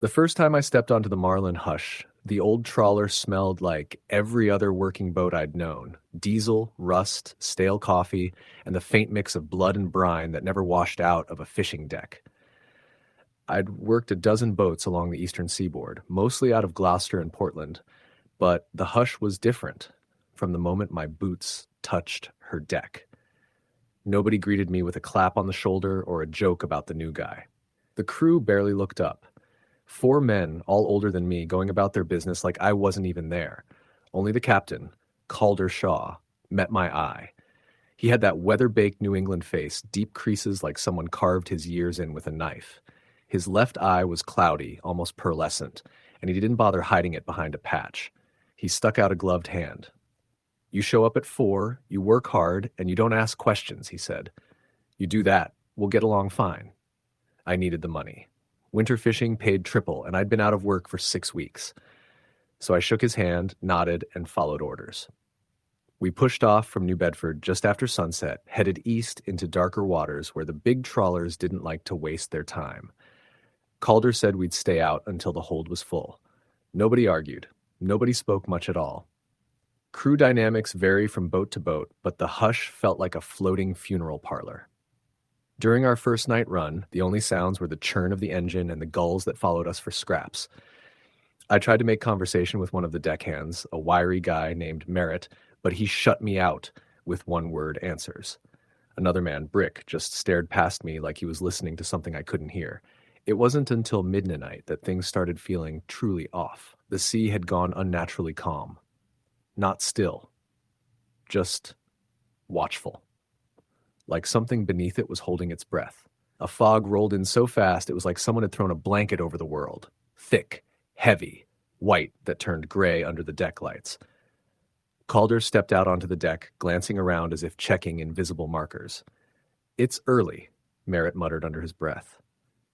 The first time I stepped onto the Marlin Hush, the old trawler smelled like every other working boat I'd known: diesel, rust, stale coffee, and the faint mix of blood and brine that never washed out of a fishing deck. I'd worked a dozen boats along the eastern seaboard, mostly out of Gloucester and Portland, but the Hush was different from the moment my boots touched her deck. Nobody greeted me with a clap on the shoulder or a joke about the new guy. The crew barely looked up. Four men, all older than me, going about their business like I wasn't even there. Only the captain, Calder Shaw, met my eye. He had that weather-baked New England face, deep creases like someone carved his years in with a knife. His left eye was cloudy, almost pearlescent, and he didn't bother hiding it behind a patch. He stuck out a gloved hand. "You show up at 4, you work hard, and you don't ask questions," he said. "You do that, we'll get along fine." I needed the money. Winter fishing paid triple, and I'd been out of work for 6 weeks. So I shook his hand, nodded, and followed orders. We pushed off from New Bedford just after sunset, headed east into darker waters where the big trawlers didn't like to waste their time. Calder said we'd stay out until the hold was full. Nobody argued. Nobody spoke much at all. Crew dynamics vary from boat to boat, but the Hush felt like a floating funeral parlor. During our first night run, the only sounds were the churn of the engine and the gulls that followed us for scraps. I tried to make conversation with one of the deckhands, a wiry guy named Merritt, but he shut me out with one-word answers. Another man, Brick, just stared past me like he was listening to something I couldn't hear. It wasn't until midnight that things started feeling truly off. The sea had gone unnaturally calm. Not still. Just watchful. Like something beneath it was holding its breath. A fog rolled in so fast it was like someone had thrown a blanket over the world. Thick, heavy, white that turned gray under the deck lights. Calder stepped out onto the deck, glancing around as if checking invisible markers. "It's early," Merritt muttered under his breath.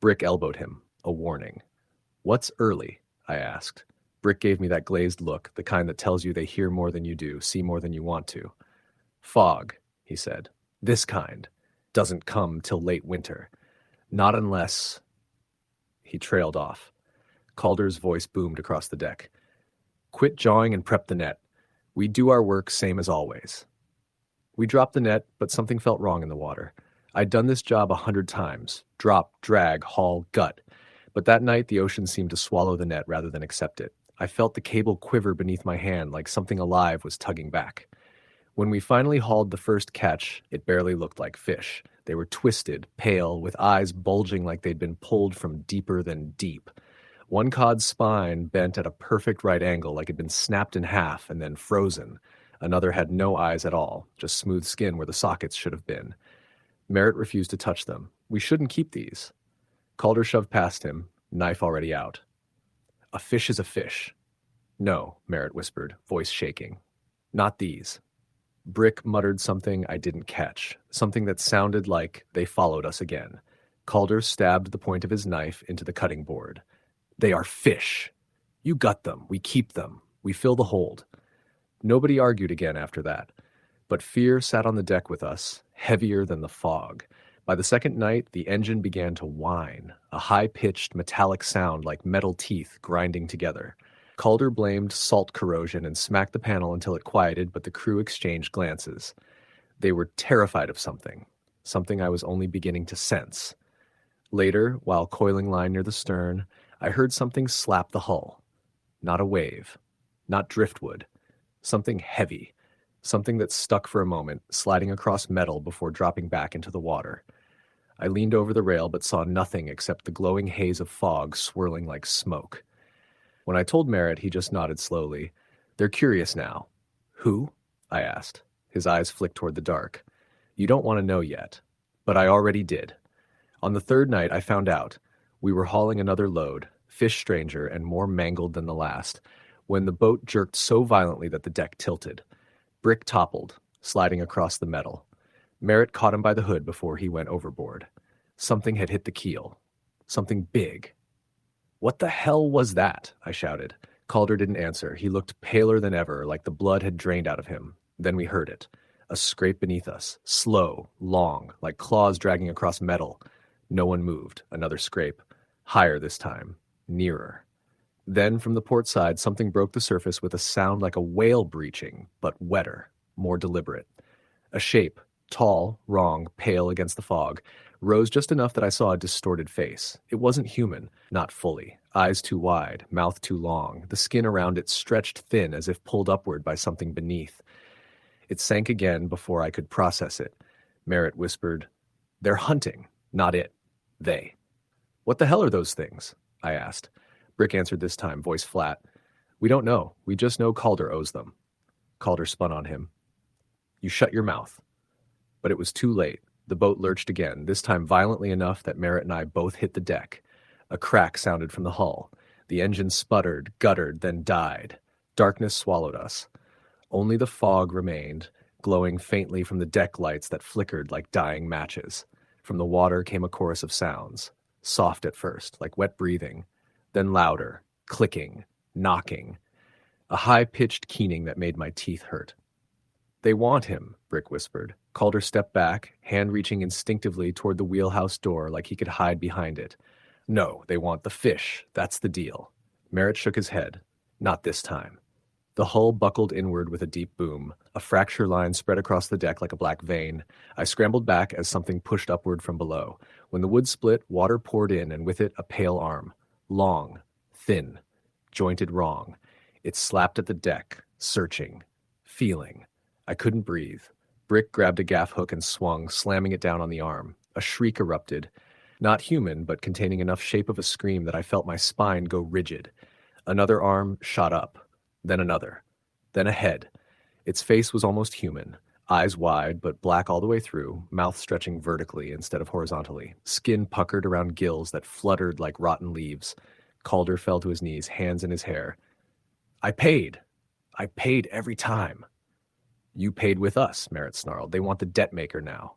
Brick elbowed him, a warning. "What's early?" I asked. Brick gave me that glazed look, the kind that tells you they hear more than you do, see more than you want to. "Fog," he said. "This kind doesn't come till late winter. Not unless—" He trailed off. Calder's voice boomed across the deck. "Quit jawing and prep the net. We do our work same as always." We dropped the net, but something felt wrong in the water. I'd done this job 100 times. Drop, drag, haul, gut. But that night the ocean seemed to swallow the net rather than accept it. I felt the cable quiver beneath my hand like something alive was tugging back. When we finally hauled the first catch, it barely looked like fish. They were twisted, pale, with eyes bulging like they'd been pulled from deeper than deep. One cod's spine bent at a perfect right angle like it'd been snapped in half and then frozen. Another had no eyes at all, just smooth skin where the sockets should have been. Merritt refused to touch them. "We shouldn't keep these." Calder shoved past him, knife already out. "A fish is a fish." "No," Merritt whispered, voice shaking. "Not these." Brick muttered something I didn't catch, something that sounded like they followed us again. Calder stabbed the point of his knife into the cutting board. "They are fish. You gut them. We keep them. We fill the hold." Nobody argued again after that. But fear sat on the deck with us, heavier than the fog. By the second night, the engine began to whine, a high-pitched metallic sound like metal teeth grinding together. Calder blamed salt corrosion and smacked the panel until it quieted, but the crew exchanged glances. They were terrified of something I was only beginning to sense. Later, while coiling line near the stern, I heard something slap the hull. Not a wave, not driftwood, something heavy, something that stuck for a moment, sliding across metal before dropping back into the water. I leaned over the rail but saw nothing except the glowing haze of fog swirling like smoke. When I told Merritt, he just nodded slowly. "They're curious now." "Who?" I asked. His eyes flicked toward the dark. "You don't want to know yet, but I already did. On the third night, I found out. We were hauling another load, fish stranger and more mangled than the last, when the boat jerked so violently that the deck tilted. Brick toppled, sliding across the metal. Merritt caught him by the hood before he went overboard. Something had hit the keel. Something big. "What the hell was that?" I shouted. Calder didn't answer. He looked paler than ever, like the blood had drained out of him. Then we heard it. A scrape beneath us. Slow, long, like claws dragging across metal. No one moved. Another scrape. Higher this time. nearer. Then, from the port side, something broke the surface with a sound like a whale breaching, but wetter, more deliberate. A shape, tall, wrong, pale against the fog, rose just enough that I saw a distorted face. It wasn't human, not fully. Eyes too wide, mouth too long, the skin around it stretched thin as if pulled upward by something beneath. It sank again before I could process it. Merritt whispered, "They're hunting, not it. They." "What the hell are those things?" I asked. Brick answered this time, voice flat. "We don't know. We just know Calder owes them." Calder spun on him. "You shut your mouth." But it was too late. The boat lurched again, this time violently enough that Merritt and I both hit the deck. A crack sounded from the hull. The engine sputtered, guttered, then died. Darkness swallowed us. Only the fog remained, glowing faintly from the deck lights that flickered like dying matches. From the water came a chorus of sounds, soft at first, like wet breathing, then louder, clicking, knocking, a high-pitched keening that made my teeth hurt. "They want him," Brick whispered. Calder stepped back, hand reaching instinctively toward the wheelhouse door like he could hide behind it. "No, they want the fish. That's the deal." Merritt shook his head. "Not this time." The hull buckled inward with a deep boom. A fracture line spread across the deck like a black vein. I scrambled back as something pushed upward from below. When the wood split, water poured in, and with it a pale arm. Long, thin, jointed wrong. It slapped at the deck, searching, feeling. I couldn't breathe. Brick grabbed a gaff hook and swung, slamming it down on the arm. A shriek erupted. Not human, but containing enough shape of a scream that I felt my spine go rigid. Another arm shot up. Then another. Then a head. Its face was almost human. Eyes wide, but black all the way through, mouth stretching vertically instead of horizontally. Skin puckered around gills that fluttered like rotten leaves. Calder fell to his knees, hands in his hair. I paid every time." "You paid with us," Merritt snarled. "They want the debt maker now."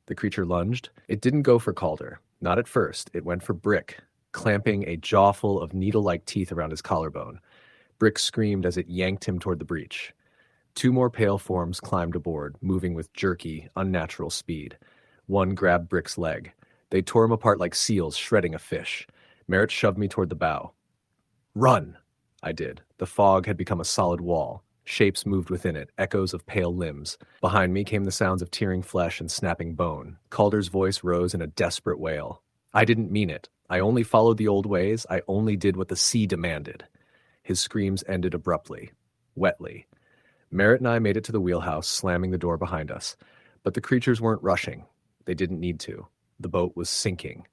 The creature lunged. It didn't go for Calder. Not at first. It went for Brick, clamping a jawful of needle-like teeth around his collarbone. Brick screamed as it yanked him toward the breach. Two more pale forms climbed aboard, moving with jerky, unnatural speed. One grabbed Brick's leg. They tore him apart like seals shredding a fish. Merritt shoved me toward the bow. "Run!" I did. The fog had become a solid wall. Shapes moved within it, echoes of pale limbs. Behind me came the sounds of tearing flesh and snapping bone. Calder's voice rose in a desperate wail. "I didn't mean it. I only followed the old ways. I only did what the sea demanded." His screams ended abruptly, wetly. Merritt and I made it to the wheelhouse, slamming the door behind us. But the creatures weren't rushing. They didn't need to. The boat was sinking.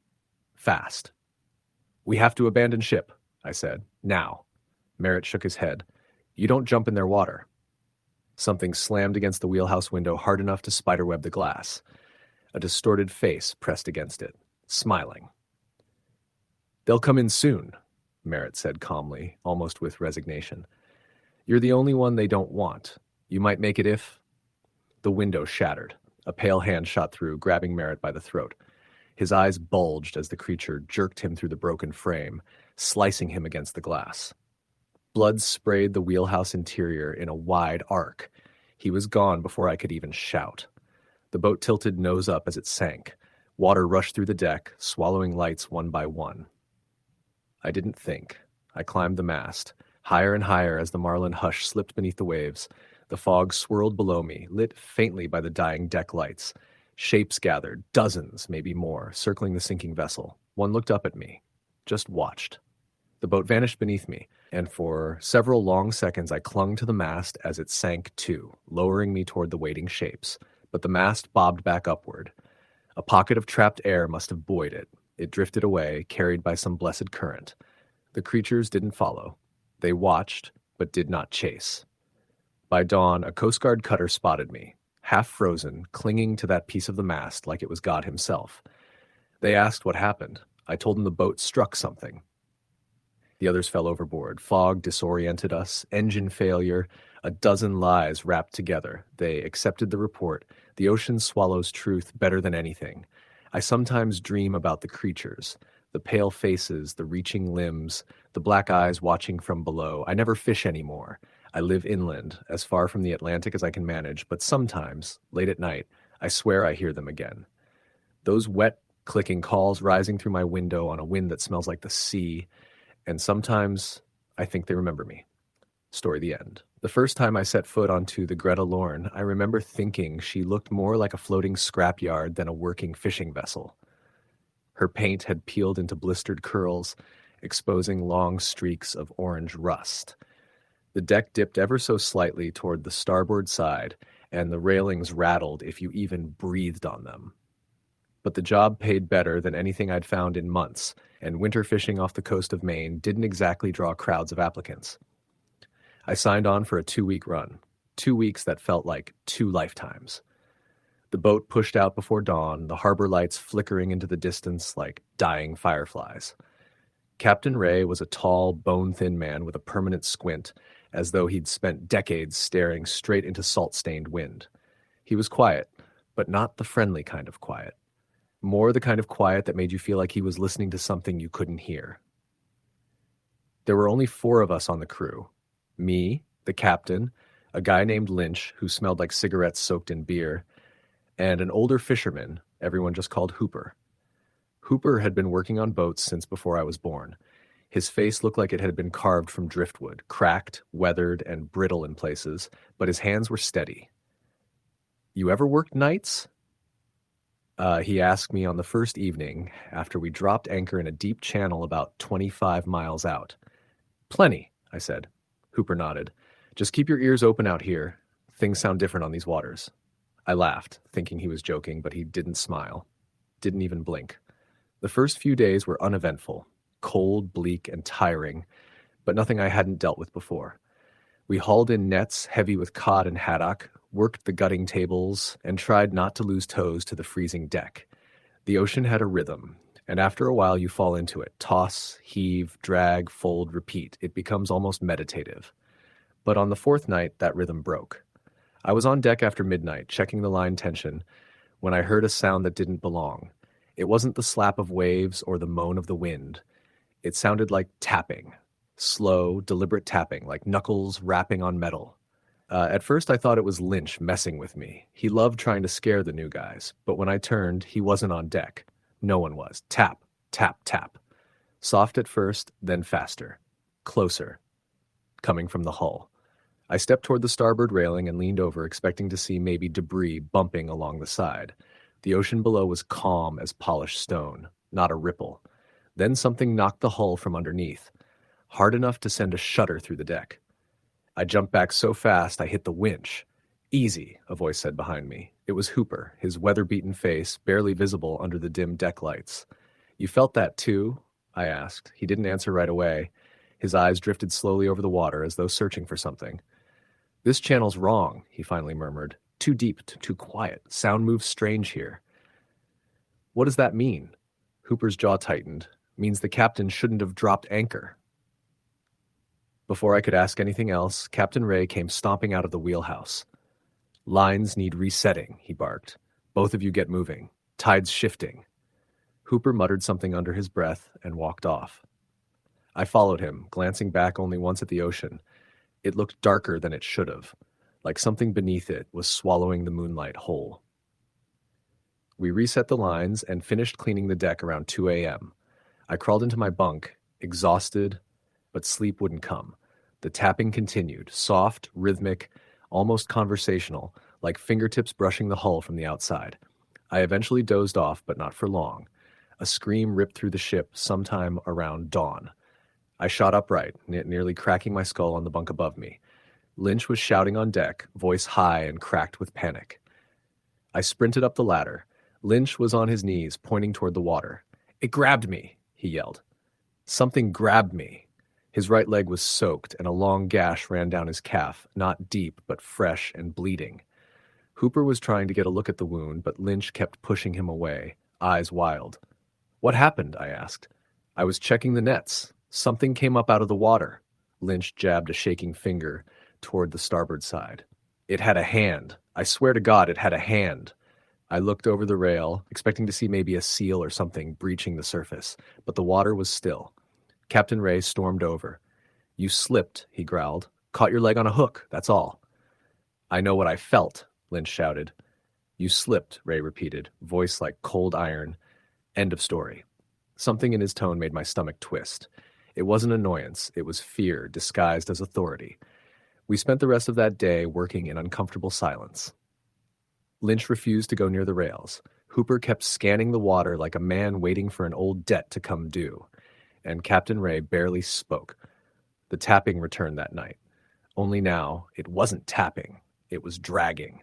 Fast. "We have to abandon ship," I said. "Now." Merritt shook his head. "You don't jump in their water." Something slammed against the wheelhouse window hard enough to spiderweb the glass. A distorted face pressed against it, smiling. "They'll come in soon," Merritt said calmly, almost with resignation. "You're the only one they don't want. You might make it if—" The window shattered. A pale hand shot through, grabbing Merritt by the throat. His eyes bulged as the creature jerked him through the broken frame, slicing him against the glass. Blood sprayed the wheelhouse interior in a wide arc. He was gone before I could even shout. The boat tilted nose up as it sank. Water rushed through the deck, swallowing lights one by one. I didn't think. I climbed the mast, higher and higher as the Marlin Hush slipped beneath the waves. The fog swirled below me, lit faintly by the dying deck lights. Shapes gathered, dozens, maybe more, circling the sinking vessel. One looked up at me, just watched. The boat vanished beneath me, and for several long seconds I clung to the mast as it sank too, lowering me toward the waiting shapes. But the mast bobbed back upward. A pocket of trapped air must have buoyed it. It drifted away, carried by some blessed current. The creatures didn't follow. They watched, but did not chase. By dawn, a Coast Guard cutter spotted me, half frozen, clinging to that piece of the mast like it was God himself. They asked what happened. I told them the boat struck something. The others fell overboard. Fog disoriented us, engine failure, a dozen lies wrapped together. They accepted the report. The ocean swallows truth better than anything. I sometimes dream about the creatures, the pale faces, the reaching limbs, the black eyes watching from below. I never fish anymore. I live inland, as far from the Atlantic as I can manage, but sometimes, late at night, I swear I hear them again. Those wet, clicking calls rising through my window on a wind that smells like the sea. and sometimes I think they remember me. Story the end. The first time I set foot onto the Greta Lorne, I remember thinking she looked more like a floating scrapyard than a working fishing vessel. Her paint had peeled into blistered curls, exposing long streaks of orange rust. The deck dipped ever so slightly toward the starboard side, and the railings rattled if you even breathed on them. But the job paid better than anything I'd found in months, and winter fishing off the coast of Maine didn't exactly draw crowds of applicants. I signed on for a 2-week run, 2 weeks that felt like 2 lifetimes. The boat pushed out before dawn, the harbor lights flickering into the distance like dying fireflies. Captain Ray was a tall, bone-thin man with a permanent squint, as though he'd spent decades staring straight into salt-stained wind. He was quiet, but not the friendly kind of quiet. More the kind of quiet that made you feel like he was listening to something you couldn't hear. There were only 4 of us on the crew. Me, the captain, a guy named Lynch who smelled like cigarettes soaked in beer, and an older fisherman everyone just called Hooper. Hooper had been working on boats since before I was born. His face looked like it had been carved from driftwood, cracked, weathered, and brittle in places, but his hands were steady. "You ever worked nights?" He asked me on the first evening after we dropped anchor in a deep channel about 25 miles out. "Plenty," I said. Hooper nodded. "Just keep your ears open out here. Things sound different on these waters." I laughed, thinking he was joking, but he didn't smile. Didn't even blink. The first few days were uneventful, cold, bleak, and tiring, but nothing I hadn't dealt with before. We hauled in nets heavy with cod and haddock, worked the gutting tables, and tried not to lose toes to the freezing deck. The ocean had a rhythm, and after a while you fall into it. Toss, heave, drag, fold, repeat. It becomes almost meditative. But on the 4th night, that rhythm broke. I was on deck after midnight, checking the line tension, when I heard a sound that didn't belong. It wasn't the slap of waves or the moan of the wind. It sounded like tapping. Slow, deliberate tapping, like knuckles rapping on metal. At first I thought it was Lynch messing with me. He loved trying to scare the new guys, but when I turned, he wasn't on deck. No one was. Tap, tap, tap. Soft at first, then faster. Closer. Coming from the hull. I stepped toward the starboard railing and leaned over, expecting to see maybe debris bumping along the side. The ocean below was calm as polished stone, not a ripple. Then something knocked the hull from underneath, hard enough to send a shudder through the deck. I jumped back so fast I hit the winch. "Easy," a voice said behind me. It was Hooper, his weather-beaten face barely visible under the dim deck lights. "You felt that too?" I asked. He didn't answer right away. His eyes drifted slowly over the water as though searching for something. "This channel's wrong," he finally murmured. "Too deep, too quiet. Sound moves strange here." "What does that mean?" Hooper's jaw tightened. "Means the captain shouldn't have dropped anchor." Before I could ask anything else, Captain Ray came stomping out of the wheelhouse. "Lines need resetting," he barked. "Both of you get moving. Tide's shifting." Hooper muttered something under his breath and walked off. I followed him, glancing back only once at the ocean. It looked darker than it should have, like something beneath it was swallowing the moonlight whole. We reset the lines and finished cleaning the deck around 2 a.m. I crawled into my bunk, exhausted, but sleep wouldn't come. The tapping continued, soft, rhythmic, almost conversational, like fingertips brushing the hull from the outside. I eventually dozed off, but not for long. A scream ripped through the ship sometime around dawn. I shot upright, nearly cracking my skull on the bunk above me. Lynch was shouting on deck, voice high and cracked with panic. I sprinted up the ladder. Lynch was on his knees, pointing toward the water. "It grabbed me," he yelled. Something grabbed me. His right leg was soaked, and a long gash ran down his calf, not deep, but fresh and bleeding. Hooper was trying to get a look at the wound, but Lynch kept pushing him away, eyes wild. "What happened?" I asked. "I was checking the nets. Something came up out of the water." Lynch jabbed a shaking finger toward the starboard side. "It had a hand. I swear to God, it had a hand." I looked over the rail, expecting to see maybe a seal or something breaching the surface, but the water was still. Captain Ray stormed over. "You slipped," he growled. "Caught your leg on a hook, that's all." "I know what I felt," Lynch shouted. "You slipped," Ray repeated, voice like cold iron. End of story. Something in his tone made my stomach twist. It wasn't annoyance, it was fear disguised as authority. We spent the rest of that day working in uncomfortable silence. Lynch refused to go near the rails. Hooper kept scanning the water like a man waiting for an old debt to come due. And Captain Ray barely spoke. The tapping returned that night. Only now, it wasn't tapping. It was dragging.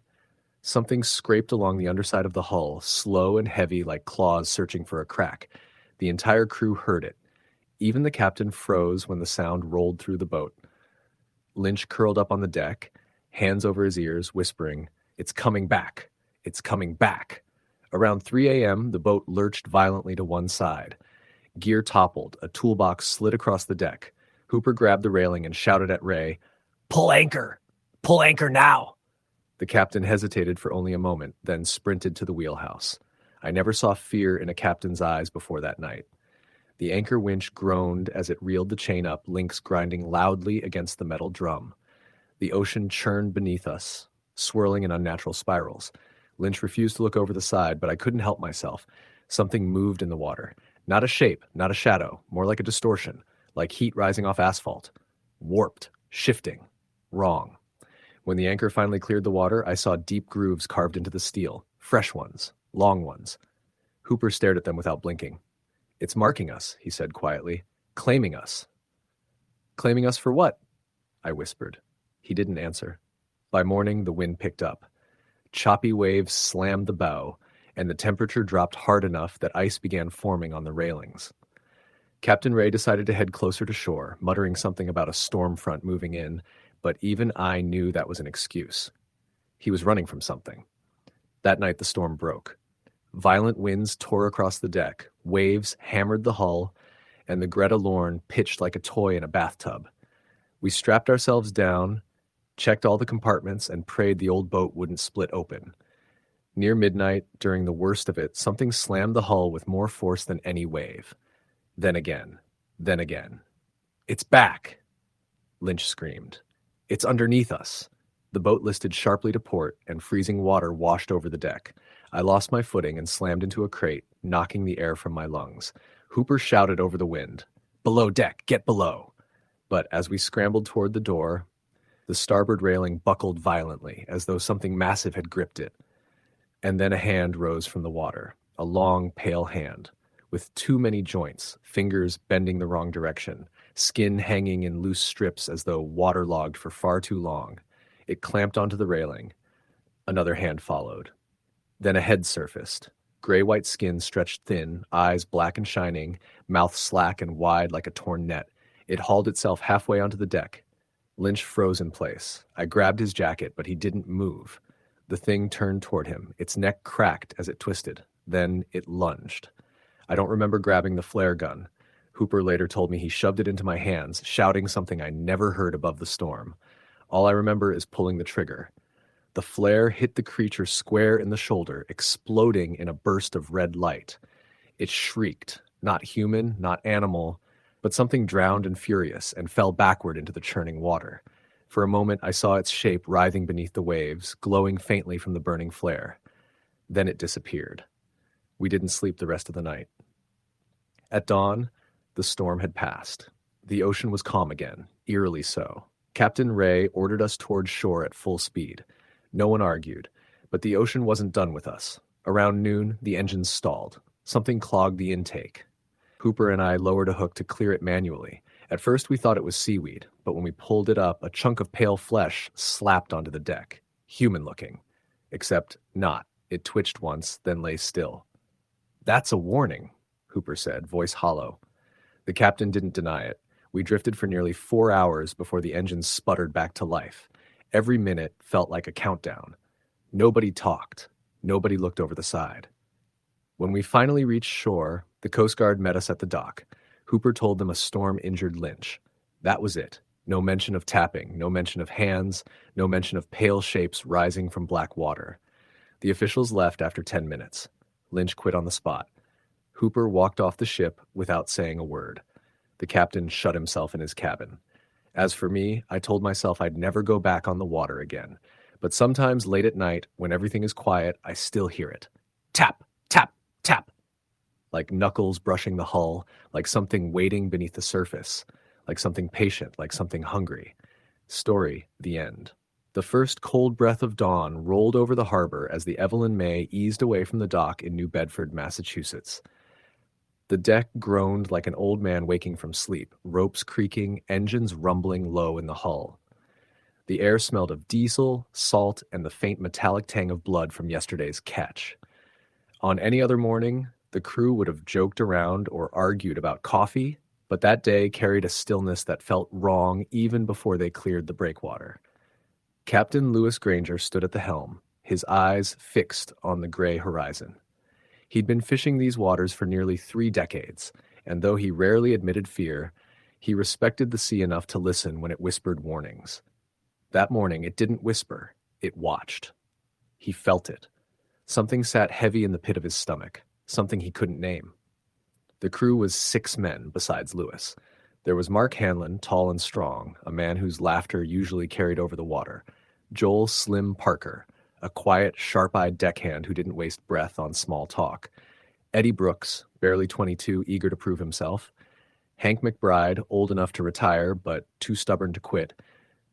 Something scraped along the underside of the hull, slow and heavy like claws searching for a crack. The entire crew heard it. Even the captain froze when the sound rolled through the boat. Lynch curled up on the deck, hands over his ears, whispering, "It's coming back. It's coming back." Around 3 a.m., the boat lurched violently to one side. Gear toppled, a toolbox slid across the deck. Hooper grabbed the railing and shouted at Ray, "Pull anchor! Pull anchor now!" The captain hesitated for only a moment, then sprinted to the wheelhouse. I never saw fear in a captain's eyes before that night. The anchor winch groaned as it reeled the chain up, links grinding loudly against the metal drum. The ocean churned beneath us, swirling in unnatural spirals. Lynch refused to look over the side, but I couldn't help myself. Something moved in the water. Not a shape, not a shadow, more like a distortion, like heat rising off asphalt. Warped, shifting, wrong. When the anchor finally cleared the water, I saw deep grooves carved into the steel, fresh ones, long ones. Hooper stared at them without blinking. "It's marking us," he said quietly. "Claiming us." "Claiming us for what?" I whispered. He didn't answer. By morning, the wind picked up. Choppy waves slammed the bow, and the temperature dropped hard enough that ice began forming on the railings. Captain Ray decided to head closer to shore, muttering something about a storm front moving in, but even I knew that was an excuse. He was running from something. That night the storm broke. Violent winds tore across the deck, waves hammered the hull, and the Greta Lorne pitched like a toy in a bathtub. We strapped ourselves down, checked all the compartments, and prayed the old boat wouldn't split open. Near midnight, during the worst of it, something slammed the hull with more force than any wave. Then again. Then again. "It's back!" Lynch screamed. "It's underneath us." The boat listed sharply to port, and freezing water washed over the deck. I lost my footing and slammed into a crate, knocking the air from my lungs. Hooper shouted over the wind, "Below deck, get below!" But as we scrambled toward the door, the starboard railing buckled violently, as though something massive had gripped it. And then a hand rose from the water, a long, pale hand, with too many joints, fingers bending the wrong direction, skin hanging in loose strips as though waterlogged for far too long. It clamped onto the railing. Another hand followed. Then a head surfaced. Gray-white skin stretched thin, eyes black and shining, mouth slack and wide like a torn net. It hauled itself halfway onto the deck. Lynch froze in place. I grabbed his jacket, but he didn't move. The thing turned toward him. Its neck cracked as it twisted. Then it lunged. I don't remember grabbing the flare gun. Hooper later told me he shoved it into my hands, shouting something I never heard above the storm. All I remember is pulling the trigger. The flare hit the creature square in the shoulder, exploding in a burst of red light. It shrieked, not human, not animal, but something drowned and furious, and fell backward into the churning water. For a moment I saw its shape writhing beneath the waves, glowing faintly from the burning flare. Then it disappeared. We didn't sleep the rest of the night. At dawn, the storm had passed. The ocean was calm again, eerily so. Captain Ray ordered us toward shore at full speed. No one argued, but the ocean wasn't done with us. Around noon, the engines stalled. Something clogged the intake. Hooper and I lowered a hook to clear it manually. At first we thought it was seaweed, but when we pulled it up, a chunk of pale flesh slapped onto the deck. Human-looking. Except not. It twitched once, then lay still. "That's a warning," Hooper said, voice hollow. The captain didn't deny it. We drifted for nearly 4 hours before the engines sputtered back to life. Every minute felt like a countdown. Nobody talked. Nobody looked over the side. When we finally reached shore, the Coast Guard met us at the dock. Hooper told them a storm injured Lynch. That was it. No mention of tapping, no mention of hands, no mention of pale shapes rising from black water. The officials left after 10 minutes. Lynch quit on the spot. Hooper walked off the ship without saying a word. The captain shut himself in his cabin. As for me, I told myself I'd never go back on the water again. But sometimes late at night, when everything is quiet, I still hear it. Tap, tap, tap. like knuckles brushing the hull, like something waiting beneath the surface, like something patient, like something hungry. Story, the end. The first cold breath of dawn rolled over the harbor as the Evelyn May eased away from the dock in New Bedford, Massachusetts. The deck groaned like an old man waking from sleep, ropes creaking, engines rumbling low in the hull. The air smelled of diesel, salt, and the faint metallic tang of blood from yesterday's catch. On any other morning, the crew would have joked around or argued about coffee, but that day carried a stillness that felt wrong even before they cleared the breakwater. Captain Lewis Granger stood at the helm, his eyes fixed on the gray horizon. He'd been fishing these waters for nearly 3 decades, and though he rarely admitted fear, he respected the sea enough to listen when it whispered warnings. That morning, it didn't whisper, it watched. He felt it. Something sat heavy in the pit of his stomach, something he couldn't name. The crew was 6 men besides Lewis. There was Mark Hanlon, tall and strong, a man whose laughter usually carried over the water. Joel Slim Parker, a quiet, sharp-eyed deckhand who didn't waste breath on small talk. Eddie Brooks, barely 22, eager to prove himself. Hank McBride, old enough to retire but too stubborn to quit.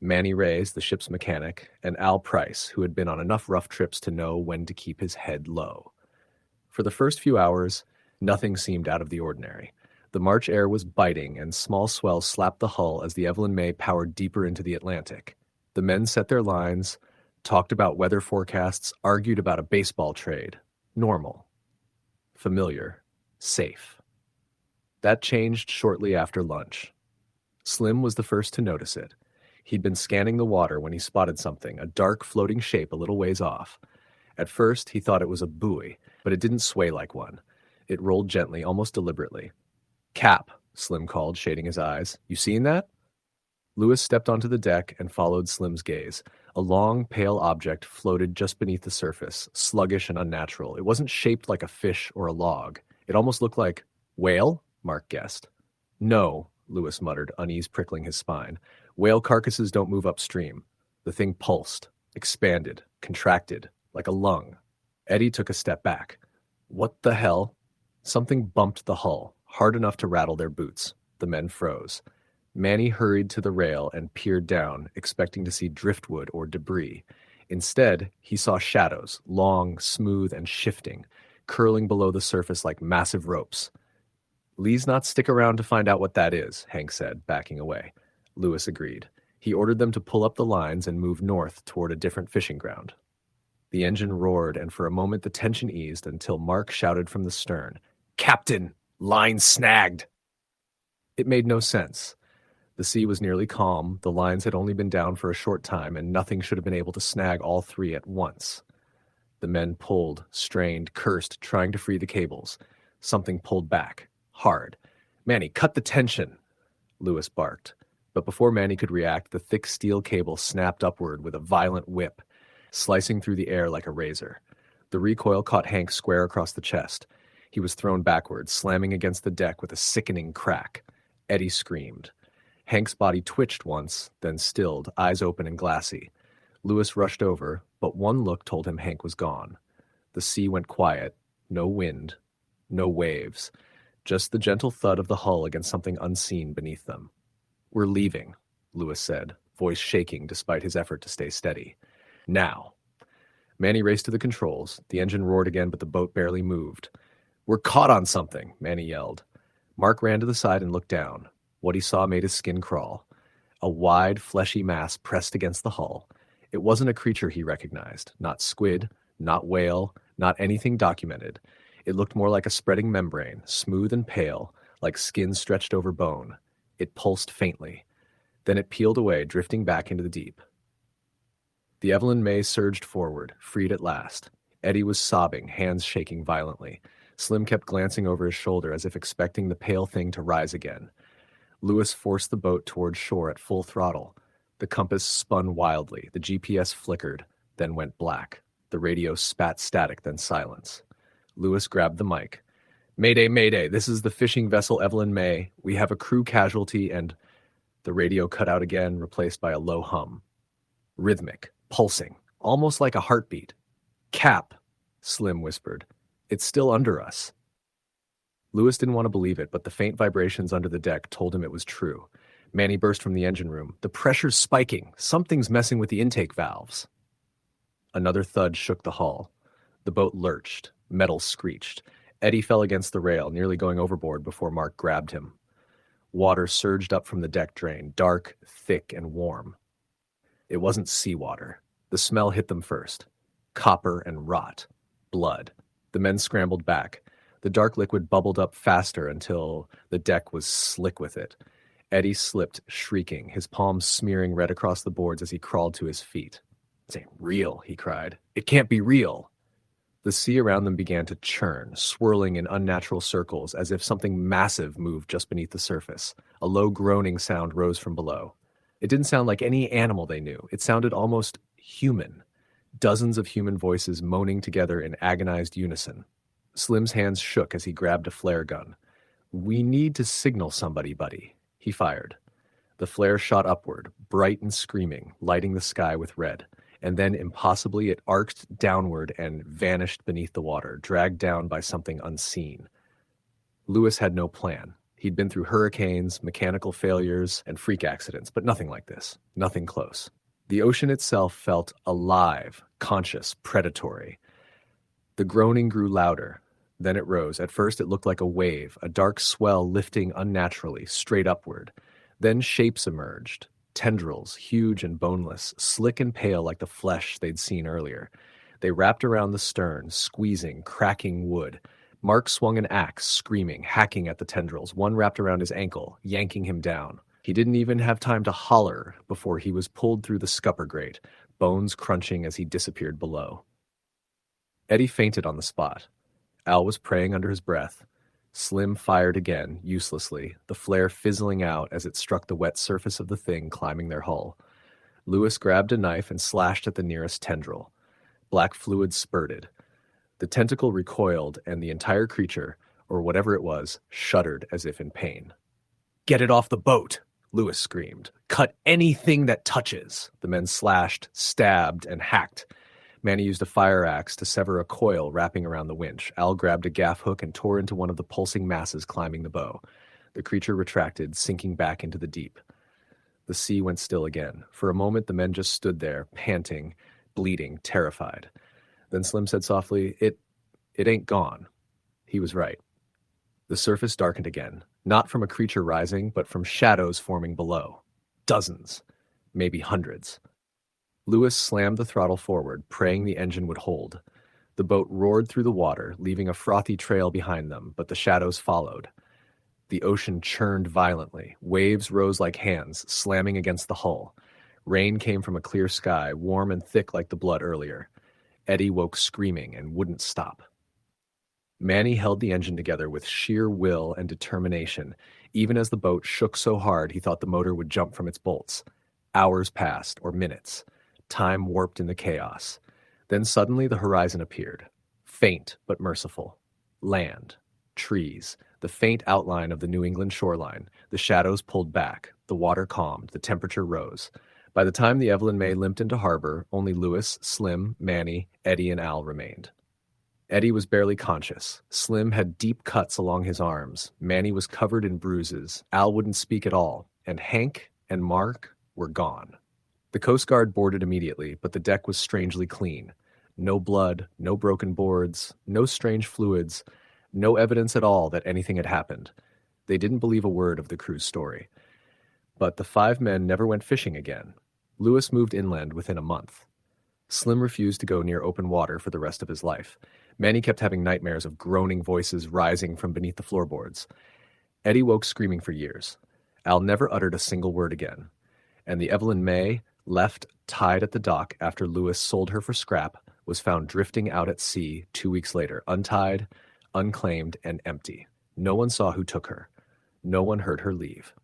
Manny Reyes, the ship's mechanic, and Al Price, who had been on enough rough trips to know when to keep his head low. For the first few hours, nothing seemed out of the ordinary. The March air was biting, and small swells slapped the hull as the Evelyn May powered deeper into the Atlantic. The men set their lines, talked about weather forecasts, argued about a baseball trade. Normal. Familiar. Safe. That changed shortly after lunch. Slim was the first to notice it. He'd been scanning the water when he spotted something, a dark floating shape a little ways off. At first, he thought it was a buoy, but it didn't sway like one. It rolled gently, almost deliberately. "Cap," Slim called, shading his eyes. "You seen that?" Lewis stepped onto the deck and followed Slim's gaze. A long, pale object floated just beneath the surface, sluggish and unnatural. It wasn't shaped like a fish or a log. It almost looked like whale, Mark guessed. "No," Lewis muttered, unease prickling his spine. "Whale carcasses don't move upstream." The thing pulsed, expanded, contracted, like a lung. Eddie took a step back. "What the hell?" Something bumped the hull, hard enough to rattle their boots. The men froze. Manny hurried to the rail and peered down, expecting to see driftwood or debris. Instead, he saw shadows, long, smooth, and shifting, curling below the surface like massive ropes. "Lee's not stick around to find out what that is," Hank said, backing away. Lewis agreed. He ordered them to pull up the lines and move north toward a different fishing ground. The engine roared, and for a moment the tension eased until Mark shouted from the stern, "Captain, line snagged!" It made no sense. The sea was nearly calm, the lines had only been down for a short time, and nothing should have been able to snag all 3 at once. The men pulled, strained, cursed, trying to free the cables. Something pulled back, hard. "Manny, cut the tension!" Lewis barked. But before Manny could react, the thick steel cable snapped upward with a violent whip, slicing through the air like a razor. The recoil caught Hank square across the chest. He was thrown backward, slamming against the deck with a sickening crack. Eddie screamed. Hank's body twitched once, then stilled, eyes open and glassy. Lewis rushed over, but one look told him Hank was gone. The sea went quiet. No wind. No waves. Just the gentle thud of the hull against something unseen beneath them. "We're leaving," Lewis said, voice shaking despite his effort to stay steady. "Now." Manny raced to the controls. The engine roared again, but the boat barely moved. "We're caught on something," Manny yelled. Mark ran to the side and looked down. What he saw made his skin crawl. A wide, fleshy mass pressed against the hull. It wasn't a creature he recognized. Not squid, not whale, not anything documented. It looked more like a spreading membrane, smooth and pale, like skin stretched over bone. It pulsed faintly. Then it peeled away, drifting back into the deep. The Evelyn May surged forward, freed at last. Eddie was sobbing, hands shaking violently. Slim kept glancing over his shoulder as if expecting the pale thing to rise again. Lewis forced the boat toward shore at full throttle. The compass spun wildly. The GPS flickered, then went black. The radio spat static, then silence. Lewis grabbed the mic. "Mayday, mayday, this is the fishing vessel Evelyn May. We have a crew casualty and—" The radio cut out again, replaced by a low hum. Rhythmic, pulsing, almost like a heartbeat. "Cap," Slim whispered. "It's still under us." Lewis didn't want to believe it, but the faint vibrations under the deck told him it was true. Manny burst from the engine room. "The pressure's spiking. Something's messing with the intake valves." Another thud shook the hull. The boat lurched. Metal screeched. Eddie fell against the rail, nearly going overboard before Mark grabbed him. Water surged up from the deck drain, dark, thick, and warm. It wasn't seawater. The smell hit them first. Copper and rot. Blood. The men scrambled back. The dark liquid bubbled up faster until the deck was slick with it. Eddie slipped, shrieking, his palms smearing red across the boards as he crawled to his feet. "This ain't real," he cried. "It can't be real." The sea around them began to churn, swirling in unnatural circles as if something massive moved just beneath the surface. A low groaning sound rose from below. It didn't sound like any animal they knew. It sounded almost human. Dozens of human voices moaning together in agonized unison. Slim's hands shook as he grabbed a flare gun. "We need to signal somebody, buddy." He fired. The flare shot upward, bright and screaming, lighting the sky with red. And then, impossibly, it arced downward and vanished beneath the water, dragged down by something unseen. Lewis had no plan. He'd been through hurricanes, mechanical failures, and freak accidents, but nothing like this. Nothing close. The ocean itself felt alive, conscious, predatory. The groaning grew louder. Then it rose. At first it looked like a wave, a dark swell lifting unnaturally, straight upward. Then shapes emerged. Tendrils, huge and boneless, slick and pale like the flesh they'd seen earlier. They wrapped around the stern, squeezing, cracking wood. Mark swung an axe, screaming, hacking at the tendrils. One wrapped around his ankle, yanking him down. He didn't even have time to holler before he was pulled through the scupper grate, bones crunching as he disappeared below. Eddie fainted on the spot. Al was praying under his breath. Slim fired again, uselessly, the flare fizzling out as it struck the wet surface of the thing climbing their hull. Lewis grabbed a knife and slashed at the nearest tendril. Black fluid spurted. The tentacle recoiled, and the entire creature, or whatever it was, shuddered as if in pain. "Get it off the boat!" Lewis screamed. "Cut anything that touches!" The men slashed, stabbed, and hacked. Manny used a fire axe to sever a coil wrapping around the winch. Al grabbed a gaff hook and tore into one of the pulsing masses climbing the bow. The creature retracted, sinking back into the deep. The sea went still again. For a moment, the men just stood there, panting, bleeding, terrified. Then Slim said softly, It ain't gone." He was right. The surface darkened again, not from a creature rising, but from shadows forming below. Dozens, maybe hundreds. Lewis slammed the throttle forward, praying the engine would hold. The boat roared through the water, leaving a frothy trail behind them, but the shadows followed. The ocean churned violently. Waves rose like hands, slamming against the hull. Rain came from a clear sky, warm and thick like the blood earlier. Eddie woke screaming and wouldn't stop. Manny held the engine together with sheer will and determination, even as the boat shook so hard he thought the motor would jump from its bolts. Hours passed, or minutes. Time warped in the chaos. Then suddenly the horizon appeared. Faint but merciful. Land. Trees. The faint outline of the New England shoreline. The shadows pulled back. The water calmed. The temperature rose. By the time the Evelyn May limped into harbor, only Lewis, Slim, Manny, Eddie, and Al remained. Eddie was barely conscious. Slim had deep cuts along his arms. Manny was covered in bruises. Al wouldn't speak at all. And Hank and Mark were gone. The Coast Guard boarded immediately, but the deck was strangely clean. No blood, no broken boards, no strange fluids, no evidence at all that anything had happened. They didn't believe a word of the crew's story. But the 5 men never went fishing again. Lewis moved inland within a month. Slim refused to go near open water for the rest of his life. Manny kept having nightmares of groaning voices rising from beneath the floorboards. Eddie woke screaming for years. Al never uttered a single word again. And the Evelyn May, left tied at the dock after Lewis sold her for scrap, was found drifting out at sea 2 weeks later, untied, unclaimed, and empty. No one saw who took her. No one heard her leave.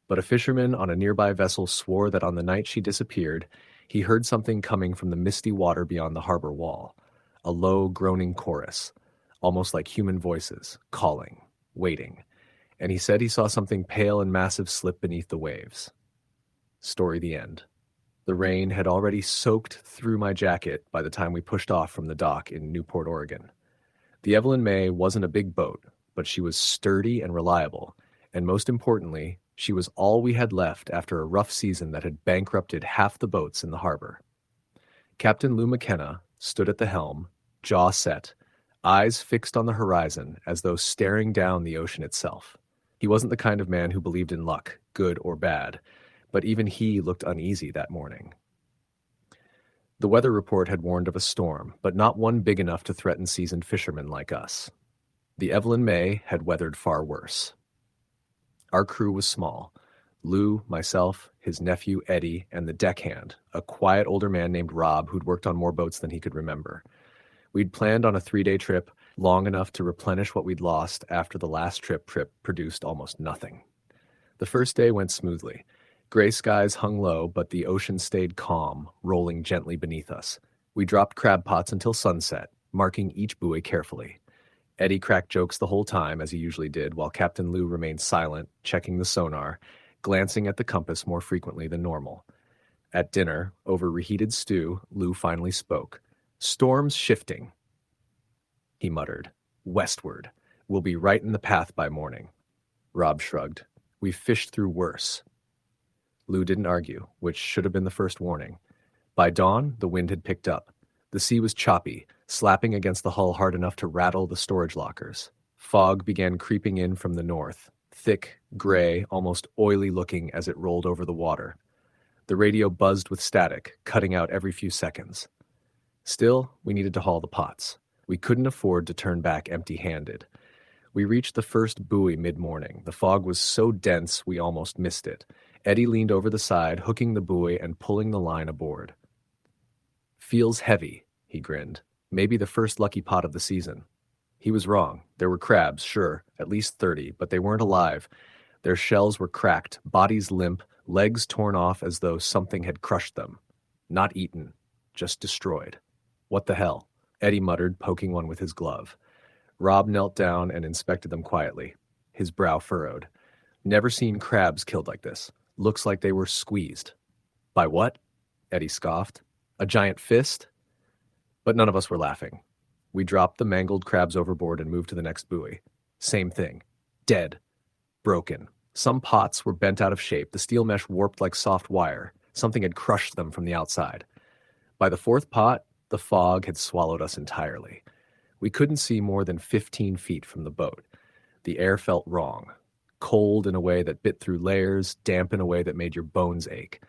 But a fisherman on a nearby vessel swore that on the night she disappeared, he heard something coming from the misty water beyond the harbor wall. A low, groaning chorus, almost like human voices, calling, waiting. And he said he saw something pale and massive slip beneath the waves. Story the end. The rain had already soaked through my jacket by the time we pushed off from the dock in Newport, Oregon. The Evelyn May wasn't a big boat, but she was sturdy and reliable, and most importantly, she was all we had left after a rough season that had bankrupted half the boats in the harbor. Captain Lou McKenna stood at the helm, jaw set, eyes fixed on the horizon as though staring down the ocean itself. He wasn't the kind of man who believed in luck, good or bad, but even he looked uneasy that morning. The weather report had warned of a storm, but not one big enough to threaten seasoned fishermen like us. The Evelyn May had weathered far worse. Our crew was small. Lou, myself, his nephew Eddie, and the deckhand, a quiet older man named Rob who'd worked on more boats than he could remember. We'd planned on a 3-day trip, long enough to replenish what we'd lost after the last trip produced almost nothing. The first day went smoothly. Gray skies hung low, but the ocean stayed calm, rolling gently beneath us. We dropped crab pots until sunset, marking each buoy carefully. Eddie cracked jokes the whole time, as he usually did, while Captain Lou remained silent, checking the sonar, glancing at the compass more frequently than normal. At dinner, over reheated stew, Lou finally spoke. "Storm's shifting," he muttered. "Westward. We'll be right in the path by morning." Rob shrugged. "We've fished through worse." Lou didn't argue, which should have been the first warning. By dawn, the wind had picked up. The sea was choppy, slapping against the hull hard enough to rattle the storage lockers. Fog began creeping in from the north, thick, gray, almost oily looking as it rolled over the water. The radio buzzed with static, cutting out every few seconds. Still, we needed to haul the pots. We couldn't afford to turn back empty-handed. We reached the first buoy mid-morning. The fog was so dense we almost missed it. Eddie leaned over the side, hooking the buoy and pulling the line aboard. "Feels heavy," he grinned. "Maybe the first lucky pot of the season." He was wrong. There were crabs, sure, at least 30, but they weren't alive. Their shells were cracked, bodies limp, legs torn off as though something had crushed them. Not eaten, just destroyed. "What the hell?" Eddie muttered, poking one with his glove. Rob knelt down and inspected them quietly. His brow furrowed. "Never seen crabs killed like this. Looks like they were squeezed." "By what?" Eddie scoffed. "A giant fist?" But none of us were laughing. We dropped the mangled crabs overboard and moved to the next buoy. Same thing. Dead. Broken. Some pots were bent out of shape, the steel mesh warped like soft wire. Something had crushed them from the outside. By the fourth pot, the fog had swallowed us entirely. We couldn't see more than 15 feet from the boat. The air felt wrong. Cold in a way that bit through layers, damp in a way that made your bones ache.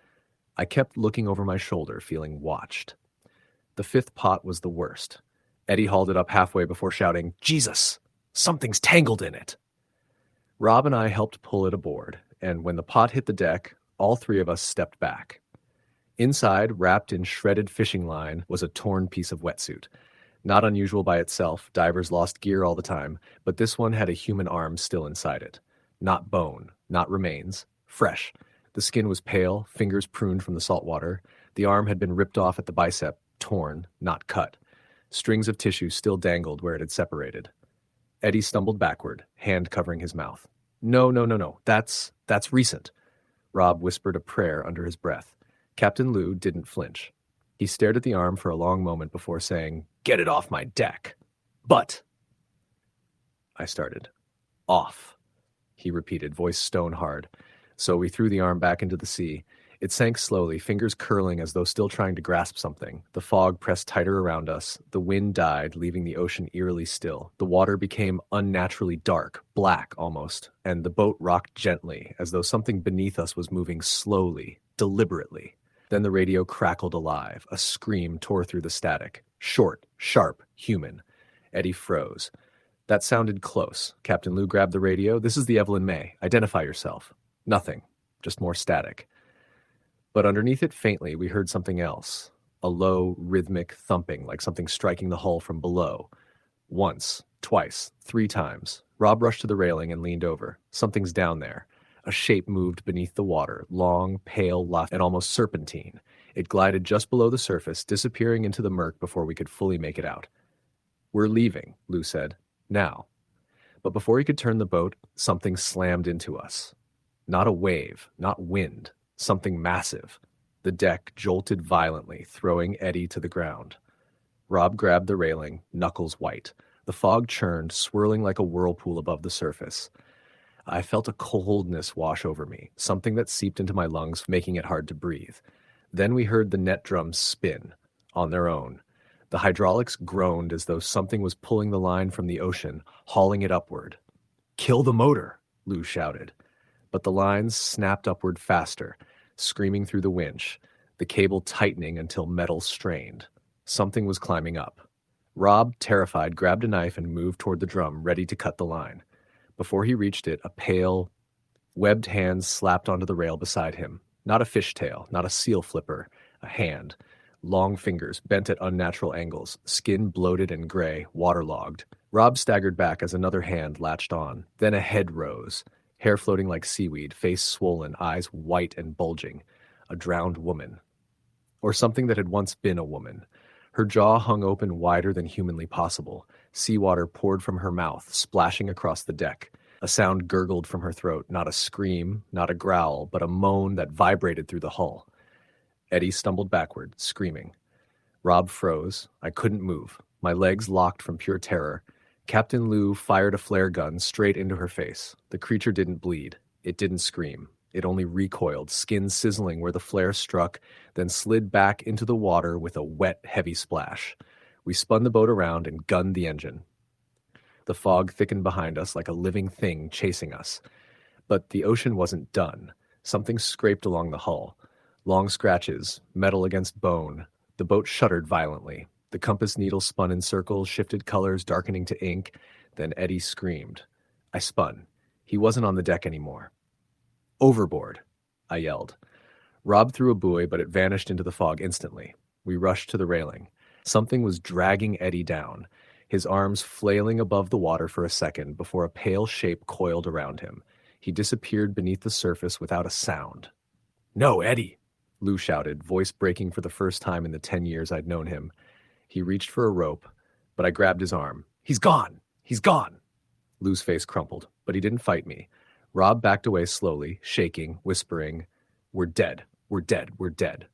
I kept looking over my shoulder, feeling watched. The fifth pot was the worst. Eddie hauled it up halfway before shouting, "Jesus! Something's tangled in it!" Rob and I helped pull it aboard, and when the pot hit the deck, all three of us stepped back. Inside, wrapped in shredded fishing line, was a torn piece of wetsuit. Not unusual by itself, divers lost gear all the time, but this one had a human arm still inside it. Not bone, not remains, fresh. The skin was pale, fingers pruned from the salt water. The arm had been ripped off at the bicep, torn, not cut. Strings of tissue still dangled where it had separated. Eddie stumbled backward, hand covering his mouth. No, that's recent." Rob whispered a prayer under his breath. Captain Lou didn't flinch. He stared at the arm for a long moment before saying, "Get it off my deck." "But," I started. "Off," he repeated, voice stone hard. So we threw the arm back into the sea. It sank slowly, fingers curling as though still trying to grasp something. The fog pressed tighter around us. The wind died, leaving the ocean eerily still. The water became unnaturally dark, black almost, and the boat rocked gently, as though something beneath us was moving slowly, deliberately. Then the radio crackled alive. A scream tore through the static. Short, sharp, human. Eddie froze. That sounded close. Captain Lou grabbed the radio. "This is the Evelyn May. Identify yourself." Nothing. Just more static. But underneath it faintly, we heard something else. A low, rhythmic thumping, like something striking the hull from below. Once, twice, 3 times. Rob rushed to the railing and leaned over. Something's down there. A shape moved beneath the water, long, pale, lithe, and almost serpentine. It glided just below the surface, disappearing into the murk before we could fully make it out. "We're leaving," Lou said. "Now." But before he could turn the boat, something slammed into us. Not a wave, not wind. Something massive. The deck jolted violently, throwing Eddie to the ground. Rob grabbed the railing, knuckles white. The fog churned, swirling like a whirlpool above the surface. I felt a coldness wash over me, something that seeped into my lungs, making it hard to breathe. Then we heard the net drums spin, on their own. The hydraulics groaned as though something was pulling the line from the ocean, hauling it upward. "Kill the motor!" Lou shouted. But the lines snapped upward faster, screaming through the winch, the cable tightening until metal strained. Something was climbing up. Rob, terrified, grabbed a knife and moved toward the drum, ready to cut the line. Before he reached it, a pale, webbed hand slapped onto the rail beside him. Not a fishtail, not a seal flipper, a hand. Long fingers, bent at unnatural angles, skin bloated and gray, waterlogged. Rob staggered back as another hand latched on. Then a head rose, hair floating like seaweed, face swollen, eyes white and bulging. A drowned woman. Or something that had once been a woman. Her jaw hung open wider than humanly possible. Seawater poured from her mouth, splashing across the deck. A sound gurgled from her throat, not a scream, not a growl, but a moan that vibrated through the hull. Eddie stumbled backward, screaming. Rob froze. I couldn't move. My legs locked from pure terror. Captain Lou fired a flare gun straight into her face. The creature didn't bleed. It didn't scream. It only recoiled, skin sizzling where the flare struck, then slid back into the water with a wet, heavy splash. We spun the boat around and gunned the engine. The fog thickened behind us like a living thing chasing us. But the ocean wasn't done. Something scraped along the hull. Long scratches, metal against bone. The boat shuddered violently. The compass needle spun in circles, shifted colors, darkening to ink. Then Eddie screamed. I spun. He wasn't on the deck anymore. "Overboard," I yelled. Rob threw a buoy, but it vanished into the fog instantly. We rushed to the railing. Something was dragging Eddie down, his arms flailing above the water for a second before a pale shape coiled around him. He disappeared beneath the surface without a sound. "No, Eddie!" Lou shouted, voice breaking for the first time in the 10 years I'd known him. He reached for a rope, but I grabbed his arm. "He's gone! He's gone!" Lou's face crumpled, but he didn't fight me. Rob backed away slowly, shaking, whispering, "We're dead. We're dead. We're dead."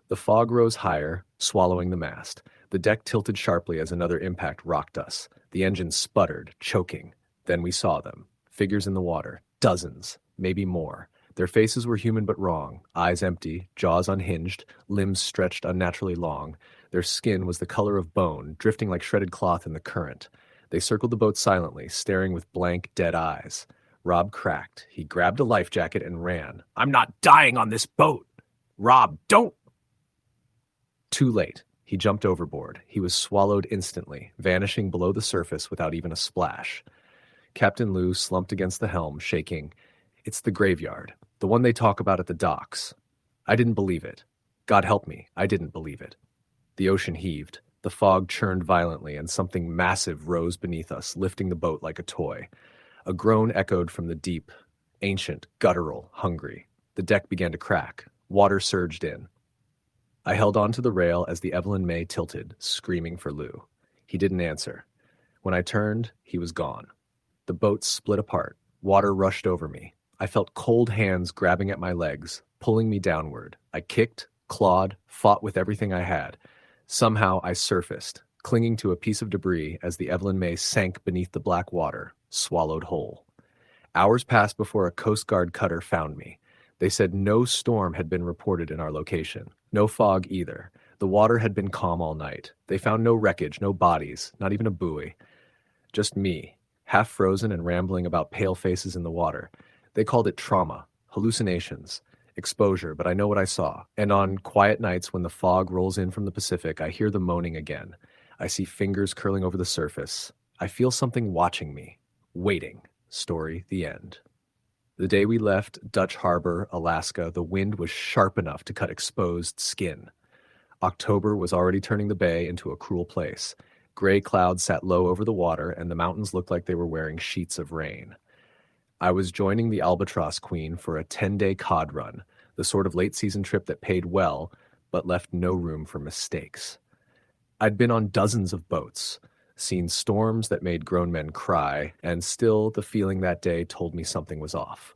The fog rose higher, swallowing the mast. The deck tilted sharply as another impact rocked us. The engine sputtered, choking. Then we saw them. Figures in the water. Dozens. Maybe more. Their faces were human but wrong. Eyes empty, jaws unhinged, limbs stretched unnaturally long. Their skin was the color of bone, drifting like shredded cloth in the current. They circled the boat silently, staring with blank, dead eyes. Rob cracked. He grabbed a life jacket and ran. "I'm not dying on this boat! Rob, don't!" Too late. He jumped overboard. He was swallowed instantly, vanishing below the surface without even a splash. Captain Lou slumped against the helm, shaking. "It's the graveyard, the one they talk about at the docks." I didn't believe it. God help me, I didn't believe it. The ocean heaved. The fog churned violently, and something massive rose beneath us, lifting the boat like a toy. A groan echoed from the deep, ancient, guttural, hungry. The deck began to crack. Water surged in. I held onto the rail as the Evelyn May tilted, screaming for Lou. He didn't answer. When I turned, he was gone. The boat split apart. Water rushed over me. I felt cold hands grabbing at my legs, pulling me downward. I kicked, clawed, fought with everything I had. Somehow I surfaced, clinging to a piece of debris as the Evelyn May sank beneath the black water, swallowed whole. Hours passed before a Coast Guard cutter found me. They said no storm had been reported in our location. No fog either. The water had been calm all night. They found no wreckage, no bodies, not even a buoy. Just me, half frozen and rambling about pale faces in the water. They called it trauma, hallucinations, exposure, but I know what I saw. And on quiet nights when the fog rolls in from the Pacific, I hear the moaning again. I see fingers curling over the surface. I feel something watching me, waiting. Story, the end. The day we left Dutch Harbor, Alaska, the wind was sharp enough to cut exposed skin. October was already turning the bay into a cruel place. Gray clouds sat low over the water, and the mountains looked like they were wearing sheets of rain. I was joining the Albatross Queen for a 10-day cod run, the sort of late-season trip that paid well, but left no room for mistakes. I'd been on dozens of boats, seen storms that made grown men cry, and still the feeling that day told me something was off.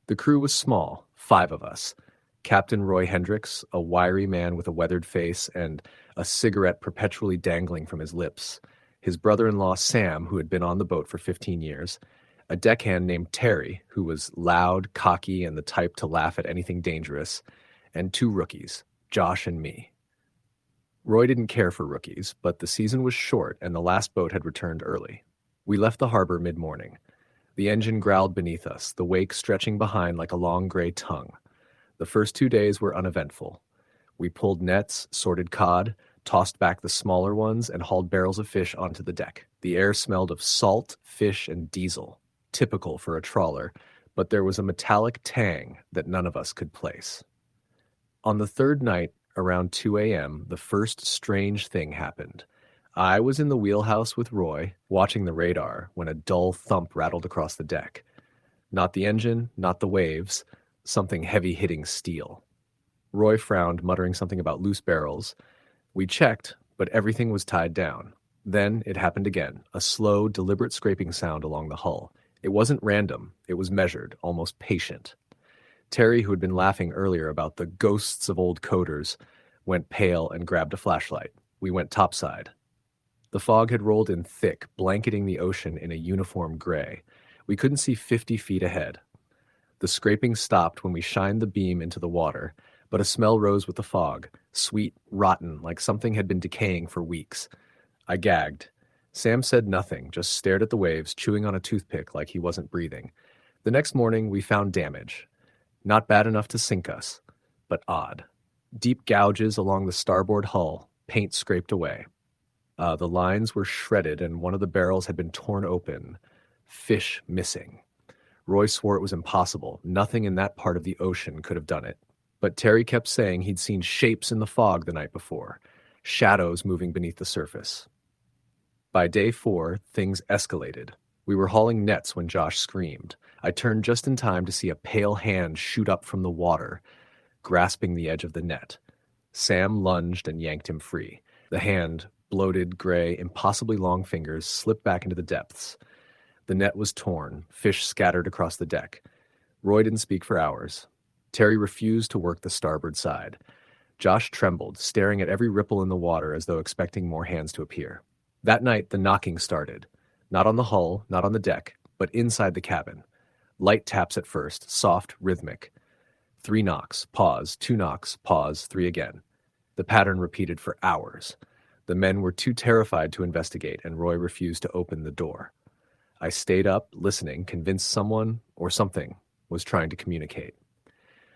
The crew was small, 5 of us. Captain Roy Hendricks, a wiry man with a weathered face and a cigarette perpetually dangling from his lips. his brother-in-law Sam, who had been on the boat for 15 years, a deckhand named Terry, who was loud, cocky, and the type to laugh at anything dangerous, and two rookies, Josh and me. Roy didn't care for rookies, but the season was short and the last boat had returned early. We left the harbor mid-morning. The engine growled beneath us, the wake stretching behind like a long gray tongue. The first 2 days were uneventful. We pulled nets, sorted cod, tossed back the smaller ones, and hauled barrels of fish onto the deck. The air smelled of salt, fish, and diesel, typical for a trawler, but there was a metallic tang that none of us could place. On the third night, around 2 a.m., the first strange thing happened. I was in the wheelhouse with Roy, watching the radar, when a dull thump rattled across the deck. Not the engine, not the waves, something heavy hitting steel. Roy frowned, muttering something about loose barrels. We checked, but everything was tied down. Then it happened again, a slow, deliberate scraping sound along the hull. It wasn't random, it was measured, almost patient. Terry, who had been laughing earlier about the ghosts of old coders, went pale and grabbed a flashlight. We went topside. The fog had rolled in thick, blanketing the ocean in a uniform gray. We couldn't see 50 feet ahead. The scraping stopped when we shined the beam into the water, but a smell rose with the fog, sweet, rotten, like something had been decaying for weeks. I gagged. Sam said nothing, just stared at the waves, chewing on a toothpick like he wasn't breathing. The next morning, we found damage. Not bad enough to sink us, but odd. Deep gouges along the starboard hull, paint scraped away. The lines were shredded and one of the barrels had been torn open. Fish missing. Roy swore it was impossible. Nothing in that part of the ocean could have done it. But Terry kept saying he'd seen shapes in the fog the night before, shadows moving beneath the surface. By day 4, things escalated. We were hauling nets when Josh screamed. I turned just in time to see a pale hand shoot up from the water, grasping the edge of the net. Sam lunged and yanked him free. The hand, bloated, gray, impossibly long fingers, slipped back into the depths. The net was torn, fish scattered across the deck. Roy didn't speak for hours. Terry refused to work the starboard side. Josh trembled, staring at every ripple in the water as though expecting more hands to appear. That night, the knocking started. Not on the hull, not on the deck, but inside the cabin. Light taps at first, soft, rhythmic. 3 knocks, pause, 2 knocks, pause, 3 again. The pattern repeated for hours. The men were too terrified to investigate, and Roy refused to open the door. I stayed up, listening, convinced someone, or something, was trying to communicate.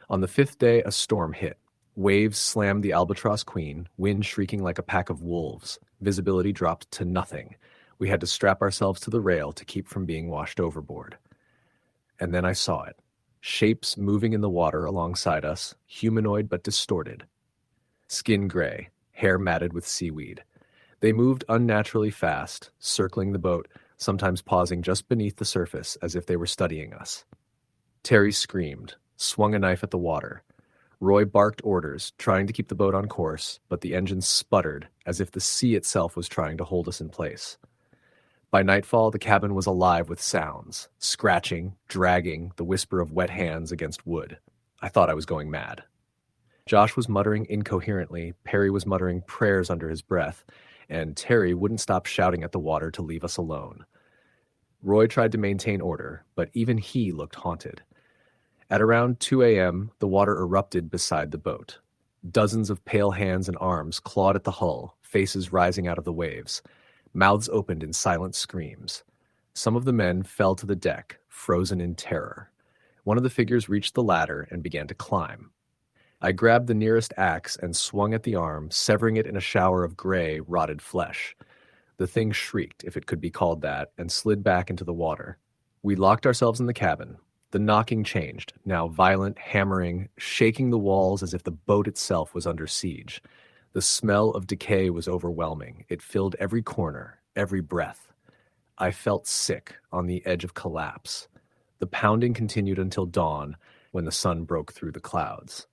On the 5th day, a storm hit. Waves slammed the Albatross Queen, wind shrieking like a pack of wolves. Visibility dropped to nothing. We had to strap ourselves to the rail to keep from being washed overboard. And then I saw it. Shapes moving in the water alongside us, humanoid but distorted. Skin gray, hair matted with seaweed. They moved unnaturally fast, circling the boat, sometimes pausing just beneath the surface as if they were studying us. Terry screamed, swung a knife at the water. Roy barked orders, trying to keep the boat on course, but the engine sputtered as if the sea itself was trying to hold us in place. By nightfall, the cabin was alive with sounds, scratching, dragging, the whisper of wet hands against wood. I thought I was going mad. Josh was muttering incoherently, Perry was muttering prayers under his breath, and Terry wouldn't stop shouting at the water to leave us alone. Roy tried to maintain order, but even he looked haunted. At around 2 a.m., the water erupted beside the boat. Dozens of pale hands and arms clawed at the hull, faces rising out of the waves. Mouths opened in silent screams. Some of the men fell to the deck, frozen in terror. One of the figures reached the ladder and began to climb. I grabbed the nearest axe and swung at the arm, severing it in a shower of gray, rotted flesh. The thing shrieked, if it could be called that, and slid back into the water. We locked ourselves in the cabin. The knocking changed, now violent, hammering, shaking the walls as if the boat itself was under siege. The smell of decay was overwhelming. It filled every corner, every breath. I felt sick, on the edge of collapse. The pounding continued until dawn, when the sun broke through the clouds.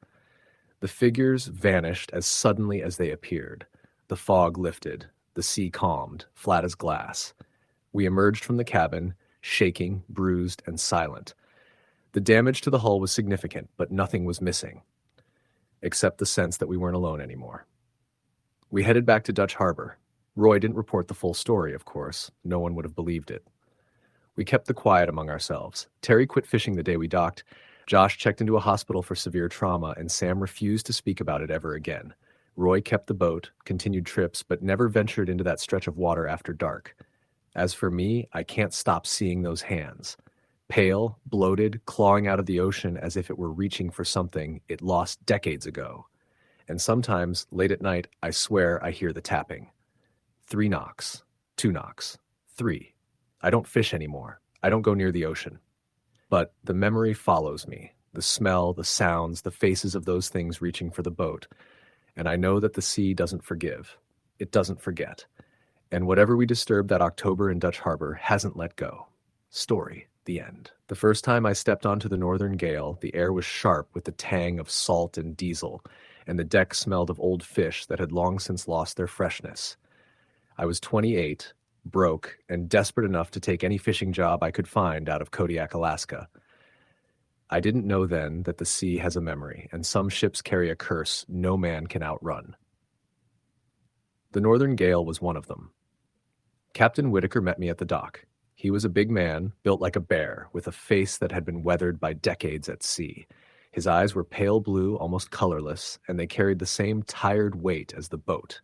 The figures vanished as suddenly as they appeared. The fog lifted. The sea calmed, flat as glass. We emerged from the cabin, shaking, bruised, and silent. The damage to the hull was significant, but nothing was missing, except the sense that we weren't alone anymore. We headed back to Dutch Harbor. Roy didn't report the full story, of course. No one would have believed it. We kept the quiet among ourselves. Terry quit fishing the day we docked. Josh checked into a hospital for severe trauma, and Sam refused to speak about it ever again. Roy kept the boat, continued trips, but never ventured into that stretch of water after dark. As for me, I can't stop seeing those hands. Pale, bloated, clawing out of the ocean as if it were reaching for something it lost decades ago. And sometimes, late at night, I swear I hear the tapping. 3 knocks, 2 knocks, 3. I don't fish anymore. I don't go near the ocean. But the memory follows me, the smell, the sounds, the faces of those things reaching for the boat. And I know that the sea doesn't forgive. It doesn't forget. And whatever we disturbed that October in Dutch Harbor hasn't let go. Story, the end. The first time I stepped onto the northern gale, the air was sharp with the tang of salt and diesel, and the deck smelled of old fish that had long since lost their freshness. I was 28, broke, and desperate enough to take any fishing job I could find out of Kodiak, Alaska. I didn't know then that the sea has a memory, and some ships carry a curse no man can outrun. The Northern Gale was one of them. Captain Whitaker met me at the dock. He was a big man, built like a bear, with a face that had been weathered by decades at sea. His eyes were pale blue, almost colorless, and they carried the same tired weight as the boat.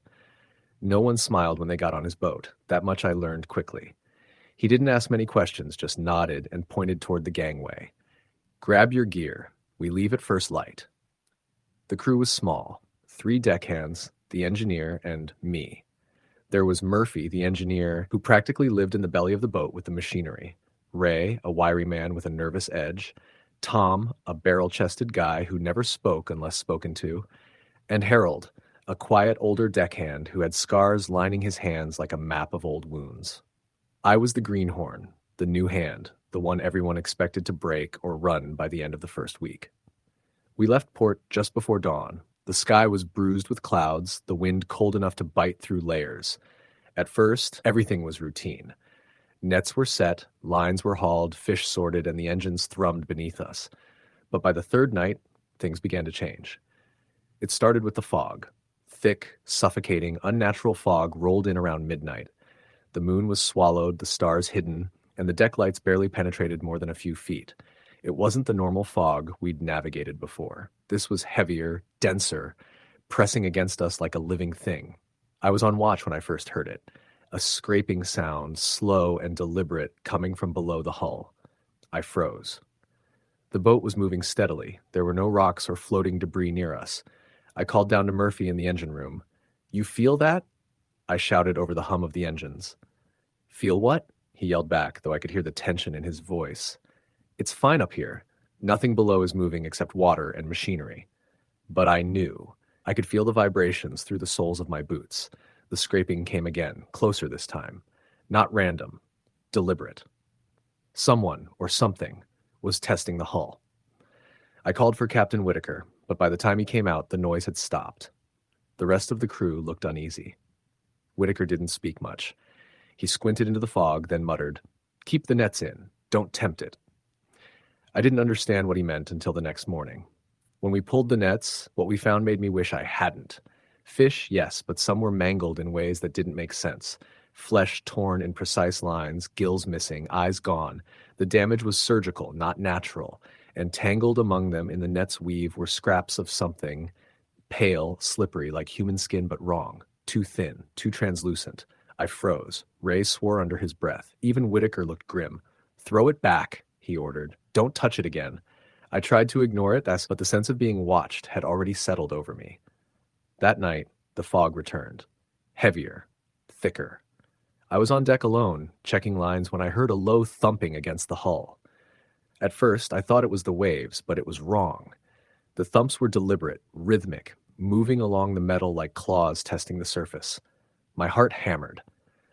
No one smiled when they got on his boat. That much I learned quickly. He didn't ask many questions, just nodded and pointed toward the gangway. Grab your gear. We leave at first light. The crew was small. 3 deckhands, the engineer, and me. There was Murphy, the engineer, who practically lived in the belly of the boat with the machinery. Ray, a wiry man with a nervous edge. Tom, a barrel-chested guy who never spoke unless spoken to. And Harold, a quiet older deckhand who had scars lining his hands like a map of old wounds. I was the greenhorn, the new hand, the one everyone expected to break or run by the end of the first week. We left port just before dawn. The sky was bruised with clouds, the wind cold enough to bite through layers. At first, everything was routine. Nets were set, lines were hauled, fish sorted, and the engines thrummed beneath us. But by the third night, things began to change. It started with the fog. Thick, suffocating, unnatural fog rolled in around midnight. The moon was swallowed, the stars hidden, and the deck lights barely penetrated more than a few feet. It wasn't the normal fog we'd navigated before. This was heavier, denser, pressing against us like a living thing. I was on watch when I first heard it. A scraping sound, slow and deliberate, coming from below the hull. I froze. The boat was moving steadily. There were no rocks or floating debris near us. I called down to Murphy in the engine room. "You feel that?" I shouted over the hum of the engines. "Feel what?" he yelled back, though I could hear the tension in his voice. "It's fine up here. Nothing below is moving except water and machinery." But I knew. I could feel the vibrations through the soles of my boots. The scraping came again, closer this time. Not random, deliberate. Someone, or something, was testing the hull. I called for Captain Whitaker, but by the time he came out, the noise had stopped. The rest of the crew looked uneasy. Whitaker didn't speak much. He squinted into the fog, then muttered, "Keep the nets in. Don't tempt it." I didn't understand what he meant until the next morning. When we pulled the nets, what we found made me wish I hadn't. Fish, yes, but some were mangled in ways that didn't make sense. Flesh torn in precise lines, gills missing, eyes gone. The damage was surgical, not natural, and tangled among them in the net's weave were scraps of something, pale, slippery, like human skin, but wrong. Too thin, too translucent. I froze. Ray swore under his breath. Even Whitaker looked grim. "Throw it back," he ordered. "Don't touch it again." I tried to ignore it, but the sense of being watched had already settled over me. That night, the fog returned. Heavier. Thicker. I was on deck alone, checking lines, when I heard a low thumping against the hull. At first, I thought it was the waves, but it was wrong. The thumps were deliberate, rhythmic, moving along the metal like claws testing the surface. My heart hammered.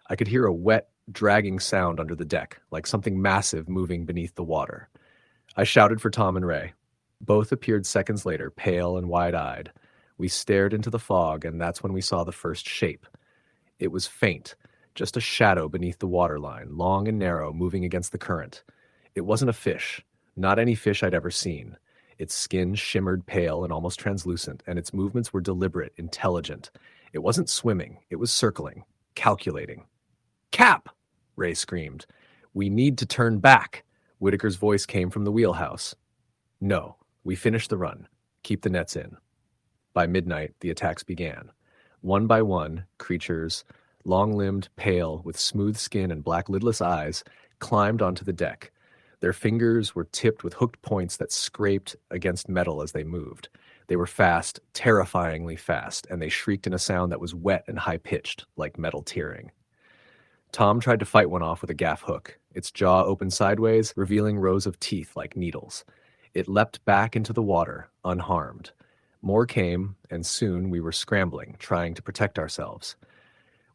I could hear a wet, dragging sound under the deck, like something massive moving beneath the water. I shouted for Tom and Ray. Both appeared seconds later, pale and wide-eyed. We stared into the fog, and that's when we saw the first shape. It was faint, just a shadow beneath the waterline, long and narrow, moving against the current. It wasn't a fish, not any fish I'd ever seen. Its skin shimmered pale and almost translucent, and its movements were deliberate, intelligent. It wasn't swimming, it was circling, calculating. "Cap!" Ray screamed. "We need to turn back." Whitaker's voice came from the wheelhouse. "No, we finished the run. Keep the nets in." By midnight, the attacks began. One by one, creatures, long-limbed, pale, with smooth skin and black lidless eyes, climbed onto the deck. Their fingers were tipped with hooked points that scraped against metal as they moved. They were fast, terrifyingly fast, and they shrieked in a sound that was wet and high-pitched, like metal tearing. Tom tried to fight one off with a gaff hook. Its jaw opened sideways, revealing rows of teeth like needles. It leapt back into the water, unharmed. More came, and soon we were scrambling, trying to protect ourselves.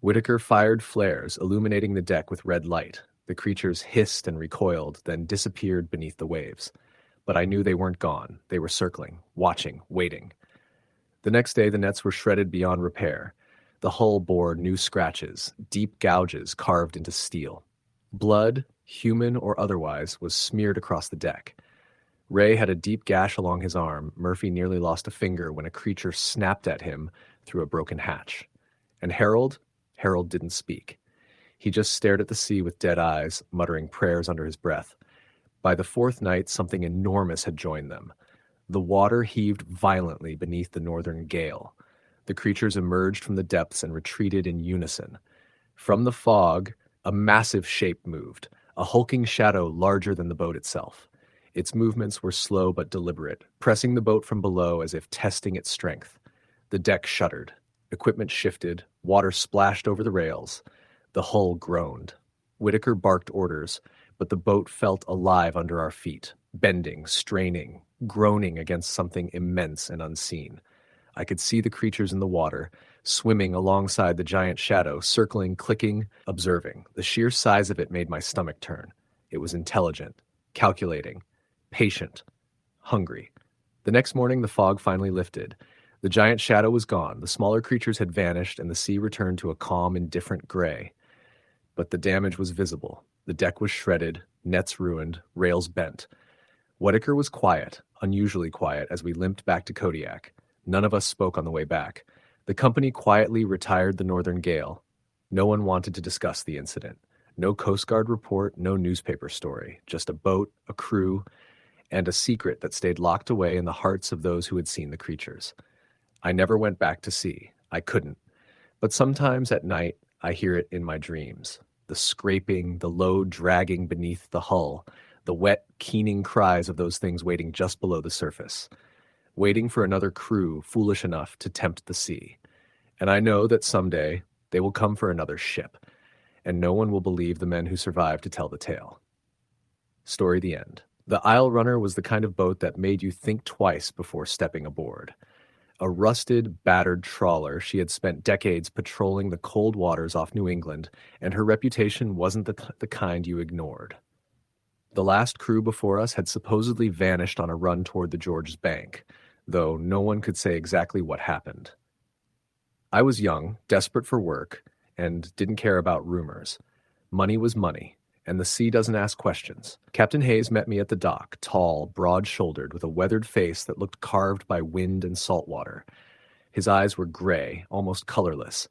Whitaker fired flares, illuminating the deck with red light. The creatures hissed and recoiled, then disappeared beneath the waves. But I knew they weren't gone. They were circling, watching, waiting. The next day, the nets were shredded beyond repair. The hull bore new scratches, deep gouges carved into steel. Blood, human or otherwise, was smeared across the deck. Ray had a deep gash along his arm. Murphy nearly lost a finger when a creature snapped at him through a broken hatch. And Harold didn't speak. He just stared at the sea with dead eyes, muttering prayers under his breath. By the fourth night, something enormous had joined them. The water heaved violently beneath the northern gale. The creatures emerged from the depths and retreated in unison. From the fog, a massive shape moved, a hulking shadow larger than the boat itself. Its movements were slow but deliberate, pressing the boat from below as if testing its strength. The deck shuddered. Equipment shifted. Water splashed over the rails. The hull groaned. Whitaker barked orders, but the boat felt alive under our feet, bending, straining, groaning against something immense and unseen. I could see the creatures in the water, swimming alongside the giant shadow, circling, clicking, observing. The sheer size of it made my stomach turn. It was intelligent, calculating, patient, hungry. The next morning, the fog finally lifted. The giant shadow was gone, the smaller creatures had vanished, and the sea returned to a calm, indifferent gray. But the damage was visible. The deck was shredded, nets ruined, rails bent. Whitaker was quiet, unusually quiet, as we limped back to Kodiak. None of us spoke on the way back. The company quietly retired the Northern Gale. No one wanted to discuss the incident. No Coast Guard report, no newspaper story. Just a boat, a crew, and a secret that stayed locked away in the hearts of those who had seen the creatures. I never went back to sea. I couldn't. But sometimes at night, I hear it in my dreams. The scraping, the low dragging beneath the hull, the wet, keening cries of those things waiting just below the surface, waiting for another crew foolish enough to tempt the sea. And I know that someday they will come for another ship, and no one will believe the men who survived to tell the tale. Story the end. The Isle Runner was the kind of boat that made you think twice before stepping aboard. A rusted, battered trawler, she had spent decades patrolling the cold waters off New England, and her reputation wasn't the kind you ignored. The last crew before us had supposedly vanished on a run toward the Georges Bank, though no one could say exactly what happened. I was young, desperate for work, and didn't care about rumors. Money was money, and the sea doesn't ask questions. Captain Hayes met me at the dock, tall, broad-shouldered, with a weathered face that looked carved by wind and salt water. His eyes were gray, almost colorless,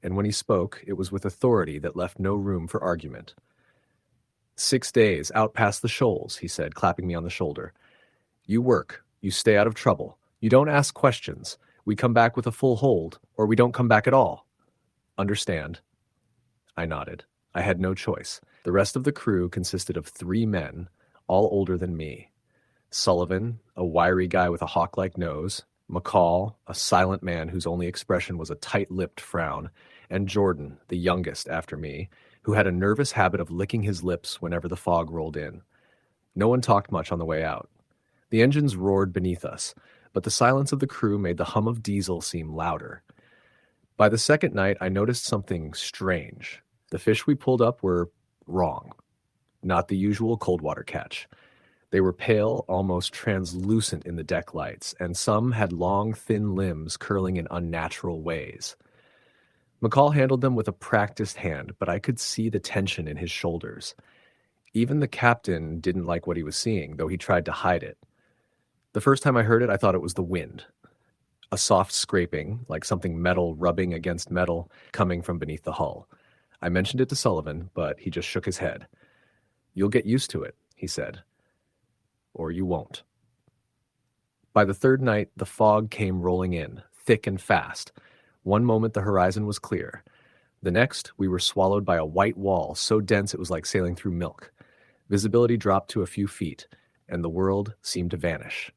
and when he spoke, it was with authority that left no room for argument. 6 days out past the shoals, he said, clapping me on the shoulder. You work. You stay out of trouble. You don't ask questions. We come back with a full hold, or we don't come back at all. Understand? I nodded. I had no choice. The rest of the crew consisted of 3 men, all older than me. Sullivan, a wiry guy with a hawk-like nose, McCall, a silent man whose only expression was a tight-lipped frown, and Jordan, the youngest after me, who had a nervous habit of licking his lips whenever the fog rolled in. No one talked much on the way out. The engines roared beneath us, but the silence of the crew made the hum of diesel seem louder. By the second night, I noticed something strange. The fish we pulled up were wrong. Not the usual cold water catch. They were pale, almost translucent in the deck lights, and some had long, thin limbs curling in unnatural ways. McCall handled them with a practiced hand, but I could see the tension in his shoulders. Even the captain didn't like what he was seeing, though he tried to hide it. The first time I heard it, I thought it was the wind. A soft scraping, like something metal rubbing against metal, coming from beneath the hull. I mentioned it to Sullivan, but he just shook his head. "You'll get used to it," he said. "Or you won't." By the third night, the fog came rolling in, thick and fast. One moment the horizon was clear. The next, we were swallowed by a white wall so dense it was like sailing through milk. Visibility dropped to a few feet, and the world seemed to vanish.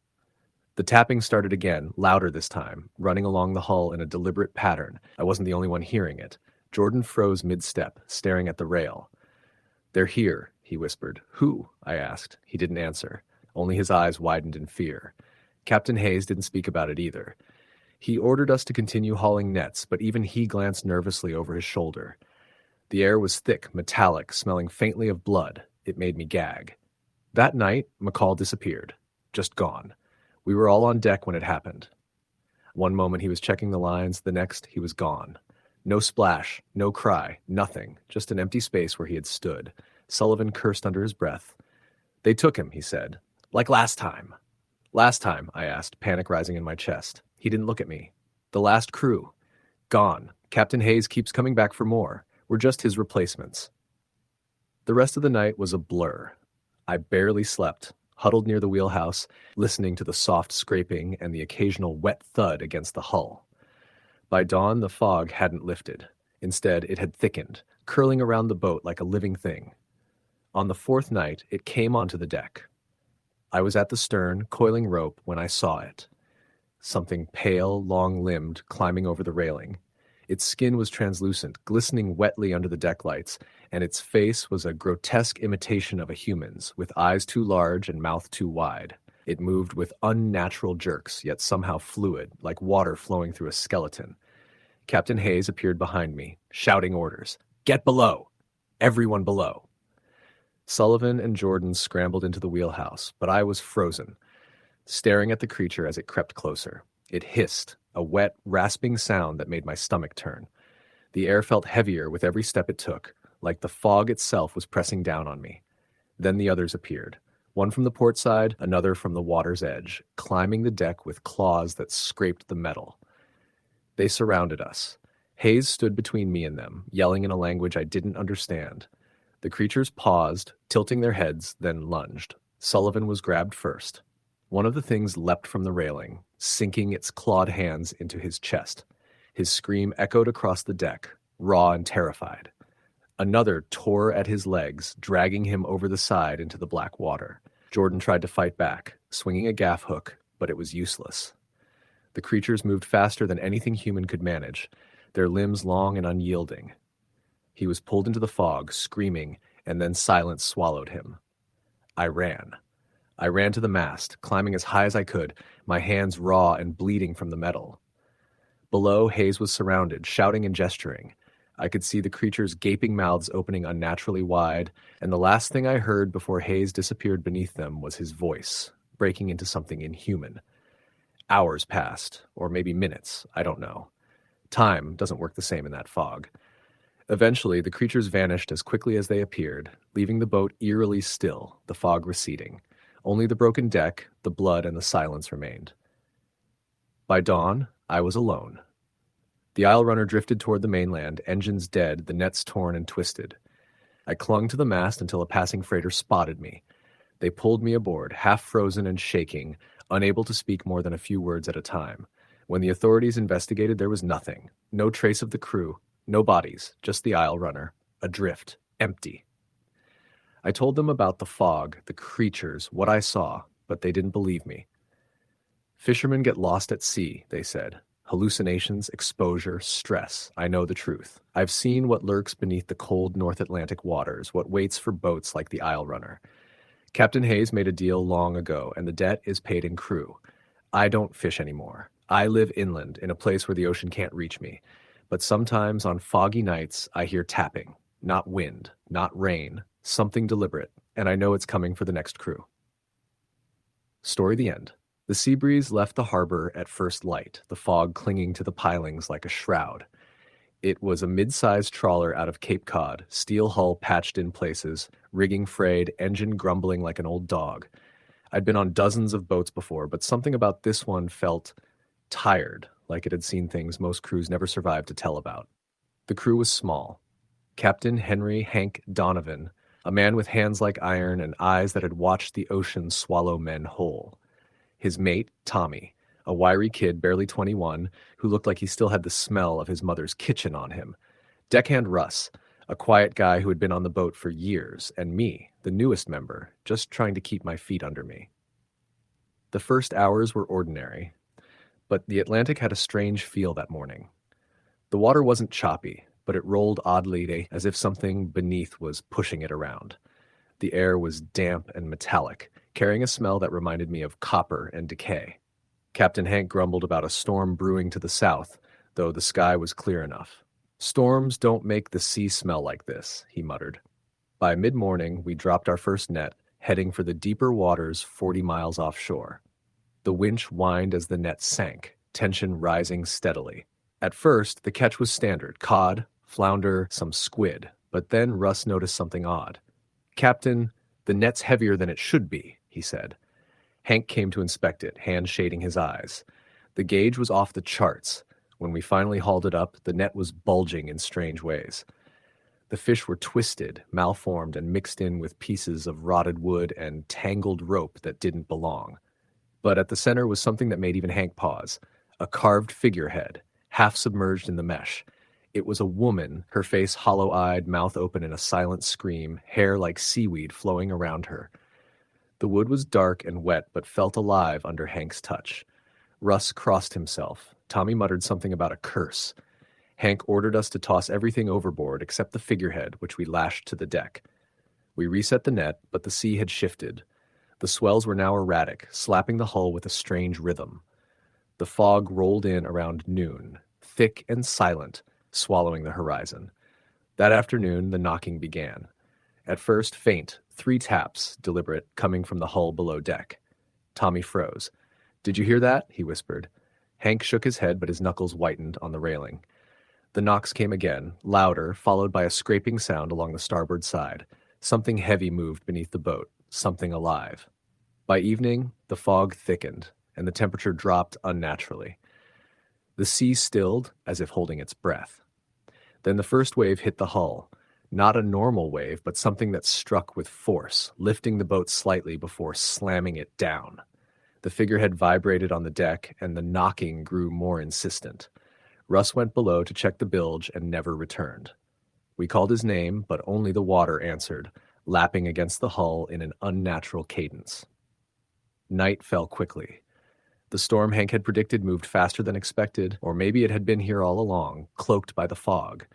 The tapping started again, louder this time, running along the hull in a deliberate pattern. I wasn't the only one hearing it. Jordan froze mid-step, staring at the rail. "They're here," he whispered. "Who?" I asked. He didn't answer. Only his eyes widened in fear. Captain Hayes didn't speak about it either. He ordered us to continue hauling nets, but even he glanced nervously over his shoulder. The air was thick, metallic, smelling faintly of blood. It made me gag. That night, McCall disappeared. Just gone. We were all on deck when it happened. One moment he was checking the lines, the next he was gone. No splash, no cry, nothing, just an empty space where he had stood. Sullivan cursed under his breath. "They took him," he said. "Like last time." "Last time?" I asked, panic rising in my chest. He didn't look at me. "The last crew. Gone. Captain Hayes keeps coming back for more. We're just his replacements." The rest of the night was a blur. I barely slept, huddled near the wheelhouse, listening to the soft scraping and the occasional wet thud against the hull. By dawn, the fog hadn't lifted. Instead, it had thickened, curling around the boat like a living thing. On the fourth night, it came onto the deck. I was at the stern, coiling rope, when I saw it. Something pale, long-limbed, climbing over the railing. Its skin was translucent, glistening wetly under the deck lights, and its face was a grotesque imitation of a human's, with eyes too large and mouth too wide. It moved with unnatural jerks, yet somehow fluid, like water flowing through a skeleton. Captain Hayes appeared behind me, shouting orders. "Get below! Everyone below!" Sullivan and Jordan scrambled into the wheelhouse, but I was frozen, staring at the creature as it crept closer. It hissed, a wet, rasping sound that made my stomach turn. The air felt heavier with every step it took, like the fog itself was pressing down on me. Then the others appeared. One from the port side, another from the water's edge, climbing the deck with claws that scraped the metal. They surrounded us. Hayes stood between me and them, yelling in a language I didn't understand. The creatures paused, tilting their heads, then lunged. Sullivan was grabbed first. One of the things leapt from the railing, sinking its clawed hands into his chest. His scream echoed across the deck, raw and terrified. Another tore at his legs, dragging him over the side into the black water. Jordan tried to fight back, swinging a gaff hook, but it was useless. The creatures moved faster than anything human could manage, their limbs long and unyielding. He was pulled into the fog, screaming, and then silence swallowed him. I ran. I ran to the mast, climbing as high as I could, my hands raw and bleeding from the metal. Below, Hayes was surrounded, shouting and gesturing. I could see the creatures' gaping mouths opening unnaturally wide, and the last thing I heard before Hayes disappeared beneath them was his voice, breaking into something inhuman. Hours passed, or maybe minutes, I don't know. Time doesn't work the same in that fog. Eventually, the creatures vanished as quickly as they appeared, leaving the boat eerily still, the fog receding. Only the broken deck, the blood, and the silence remained. By dawn, I was alone. The Isle Runner drifted toward the mainland, engines dead, the nets torn and twisted. I clung to the mast until a passing freighter spotted me. They pulled me aboard, half frozen and shaking, unable to speak more than a few words at a time. When the authorities investigated, there was nothing. No trace of the crew. No bodies, just the Isle Runner, adrift, empty. I told them about the fog, the creatures, what I saw, but they didn't believe me. "Fishermen get lost at sea," they said. "Hallucinations, exposure, stress. I know the truth. I've seen what lurks beneath the cold North Atlantic waters, what waits for boats like the Isle Runner. Captain Hayes made a deal long ago, and the debt is paid in crew. I don't fish anymore. I live inland, in a place where the ocean can't reach me. But sometimes on foggy nights, I hear tapping. Not wind, not rain, something deliberate, and I know it's coming for the next crew." Story the end. The sea breeze left the harbor at first light, the fog clinging to the pilings like a shroud. It was a mid-sized trawler out of Cape Cod, steel hull patched in places, rigging frayed, engine grumbling like an old dog. I'd been on dozens of boats before, but something about this one felt tired, like it had seen things most crews never survived to tell about. The crew was small. Captain Henry Hank Donovan, a man with hands like iron and eyes that had watched the ocean swallow men whole. His mate, Tommy, a wiry kid barely 21, who looked like he still had the smell of his mother's kitchen on him. Deckhand Russ, a quiet guy who had been on the boat for years, and me, the newest member, just trying to keep my feet under me. The first hours were ordinary, but the Atlantic had a strange feel that morning. The water wasn't choppy, but it rolled oddly as if something beneath was pushing it around. The air was damp and metallic, carrying a smell that reminded me of copper and decay. Captain Hank grumbled about a storm brewing to the south, though the sky was clear enough. "Storms don't make the sea smell like this," he muttered. By mid-morning, we dropped our first net, heading for the deeper waters 40 miles offshore. The winch whined as the net sank, tension rising steadily. At first, the catch was standard: cod, flounder, some squid, but then Russ noticed something odd. "Captain, the net's heavier than it should be," he said. Hank came to inspect it, hand shading his eyes. The gauge was off the charts. When we finally hauled it up, the net was bulging in strange ways. The fish were twisted, malformed, and mixed in with pieces of rotted wood and tangled rope that didn't belong. But at the center was something that made even Hank pause: a carved figurehead, half submerged in the mesh. It was a woman, her face hollow-eyed, mouth open in a silent scream, hair like seaweed flowing around her. The wood was dark and wet, but felt alive under Hank's touch. Russ crossed himself. Tommy muttered something about a curse. Hank ordered us to toss everything overboard except the figurehead, which we lashed to the deck. We reset the net, but the sea had shifted. The swells were now erratic, slapping the hull with a strange rhythm. The fog rolled in around noon, thick and silent, swallowing the horizon. That afternoon, the knocking began. At first, faint, 3 taps, deliberate, coming from the hull below deck. Tommy froze. "Did you hear that?" he whispered. Hank shook his head, but his knuckles whitened on the railing. The knocks came again, louder, followed by a scraping sound along the starboard side. Something heavy moved beneath the boat, something alive. By evening, the fog thickened, and the temperature dropped unnaturally. The sea stilled, as if holding its breath. Then the first wave hit the hull. Not a normal wave, but something that struck with force, lifting the boat slightly before slamming it down. The figurehead vibrated on the deck, and the knocking grew more insistent. Russ went below to check the bilge and never returned. We called his name, but only the water answered, lapping against the hull in an unnatural cadence. Night fell quickly. The storm Hank had predicted moved faster than expected, or maybe it had been here all along, cloaked by the fog.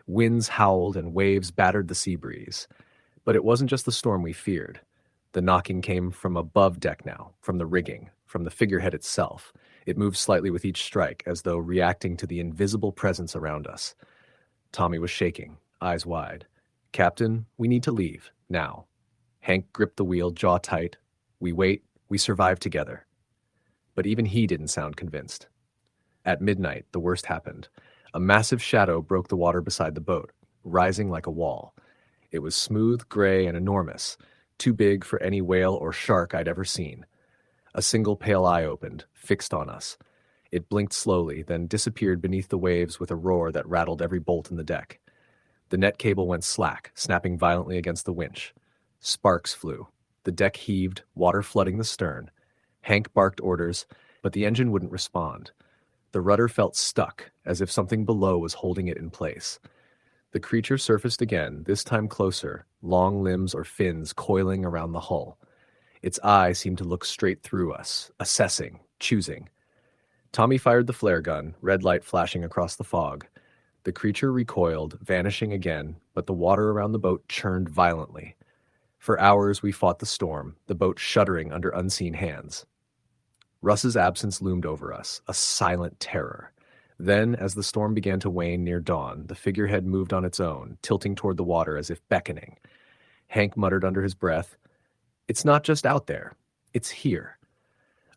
Winds howled and waves battered the sea breeze. But it wasn't just the storm we feared. The knocking came from above deck now, from the rigging, from the figurehead itself. It moved slightly with each strike, as though reacting to the invisible presence around us. Tommy was shaking, eyes wide. "Captain, we need to leave, now." Hank gripped the wheel, jaw tight. "We wait, we survive together." But even he didn't sound convinced. At midnight, the worst happened. A massive shadow broke the water beside the boat, rising like a wall. It was smooth, gray, and enormous, too big for any whale or shark I'd ever seen. A single pale eye opened, fixed on us. It blinked slowly, then disappeared beneath the waves with a roar that rattled every bolt in the deck. The net cable went slack, snapping violently against the winch. Sparks flew. The deck heaved, water flooding the stern. Hank barked orders, but the engine wouldn't respond. The rudder felt stuck, as if something below was holding it in place. The creature surfaced again, this time closer, long limbs or fins coiling around the hull. Its eye seemed to look straight through us, assessing, choosing. Tommy fired the flare gun, red light flashing across the fog. The creature recoiled, vanishing again, but the water around the boat churned violently. For hours we fought the storm, the boat shuddering under unseen hands. Russ's absence loomed over us, a silent terror. Then, as the storm began to wane near dawn, the figurehead moved on its own, tilting toward the water as if beckoning. Hank muttered under his breath, "It's not just out there, it's here."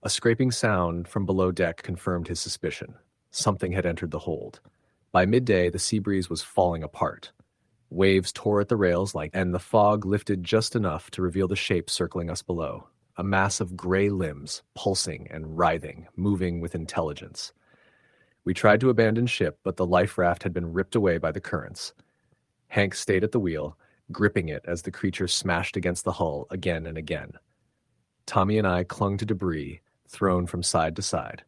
A scraping sound from below deck confirmed his suspicion. Something had entered the hold. By midday, the sea breeze was falling apart. Waves tore at the rails and the fog lifted just enough to reveal the shape circling us below. A mass of gray limbs, pulsing and writhing, moving with intelligence. We tried to abandon ship, but the life raft had been ripped away by the currents. Hank stayed at the wheel, gripping it as the creature smashed against the hull again and again. Tommy and I clung to debris, thrown from side to side.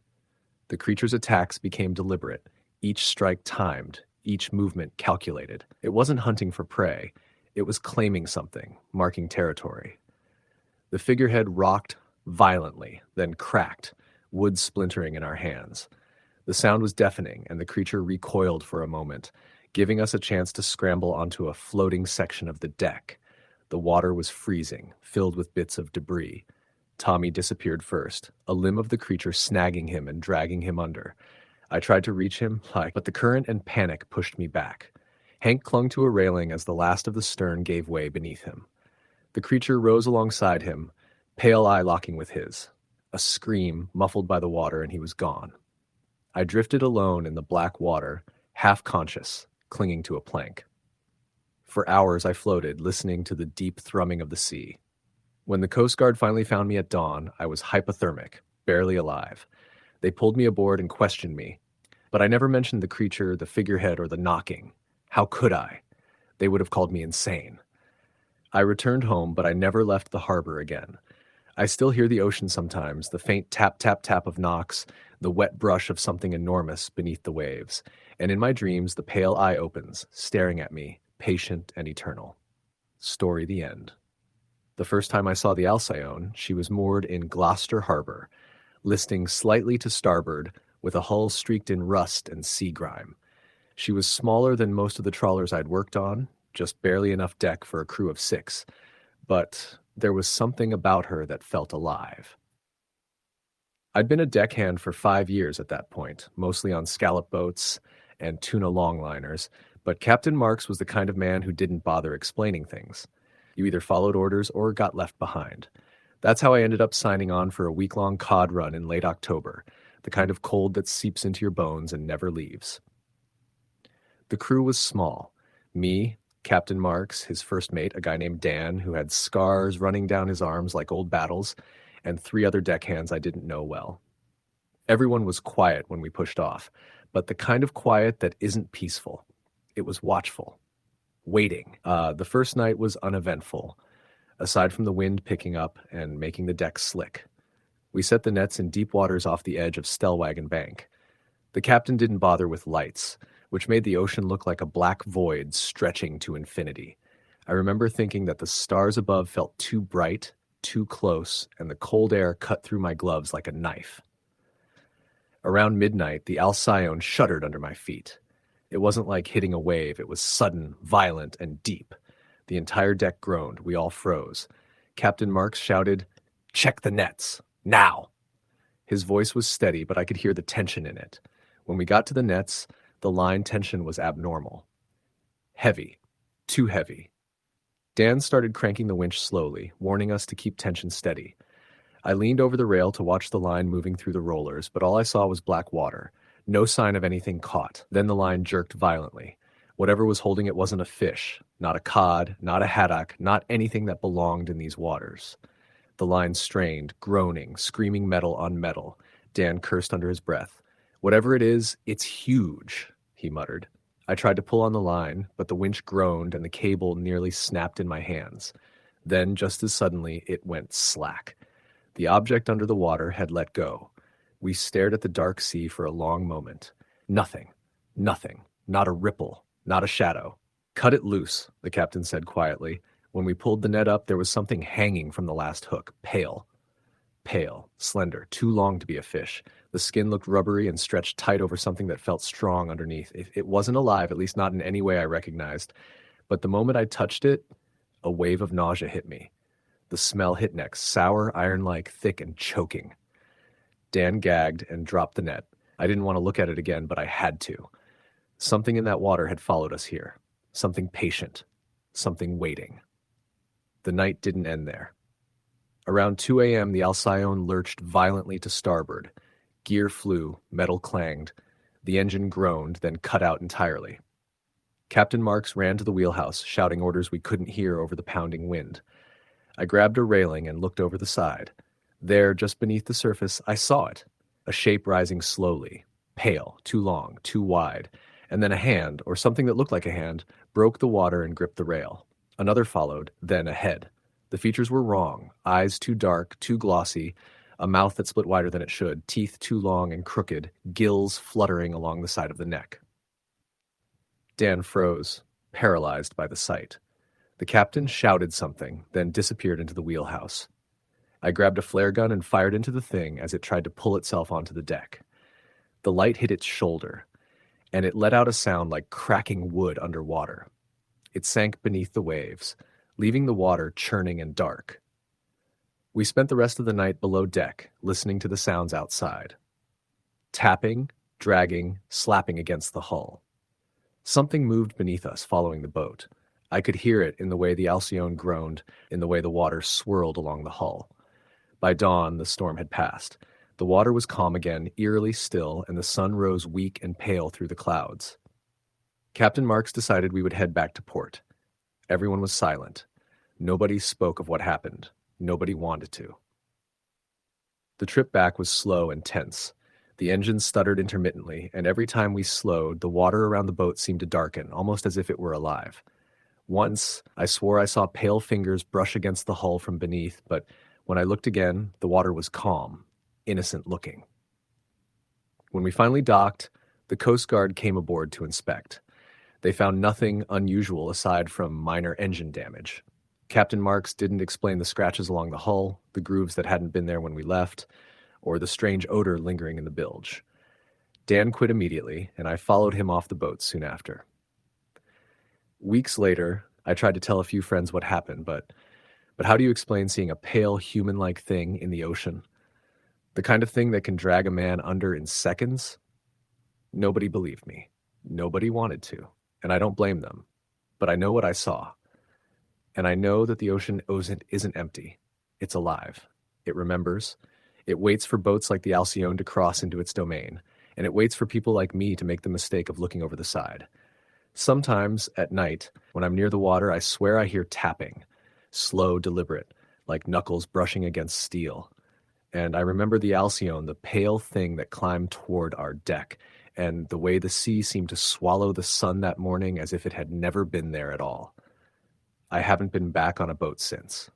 The creature's attacks became deliberate, each strike timed, each movement calculated. It wasn't hunting for prey, it was claiming something, marking territory. The figurehead rocked violently, then cracked, wood splintering in our hands. The sound was deafening, and the creature recoiled for a moment, giving us a chance to scramble onto a floating section of the deck. The water was freezing, filled with bits of debris. Tommy disappeared first, a limb of the creature snagging him and dragging him under. I tried to reach him, but the current and panic pushed me back. Hank clung to a railing as the last of the stern gave way beneath him. The creature rose alongside him, pale eye locking with his. A scream, muffled by the water, and he was gone. I drifted alone in the black water, half conscious, clinging to a plank. For hours I floated, listening to the deep thrumming of the sea. When the Coast Guard finally found me at dawn, I was hypothermic, barely alive. They pulled me aboard and questioned me, but I never mentioned the creature, the figurehead, or the knocking. How could I? They would have called me insane. I returned home, but I never left the harbor again. I still hear the ocean sometimes, the faint tap-tap-tap of knocks, the wet brush of something enormous beneath the waves, and in my dreams the pale eye opens, staring at me, patient and eternal. Story the end. The first time I saw the Alcyone, she was moored in Gloucester Harbor, listing slightly to starboard with a hull streaked in rust and sea grime. She was smaller than most of the trawlers I'd worked on, just barely enough deck for a crew of 6, but there was something about her that felt alive. I'd been a deckhand for 5 years at that point, mostly on scallop boats and tuna longliners, but Captain Marks was the kind of man who didn't bother explaining things. You either followed orders or got left behind. That's how I ended up signing on for a week-long cod run in late October, the kind of cold that seeps into your bones and never leaves. The crew was small. Me, Captain Marks, his first mate, a guy named Dan, who had scars running down his arms like old battles, and 3 other deckhands I didn't know well. Everyone was quiet when we pushed off, but the kind of quiet that isn't peaceful. It was watchful. Waiting. The first night was uneventful, aside from the wind picking up and making the deck slick. We set the nets in deep waters off the edge of Stellwagen Bank. The captain didn't bother with lights, which made the ocean look like a black void stretching to infinity. I remember thinking that the stars above felt too bright, too close, and the cold air cut through my gloves like a knife. Around midnight, the Alcyone shuddered under my feet. It wasn't like hitting a wave. It was sudden, violent, and deep. The entire deck groaned. We all froze. Captain Marks shouted, "Check the nets! Now!" His voice was steady, but I could hear the tension in it. When we got to the nets, the line tension was abnormal. Heavy. Too heavy. Dan started cranking the winch slowly, warning us to keep tension steady. I leaned over the rail to watch the line moving through the rollers, but all I saw was black water. No sign of anything caught. Then the line jerked violently. Whatever was holding it wasn't a fish, not a cod, not a haddock, not anything that belonged in these waters. The line strained, groaning, screaming metal on metal. Dan cursed under his breath. "Whatever it is, it's huge," he muttered. I tried to pull on the line, but the winch groaned and the cable nearly snapped in my hands. Then, just as suddenly, it went slack. The object under the water had let go. We stared at the dark sea for a long moment. Nothing. Nothing. Not a ripple. Not a shadow. "Cut it loose," the captain said quietly. When we pulled the net up, there was something hanging from the last hook, pale. Pale, slender, too long to be a fish. The skin looked rubbery and stretched tight over something that felt strong underneath. It wasn't alive, at least not in any way I recognized. But the moment I touched it, a wave of nausea hit me. The smell hit next, sour, iron-like, thick, and choking. Dan gagged and dropped the net. I didn't want to look at it again, but I had to. Something in that water had followed us here. Something patient. Something waiting. The night didn't end there. Around 2 a.m., the Alcyone lurched violently to starboard. Gear flew, metal clanged. The engine groaned, then cut out entirely. Captain Marks ran to the wheelhouse, shouting orders we couldn't hear over the pounding wind. I grabbed a railing and looked over the side. There, just beneath the surface, I saw it. A shape rising slowly. Pale, too long, too wide. And then a hand, or something that looked like a hand, broke the water and gripped the rail. Another followed, then a head. The features were wrong: eyes too dark, too glossy, a mouth that split wider than it should, teeth too long and crooked, gills fluttering along the side of the neck. Dan froze, paralyzed by the sight. The captain shouted something, then disappeared into the wheelhouse. I grabbed a flare gun and fired into the thing as it tried to pull itself onto the deck. The light hit its shoulder, and it let out a sound like cracking wood underwater. It sank beneath the waves, leaving the water churning and dark. We spent the rest of the night below deck, listening to the sounds outside. Tapping, dragging, slapping against the hull. Something moved beneath us, following the boat. I could hear it in the way the Alcyone groaned, in the way the water swirled along the hull. By dawn, the storm had passed. The water was calm again, eerily still, and the sun rose weak and pale through the clouds. Captain Marks decided we would head back to port. Everyone was silent. Nobody spoke of what happened. Nobody wanted to. The trip back was slow and tense. The engine stuttered intermittently, and every time we slowed, the water around the boat seemed to darken, almost as if it were alive. Once, I swore I saw pale fingers brush against the hull from beneath, but when I looked again, the water was calm, innocent looking. When we finally docked, the Coast Guard came aboard to inspect. They found nothing unusual aside from minor engine damage. Captain Marks didn't explain the scratches along the hull, the grooves that hadn't been there when we left, or the strange odor lingering in the bilge. Dan quit immediately, and I followed him off the boat soon after. Weeks later, I tried to tell a few friends what happened, but how do you explain seeing a pale human-like thing in the ocean? The kind of thing that can drag a man under in seconds? Nobody believed me. Nobody wanted to, and I don't blame them. But I know what I saw. And I know that the ocean isn't empty. It's alive. It remembers. It waits for boats like the Alcyone to cross into its domain, and it waits for people like me to make the mistake of looking over the side. Sometimes, at night, when I'm near the water, I swear I hear tapping, slow, deliberate, like knuckles brushing against steel. And I remember the Alcyone, the pale thing that climbed toward our deck, and the way the sea seemed to swallow the sun that morning as if it had never been there at all. I haven't been back on a boat since.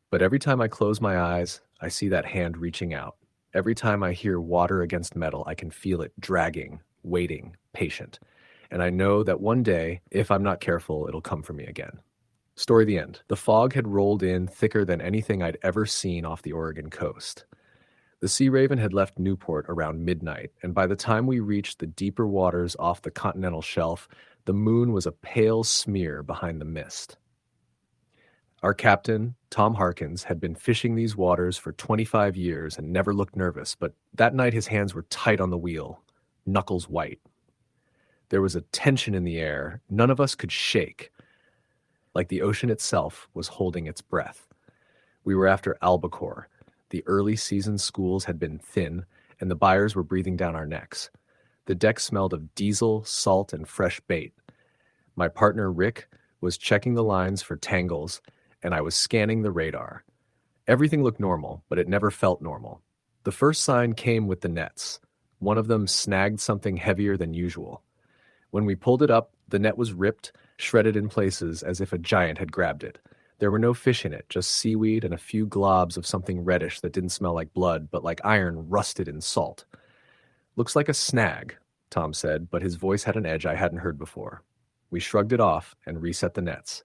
But every time I close my eyes, I see that hand reaching out. Every time I hear water against metal, I can feel it dragging, waiting, patient. And I know that one day, if I'm not careful, it'll come for me again. Story the end. The fog had rolled in thicker than anything I'd ever seen off the Oregon coast. The Sea Raven had left Newport around midnight, and by the time we reached the deeper waters off the continental shelf, the moon was a pale smear behind the mist. Our captain, Tom Harkins, had been fishing these waters for 25 years and never looked nervous, but that night his hands were tight on the wheel, knuckles white. There was a tension in the air none of us could shake, like the ocean itself was holding its breath. We were after albacore. The early season schools had been thin, and the buyers were breathing down our necks. The deck smelled of diesel, salt, and fresh bait. My partner, Rick, was checking the lines for tangles, and I was scanning the radar. Everything looked normal, but it never felt normal. The first sign came with the nets. One of them snagged something heavier than usual. When we pulled it up, the net was ripped, shredded in places as if a giant had grabbed it. There were no fish in it, just seaweed and a few globs of something reddish that didn't smell like blood, but like iron rusted in salt. "Looks like a snag," Tom said, but his voice had an edge I hadn't heard before. We shrugged it off and reset the nets.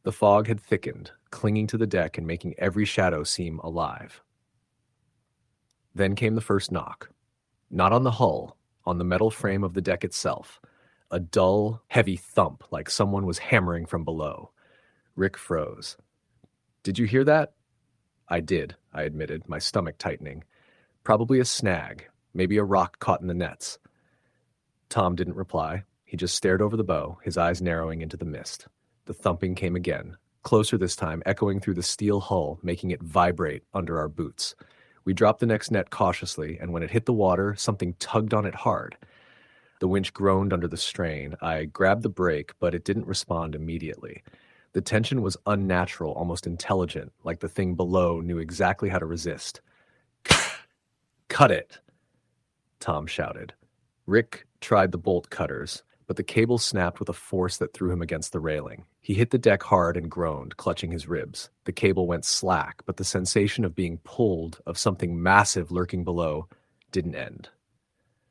The fog had thickened, clinging to the deck and making every shadow seem alive. Then came the first knock. Not on the hull, on the metal frame of the deck itself. A dull, heavy thump like someone was hammering from below. Rick froze. "Did you hear that?" "I did," I admitted, my stomach tightening. "Probably a snag, maybe a rock caught in the nets." Tom didn't reply. He just stared over the bow, his eyes narrowing into the mist. The thumping came again, closer this time, echoing through the steel hull, making it vibrate under our boots. We dropped the next net cautiously, and when it hit the water, something tugged on it hard. The winch groaned under the strain. I grabbed the brake, but it didn't respond immediately. The tension was unnatural, almost intelligent, like the thing below knew exactly how to resist. "Cut it!" Tom shouted. Rick tried the bolt cutters, but the cable snapped with a force that threw him against the railing. He hit the deck hard and groaned, clutching his ribs. The cable went slack, but the sensation of being pulled, of something massive lurking below, didn't end.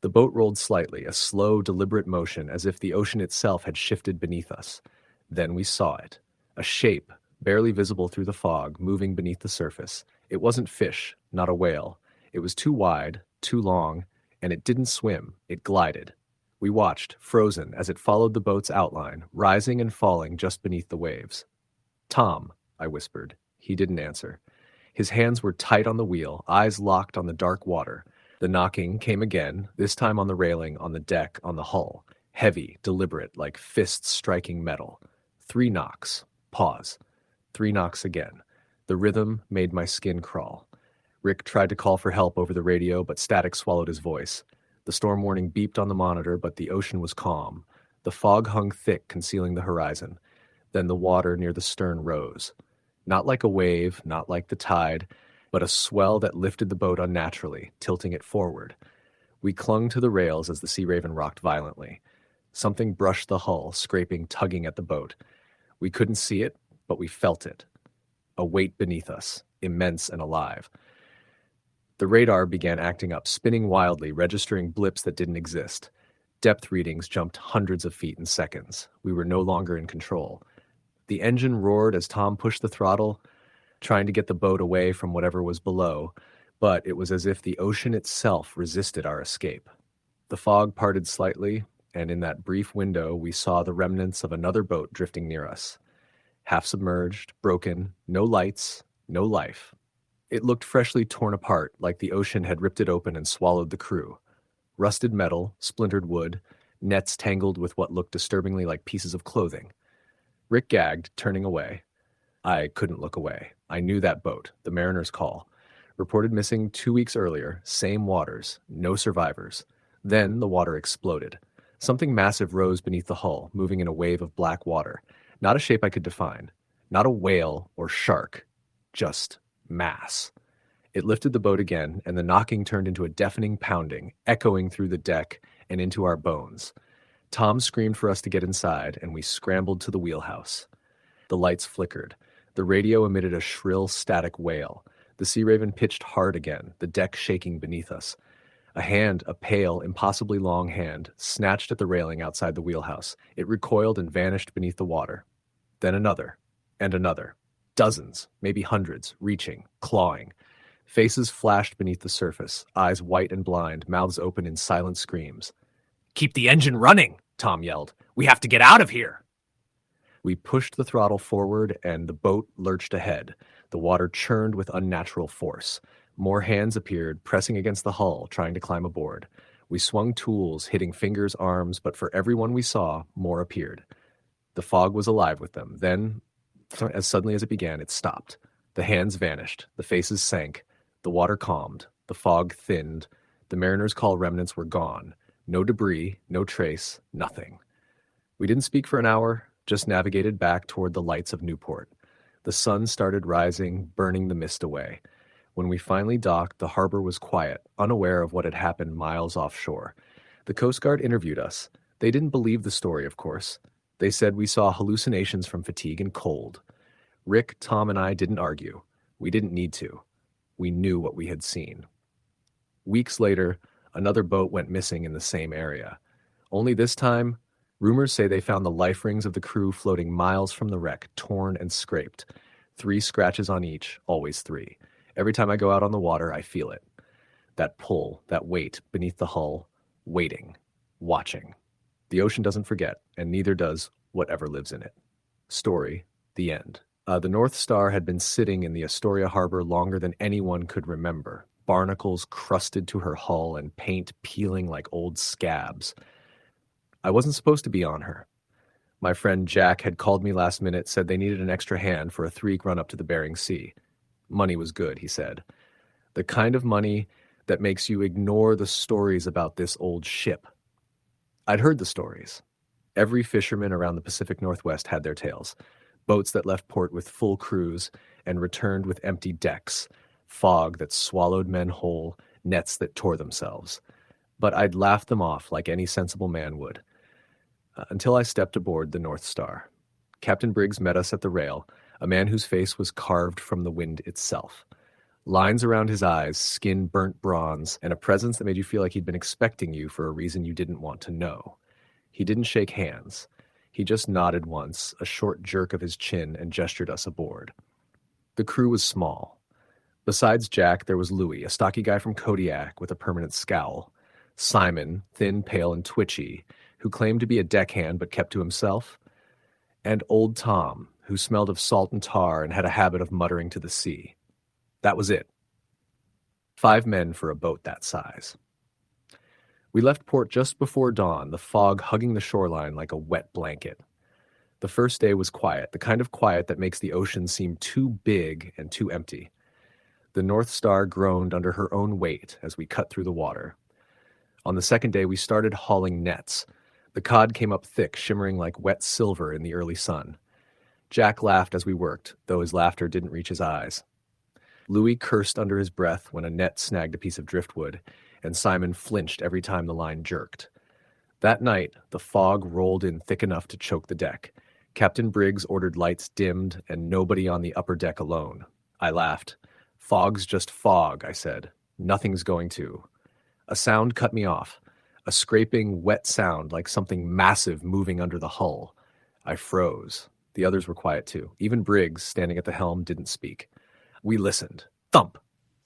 The boat rolled slightly, a slow, deliberate motion, as if the ocean itself had shifted beneath us. Then we saw it. A shape, barely visible through the fog, moving beneath the surface. It wasn't fish, not a whale. It was too wide, too long, and it didn't swim. It glided. We watched, frozen, as it followed the boat's outline, rising and falling just beneath the waves. "Tom," I whispered. He didn't answer. His hands were tight on the wheel, eyes locked on the dark water. The knocking came again, this time on the railing, on the deck, on the hull. Heavy, deliberate, like fists striking metal. 3 knocks. Pause. 3 knocks again. The rhythm made my skin crawl. Rick tried to call for help over the radio, but static swallowed his voice. The storm warning beeped on the monitor, but the ocean was calm. The fog hung thick, concealing the horizon. Then the water near the stern rose. Not like a wave, not like the tide, but a swell that lifted the boat unnaturally, tilting it forward. We clung to the rails as the Sea Raven rocked violently. Something brushed the hull, scraping, tugging at the boat. We couldn't see it, but we felt it. A weight beneath us, immense and alive. The radar began acting up, spinning wildly, registering blips that didn't exist. Depth readings jumped hundreds of feet in seconds. We were no longer in control. The engine roared as Tom pushed the throttle, trying to get the boat away from whatever was below, but it was as if the ocean itself resisted our escape. The fog parted slightly, and in that brief window we saw the remnants of another boat drifting near us. Half submerged, broken, no lights, no life. It looked freshly torn apart, like the ocean had ripped it open and swallowed the crew. Rusted metal, splintered wood, nets tangled with what looked disturbingly like pieces of clothing. Rick gagged, turning away. I couldn't look away. I knew that boat, the Mariner's Call. Reported missing 2 weeks earlier, same waters, no survivors. Then the water exploded. Something massive rose beneath the hull, moving in a wave of black water. Not a shape I could define. Not a whale or shark. Just mass. It lifted the boat again, and the knocking turned into a deafening pounding, echoing through the deck and into our bones. Tom screamed for us to get inside, and we scrambled to the wheelhouse. The lights flickered. The radio emitted a shrill, static wail. The Sea Raven pitched hard again, the deck shaking beneath us. A hand, a pale, impossibly long hand, snatched at the railing outside the wheelhouse. It recoiled and vanished beneath the water. Then another, and another. Dozens, maybe hundreds, reaching, clawing. Faces flashed beneath the surface, eyes white and blind, mouths open in silent screams. "Keep the engine running!" Tom yelled. "We have to get out of here!" We pushed the throttle forward, and the boat lurched ahead. The water churned with unnatural force. More hands appeared, pressing against the hull, trying to climb aboard. We swung tools, hitting fingers, arms, but for every one we saw, more appeared. The fog was alive with them. Then, as suddenly as it began, it stopped. The hands vanished. The faces sank. The water calmed. The fog thinned. The Mariner's Call remnants were gone. No debris, no trace, nothing. We didn't speak for an hour, just navigated back toward the lights of Newport. The sun started rising, burning the mist away. When we finally docked, the harbor was quiet, unaware of what had happened miles offshore. The Coast Guard interviewed us. They didn't believe the story, of course. They said we saw hallucinations from fatigue and cold. Rick, Tom, and I didn't argue. We didn't need to. We knew what we had seen. Weeks later, another boat went missing in the same area. Only this time, rumors say they found the life rings of the crew floating miles from the wreck, torn and scraped. 3 scratches on each, always 3. Every time I go out on the water, I feel it. That pull, that weight beneath the hull, waiting, watching. The ocean doesn't forget, and neither does whatever lives in it. Story, the end. The North Star had been sitting in the Astoria harbor longer than anyone could remember. Barnacles crusted to her hull and paint peeling like old scabs. I wasn't supposed to be on her. My friend Jack had called me last minute, said they needed an extra hand for a 3-week run up to the Bering Sea. Money was good, he said. The kind of money that makes you ignore the stories about this old ship. I'd heard the stories. Every fisherman around the Pacific Northwest had their tales. Boats that left port with full crews and returned with empty decks. Fog that swallowed men whole, nets that tore themselves. But I'd laughed them off like any sensible man would, until I stepped aboard the North Star. Captain Briggs met us at the rail, a man whose face was carved from the wind itself. Lines around his eyes, skin burnt bronze, and a presence that made you feel like he'd been expecting you for a reason you didn't want to know. He didn't shake hands. He just nodded once, a short jerk of his chin, and gestured us aboard. The crew was small. Besides Jack, there was Louis, a stocky guy from Kodiak with a permanent scowl. Simon, thin, pale, and twitchy, who claimed to be a deckhand but kept to himself. And old Tom, who smelled of salt and tar and had a habit of muttering to the sea. That was it. 5 men for a boat that size. We left port just before dawn, the fog hugging the shoreline like a wet blanket. The first day was quiet, the kind of quiet that makes the ocean seem too big and too empty. The North Star groaned under her own weight as we cut through the water. On the second day, we started hauling nets. The cod came up thick, shimmering like wet silver in the early sun. Jack laughed as we worked, though his laughter didn't reach his eyes. Louis cursed under his breath when a net snagged a piece of driftwood, and Simon flinched every time the line jerked. That night, the fog rolled in thick enough to choke the deck. Captain Briggs ordered lights dimmed and nobody on the upper deck alone. I laughed. Fog's just fog, I said. Nothing's going to. A sound cut me off. A scraping, wet sound like something massive moving under the hull. I froze. The others were quiet too. Even Briggs, standing at the helm, didn't speak. We listened. Thump,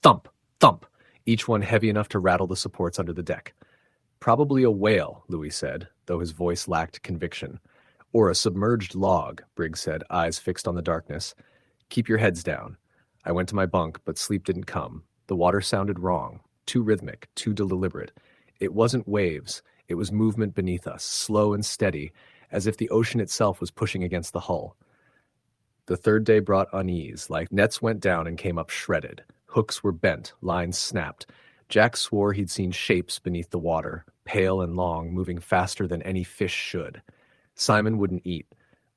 thump, thump, each one heavy enough to rattle the supports under the deck. Probably a whale, Louis said, though his voice lacked conviction. Or a submerged log, Briggs said, eyes fixed on the darkness. Keep your heads down. I went to my bunk, but sleep didn't come. The water sounded wrong, too rhythmic, too deliberate. It wasn't waves. It was movement beneath us, slow and steady, as if the ocean itself was pushing against the hull. The third day brought unease, like nets went down and came up shredded. Hooks were bent, lines snapped. Jack swore he'd seen shapes beneath the water, pale and long, moving faster than any fish should. Simon wouldn't eat.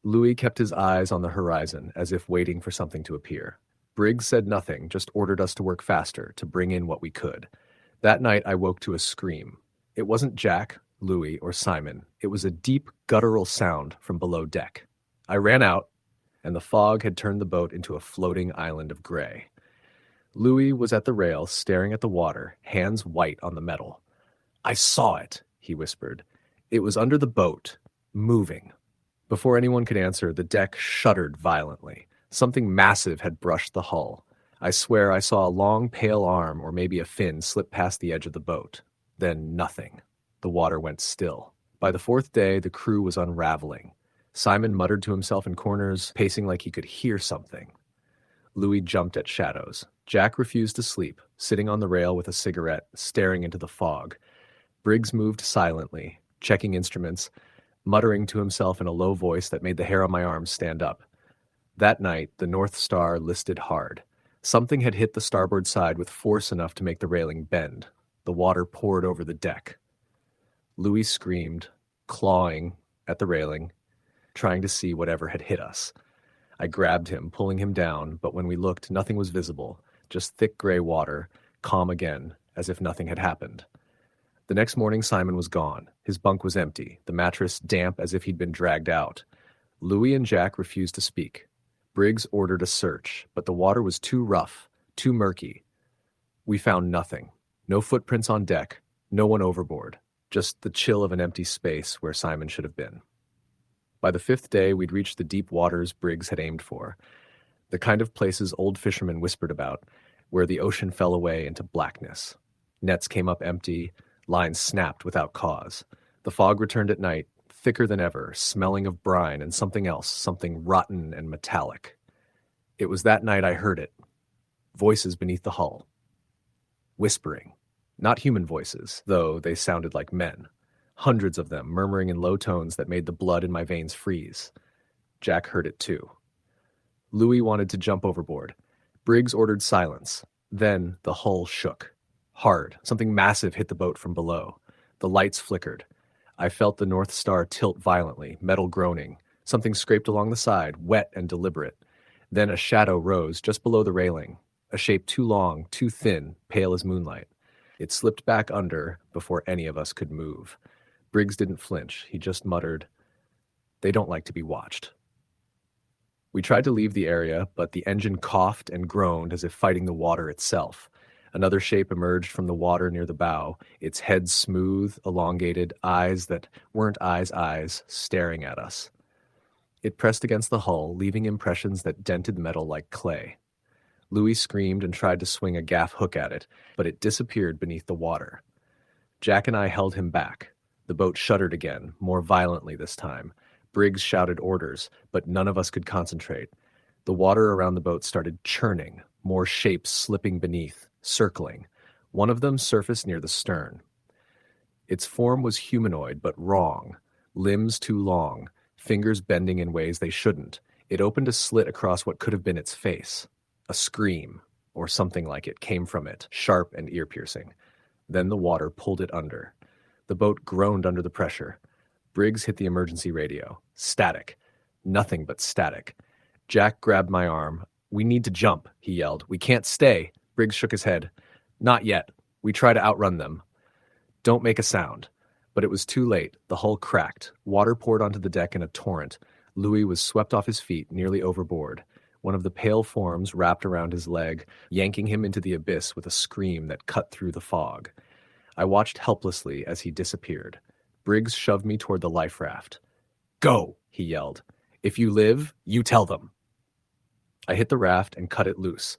Louis kept his eyes on the horizon, as if waiting for something to appear. Briggs said nothing, just ordered us to work faster, to bring in what we could. That night I woke to a scream. It wasn't Jack, Louis, or Simon. It was a deep, guttural sound from below deck. I ran out, and the fog had turned the boat into a floating island of gray. Louis was at the rail, staring at the water, hands white on the metal. I saw it, he whispered. It was under the boat, moving. Before anyone could answer, the deck shuddered violently. Something massive had brushed the hull. I swear I saw a long, pale arm or maybe a fin slip past the edge of the boat. Then nothing. The water went still. By the 4th day, the crew was unraveling. Simon muttered to himself in corners, pacing like he could hear something. Louis jumped at shadows. Jack refused to sleep, sitting on the rail with a cigarette, staring into the fog. Briggs moved silently, checking instruments, muttering to himself in a low voice that made the hair on my arms stand up. That night, the North Star listed hard. Something had hit the starboard side with force enough to make the railing bend. The water poured over the deck. Louis screamed, clawing at the railing, trying to see whatever had hit us. I grabbed him, pulling him down, but when we looked, nothing was visible, just thick gray water, calm again, as if nothing had happened. The next morning, Simon was gone. His bunk was empty, the mattress damp as if he'd been dragged out. Louis and Jack refused to speak. Briggs ordered a search, but the water was too rough, too murky. We found nothing. No footprints on deck, no one overboard, just the chill of an empty space where Simon should have been. By the 5th day, we'd reached the deep waters Briggs had aimed for, the kind of places old fishermen whispered about, where the ocean fell away into blackness. Nets came up empty, lines snapped without cause. The fog returned at night, thicker than ever, smelling of brine and something else, something rotten and metallic. It was that night I heard it. Voices beneath the hull. Whispering. Not human voices, though they sounded like men. Hundreds of them, murmuring in low tones that made the blood in my veins freeze. Jack heard it too. Louis wanted to jump overboard. Briggs ordered silence. Then the hull shook. Hard. Something massive hit the boat from below. The lights flickered. I felt the North Star tilt violently, metal groaning. Something scraped along the side, wet and deliberate. Then a shadow rose just below the railing, a shape too long, too thin, pale as moonlight. It slipped back under before any of us could move. Briggs didn't flinch. He just muttered, "They don't like to be watched." We tried to leave the area, but the engine coughed and groaned as if fighting the water itself. Another shape emerged from the water near the bow, its head smooth, elongated, eyes that weren't eyes, staring at us. It pressed against the hull, leaving impressions that dented metal like clay. Louis screamed and tried to swing a gaff hook at it, but it disappeared beneath the water. Jack and I held him back. The boat shuddered again, more violently this time. Briggs shouted orders, but none of us could concentrate. The water around the boat started churning, more shapes slipping beneath, circling. One of them surfaced near the stern. Its form was humanoid, but wrong. Limbs too long, fingers bending in ways they shouldn't. It opened a slit across what could have been its face. A scream, or something like it, came from it, sharp and ear-piercing. Then the water pulled it under. The boat groaned under the pressure. Briggs hit the emergency radio. Static. Nothing but static. Jack grabbed my arm. "We need to jump," he yelled. "We can't stay." Briggs shook his head. "Not yet. We try to outrun them. Don't make a sound." But it was too late. The hull cracked. Water poured onto the deck in a torrent. Louis was swept off his feet, nearly overboard. One of the pale forms wrapped around his leg, yanking him into the abyss with a scream that cut through the fog. I watched helplessly as he disappeared. Briggs shoved me toward the life raft. "Go!" he yelled. "If you live, you tell them." I hit the raft and cut it loose.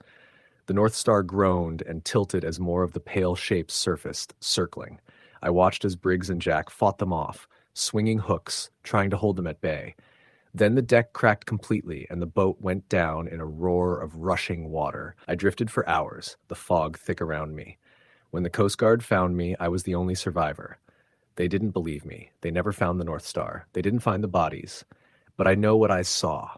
The North Star groaned and tilted as more of the pale shapes surfaced, circling. I watched as Briggs and Jack fought them off, swinging hooks, trying to hold them at bay. Then the deck cracked completely, and the boat went down in a roar of rushing water. I drifted for hours, the fog thick around me. When the Coast Guard found me, I was the only survivor. They didn't believe me. They never found the North Star. They didn't find the bodies. But I know what I saw.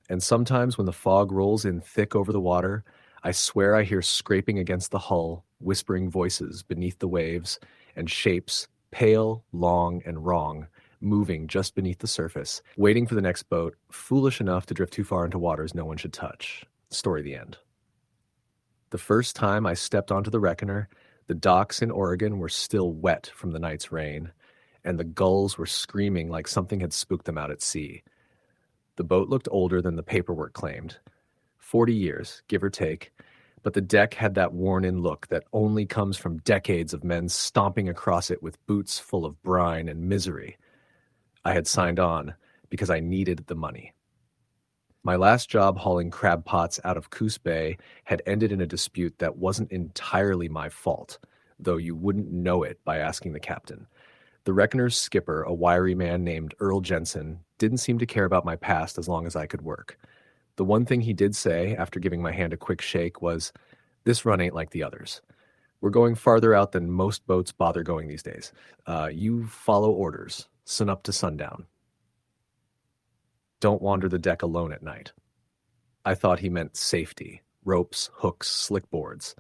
And sometimes when the fog rolls in thick over the water, I swear I hear scraping against the hull, whispering voices beneath the waves, and shapes, pale, long, and wrong, moving just beneath the surface, waiting for the next boat, foolish enough to drift too far into waters no one should touch. Story the end. The first time I stepped onto the Reckoner, the docks in Oregon were still wet from the night's rain, and the gulls were screaming like something had spooked them out at sea. The boat looked older than the paperwork claimed. 40 years, give or take, but the deck had that worn-in look that only comes from decades of men stomping across it with boots full of brine and misery. I had signed on because I needed the money. My last job hauling crab pots out of Coos Bay had ended in a dispute that wasn't entirely my fault, though you wouldn't know it by asking the captain. The Reckoner's skipper, a wiry man named Earl Jensen, didn't seem to care about my past as long as I could work. The one thing he did say, after giving my hand a quick shake, was, "This run ain't like the others. We're going farther out than most boats bother going these days. You follow orders, sun up to sundown. Don't wander the deck alone at night." I thought he meant safety, ropes, hooks, slickboards.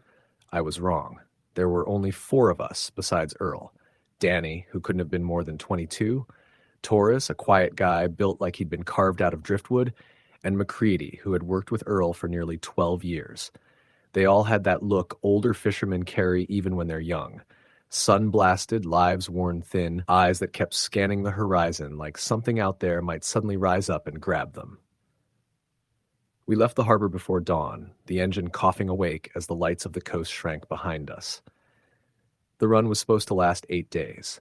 I was wrong. There were only 4 of us besides Earl. Danny, who couldn't have been more than 22, Taurus, a quiet guy built like he'd been carved out of driftwood, and McCready, who had worked with Earl for nearly 12 years. They all had that look older fishermen carry even when they're young. Sun-blasted, lives worn thin, eyes that kept scanning the horizon like something out there might suddenly rise up and grab them. We left the harbor before dawn, the engine coughing awake as the lights of the coast shrank behind us. The run was supposed to last 8 days.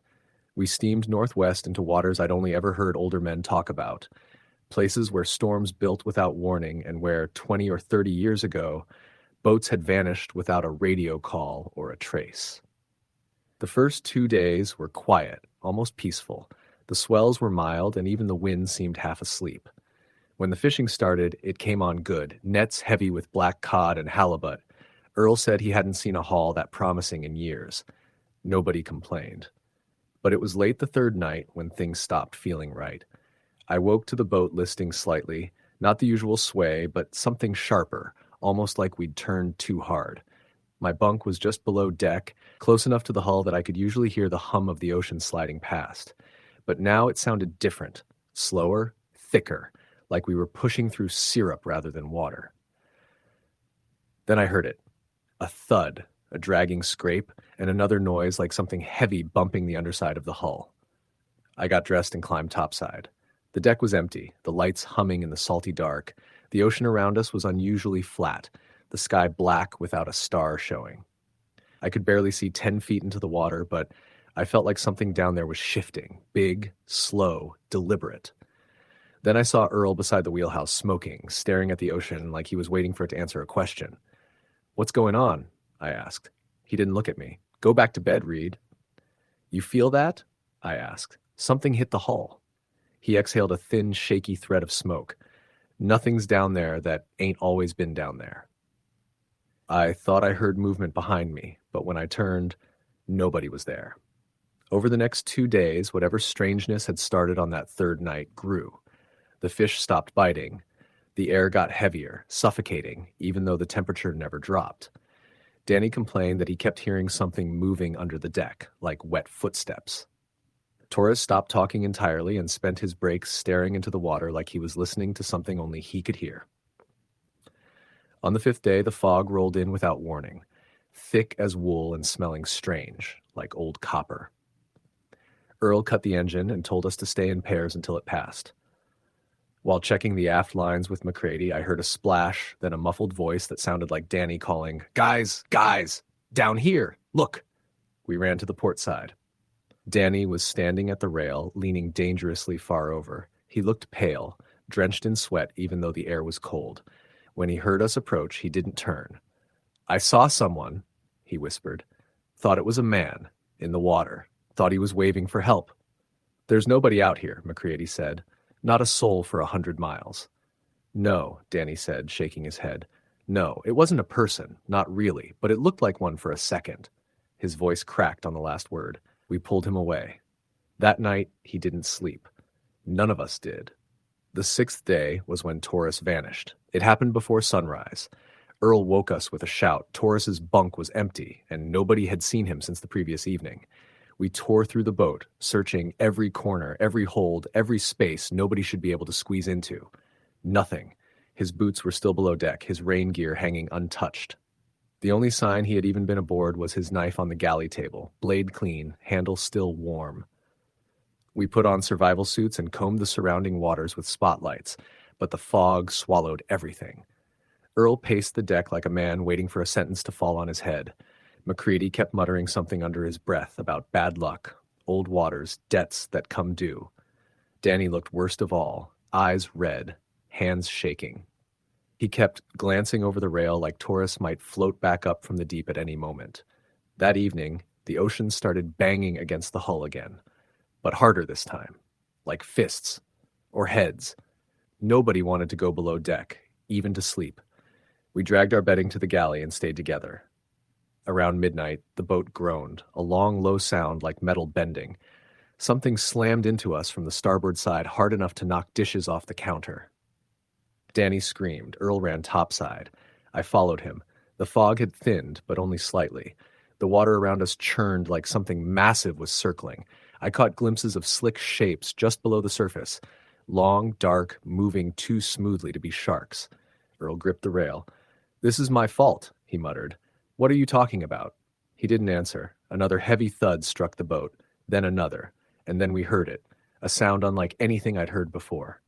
We steamed northwest into waters I'd only ever heard older men talk about, places where storms built without warning and where 20 or 30 years ago, boats had vanished without a radio call or a trace. The first 2 days were quiet, almost peaceful. The swells were mild, and even the wind seemed half asleep. When the fishing started, it came on good, nets heavy with black cod and halibut. Earl said he hadn't seen a haul that promising in years. Nobody complained. But it was late the 3rd night when things stopped feeling right. I woke to the boat listing slightly, not the usual sway, but something sharper, almost like we'd turned too hard. My bunk was just below deck, close enough to the hull that I could usually hear the hum of the ocean sliding past. But now it sounded different, slower, thicker, like we were pushing through syrup rather than water. Then I heard it, a thud, a dragging scrape, and another noise like something heavy bumping the underside of the hull. I got dressed and climbed topside. The deck was empty, the lights humming in the salty dark. The ocean around us was unusually flat, the sky black without a star showing. I could barely see 10 feet into the water, but I felt like something down there was shifting, big, slow, deliberate. Then I saw Earl beside the wheelhouse smoking, staring at the ocean like he was waiting for it to answer a question. "What's going on?" I asked. He didn't look at me. "Go back to bed, Reed." "You feel that?" I asked. "Something hit the hull." He exhaled a thin, shaky thread of smoke. "Nothing's down there that ain't always been down there." I thought I heard movement behind me, but when I turned, nobody was there. Over the next 2 days, whatever strangeness had started on that third night grew. The fish stopped biting. The air got heavier, suffocating, even though the temperature never dropped. Danny complained that he kept hearing something moving under the deck, like wet footsteps. Torres stopped talking entirely and spent his breaks staring into the water like he was listening to something only he could hear. On the 5th day, the fog rolled in without warning, thick as wool and smelling strange, like old copper. Earl cut the engine and told us to stay in pairs until it passed. While checking the aft lines with McCready, I heard a splash, then a muffled voice that sounded like Danny calling, "Guys, guys, down here, look!" We ran to the port side. Danny was standing at the rail, leaning dangerously far over. He looked pale, drenched in sweat even though the air was cold. When he heard us approach, he didn't turn. "I saw someone," he whispered. "Thought it was a man, in the water. Thought he was waving for help." "There's nobody out here," McCready said. "Not a soul for 100 miles. "No," Danny said, shaking his head. "No, it wasn't a person, not really, but it looked like one for a second." His voice cracked on the last word. We pulled him away. That night, he didn't sleep. None of us did. The 6th day was when Torres vanished. It happened before sunrise. Earl woke us with a shout. Torres's bunk was empty, and nobody had seen him since the previous evening. We tore through the boat, searching every corner, every hold, every space nobody should be able to squeeze into. Nothing. His boots were still below deck, his rain gear hanging untouched. The only sign he had even been aboard was his knife on the galley table, blade clean, handle still warm. We put on survival suits and combed the surrounding waters with spotlights, but the fog swallowed everything. Earl paced the deck like a man waiting for a sentence to fall on his head. McCready kept muttering something under his breath about bad luck, old waters, debts that come due. Danny looked worst of all, eyes red, hands shaking. He kept glancing over the rail like Torres might float back up from the deep at any moment. That evening, the ocean started banging against the hull again, but harder this time, like fists or heads. Nobody wanted to go below deck, even to sleep. We dragged our bedding to the galley and stayed together. Around midnight, the boat groaned, a long, low sound like metal bending. Something slammed into us from the starboard side hard enough to knock dishes off the counter. Danny screamed. Earl ran topside. I followed him. The fog had thinned, but only slightly. The water around us churned like something massive was circling. I caught glimpses of slick shapes just below the surface, long, dark, moving too smoothly to be sharks. Earl gripped the rail. "This is my fault," he muttered. "What are you talking about?" He didn't answer. Another heavy thud struck the boat, then another, and then we heard it, a sound unlike anything I'd heard before.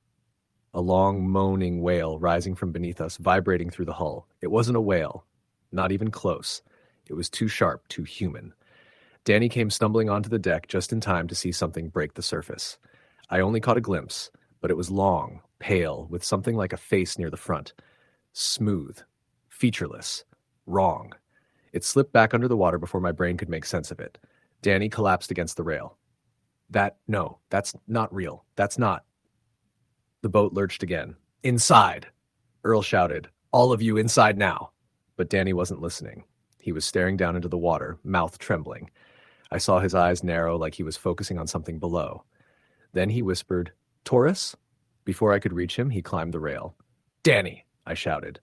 A long, moaning wail rising from beneath us, vibrating through the hull. It wasn't a whale, not even close. It was too sharp, too human. Danny came stumbling onto the deck just in time to see something break the surface. I only caught a glimpse, but it was long, pale, with something like a face near the front. Smooth, featureless, wrong. It slipped back under the water before my brain could make sense of it. Danny collapsed against the rail. No, that's not real. That's not. The boat lurched again. "Inside!" Earl shouted. "All of you inside now!" But Danny wasn't listening. He was staring down into the water, mouth trembling. I saw his eyes narrow like he was focusing on something below. Then he whispered, "Torres?" Before I could reach him, he climbed the rail. "Danny!" I shouted.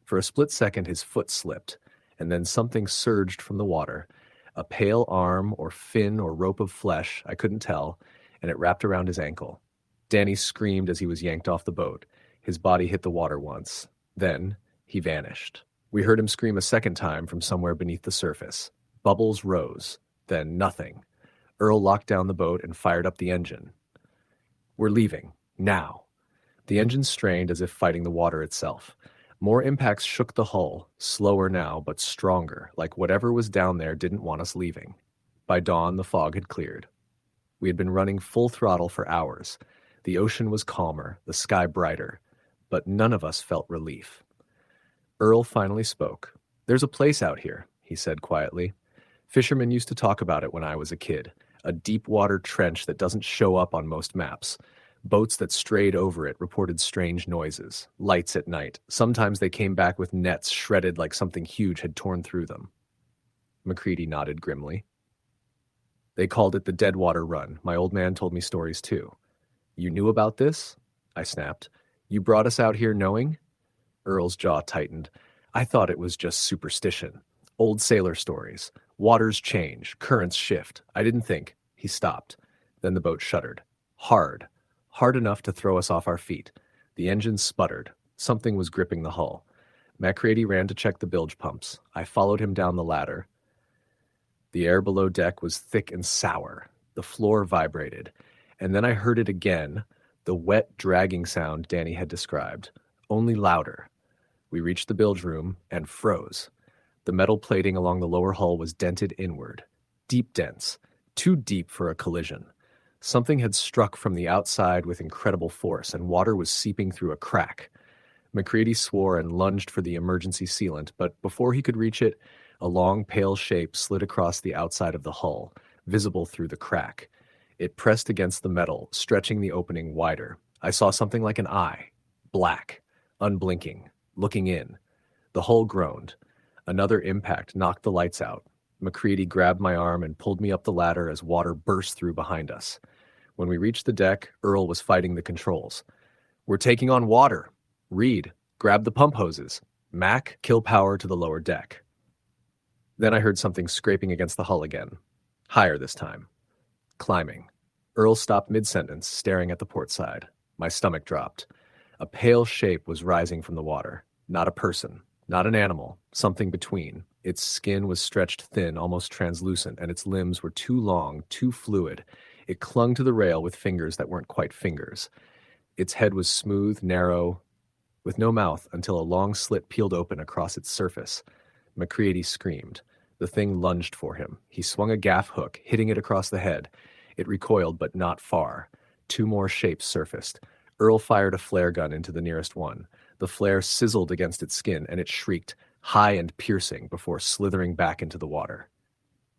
For a split second, his foot slipped, and then something surged from the water. A pale arm or fin or rope of flesh, I couldn't tell, and it wrapped around his ankle. Danny screamed as he was yanked off the boat. His body hit the water once. Then he vanished. We heard him scream a second time from somewhere beneath the surface. Bubbles rose, then nothing. Earl locked down the boat and fired up the engine. We're leaving. Now. The engine strained as if fighting the water itself. More impacts shook the hull, slower now, but stronger, like whatever was down there didn't want us leaving. By dawn, the fog had cleared. We had been running full throttle for hours. The ocean was calmer, the sky brighter, but none of us felt relief. Earl finally spoke. There's a place out here, he said quietly. Fishermen used to talk about it when I was a kid. A deep-water trench that doesn't show up on most maps. Boats that strayed over it reported strange noises, lights at night. Sometimes they came back with nets shredded like something huge had torn through them. MacReady nodded grimly. They called it the Deadwater Run. My old man told me stories too. You knew about this? I snapped. You brought us out here knowing? Earl's jaw tightened. I thought it was just superstition. Old sailor stories. Waters change, currents shift. I didn't think. He stopped. Then the boat shuddered. Hard. Hard enough to throw us off our feet. The engine sputtered. Something was gripping the hull. MacReady ran to check the bilge pumps. I followed him down the ladder. The air below deck was thick and sour. The floor vibrated. And then I heard it again, the wet, dragging sound Danny had described, only louder. We reached the bilge room and froze. The metal plating along the lower hull was dented inward. Deep dents. Too deep for a collision. Something had struck from the outside with incredible force, and water was seeping through a crack. MacReady swore and lunged for the emergency sealant, but before he could reach it, a long, pale shape slid across the outside of the hull, visible through the crack. It pressed against the metal, stretching the opening wider. I saw something like an eye. Black. Unblinking. Looking in. The hull groaned. Another impact knocked the lights out. MacReady grabbed my arm and pulled me up the ladder as water burst through behind us. When we reached the deck, Earl was fighting the controls. We're taking on water. Reed, grab the pump hoses. Mac, kill power to the lower deck. Then I heard something scraping against the hull again. Higher this time. Climbing. Earl stopped mid-sentence, staring at the port side. My stomach dropped. A pale shape was rising from the water. Not a person. Not an animal. Something between. Its skin was stretched thin, almost translucent, and its limbs were too long, too fluid. It clung to the rail with fingers that weren't quite fingers. Its head was smooth, narrow, with no mouth until a long slit peeled open across its surface. MacReady screamed. The thing lunged for him. He swung a gaff hook, hitting it across the head. It recoiled, but not far. Two more shapes surfaced. Earl fired a flare gun into the nearest one. The flare sizzled against its skin, and it shrieked, high and piercing, before slithering back into the water.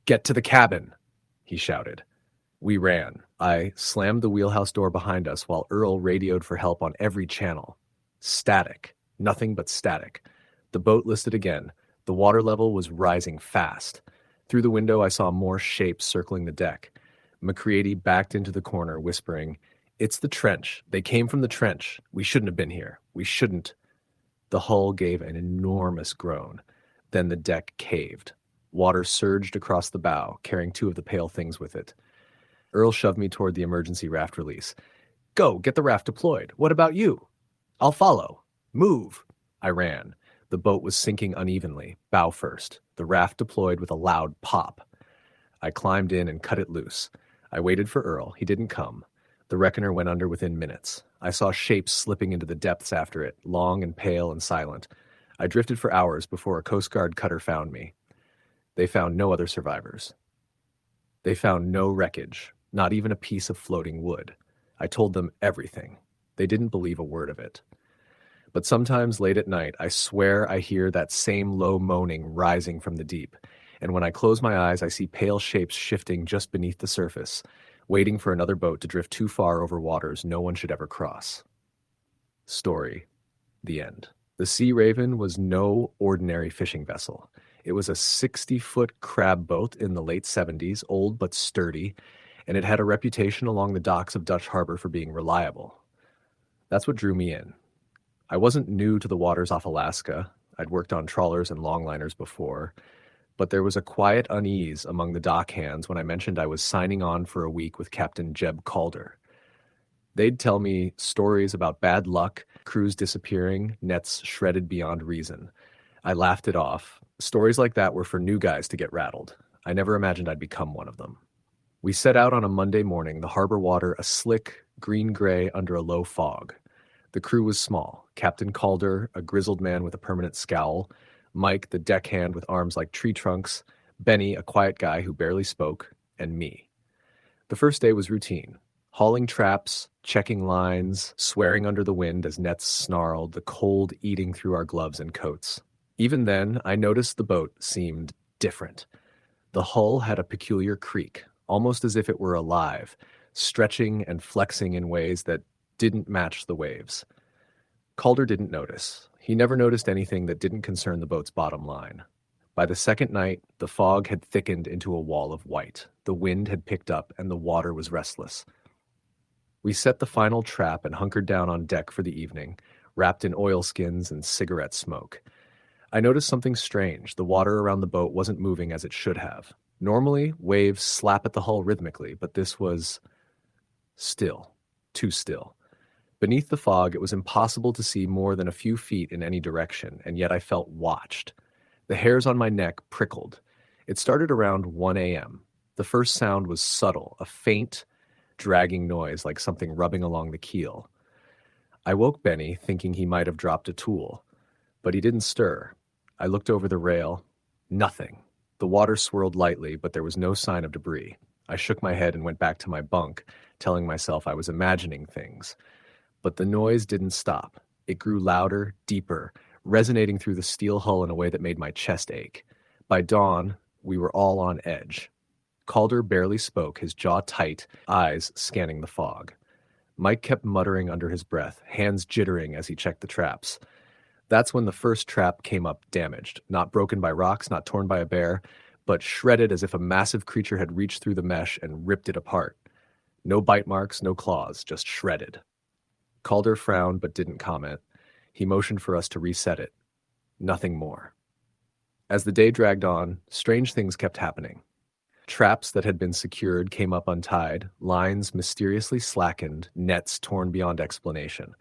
Get to the cabin, he shouted. We ran. I slammed the wheelhouse door behind us while Earl radioed for help on every channel. Static. Nothing but static. The boat listed again. The water level was rising fast. Through the window, I saw more shapes circling the deck. MacReady backed into the corner, whispering, It's the trench. They came from the trench. We shouldn't have been here. We shouldn't. The hull gave an enormous groan. Then the deck caved. Water surged across the bow, carrying two of the pale things with it. Earl shoved me toward the emergency raft release. Go, get the raft deployed. What about you? I'll follow. Move. I ran. The boat was sinking unevenly, bow first. The raft deployed with a loud pop. I climbed in and cut it loose. I waited for Earl. He didn't come. The reckoner went under within minutes. I saw shapes slipping into the depths after it, long and pale and silent. I drifted for hours before a Coast Guard cutter found me. They found no other survivors. They found no wreckage, not even a piece of floating wood. I told them everything. They didn't believe a word of it. But sometimes late at night, I swear I hear that same low moaning rising from the deep. And when I close my eyes, I see pale shapes shifting just beneath the surface, waiting for another boat to drift too far over waters no one should ever cross. Story. The end. The Sea Raven was no ordinary fishing vessel. It was a 60-foot crab boat in the late 70s, old but sturdy, and it had a reputation along the docks of Dutch Harbor for being reliable. That's what drew me in. I wasn't new to the waters off Alaska. I'd worked on trawlers and longliners before, but there was a quiet unease among the dock hands when I mentioned I was signing on for a week with Captain Jeb Calder. They'd tell me stories about bad luck, crews disappearing, nets shredded beyond reason. I laughed it off. Stories like that were for new guys to get rattled. I never imagined I'd become one of them. We set out on a Monday morning, the harbor water a slick green-gray under a low fog. The crew was small. Captain Calder, a grizzled man with a permanent scowl, Mike, the deckhand with arms like tree trunks, Benny, a quiet guy who barely spoke, and me. The first day was routine. Hauling traps, checking lines, swearing under the wind as nets snarled, the cold eating through our gloves and coats. Even then, I noticed the boat seemed different. The hull had a peculiar creak, almost as if it were alive, stretching and flexing in ways that didn't match the waves. Calder didn't notice. He never noticed anything that didn't concern the boat's bottom line. By the second night, the fog had thickened into a wall of white. The wind had picked up, and the water was restless. We set the final trap and hunkered down on deck for the evening, wrapped in oilskins and cigarette smoke. I noticed something strange. The water around the boat wasn't moving as it should have. Normally, waves slap at the hull rhythmically, but this was still, too still. Beneath the fog, it was impossible to see more than a few feet in any direction, and yet I felt watched. The hairs on my neck prickled. It started around 1 a.m. The first sound was subtle, a faint, dragging noise like something rubbing along the keel. I woke Benny, thinking he might have dropped a tool, but he didn't stir. I looked over the rail. Nothing. The water swirled lightly, but there was no sign of debris. I shook my head and went back to my bunk, telling myself I was imagining things. But the noise didn't stop. It grew louder, deeper, resonating through the steel hull in a way that made my chest ache. By dawn, we were all on edge. Calder barely spoke, his jaw tight, eyes scanning the fog. Mike kept muttering under his breath, hands jittering as he checked the traps. That's when the first trap came up damaged, not broken by rocks, not torn by a bear, but shredded as if a massive creature had reached through the mesh and ripped it apart. No bite marks, no claws, just shredded. Calder frowned but didn't comment. He motioned for us to reset it. Nothing more. As the day dragged on, strange things kept happening. Traps that had been secured came up untied, lines mysteriously slackened, nets torn beyond explanation.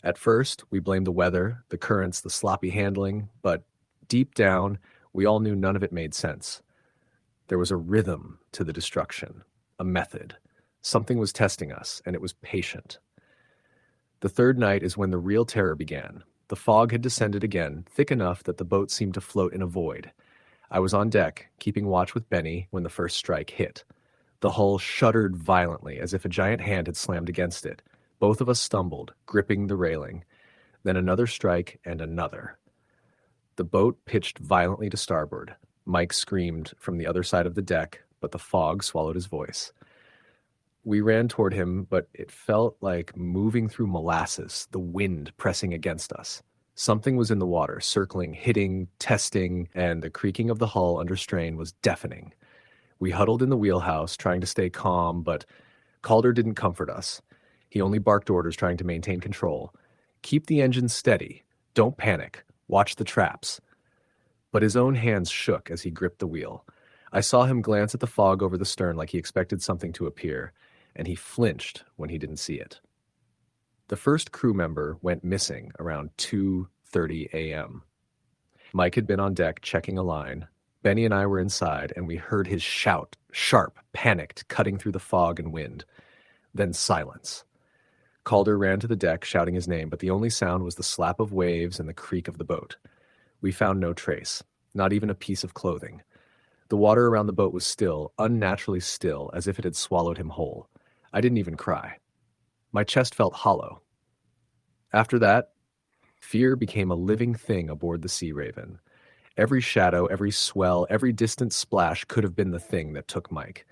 At first, we blamed the weather, the currents, the sloppy handling, but deep down, we all knew none of it made sense. There was a rhythm to the destruction, a method. Something was testing us, and it was patient. The third night is when the real terror began. The fog had descended again, thick enough that the boat seemed to float in a void. I was on deck, keeping watch with Benny when the first strike hit. The hull shuddered violently, as if a giant hand had slammed against it. Both of us stumbled, gripping the railing. Then another strike and another. The boat pitched violently to starboard. Mike screamed from the other side of the deck, but the fog swallowed his voice. We ran toward him, but it felt like moving through molasses, the wind pressing against us. Something was in the water, circling, hitting, testing, and the creaking of the hull under strain was deafening. We huddled in the wheelhouse, trying to stay calm, but Calder didn't comfort us. He only barked orders, trying to maintain control. Keep the engine steady. Don't panic. Watch the traps. But his own hands shook as he gripped the wheel. I saw him glance at the fog over the stern like he expected something to appear, and he flinched when he didn't see it. The first crew member went missing around 2:30 a.m. Mike had been on deck checking a line. Benny and I were inside, and we heard his shout, sharp, panicked, cutting through the fog and wind. Then silence. Calder ran to the deck, shouting his name, but the only sound was the slap of waves and the creak of the boat. We found no trace, not even a piece of clothing. The water around the boat was still, unnaturally still, as if it had swallowed him whole. I didn't even cry. My chest felt hollow. After that, fear became a living thing aboard the Sea Raven. Every shadow, every swell, every distant splash could have been the thing that took Mike.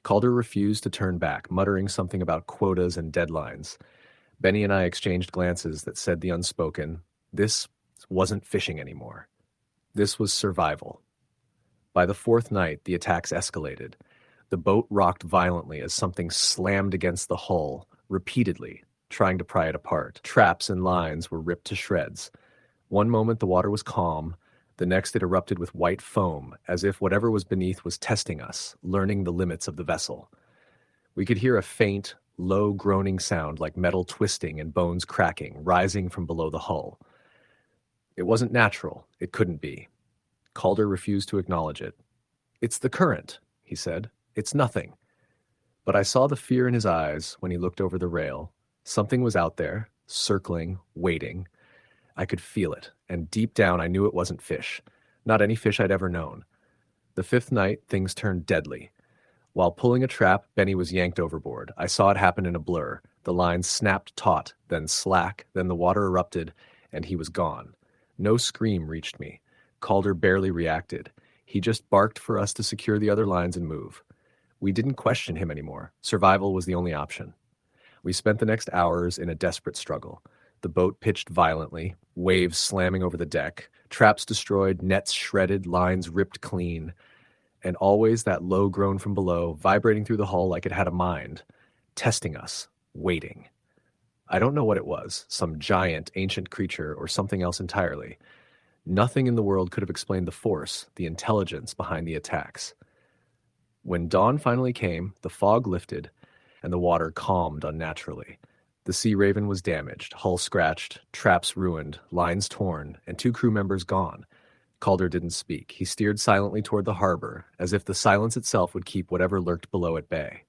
Calder refused to turn back, muttering something about quotas and deadlines. Benny and I exchanged glances that said the unspoken. This wasn't fishing anymore. This was survival. By the fourth night, the attacks escalated. The boat rocked violently as something slammed against the hull, repeatedly, trying to pry it apart. Traps and lines were ripped to shreds. One moment the water was calm, the next it erupted with white foam, as if whatever was beneath was testing us, learning the limits of the vessel. We could hear a faint, low groaning sound like metal twisting and bones cracking, rising from below the hull. It wasn't natural. It couldn't be. Calder refused to acknowledge it. "It's the current," he said. "It's nothing." But I saw the fear in his eyes when he looked over the rail. Something was out there, circling, waiting. I could feel it, and deep down I knew it wasn't fish. Not any fish I'd ever known. The fifth night, things turned deadly. While pulling a trap, Benny was yanked overboard. I saw it happen in a blur. The line snapped taut, then slack, then the water erupted, and he was gone. No scream reached me. Calder barely reacted. He just barked for us to secure the other lines and move. We didn't question him anymore. Survival was the only option. We spent the next hours in a desperate struggle. The boat pitched violently, waves slamming over the deck, traps destroyed, nets shredded, lines ripped clean, and always that low groan from below, vibrating through the hull like it had a mind, testing us, waiting. I don't know what it was, some giant, ancient creature or something else entirely. Nothing in the world could have explained the force, the intelligence behind the attacks. When dawn finally came, the fog lifted, and the water calmed unnaturally. The Sea Raven was damaged, hull scratched, traps ruined, lines torn, and 2 crew members gone. Calder didn't speak. He steered silently toward the harbor, as if the silence itself would keep whatever lurked below at bay.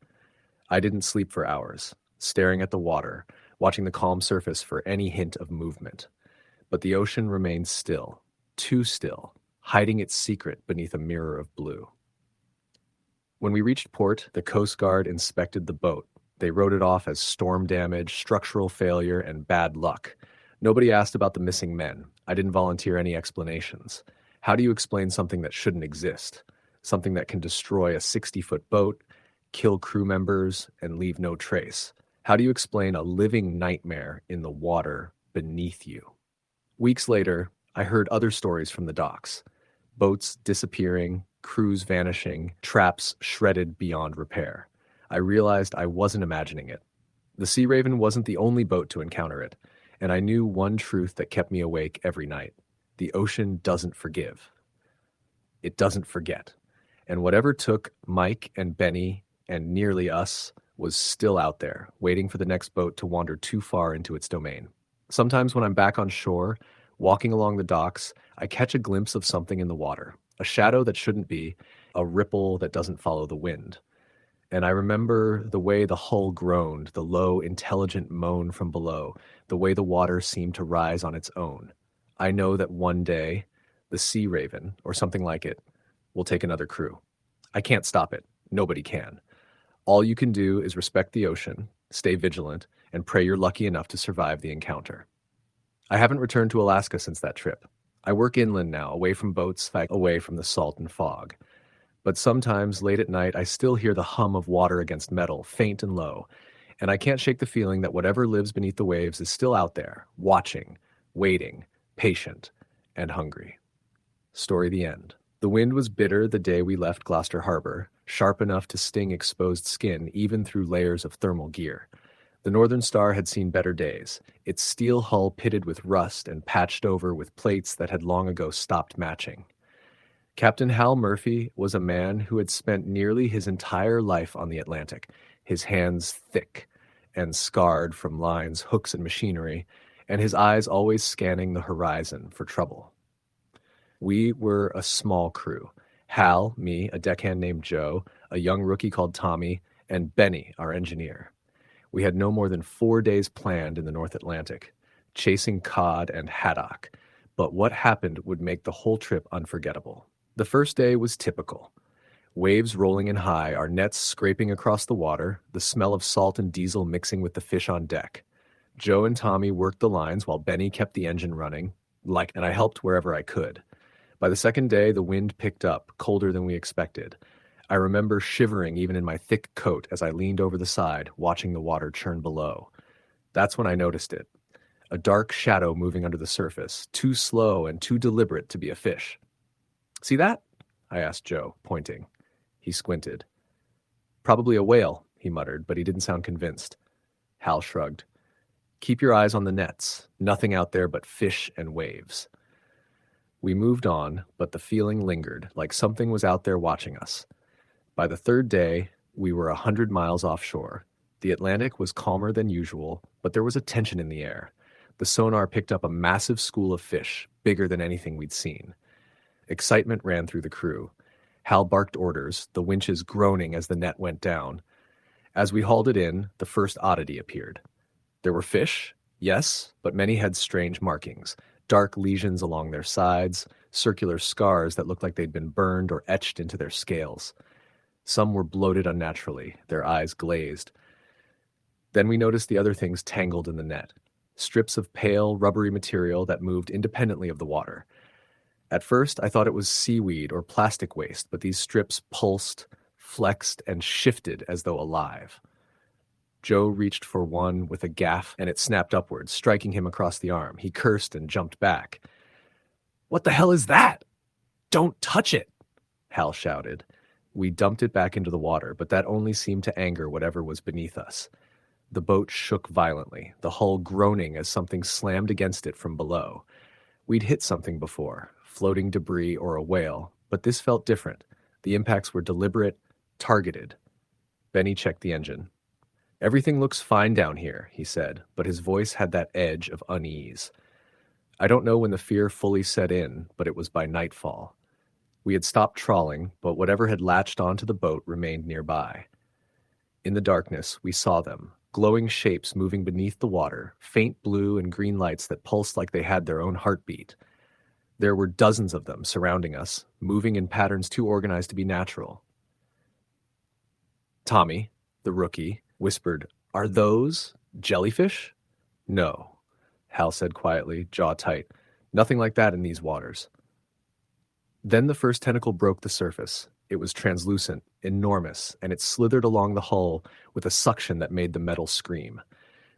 I didn't sleep for hours, staring at the water, watching the calm surface for any hint of movement. But the ocean remained still, too still, hiding its secret beneath a mirror of blue. When we reached port, the Coast Guard inspected the boat. They wrote it off as storm damage, structural failure, and bad luck. Nobody asked about the missing men. I didn't volunteer any explanations. How do you explain something that shouldn't exist? Something that can destroy a 60-foot boat, kill crew members, and leave no trace? How do you explain a living nightmare in the water beneath you? Weeks later, I heard other stories from the docks. Boats disappearing, crews vanishing, traps shredded beyond repair. I realized I wasn't imagining it. The Sea Raven wasn't the only boat to encounter it, and I knew one truth that kept me awake every night. The ocean doesn't forgive. It doesn't forget. And whatever took Mike and Benny and nearly us was still out there, waiting for the next boat to wander too far into its domain. Sometimes when I'm back on shore, walking along the docks, I catch a glimpse of something in the water, a shadow that shouldn't be, a ripple that doesn't follow the wind. And I remember the way the hull groaned, the low, intelligent moan from below, the way the water seemed to rise on its own. I know that one day, the Sea Raven, or something like it, will take another crew. I can't stop it. Nobody can. All you can do is respect the ocean, stay vigilant, and pray you're lucky enough to survive the encounter. I haven't returned to Alaska since that trip. I work inland now, away from boats, away from the salt and fog. But sometimes, late at night, I still hear the hum of water against metal, faint and low, and I can't shake the feeling that whatever lives beneath the waves is still out there, watching, waiting, patient, and hungry. Story the end. The wind was bitter the day we left Gloucester Harbor, sharp enough to sting exposed skin even through layers of thermal gear. The Northern Star had seen better days, its steel hull pitted with rust and patched over with plates that had long ago stopped matching. Captain Hal Murphy was a man who had spent nearly his entire life on the Atlantic, his hands thick and scarred from lines, hooks, and machinery, and his eyes always scanning the horizon for trouble. We were a small crew. Hal, me, a deckhand named Joe, a young rookie called Tommy, and Benny, our engineer. We had no more than 4 days planned in the North Atlantic, chasing cod and haddock, but what happened would make the whole trip unforgettable. The first day was typical. Waves rolling in high, our nets scraping across the water, the smell of salt and diesel mixing with the fish on deck. Joe and Tommy worked the lines while Benny kept the engine running, and I helped wherever I could. By the second day, the wind picked up, colder than we expected. I remember shivering even in my thick coat as I leaned over the side, watching the water churn below. That's when I noticed it. A dark shadow moving under the surface, too slow and too deliberate to be a fish. "See that?" I asked Joe, pointing. He squinted. "Probably a whale," he muttered, but he didn't sound convinced. Hal shrugged. "Keep your eyes on the nets. Nothing out there but fish and waves." We moved on, but the feeling lingered, like something was out there watching us. By the third day, we were 100 miles offshore. The Atlantic was calmer than usual, but there was a tension in the air. The sonar picked up a massive school of fish, bigger than anything we'd seen. Excitement ran through the crew. Hal barked orders, the winches groaning as the net went down. As we hauled it in, the first oddity appeared. There were fish, yes, but many had strange markings, dark lesions along their sides, circular scars that looked like they'd been burned or etched into their scales. Some were bloated unnaturally, their eyes glazed. Then we noticed the other things tangled in the net, strips of pale, rubbery material that moved independently of the water. At first, I thought it was seaweed or plastic waste, but these strips pulsed, flexed, and shifted as though alive. Joe reached for one with a gaff, and it snapped upwards, striking him across the arm. He cursed and jumped back. "What the hell is that? Don't touch it!" Hal shouted. We dumped it back into the water, but that only seemed to anger whatever was beneath us. The boat shook violently, the hull groaning as something slammed against it from below. We'd hit something before, floating debris or a whale, but this felt different. The impacts were deliberate, targeted. Benny checked the engine. "Everything looks fine down here," he said, but his voice had that edge of unease. I don't know when the fear fully set in, but it was by nightfall. We had stopped trawling, but whatever had latched onto the boat remained nearby. In the darkness, we saw them, glowing shapes moving beneath the water, faint blue and green lights that pulsed like they had their own heartbeat. There were dozens of them surrounding us, moving in patterns too organized to be natural. Tommy, the rookie, whispered, "Are those jellyfish?" "No," Hal said quietly, jaw tight. "Nothing like that in these waters." Then the first tentacle broke the surface. It was translucent, enormous, and it slithered along the hull with a suction that made the metal scream.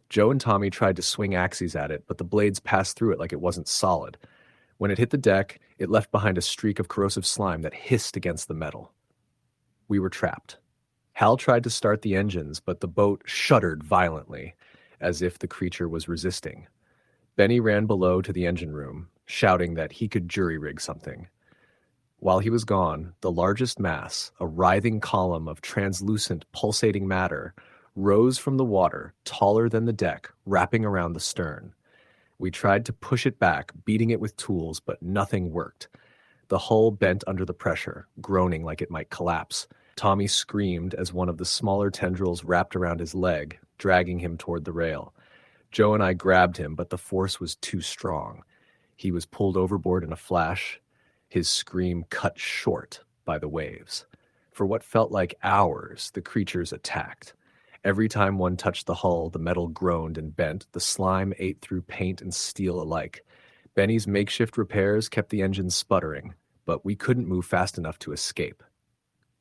Joe and Tommy tried to swing axes at it, but the blades passed through it like it wasn't solid. When it hit the deck, it left behind a streak of corrosive slime that hissed against the metal. We were trapped. Hal tried to start the engines, but the boat shuddered violently, as if the creature was resisting. Benny ran below to the engine room, shouting that he could jury-rig something. While he was gone, the largest mass, a writhing column of translucent, pulsating matter, rose from the water, taller than the deck, wrapping around the stern. We tried to push it back, beating it with tools, but nothing worked. The hull bent under the pressure, groaning like it might collapse. Tommy screamed as one of the smaller tendrils wrapped around his leg, dragging him toward the rail. Joe and I grabbed him, but the force was too strong. He was pulled overboard in a flash, his scream cut short by the waves. For what felt like hours, the creatures attacked. Every time one touched the hull, the metal groaned and bent. The slime ate through paint and steel alike. Benny's makeshift repairs kept the engines sputtering, but we couldn't move fast enough to escape.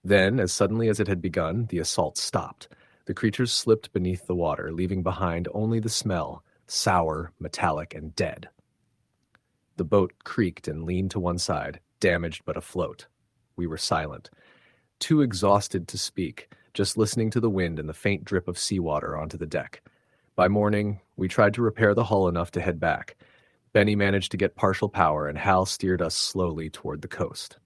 Then, as suddenly as it had begun, the assault stopped. The creatures slipped beneath the water, leaving behind only the smell, sour, metallic, and dead. The boat creaked and leaned to one side, damaged but afloat. We were silent, too exhausted to speak, just listening to the wind and the faint drip of seawater onto the deck. By morning, we tried to repair the hull enough to head back. Benny managed to get partial power, and Hal steered us slowly toward the coast.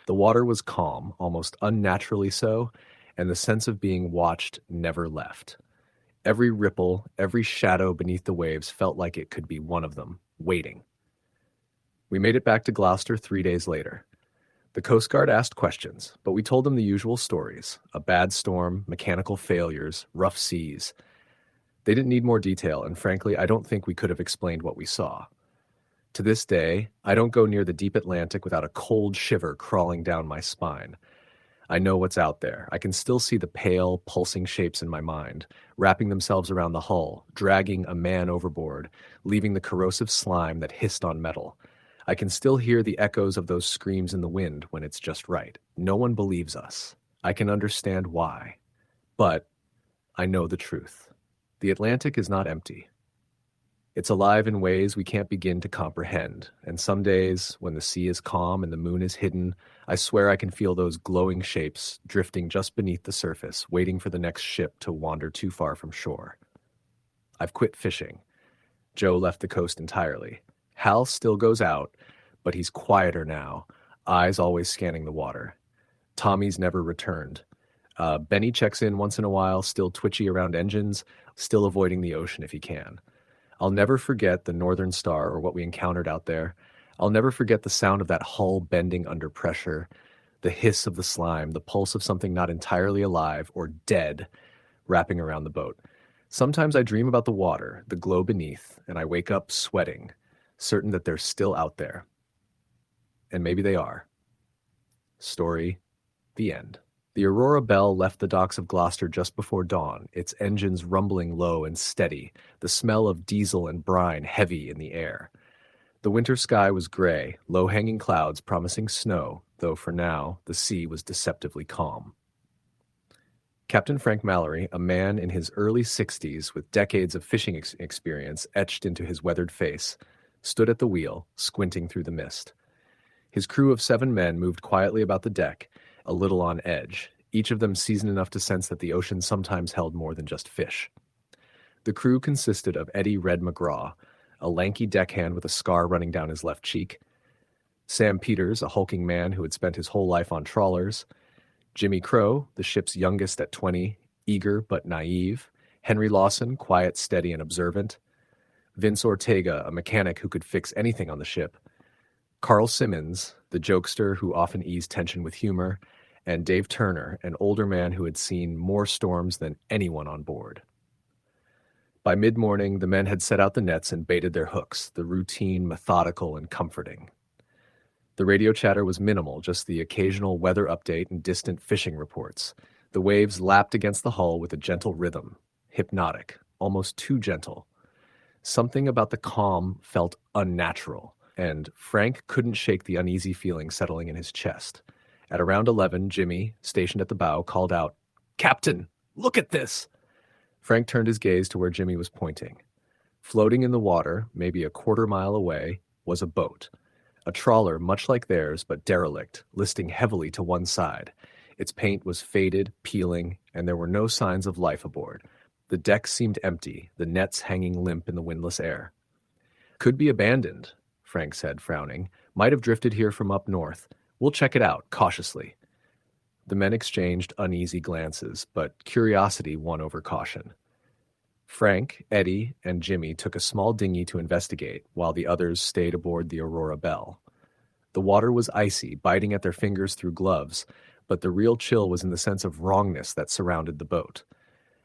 The water was calm, almost unnaturally so, and the sense of being watched never left. Every ripple, every shadow beneath the waves felt like it could be one of them, waiting. We made it back to Gloucester 3 days later. The Coast Guard asked questions, but we told them the usual stories: a bad storm, mechanical failures, rough seas. They didn't need more detail, and frankly, I don't think we could have explained what we saw. To this day, I don't go near the deep Atlantic without a cold shiver crawling down my spine. I know what's out there. I can still see the pale, pulsing shapes in my mind, wrapping themselves around the hull, dragging a man overboard, leaving the corrosive slime that hissed on metal. I can still hear the echoes of those screams in the wind when it's just right. No one believes us. I can understand why. But I know the truth. The Atlantic is not empty. It's alive in ways we can't begin to comprehend, and some days, when the sea is calm and the moon is hidden, I swear I can feel those glowing shapes drifting just beneath the surface, waiting for the next ship to wander too far from shore. I've quit fishing. Joe left the coast entirely. Hal still goes out, but he's quieter now, eyes always scanning the water. Tommy's never returned. Benny checks in once in a while, still twitchy around engines, still avoiding the ocean if he can. I'll never forget the Northern Star or what we encountered out there. I'll never forget the sound of that hull bending under pressure, the hiss of the slime, the pulse of something not entirely alive or dead wrapping around the boat. Sometimes I dream about the water, the glow beneath, and I wake up sweating, certain that they're still out there. And maybe they are. Story, the end. The Aurora Belle left the docks of Gloucester just before dawn, its engines rumbling low and steady, the smell of diesel and brine heavy in the air. The winter sky was gray, low-hanging clouds promising snow, though for now the sea was deceptively calm. Captain Frank Mallory, a man in his early 60s with decades of fishing experience etched into his weathered face, stood at the wheel, squinting through the mist. His crew of 7 men moved quietly about the deck, a little on edge, each of them seasoned enough to sense that the ocean sometimes held more than just fish. The crew consisted of Eddie Red McGraw, a lanky deckhand with a scar running down his left cheek, Sam Peters, a hulking man who had spent his whole life on trawlers, Jimmy Crow, the ship's youngest at 20, eager but naive, Henry Lawson, quiet, steady, and observant, Vince Ortega, a mechanic who could fix anything on the ship, Carl Simmons, the jokester who often eased tension with humor, and Dave Turner, an older man who had seen more storms than anyone on board. By mid-morning, the men had set out the nets and baited their hooks, the routine, methodical, and comforting. The radio chatter was minimal, just the occasional weather update and distant fishing reports. The waves lapped against the hull with a gentle rhythm, hypnotic, almost too gentle. Something about the calm felt unnatural, and Frank couldn't shake the uneasy feeling settling in his chest. At around 11, Jimmy, stationed at the bow, called out, "Captain, look at this!" Frank turned his gaze to where Jimmy was pointing. Floating in the water, maybe a quarter-mile away, was a boat. A trawler much like theirs, but derelict, listing heavily to one side. Its paint was faded, peeling, and there were no signs of life aboard. The deck seemed empty, the nets hanging limp in the windless air. "Could be abandoned," Frank said, frowning. "Might have drifted here from up north. We'll check it out, cautiously." The men exchanged uneasy glances, but curiosity won over caution. Frank, Eddie, and Jimmy took a small dinghy to investigate, while the others stayed aboard the Aurora Belle. The water was icy, biting at their fingers through gloves, but the real chill was in the sense of wrongness that surrounded the boat.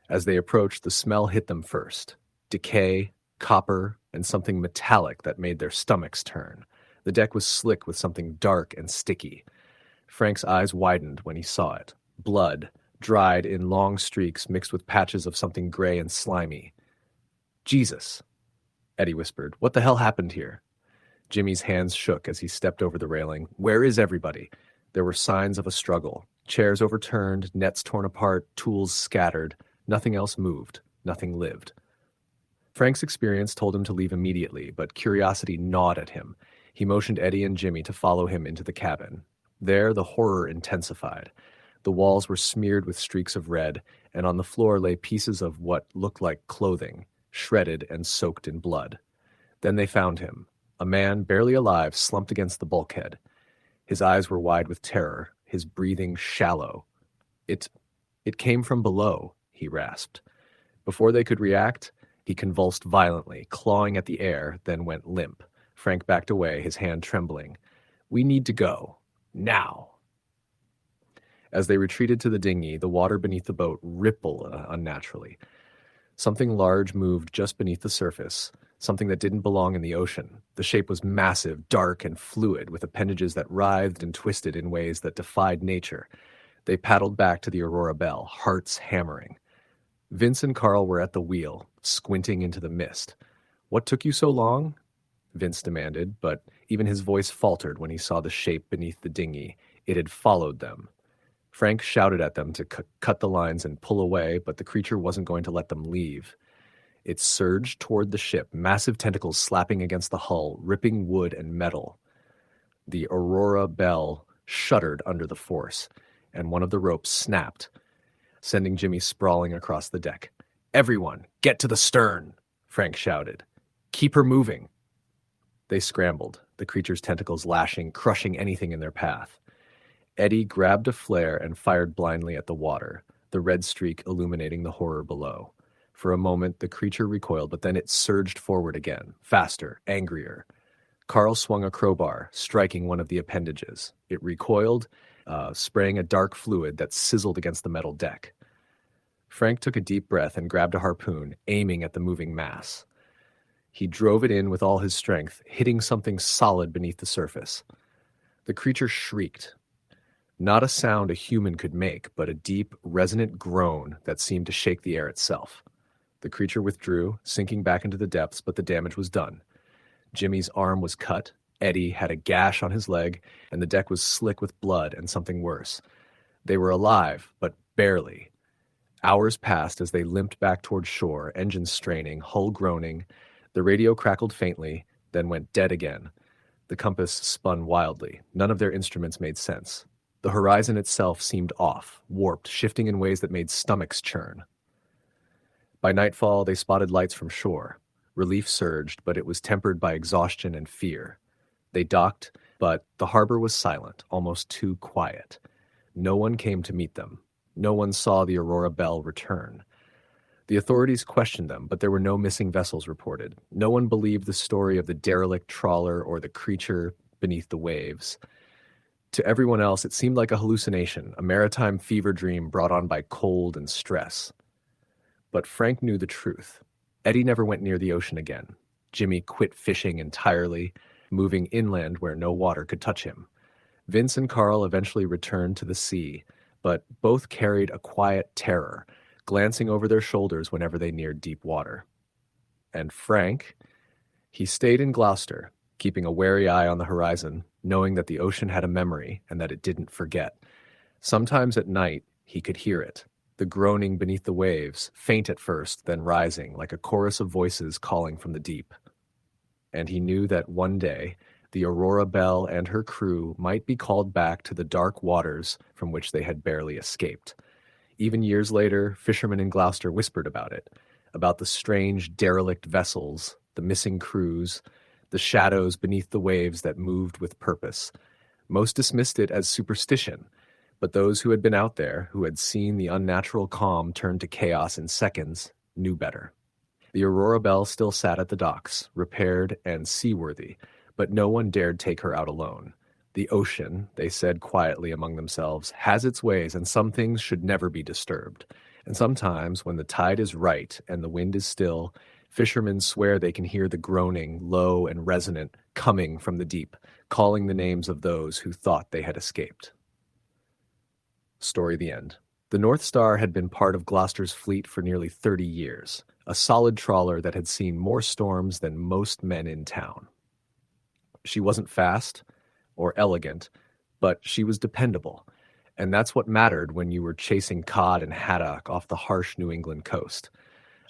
As they approached, the smell hit them first. Decay, copper, and something metallic that made their stomachs turn. The deck was slick with something dark and sticky. Frank's eyes widened when he saw it. Blood, dried in long streaks mixed with patches of something gray and slimy. "Jesus," Eddie whispered. "What the hell happened here?" Jimmy's hands shook as he stepped over the railing. "Where is everybody?" There were signs of a struggle. Chairs overturned, nets torn apart, tools scattered. Nothing else moved. Nothing lived. Frank's experience told him to leave immediately, but curiosity gnawed at him. He motioned Eddie and Jimmy to follow him into the cabin. There, the horror intensified. The walls were smeared with streaks of red, and on the floor lay pieces of what looked like clothing, shredded and soaked in blood. Then they found him, a man barely alive, slumped against the bulkhead. His eyes were wide with terror, his breathing shallow. It came from below," he rasped. Before they could react, he convulsed violently, clawing at the air, then went limp. Frank backed away, his hand trembling. "We need to go. Now." As they retreated to the dinghy, the water beneath the boat rippled unnaturally. Something large moved just beneath the surface, something that didn't belong in the ocean. The shape was massive, dark, and fluid, with appendages that writhed and twisted in ways that defied nature. They paddled back to the Aurora Belle, hearts hammering. Vince and Carl were at the wheel, squinting into the mist. "What took you so long?" Vince demanded, but even his voice faltered when he saw the shape beneath the dinghy. It had followed them. Frank shouted at them to cut the lines and pull away, but the creature wasn't going to let them leave. It surged toward the ship, massive tentacles slapping against the hull, ripping wood and metal. The Aurora Belle shuddered under the force, and one of the ropes snapped, sending Jimmy sprawling across the deck. "Everyone, get to the stern," Frank shouted. "Keep her moving." They scrambled, the creature's tentacles lashing, crushing anything in their path. Eddie grabbed a flare and fired blindly at the water, the red streak illuminating the horror below. For a moment, the creature recoiled, but then it surged forward again, faster, angrier. Carl swung a crowbar, striking one of the appendages. It recoiled, spraying a dark fluid that sizzled against the metal deck. Frank took a deep breath and grabbed a harpoon, aiming at the moving mass. He drove it in with all his strength, hitting something solid beneath the surface. The creature shrieked. Not a sound a human could make, but a deep, resonant groan that seemed to shake the air itself. The creature withdrew, sinking back into the depths, but the damage was done. Jimmy's arm was cut, Eddie had a gash on his leg, and the deck was slick with blood and something worse. They were alive, but barely. Hours passed as they limped back toward shore, engines straining, hull groaning. The radio crackled faintly, then went dead again. The compass spun wildly. None of their instruments made sense. The horizon itself seemed off, warped, shifting in ways that made stomachs churn. By nightfall, they spotted lights from shore. Relief surged, but it was tempered by exhaustion and fear. They docked, but the harbor was silent, almost too quiet. No one came to meet them. No one saw the Aurora Belle return. The authorities questioned them, but there were no missing vessels reported. No one believed the story of the derelict trawler or the creature beneath the waves. To everyone else, it seemed like a hallucination, a maritime fever dream brought on by cold and stress. But Frank knew the truth. Eddie never went near the ocean again. Jimmy quit fishing entirely, moving inland where no water could touch him. Vince and Carl eventually returned to the sea, but both carried a quiet terror, glancing over their shoulders whenever they neared deep water. And Frank, he stayed in Gloucester, keeping a wary eye on the horizon, knowing that the ocean had a memory and that it didn't forget. Sometimes at night, he could hear it, the groaning beneath the waves, faint at first, then rising, like a chorus of voices calling from the deep. And he knew that one day, the Aurora Belle and her crew might be called back to the dark waters from which they had barely escaped. Even years later, fishermen in Gloucester whispered about it, about the strange, derelict vessels, the missing crews, the shadows beneath the waves that moved with purpose. Most dismissed it as superstition, but those who had been out there, who had seen the unnatural calm turn to chaos in seconds, knew better. The Aurora Belle still sat at the docks, repaired and seaworthy, but no one dared take her out alone. The ocean, they said quietly among themselves, has its ways, and some things should never be disturbed. And sometimes, when the tide is right and the wind is still, fishermen swear they can hear the groaning, low and resonant, coming from the deep, calling the names of those who thought they had escaped. Story the end. The North Star had been part of Gloucester's fleet for nearly 30 years, a solid trawler that had seen more storms than most men in town. She wasn't fast or elegant, but she was dependable, and that's what mattered when you were chasing cod and haddock off the harsh New England coast.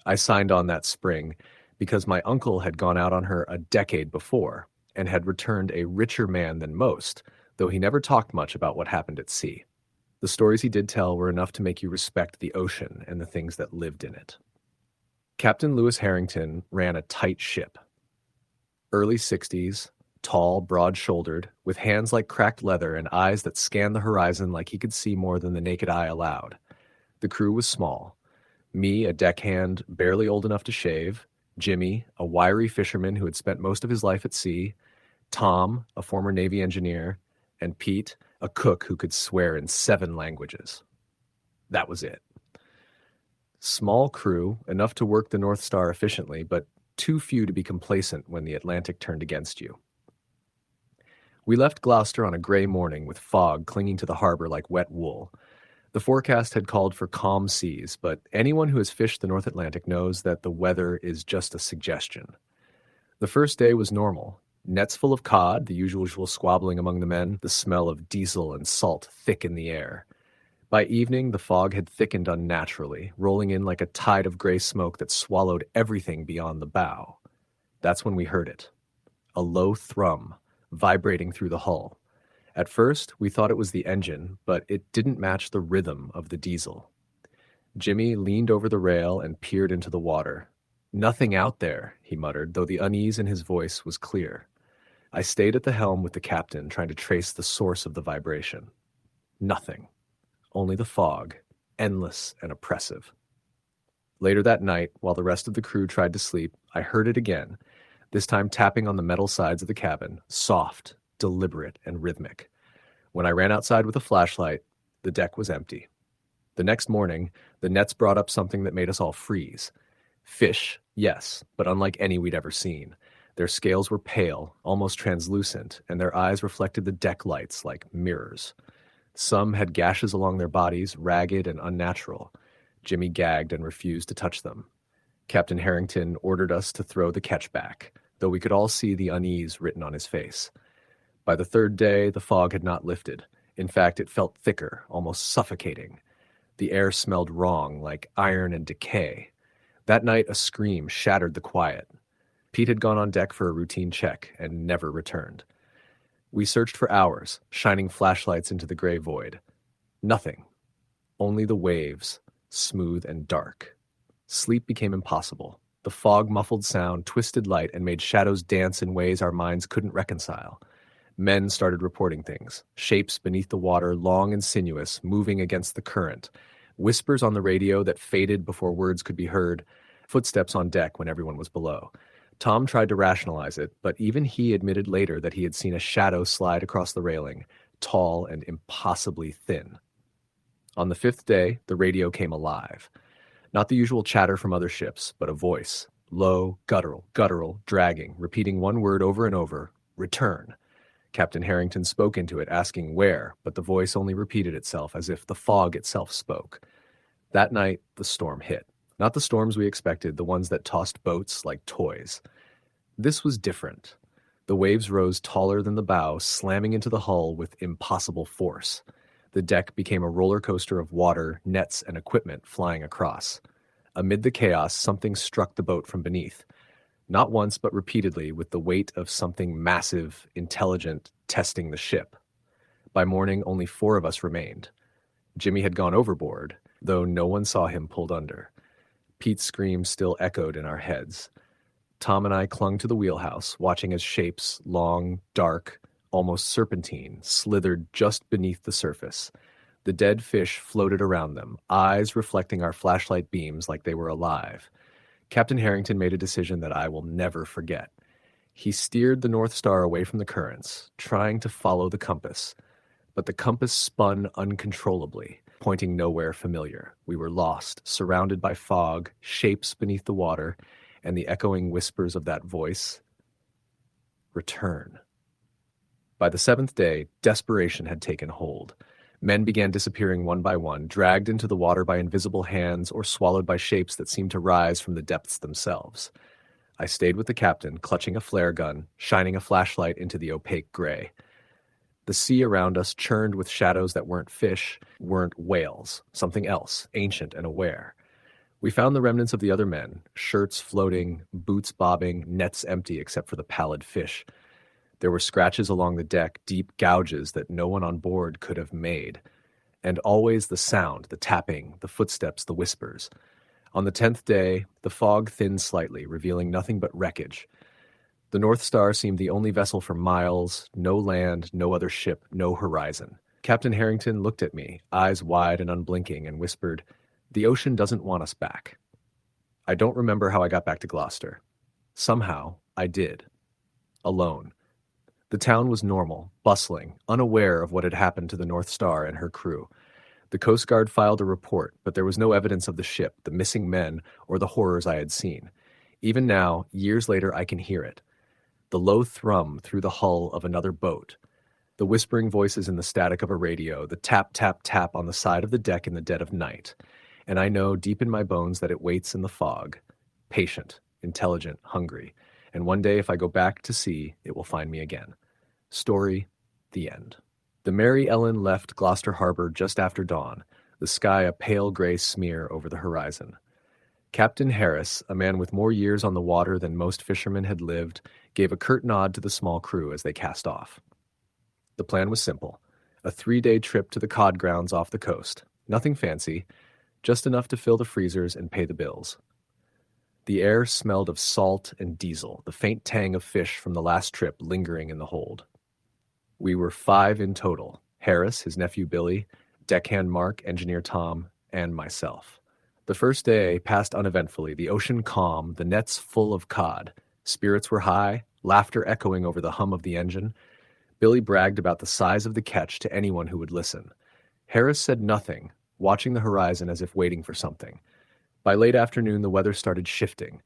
I signed on that spring because my uncle had gone out on her a decade before and had returned a richer man than most, though he never talked much about what happened at sea. The stories he did tell were enough to make you respect the ocean and the things that lived in it. Captain Lewis Harrington ran a tight ship. Early 60s, tall, broad-shouldered, with hands like cracked leather and eyes that scanned the horizon like he could see more than the naked eye allowed. The crew was small. Me, a deckhand barely old enough to shave, Jimmy, a wiry fisherman who had spent most of his life at sea, Tom, a former Navy engineer, and Pete, a cook who could swear in 7 languages. That was it. Small crew, enough to work the North Star efficiently, but too few to be complacent when the Atlantic turned against you. We left Gloucester on a gray morning with fog clinging to the harbor like wet wool. The forecast had called for calm seas, but anyone who has fished the North Atlantic knows that the weather is just a suggestion. The first day was normal. Nets full of cod, the usual squabbling among the men, the smell of diesel and salt thick in the air. By evening, the fog had thickened unnaturally, rolling in like a tide of gray smoke that swallowed everything beyond the bow. That's when we heard it. A low thrum, vibrating through the hull. At first, we thought it was the engine, but it didn't match the rhythm of the diesel. Jimmy leaned over the rail and peered into the water. "Nothing out there," he muttered, though the unease in his voice was clear. I stayed at the helm with the captain, trying to trace the source of the vibration. Nothing. Only the fog, endless and oppressive. Later that night, while the rest of the crew tried to sleep, I heard it again, this time tapping on the metal sides of the cabin, soft, deliberate, and rhythmic. When I ran outside with a flashlight, the deck was empty. The next morning, the nets brought up something that made us all freeze. Fish, yes, but unlike any we'd ever seen. Their scales were pale, almost translucent, and their eyes reflected the deck lights like mirrors. Some had gashes along their bodies, ragged and unnatural. Jimmy gagged and refused to touch them. Captain Harrington ordered us to throw the catch back, though we could all see the unease written on his face. By the third day, the fog had not lifted. In fact, it felt thicker, almost suffocating. The air smelled wrong, like iron and decay. That night, a scream shattered the quiet. Pete had gone on deck for a routine check and never returned. We searched for hours, shining flashlights into the gray void. Nothing. Only the waves, smooth and dark. Sleep became impossible. The fog muffled sound, twisted light, and made shadows dance in ways our minds couldn't reconcile. Men started reporting things, shapes beneath the water, long and sinuous, moving against the current, whispers on the radio that faded before words could be heard, footsteps on deck when everyone was below. Tom tried to rationalize it, but even he admitted later that he had seen a shadow slide across the railing, tall and impossibly thin. On the fifth day, the radio came alive. Not the usual chatter from other ships, but a voice, low, guttural, dragging, repeating one word over and over, return. Captain Harrington spoke into it, asking where, but the voice only repeated itself as if the fog itself spoke. That night, the storm hit. Not the storms we expected, the ones that tossed boats like toys. This was different. The waves rose taller than the bow, slamming into the hull with impossible force. The deck became a roller coaster of water, nets, and equipment flying across. Amid the chaos, something struck the boat from beneath. Not once, but repeatedly, with the weight of something massive, intelligent, testing the ship. By morning, only 4 of us remained. Jimmy had gone overboard, though no one saw him pulled under. Pete's scream still echoed in our heads. Tom and I clung to the wheelhouse, watching as shapes, long, dark, almost serpentine, slithered just beneath the surface. The dead fish floated around them, eyes reflecting our flashlight beams like they were alive. Captain Harrington made a decision that I will never forget. He steered the North Star away from the currents, trying to follow the compass. But the compass spun uncontrollably, pointing nowhere familiar. We were lost, surrounded by fog, shapes beneath the water, and the echoing whispers of that voice. Return. By the 7th day, desperation had taken hold. Men began disappearing one by one, dragged into the water by invisible hands or swallowed by shapes that seemed to rise from the depths themselves. I stayed with the captain, clutching a flare gun, shining a flashlight into the opaque gray. The sea around us churned with shadows that weren't fish, weren't whales, something else, ancient and aware. We found the remnants of the other men, shirts floating, boots bobbing, nets empty except for the pallid fish. There were scratches along the deck, deep gouges that no one on board could have made. And always the sound, the tapping, the footsteps, the whispers. On the 10th day, the fog thinned slightly, revealing nothing but wreckage. The North Star seemed the only vessel for miles, no land, no other ship, no horizon. Captain Harrington looked at me, eyes wide and unblinking, and whispered, "The ocean doesn't want us back." I don't remember how I got back to Gloucester. Somehow, I did. Alone. The town was normal, bustling, unaware of what had happened to the North Star and her crew. The Coast Guard filed a report, but there was no evidence of the ship, the missing men, or the horrors I had seen. Even now, years later, I can hear it. The low thrum through the hull of another boat. The whispering voices in the static of a radio, the tap, tap, tap on the side of the deck in the dead of night. And I know deep in my bones that it waits in the fog, patient, intelligent, hungry. And one day, if I go back to sea, it will find me again. Story, the end. The Mary Ellen left Gloucester Harbor just after dawn, the sky a pale gray smear over the horizon. Captain Harris, a man with more years on the water than most fishermen had lived, gave a curt nod to the small crew as they cast off. The plan was simple. A 3-day trip to the cod grounds off the coast. Nothing fancy, just enough to fill the freezers and pay the bills. The air smelled of salt and diesel, the faint tang of fish from the last trip lingering in the hold. We were 5 in total, Harris, his nephew Billy, deckhand Mark, engineer Tom, and myself. The first day passed uneventfully, the ocean calm, the nets full of cod. Spirits were high, laughter echoing over the hum of the engine. Billy bragged about the size of the catch to anyone who would listen. Harris said nothing, watching the horizon as if waiting for something. By late afternoon, the weather started shifting.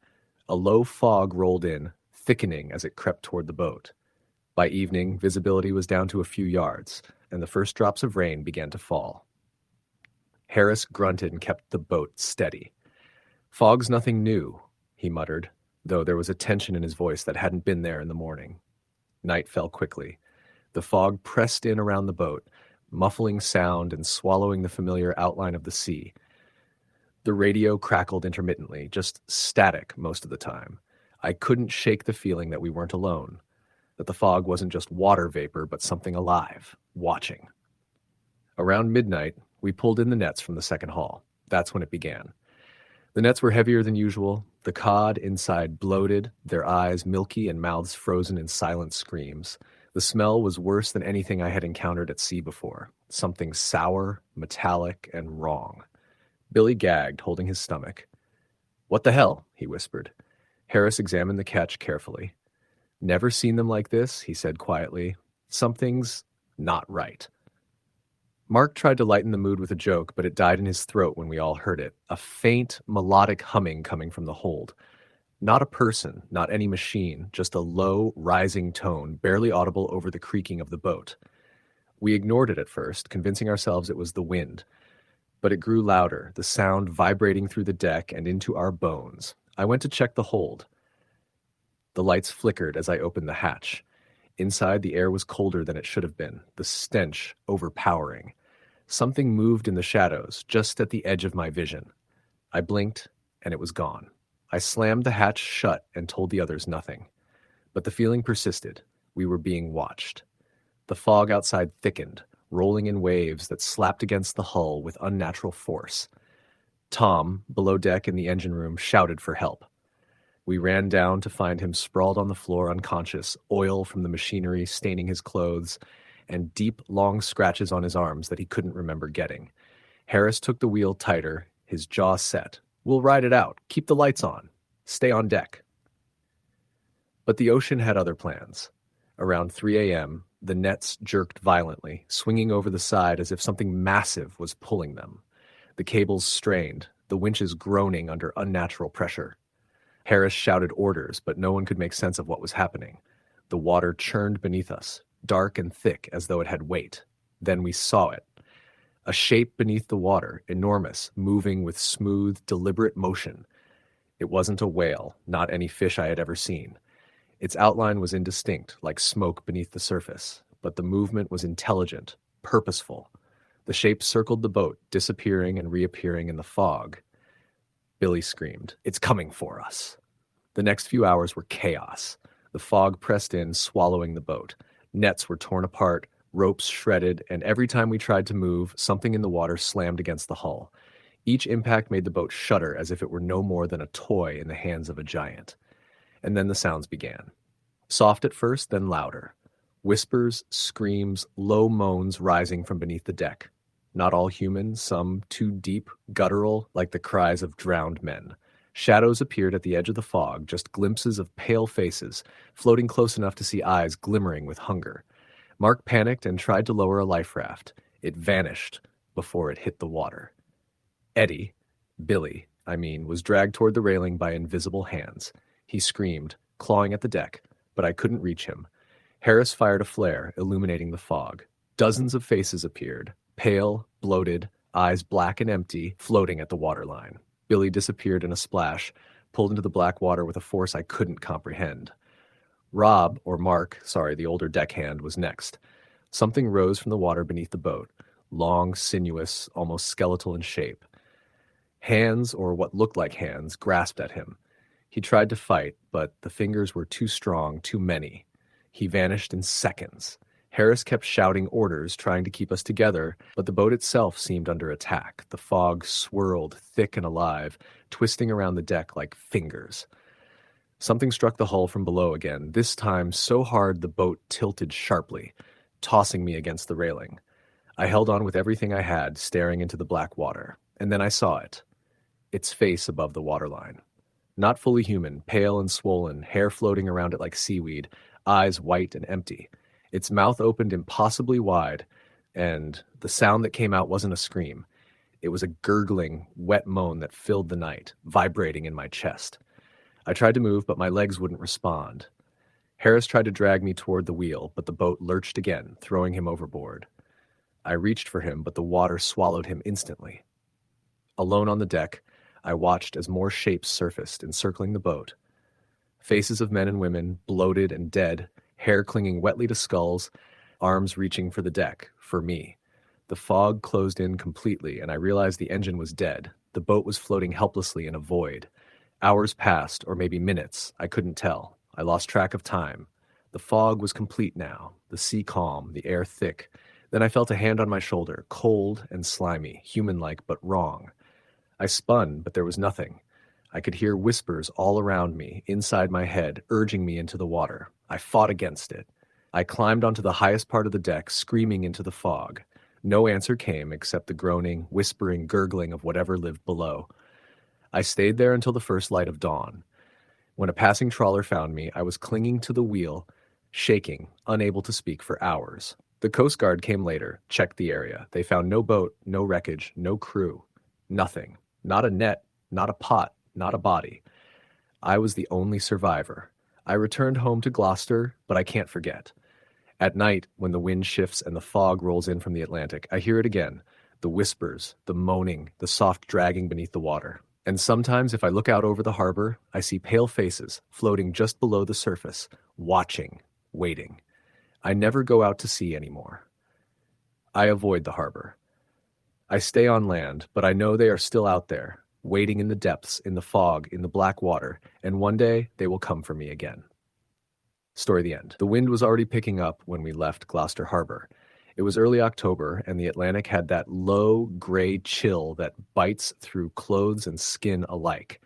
A low fog rolled in, thickening as it crept toward the boat. By evening, visibility was down to a few yards, and the first drops of rain began to fall. Harris grunted and kept the boat steady. "Fog's nothing new," he muttered, though there was a tension in his voice that hadn't been there in the morning. Night fell quickly. The fog pressed in around the boat, muffling sound and swallowing the familiar outline of the sea. The radio crackled intermittently, just static most of the time. I couldn't shake the feeling that we weren't alone, that the fog wasn't just water vapor, but something alive, watching. Around midnight, we pulled in the nets from the second haul. That's when it began. The nets were heavier than usual, the cod inside bloated, their eyes milky and mouths frozen in silent screams. The smell was worse than anything I had encountered at sea before, something sour, metallic, and wrong. Billy gagged, holding his stomach. "What the hell?" he whispered. Harris examined the catch carefully. "Never seen them like this," he said quietly. "Something's not right." Mark tried to lighten the mood with a joke, but it died in his throat when we all heard it, a faint, melodic humming coming from the hold. Not a person, not any machine, just a low, rising tone, barely audible over the creaking of the boat. We ignored it at first, convincing ourselves it was the wind. But it grew louder, the sound vibrating through the deck and into our bones. I went to check the hold. The lights flickered as I opened the hatch. Inside, the air was colder than it should have been, the stench overpowering. Something moved in the shadows, just at the edge of my vision. I blinked, and it was gone. I slammed the hatch shut and told the others nothing. But the feeling persisted. We were being watched. The fog outside thickened, rolling in waves that slapped against the hull with unnatural force. Tom, below deck in the engine room, shouted for help. We ran down to find him sprawled on the floor unconscious, oil from the machinery staining his clothes, and deep, long scratches on his arms that he couldn't remember getting. Harris took the wheel tighter, his jaw set. "We'll ride it out. Keep the lights on. Stay on deck." But the ocean had other plans. Around 3 a.m., the nets jerked violently, swinging over the side as if something massive was pulling them. The cables strained, the winches groaning under unnatural pressure. Harris shouted orders, but no one could make sense of what was happening. The water churned beneath us, dark and thick as though it had weight. Then we saw it. A shape beneath the water, enormous, moving with smooth, deliberate motion. It wasn't a whale, not any fish I had ever seen. Its outline was indistinct, like smoke beneath the surface, but the movement was intelligent, purposeful. The shape circled the boat, disappearing and reappearing in the fog. Billy screamed, "It's coming for us." The next few hours were chaos. The fog pressed in, swallowing the boat. Nets were torn apart, ropes shredded, and every time we tried to move, something in the water slammed against the hull. Each impact made the boat shudder as if it were no more than a toy in the hands of a giant. And then the sounds began. Soft at first, then louder. Whispers, screams, low moans rising from beneath the deck. Not all human, some too deep, guttural, like the cries of drowned men. Shadows appeared at the edge of the fog, just glimpses of pale faces, floating close enough to see eyes glimmering with hunger. Mark panicked and tried to lower a life raft. It vanished before it hit the water. Billy, was dragged toward the railing by invisible hands. He screamed, clawing at the deck, but I couldn't reach him. Harris fired a flare, illuminating the fog. Dozens of faces appeared, pale, bloated, eyes black and empty, floating at the waterline. Billy disappeared in a splash, pulled into the black water with a force I couldn't comprehend. Rob, or Mark, the older deckhand, was next. Something rose from the water beneath the boat, long, sinuous, almost skeletal in shape. Hands, or what looked like hands, grasped at him. He tried to fight, but the fingers were too strong, too many. He vanished in seconds. Harris kept shouting orders, trying to keep us together, but the boat itself seemed under attack. The fog swirled, thick and alive, twisting around the deck like fingers. Something struck the hull from below again, this time so hard the boat tilted sharply, tossing me against the railing. I held on with everything I had, staring into the black water. And then I saw it. its face above the waterline. Not fully human, pale and swollen, hair floating around it like seaweed, eyes white and empty. Its mouth opened impossibly wide, and the sound that came out wasn't a scream. It was a gurgling, wet moan that filled the night, vibrating in my chest. I tried to move, but my legs wouldn't respond. Harris tried to drag me toward the wheel, but the boat lurched again, throwing him overboard. I reached for him, but the water swallowed him instantly. Alone on the deck, I watched as more shapes surfaced, encircling the boat. Faces of men and women, bloated and dead, hair clinging wetly to skulls, arms reaching for the deck, for me. The fog closed in completely, and I realized the engine was dead. The boat was floating helplessly in a void. Hours passed, or maybe minutes, I couldn't tell. I lost track of time. The fog was complete now, the sea calm, the air thick. Then I felt a hand on my shoulder, cold and slimy, human-like but wrong. I spun, but there was nothing. I could hear whispers all around me, inside my head, urging me into the water. I fought against it. I climbed onto the highest part of the deck, screaming into the fog. No answer came except the groaning, whispering, gurgling of whatever lived below. I stayed there until the first light of dawn. When a passing trawler found me, I was clinging to the wheel, shaking, unable to speak for hours. The Coast Guard came later, checked the area. They found no boat, no wreckage, no crew. Nothing. Not a net, not a pot, not a body. I was the only survivor. I returned home to Gloucester, but I can't forget. At night, when the wind shifts and the fog rolls in from the Atlantic, I hear it again. The whispers, the moaning, the soft dragging beneath the water. And sometimes, if I look out over the harbor, I see pale faces floating just below the surface, watching, waiting. I never go out to sea anymore. I avoid the harbor. I stay on land, but I know they are still out there, waiting in the depths, in the fog, in the black water, and one day they will come for me again. Story the end. The wind was already picking up when we left Gloucester Harbor. It was early October, and the Atlantic had that low, gray chill that bites through clothes and skin alike.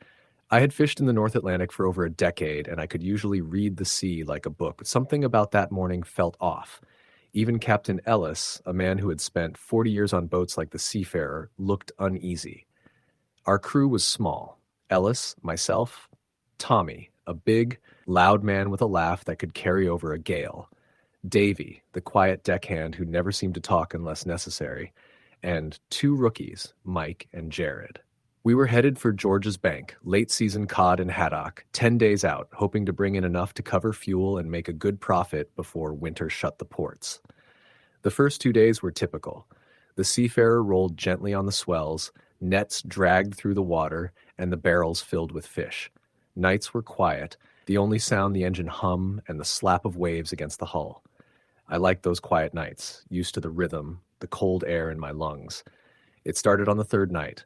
I had fished in the North Atlantic for over a decade, and I could usually read the sea like a book, but something about that morning felt off. Even Captain Ellis, a man who had spent 40 years on boats like the Seafarer, looked uneasy. Our crew was small. Ellis, myself, Tommy, a big, loud man with a laugh that could carry over a gale, Davy, the quiet deckhand who never seemed to talk unless necessary, and two rookies, Mike and Jared. We were headed for George's Bank, late-season cod and haddock, 10 days out, hoping to bring in enough to cover fuel and make a good profit before winter shut the ports. The first 2 days were typical. The Seafarer rolled gently on the swells, nets dragged through the water, and the barrels filled with fish. Nights were quiet, the only sound the engine hum and the slap of waves against the hull. I liked those quiet nights, used to the rhythm, the cold air in my lungs. It started on the third night.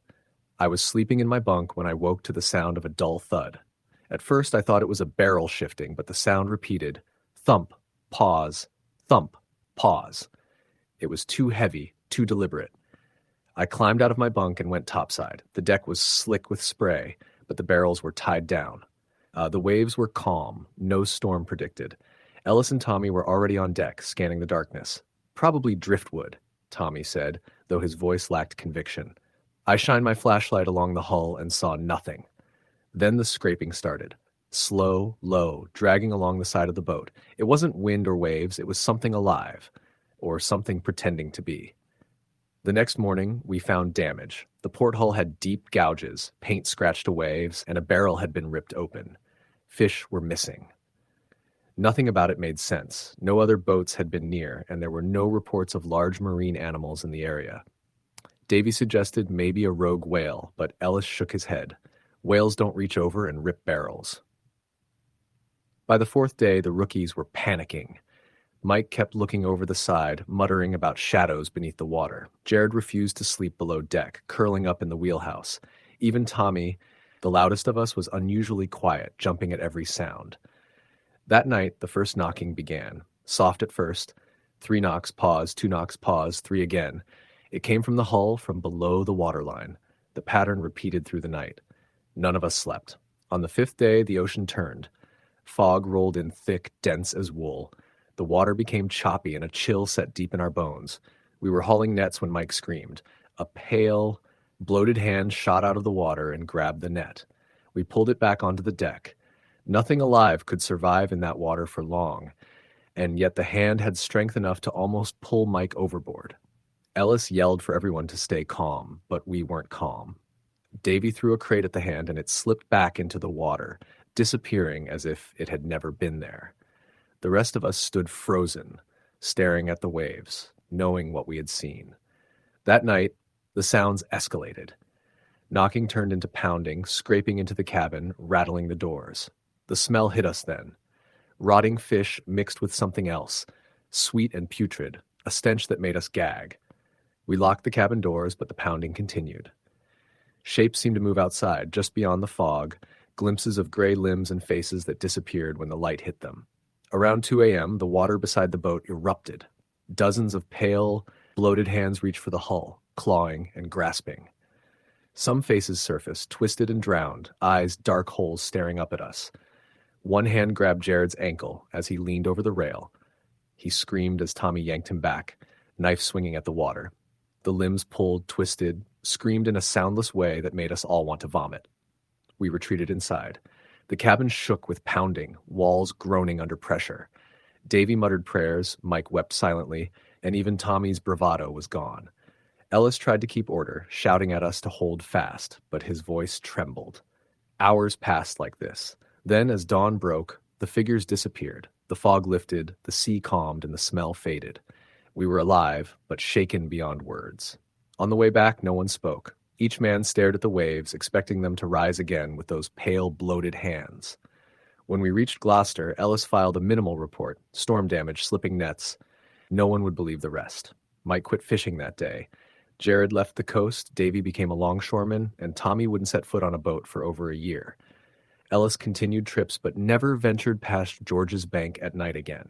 I was sleeping in my bunk when I woke to the sound of a dull thud. At first I thought it was a barrel shifting, but the sound repeated, thump, pause, thump, pause. It was too heavy, too deliberate. I climbed out of my bunk and went topside. The deck was slick with spray, but the barrels were tied down. The waves were calm, no storm predicted. Ellis and Tommy were already on deck, scanning the darkness. Probably driftwood, Tommy said, though his voice lacked conviction. I shined my flashlight along the hull and saw nothing. Then the scraping started. Slow, low, dragging along the side of the boat. It wasn't wind or waves, it was something alive, or something pretending to be. The next morning, we found damage. The porthull had deep gouges, paint scratched away, and a barrel had been ripped open. Fish were missing. Nothing about it made sense. No other boats had been near, and there were no reports of large marine animals in the area. Davy suggested maybe a rogue whale, but Ellis shook his head. Whales don't reach over and rip barrels. By the fourth day, the rookies were panicking. Mike kept looking over the side, muttering about shadows beneath the water. Jared refused to sleep below deck, curling up in the wheelhouse. Even Tommy, the loudest of us, was unusually quiet, jumping at every sound. That night, the first knocking began. Soft at first. 3 knocks, pause, 2 knocks, pause, 3 again. It came from the hull, from below the waterline. The pattern repeated through the night. None of us slept. On the 5th day, the ocean turned. Fog rolled in thick, dense as wool. The water became choppy and a chill set deep in our bones. We were hauling nets when Mike screamed. A pale, Bloated hands shot out of the water and grabbed the net. We pulled it back onto the deck. Nothing alive could survive in that water for long, and yet the hand had strength enough to almost pull Mike overboard. Ellis yelled for everyone to stay calm, but we weren't calm. Davy threw a crate at the hand and it slipped back into the water, disappearing as if it had never been there. The rest of us stood frozen, staring at the waves, knowing what we had seen. That night, the sounds escalated. Knocking turned into pounding, scraping into the cabin, rattling the doors. The smell hit us then. Rotting fish mixed with something else, sweet and putrid, a stench that made us gag. We locked the cabin doors, but the pounding continued. Shapes seemed to move outside, just beyond the fog, glimpses of gray limbs and faces that disappeared when the light hit them. Around 2 a.m., the water beside the boat erupted. Dozens of pale, bloated hands reached for the hull, clawing and grasping. Some faces surfaced, twisted and drowned, eyes dark holes staring up at us. One hand grabbed Jared's ankle as he leaned over the rail. He screamed as Tommy yanked him back, knife swinging at the water. The limbs pulled, twisted, screamed in a soundless way that made us all want to vomit. We retreated inside. The cabin shook with pounding, walls groaning under pressure. Davy muttered prayers, Mike wept silently, and even Tommy's bravado was gone. Ellis tried to keep order, shouting at us to hold fast, but his voice trembled. Hours passed like this. Then, as dawn broke, the figures disappeared. The fog lifted, the sea calmed, and the smell faded. We were alive, but shaken beyond words. On the way back, no one spoke. Each man stared at the waves, expecting them to rise again with those pale, bloated hands. When we reached Gloucester, Ellis filed a minimal report, storm damage, slipping nets. No one would believe the rest. Mike quit fishing that day. Jared left the coast, Davy became a longshoreman, and Tommy wouldn't set foot on a boat for over a year. Ellis continued trips but never ventured past George's Bank at night again.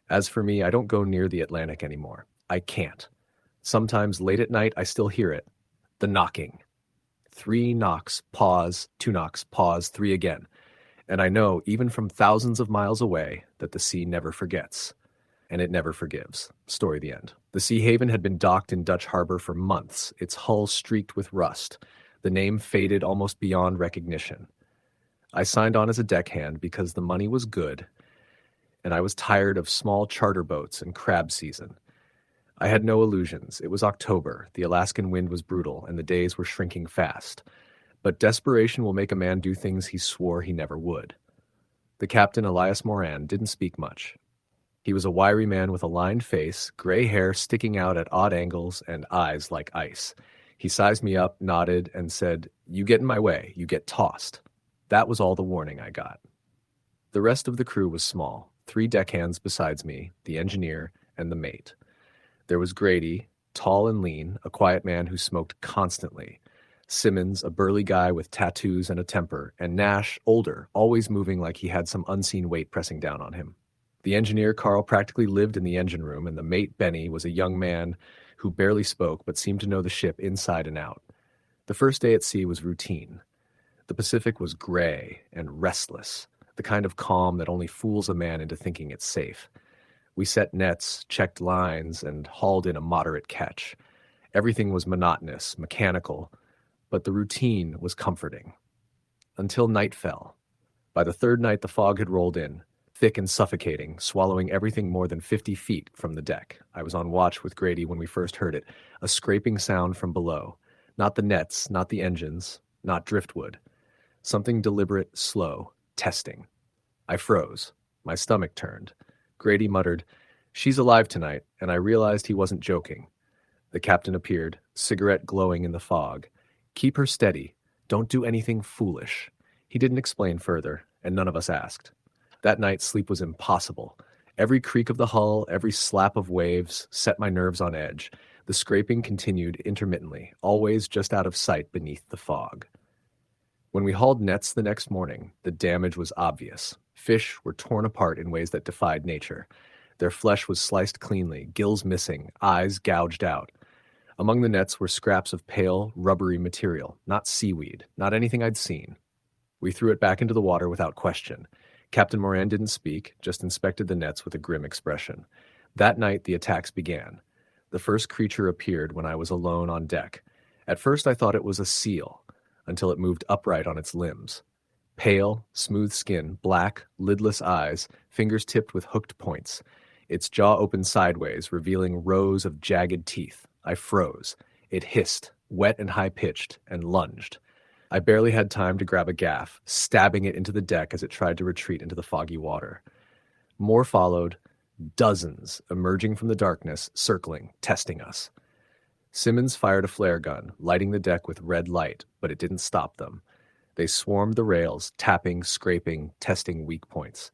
As for me, I don't go near the Atlantic anymore. I can't. Sometimes late at night, I still hear it. The knocking. 3 knocks, pause, 2 knocks, pause, 3 again. And I know, even from thousands of miles away, that the sea never forgets. And it never forgives. Story the end. The Sea Haven had been docked in Dutch Harbor for months, its hull streaked with rust. The name faded almost beyond recognition. I signed on as a deckhand because the money was good, and I was tired of small charter boats and crab season. I had no illusions. It was October, the Alaskan wind was brutal, and the days were shrinking fast. But desperation will make a man do things he swore he never would. The captain, Elias Moran, didn't speak much. He was a wiry man with a lined face, gray hair sticking out at odd angles, and eyes like ice. He sized me up, nodded, and said, "You get in my way, you get tossed." That was all the warning I got. The rest of the crew was small, 3 deckhands besides me, the engineer, and the mate. There was Grady, tall and lean, a quiet man who smoked constantly. Simmons, a burly guy with tattoos and a temper, and Nash, older, always moving like he had some unseen weight pressing down on him. The engineer, Carl, practically lived in the engine room, and the mate, Benny, was a young man who barely spoke but seemed to know the ship inside and out. The first day at sea was routine. The Pacific was gray and restless, the kind of calm that only fools a man into thinking it's safe. We set nets, checked lines, and hauled in a moderate catch. Everything was monotonous, mechanical, but the routine was comforting. Until night fell. By the 3rd night, the fog had rolled in, thick and suffocating, swallowing everything more than 50 feet from the deck. I was on watch with Grady when we first heard it, a scraping sound from below. Not the nets, not the engines, not driftwood. Something deliberate, slow, testing. I froze. My stomach turned. Grady muttered, "She's alive tonight," and I realized he wasn't joking. The captain appeared, cigarette glowing in the fog. "Keep her steady. Don't do anything foolish." He didn't explain further, and none of us asked. That night, sleep was impossible. Every creak of the hull, every slap of waves, set my nerves on edge. The scraping continued intermittently, always just out of sight beneath the fog. When we hauled nets the next morning, the damage was obvious. Fish were torn apart in ways that defied nature. Their flesh was sliced cleanly, gills missing, eyes gouged out. Among the nets were scraps of pale, rubbery material, not seaweed, not anything I'd seen. We threw it back into the water without question. Captain Moran didn't speak, just inspected the nets with a grim expression. That night, the attacks began. The first creature appeared when I was alone on deck. At first I thought it was a seal, until it moved upright on its limbs. Pale, smooth skin, black, lidless eyes, fingers tipped with hooked points. Its jaw opened sideways, revealing rows of jagged teeth. I froze. It hissed, wet and high-pitched, and lunged. I barely had time to grab a gaff, stabbing it into the deck as it tried to retreat into the foggy water. More followed, dozens emerging from the darkness, circling, testing us. Simmons fired a flare gun, lighting the deck with red light, but it didn't stop them. They swarmed the rails, tapping, scraping, testing weak points.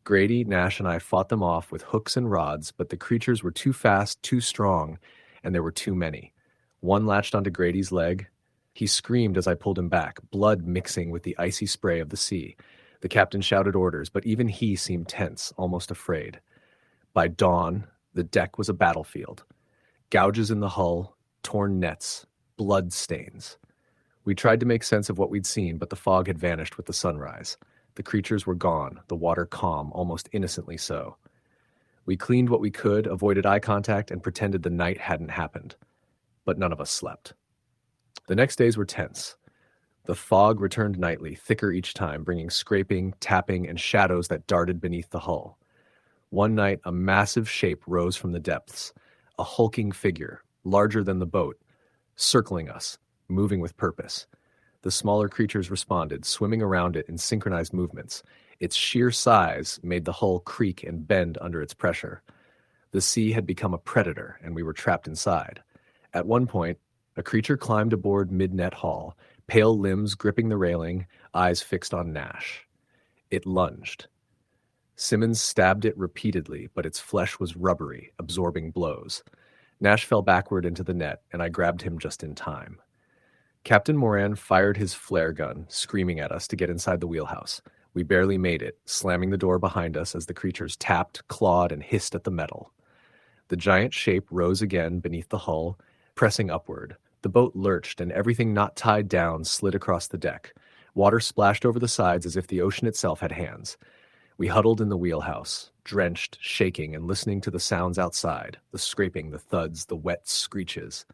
Grady, Nash, and I fought them off with hooks and rods, but the creatures were too fast, too strong, and there were too many. One latched onto Grady's leg. He screamed as I pulled him back, blood mixing with the icy spray of the sea. The captain shouted orders, but even he seemed tense, almost afraid. By dawn, the deck was a battlefield. Gouges in the hull, torn nets, blood stains. We tried to make sense of what we'd seen, but the fog had vanished with the sunrise. The creatures were gone, the water calm, almost innocently so. We cleaned what we could, avoided eye contact, and pretended the night hadn't happened. But none of us slept. The next days were tense. The fog returned nightly, thicker each time, bringing scraping, tapping, and shadows that darted beneath the hull. One night, a massive shape rose from the depths, a hulking figure, larger than the boat, circling us, moving with purpose. The smaller creatures responded, swimming around it in synchronized movements. Its sheer size made the hull creak and bend under its pressure. The sea had become a predator, and we were trapped inside. At one point, a creature climbed aboard mid-net hull, pale limbs gripping the railing, eyes fixed on Nash. It lunged. Simmons stabbed it repeatedly, but its flesh was rubbery, absorbing blows. Nash fell backward into the net, and I grabbed him just in time. Captain Moran fired his flare gun, screaming at us to get inside the wheelhouse. We barely made it, slamming the door behind us as the creatures tapped, clawed, and hissed at the metal. The giant shape rose again beneath the hull, pressing upward. The boat lurched, and everything not tied down slid across the deck. Water splashed over the sides as if the ocean itself had hands. We huddled in the wheelhouse, drenched, shaking, and listening to the sounds outside, the scraping, the thuds, the wet screeches.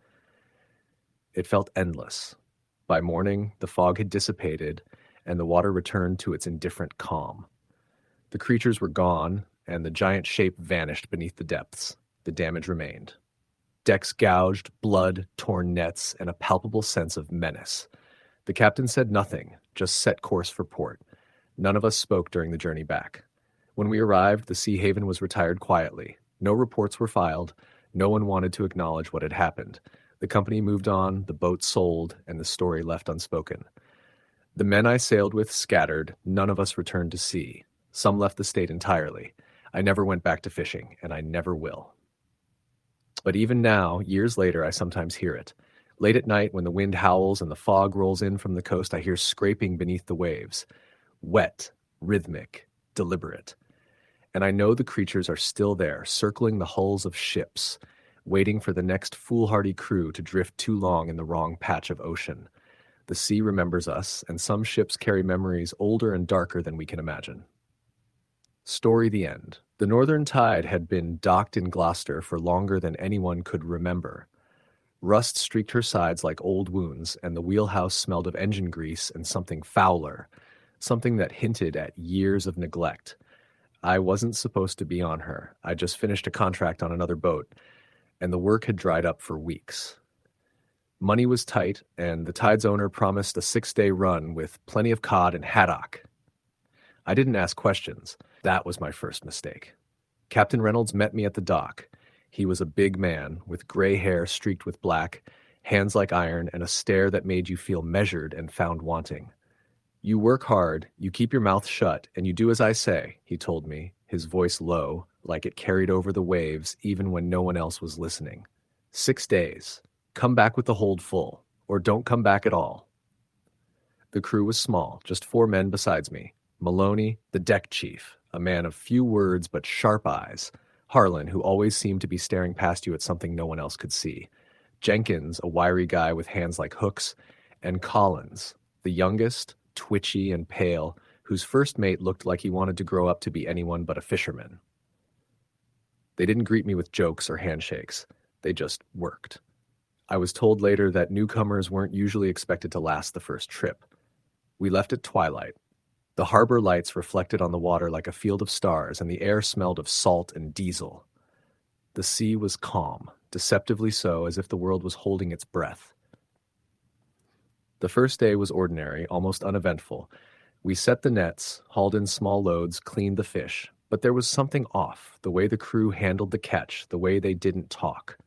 It felt endless. By morning, the fog had dissipated, and the water returned to its indifferent calm. The creatures were gone, and the giant shape vanished beneath the depths. The damage remained. Decks gouged, blood, torn nets, and a palpable sense of menace. The captain said nothing, just set course for port. None of us spoke during the journey back. When we arrived, the Sea Haven was retired quietly. No reports were filed. No one wanted to acknowledge what had happened. The company moved on, the boat sold, and the story left unspoken. The men I sailed with scattered. None of us returned to sea. Some left the state entirely. I never went back to fishing, and I never will. But even now, years later, I sometimes hear it. Late at night, when the wind howls and the fog rolls in from the coast, I hear scraping beneath the waves. Wet, rhythmic, deliberate. And I know the creatures are still there, circling the hulls of ships, waiting for the next foolhardy crew to drift too long in the wrong patch of ocean. The sea remembers us, and some ships carry memories older and darker than we can imagine. Story the end. The Northern Tide had been docked in Gloucester for longer than anyone could remember. Rust streaked her sides like old wounds, and the wheelhouse smelled of engine grease and something fouler, something that hinted at years of neglect. I wasn't supposed to be on her. I just finished a contract on another boat, and the work had dried up for weeks. Money was tight, and the Tide's owner promised a 6-day run with plenty of cod and haddock. I didn't ask questions. That was my first mistake. Captain Reynolds met me at the dock. He was a big man, with gray hair streaked with black, hands like iron, and a stare that made you feel measured and found wanting. "You work hard, you keep your mouth shut, and you do as I say," he told me, his voice low, like it carried over the waves even when no one else was listening. 6 days. Come back with the hold full, or don't come back at all. The crew was small, just 4 men besides me. Maloney, the deck chief, a man of few words but sharp eyes. Harlan, who always seemed to be staring past you at something no one else could see. Jenkins, a wiry guy with hands like hooks. And Collins, the youngest, twitchy and pale, whose first mate looked like he wanted to grow up to be anyone but a fisherman. They didn't greet me with jokes or handshakes. They just worked. I was told later that newcomers weren't usually expected to last the first trip. We left at twilight. The harbor lights reflected on the water like a field of stars, and the air smelled of salt and diesel. The sea was calm, deceptively so, as if the world was holding its breath. The first day was ordinary, almost uneventful. We set the nets, hauled in small loads, cleaned the fish. But there was something off, the way the crew handled the catch, the way they didn't talk.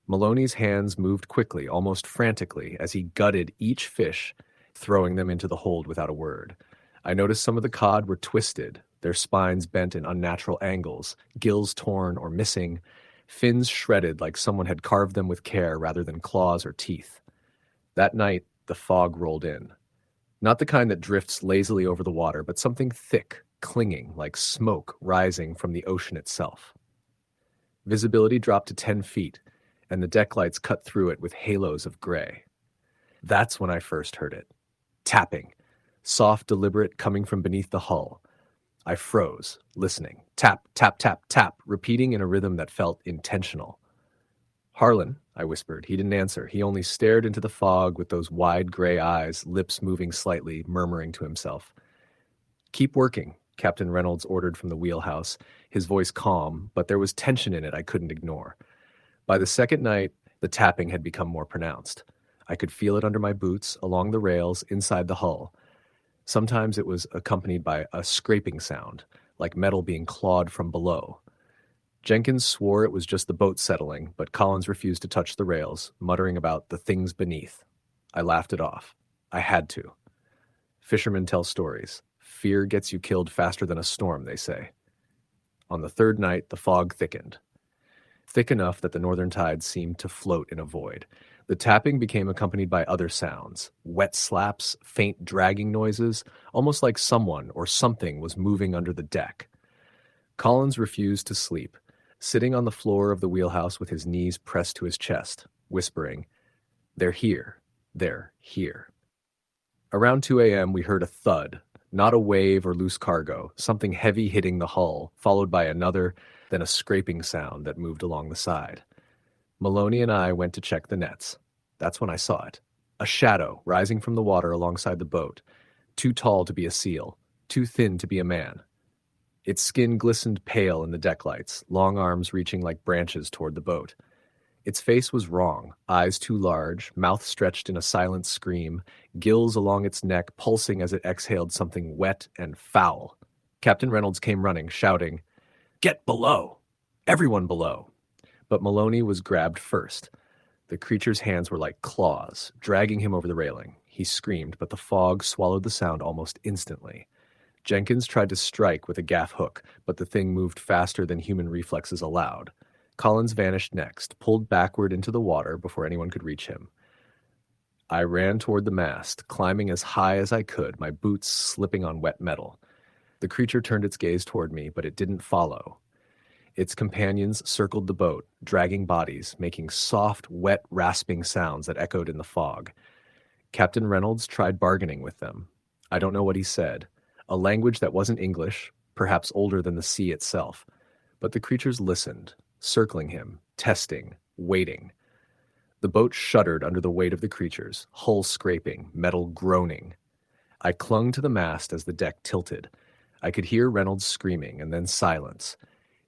Maloney's hands moved quickly, almost frantically, as he gutted each fish, throwing them into the hold without a word. I noticed some of the cod were twisted, their spines bent in unnatural angles, gills torn or missing, fins shredded like someone had carved them with care rather than claws or teeth. That night, the fog rolled in. Not the kind that drifts lazily over the water, but something thick, clinging, like smoke rising from the ocean itself. Visibility dropped to 10 feet, and the deck lights cut through it with halos of gray. That's when I first heard it. Tapping. Soft, deliberate, coming from beneath the hull. I froze, listening. Tap, tap, tap, tap, repeating in a rhythm that felt intentional. "Harlan," I whispered. He didn't answer. He only stared into the fog with those wide gray eyes, lips moving slightly, murmuring to himself. "Keep working," Captain Reynolds ordered from the wheelhouse, his voice calm, but there was tension in it I couldn't ignore. By the second night, the tapping had become more pronounced. I could feel it under my boots, along the rails, inside the hull. Sometimes it was accompanied by a scraping sound, like metal being clawed from below. Jenkins swore it was just the boat settling, but Collins refused to touch the rails, muttering about the things beneath. I laughed it off. I had to. Fishermen tell stories. Fear gets you killed faster than a storm, they say. On the third night, the fog thickened. Thick enough that the northern tide seemed to float in a void. The tapping became accompanied by other sounds, wet slaps, faint dragging noises, almost like someone or something was moving under the deck. Collins refused to sleep, sitting on the floor of the wheelhouse with his knees pressed to his chest, whispering, "They're here. They're here." Around 2 a.m., we heard a thud, not a wave or loose cargo, something heavy hitting the hull, followed by another, then a scraping sound that moved along the side. Maloney and I went to check the nets. That's when I saw it. A shadow rising from the water alongside the boat, too tall to be a seal, too thin to be a man. Its skin glistened pale in the deck lights, long arms reaching like branches toward the boat. Its face was wrong, eyes too large, mouth stretched in a silent scream, gills along its neck pulsing as it exhaled something wet and foul. Captain Reynolds came running, shouting, "Get below! Everyone below!" But Maloney was grabbed first. The creature's hands were like claws, dragging him over the railing. He screamed, but the fog swallowed the sound almost instantly. Jenkins tried to strike with a gaff hook, but the thing moved faster than human reflexes allowed. Collins vanished next, pulled backward into the water before anyone could reach him. I ran toward the mast, climbing as high as I could, my boots slipping on wet metal. The creature turned its gaze toward me, but it didn't follow. Its companions circled the boat, dragging bodies, making soft, wet, rasping sounds that echoed in the fog. Captain Reynolds tried bargaining with them. I don't know what he said. A language that wasn't English, perhaps older than the sea itself. But the creatures listened, circling him, testing, waiting. The boat shuddered under the weight of the creatures, hull scraping, metal groaning. I clung to the mast as the deck tilted. I could hear Reynolds screaming, and then silence.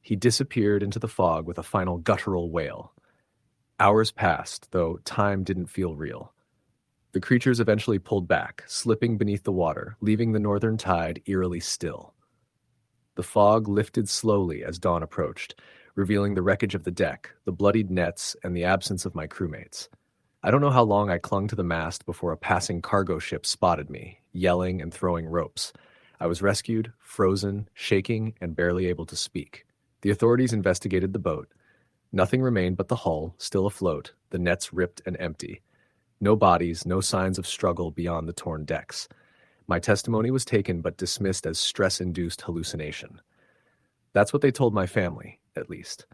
He disappeared into the fog with a final guttural wail. Hours passed, though time didn't feel real. The creatures eventually pulled back, slipping beneath the water, leaving the northern tide eerily still. The fog lifted slowly as dawn approached, revealing the wreckage of the deck, the bloodied nets, and the absence of my crewmates. I don't know how long I clung to the mast before a passing cargo ship spotted me, yelling and throwing ropes. I was rescued, frozen, shaking, and barely able to speak. The authorities investigated the boat. Nothing remained but the hull, still afloat, the nets ripped and empty. No bodies, no signs of struggle beyond the torn decks. My testimony was taken but dismissed as stress-induced hallucination. That's what they told my family, at least.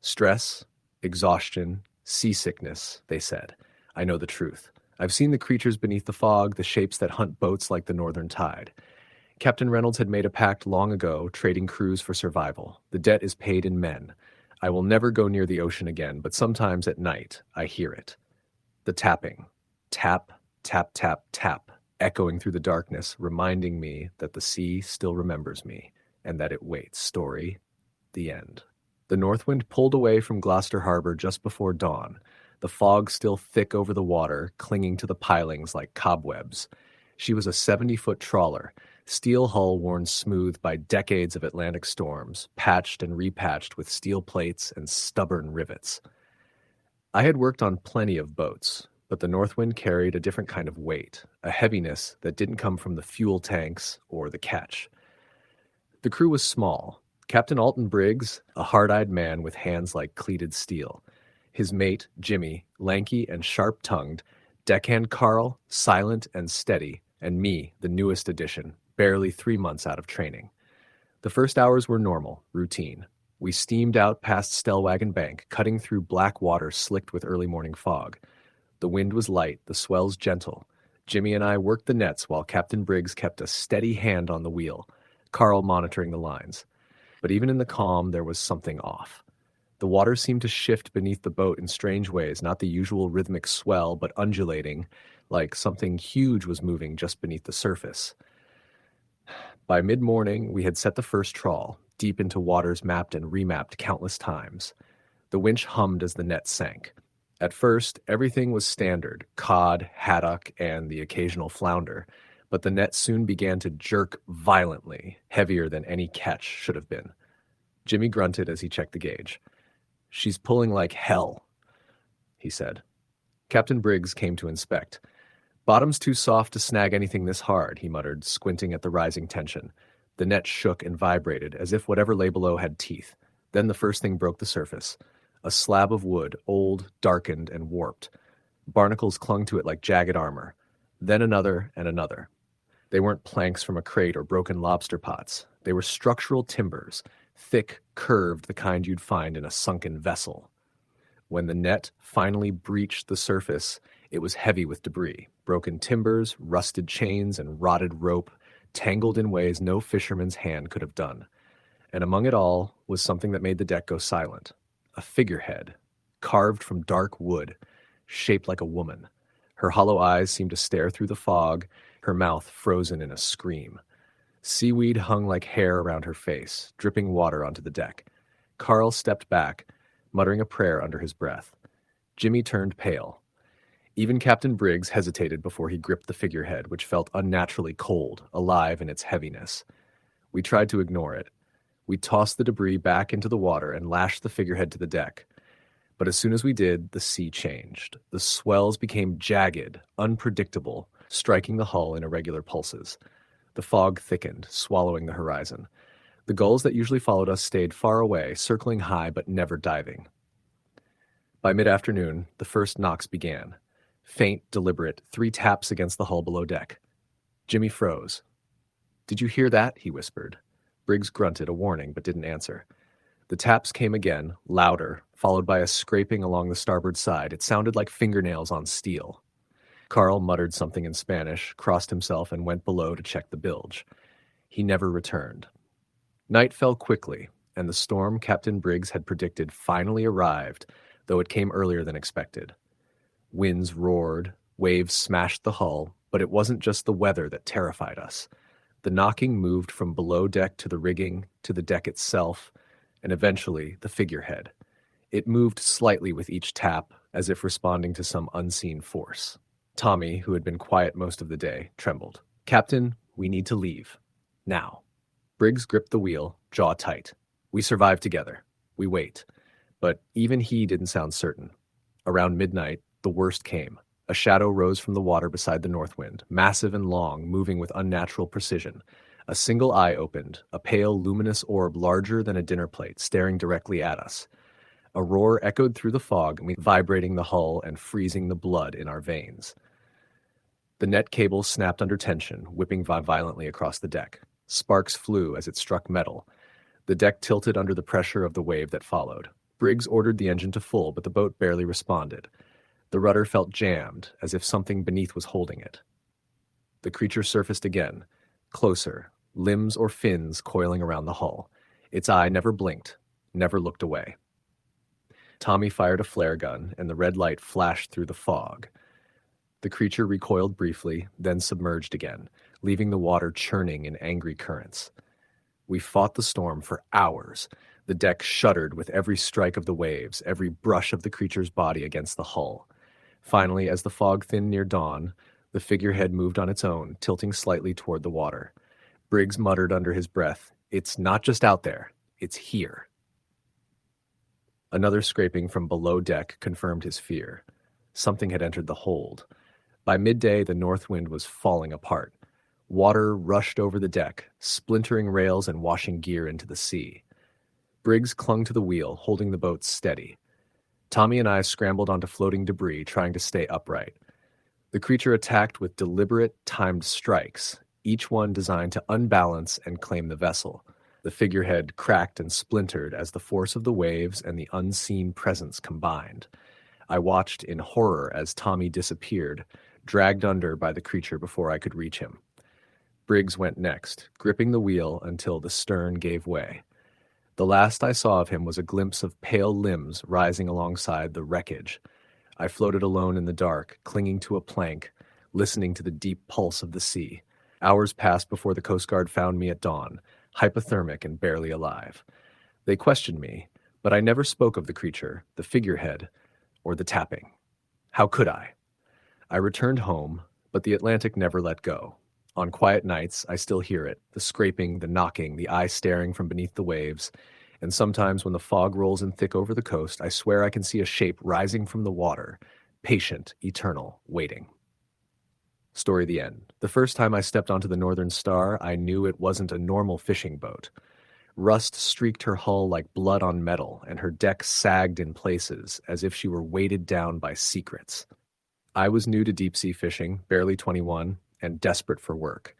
Stress, exhaustion, seasickness, they said. I know the truth. I've seen the creatures beneath the fog, the shapes that hunt boats like the northern tide. Captain Reynolds had made a pact long ago, trading crews for survival. The debt is paid in men. I will never go near the ocean again, but sometimes at night I hear it. The tapping. Tap, tap, tap, tap, echoing through the darkness, reminding me that the sea still remembers me and that it waits. Story, the end. The north wind pulled away from Gloucester Harbor just before dawn, the fog still thick over the water, clinging to the pilings like cobwebs. She was a 70-foot trawler, steel hull worn smooth by decades of Atlantic storms, patched and repatched with steel plates and stubborn rivets. I had worked on plenty of boats, but the Northwind carried a different kind of weight, a heaviness that didn't come from the fuel tanks or the catch. The crew was small. Captain Alton Briggs, a hard-eyed man with hands like cleated steel. His mate, Jimmy, lanky and sharp-tongued. Deckhand Carl, silent and steady. And me, the newest addition, barely 3 months out of training. The first hours were normal, routine. We steamed out past Stellwagen Bank, cutting through black water slicked with early morning fog. The wind was light, the swells gentle. Jimmy and I worked the nets while Captain Briggs kept a steady hand on the wheel, Carl monitoring the lines. But even in the calm, there was something off. The water seemed to shift beneath the boat in strange ways, not the usual rhythmic swell, but undulating, like something huge was moving just beneath the surface. By mid-morning, we had set the first trawl, deep into waters mapped and remapped countless times. The winch hummed as the net sank. At first, everything was standard, cod, haddock, and the occasional flounder, but the net soon began to jerk violently, heavier than any catch should have been. Jimmy grunted as he checked the gauge. "She's pulling like hell," he said. Captain Briggs came to inspect. "Bottom's too soft to snag anything this hard," he muttered, squinting at the rising tension. The net shook and vibrated, as if whatever lay below had teeth. Then the first thing broke the surface. A slab of wood, old, darkened, and warped. Barnacles clung to it like jagged armor. Then another and another. They weren't planks from a crate or broken lobster pots. They were structural timbers, thick, curved, the kind you'd find in a sunken vessel. When the net finally breached the surface, it was heavy with debris, broken timbers, rusted chains, and rotted rope, tangled in ways no fisherman's hand could have done. And among it all was something that made the deck go silent. A figurehead, carved from dark wood, shaped like a woman. Her hollow eyes seemed to stare through the fog, her mouth frozen in a scream. Seaweed hung like hair around her face, dripping water onto the deck. Carl stepped back, muttering a prayer under his breath. Jimmy turned pale. Even Captain Briggs hesitated before he gripped the figurehead, which felt unnaturally cold, alive in its heaviness. We tried to ignore it. We tossed the debris back into the water and lashed the figurehead to the deck. But as soon as we did, the sea changed. The swells became jagged, unpredictable, striking the hull in irregular pulses. The fog thickened, swallowing the horizon. The gulls that usually followed us stayed far away, circling high but never diving. By mid-afternoon, the first knocks began. Faint, deliberate, 3 taps against the hull below deck. Jimmy froze. "Did you hear that?" he whispered. Briggs grunted a warning but didn't answer. The taps came again, louder, followed by a scraping along the starboard side. It sounded like fingernails on steel. Carl muttered something in Spanish, crossed himself, and went below to check the bilge. He never returned. Night fell quickly, and the storm Captain Briggs had predicted finally arrived, though it came earlier than expected. Winds roared, waves smashed the hull, but it wasn't just the weather that terrified us. The knocking moved from below deck to the rigging, to the deck itself, and eventually the figurehead. It moved slightly with each tap, as if responding to some unseen force. Tommy, who had been quiet most of the day, trembled. "Captain, we need to leave. Now." Briggs gripped the wheel, jaw tight. "We survive together. We wait." But even he didn't sound certain. Around midnight, the worst came. A shadow rose from the water beside the Northwind, massive and long, moving with unnatural precision. A single eye opened, a pale, luminous orb larger than a dinner plate, staring directly at us. A roar echoed through the fog, vibrating the hull and freezing the blood in our veins. The net cable snapped under tension, whipping violently across the deck. Sparks flew as it struck metal. The deck tilted under the pressure of the wave that followed. Briggs ordered the engine to full, but the boat barely responded. The rudder felt jammed, as if something beneath was holding it. The creature surfaced again, closer, limbs or fins coiling around the hull. Its eye never blinked, never looked away. Tommy fired a flare gun, and the red light flashed through the fog. The creature recoiled briefly, then submerged again, leaving the water churning in angry currents. We fought the storm for hours. The deck shuddered with every strike of the waves, every brush of the creature's body against the hull. Finally, as the fog thinned near dawn, the figurehead moved on its own, tilting slightly toward the water. Briggs muttered under his breath, "It's not just out there, it's here." Another scraping from below deck confirmed his fear. Something had entered the hold. By midday, the north wind was falling apart. Water rushed over the deck, splintering rails and washing gear into the sea. Briggs clung to the wheel, holding the boat steady. Tommy and I scrambled onto floating debris, trying to stay upright. The creature attacked with deliberate, timed strikes, each one designed to unbalance and claim the vessel. The figurehead cracked and splintered as the force of the waves and the unseen presence combined. I watched in horror as Tommy disappeared, dragged under by the creature before I could reach him. Briggs went next, gripping the wheel until the stern gave way. The last I saw of him was a glimpse of pale limbs rising alongside the wreckage. I floated alone in the dark, clinging to a plank, listening to the deep pulse of the sea. Hours passed before the Coast Guard found me at dawn, hypothermic and barely alive. They questioned me, but I never spoke of the creature, the figurehead, or the tapping. How could I? I returned home, but the Atlantic never let go. On quiet nights, I still hear it, the scraping, the knocking, the eye staring from beneath the waves, and sometimes when the fog rolls in thick over the coast, I swear I can see a shape rising from the water, patient, eternal, waiting. Story the end. The first time I stepped onto the Northern Star, I knew it wasn't a normal fishing boat. Rust streaked her hull like blood on metal, and her deck sagged in places, as if she were weighted down by secrets. I was new to deep-sea fishing, barely 21, and desperate for work.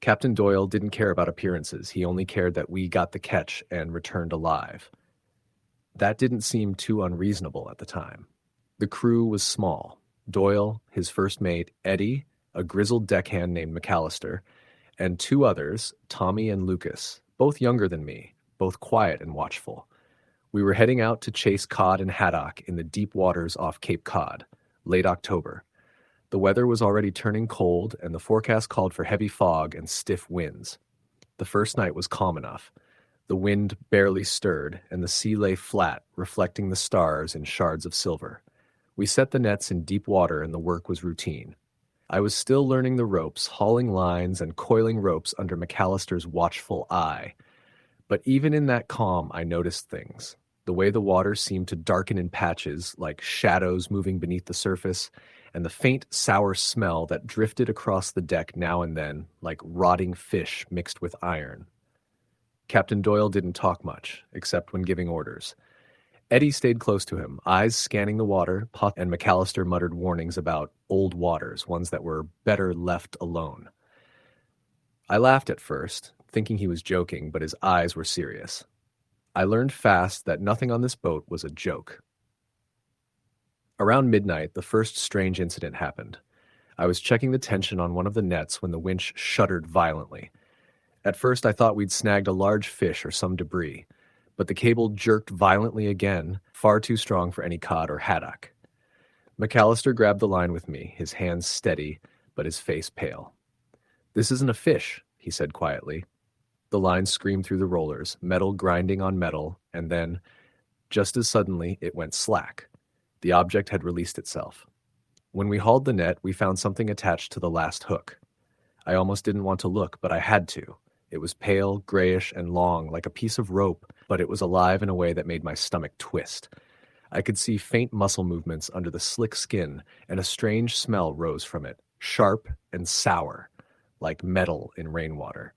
Captain Doyle didn't care about appearances. He only cared that we got the catch and returned alive. That didn't seem too unreasonable at the time. The crew was small. Doyle, his first mate, Eddie, a grizzled deckhand named McAllister, and two others, Tommy and Lucas, both younger than me, both quiet and watchful. We were heading out to chase cod and haddock in the deep waters off Cape Cod, late October. The weather was already turning cold, and the forecast called for heavy fog and stiff winds. The first night was calm enough. The wind barely stirred, and the sea lay flat, reflecting the stars in shards of silver. We set the nets in deep water, and the work was routine. I was still learning the ropes, hauling lines and coiling ropes under McAllister's watchful eye. But even in that calm, I noticed things. The way the water seemed to darken in patches, like shadows moving beneath the surface, and the faint, sour smell that drifted across the deck now and then, like rotting fish mixed with iron. Captain Doyle didn't talk much, except when giving orders. Eddie stayed close to him, eyes scanning the water. Puck and McAllister muttered warnings about old waters, ones that were better left alone. I laughed at first, thinking he was joking, but his eyes were serious. I learned fast that nothing on this boat was a joke. Around midnight, the first strange incident happened. I was checking the tension on one of the nets when the winch shuddered violently. At first, I thought we'd snagged a large fish or some debris, but the cable jerked violently again, far too strong for any cod or haddock. McAllister grabbed the line with me, his hands steady, but his face pale. "This isn't a fish," he said quietly. The line screamed through the rollers, metal grinding on metal, and then, just as suddenly, it went slack. The object had released itself. When we hauled the net, we found something attached to the last hook. I almost didn't want to look, but I had to. It was pale, grayish, and long, like a piece of rope, but it was alive in a way that made my stomach twist. I could see faint muscle movements under the slick skin, and a strange smell rose from it, sharp and sour, like metal in rainwater.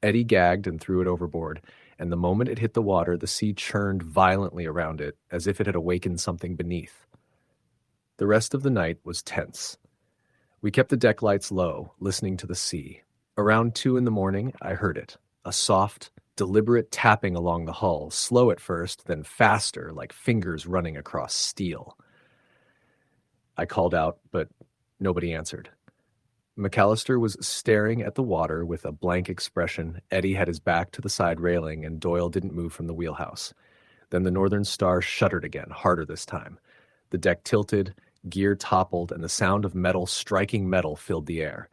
Eddie gagged and threw it overboard, and the moment it hit the water, the sea churned violently around it, as if it had awakened something beneath. The rest of the night was tense. We kept the deck lights low, listening to the sea. Around 2 a.m, I heard it, a soft, deliberate tapping along the hull, slow at first, then faster, like fingers running across steel. I called out, but nobody answered. McAllister was staring at the water with a blank expression. Eddie had his back to the side railing, and Doyle didn't move from the wheelhouse. Then the Northern Star shuddered again, harder this time. The deck tilted, gear toppled, and the sound of metal striking metal filled the air.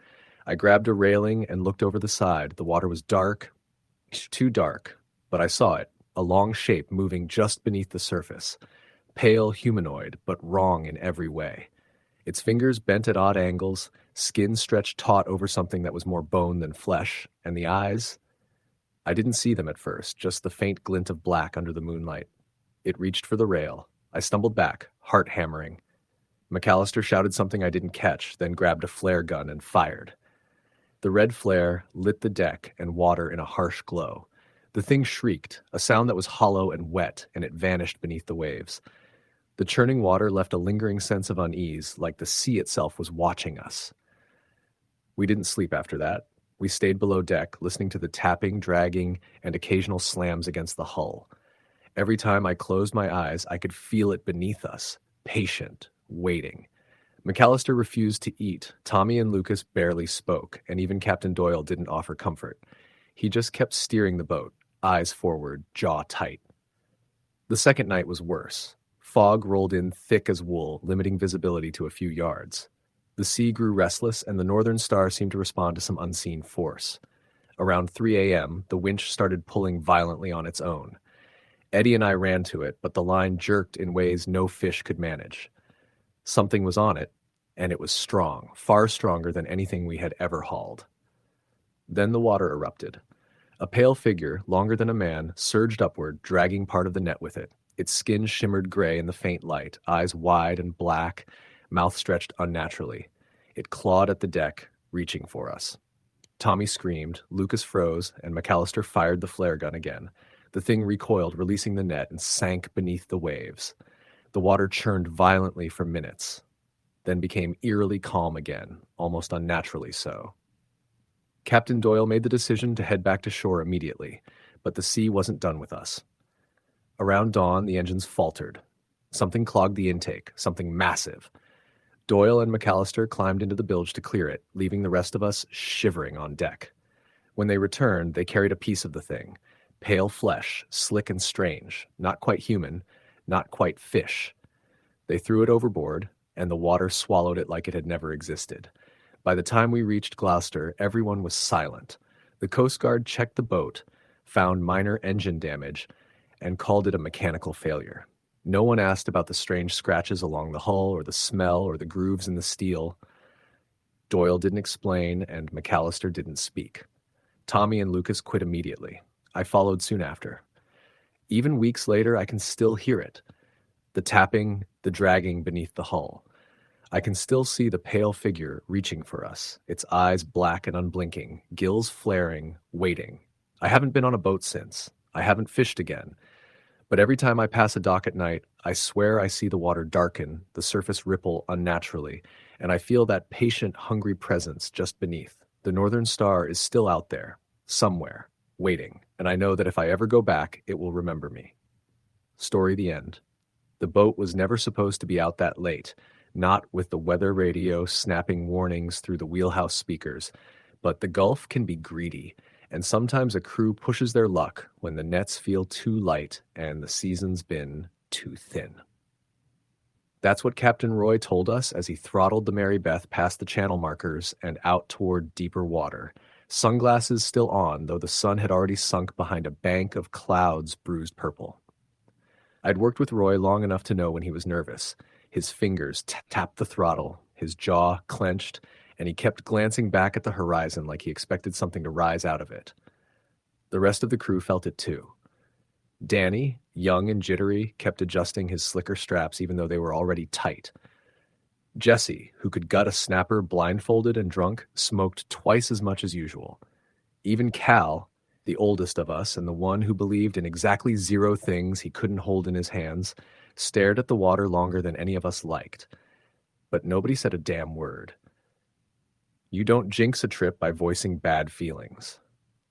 I grabbed a railing and looked over the side. The water was dark, too dark, but I saw it, a long shape moving just beneath the surface. Pale humanoid, but wrong in every way. Its fingers bent at odd angles, skin stretched taut over something that was more bone than flesh, and the eyes... I didn't see them at first, just the faint glint of black under the moonlight. It reached for the rail. I stumbled back, heart hammering. McAllister shouted something I didn't catch, then grabbed a flare gun and fired. The red flare lit the deck and water in a harsh glow. The thing shrieked, a sound that was hollow and wet, and it vanished beneath the waves. The churning water left a lingering sense of unease, like the sea itself was watching us. We didn't sleep after that. We stayed below deck, listening to the tapping, dragging, and occasional slams against the hull. Every time I closed my eyes, I could feel it beneath us, patient, waiting. McAllister refused to eat. Tommy and Lucas barely spoke, and even Captain Doyle didn't offer comfort. He just kept steering the boat, eyes forward, jaw tight. The second night was worse. Fog rolled in thick as wool, limiting visibility to a few yards. The sea grew restless, and the Northern Star seemed to respond to some unseen force. Around 3 a.m., the winch started pulling violently on its own. Eddie and I ran to it, but the line jerked in ways no fish could manage. Something was on it, and it was strong, far stronger than anything we had ever hauled. Then the water erupted. A pale figure, longer than a man, surged upward, dragging part of the net with it. Its skin shimmered gray in the faint light, eyes wide and black, mouth stretched unnaturally. It clawed at the deck, reaching for us. Tommy screamed, Lucas froze, and McAllister fired the flare gun again. The thing recoiled, releasing the net, and sank beneath the waves. The water churned violently for minutes, then became eerily calm again, almost unnaturally so. Captain Doyle made the decision to head back to shore immediately, but the sea wasn't done with us. Around dawn, the engines faltered. Something clogged the intake, something massive. Doyle and McAllister climbed into the bilge to clear it, leaving the rest of us shivering on deck. When they returned, they carried a piece of the thing. Pale flesh, slick and strange, not quite human, not quite fish. They threw it overboard, and the water swallowed it like it had never existed. By the time we reached Gloucester, everyone was silent. The Coast Guard checked the boat, found minor engine damage, and called it a mechanical failure. No one asked about the strange scratches along the hull or the smell or the grooves in the steel. Doyle didn't explain, and McAllister didn't speak. Tommy and Lucas quit immediately. I followed soon after. Even weeks later, I can still hear it. The tapping, the dragging beneath the hull. I can still see the pale figure reaching for us, its eyes black and unblinking, gills flaring, waiting. I haven't been on a boat since. I haven't fished again. But every time I pass a dock at night, I swear I see the water darken, the surface ripple unnaturally, and I feel that patient, hungry presence just beneath. The Northern Star is still out there, somewhere, waiting, and I know that if I ever go back, it will remember me. Story the end. The boat was never supposed to be out that late, not with the weather radio snapping warnings through the wheelhouse speakers, but the Gulf can be greedy, and sometimes a crew pushes their luck when the nets feel too light and the season's been too thin. That's what Captain Roy told us as he throttled the Mary Beth past the channel markers and out toward deeper water, sunglasses still on, though the sun had already sunk behind a bank of clouds bruised purple. I'd worked with Roy long enough to know when he was nervous. His fingers tapped the throttle, his jaw clenched, and he kept glancing back at the horizon like he expected something to rise out of it. The rest of the crew felt it too. Danny, young and jittery, kept adjusting his slicker straps even though they were already tight. Jesse, who could gut a snapper blindfolded and drunk, smoked twice as much as usual. Even Cal, the oldest of us and the one who believed in exactly 0 things he couldn't hold in his hands, stared at the water longer than any of us liked. But nobody said a damn word. You don't jinx a trip by voicing bad feelings.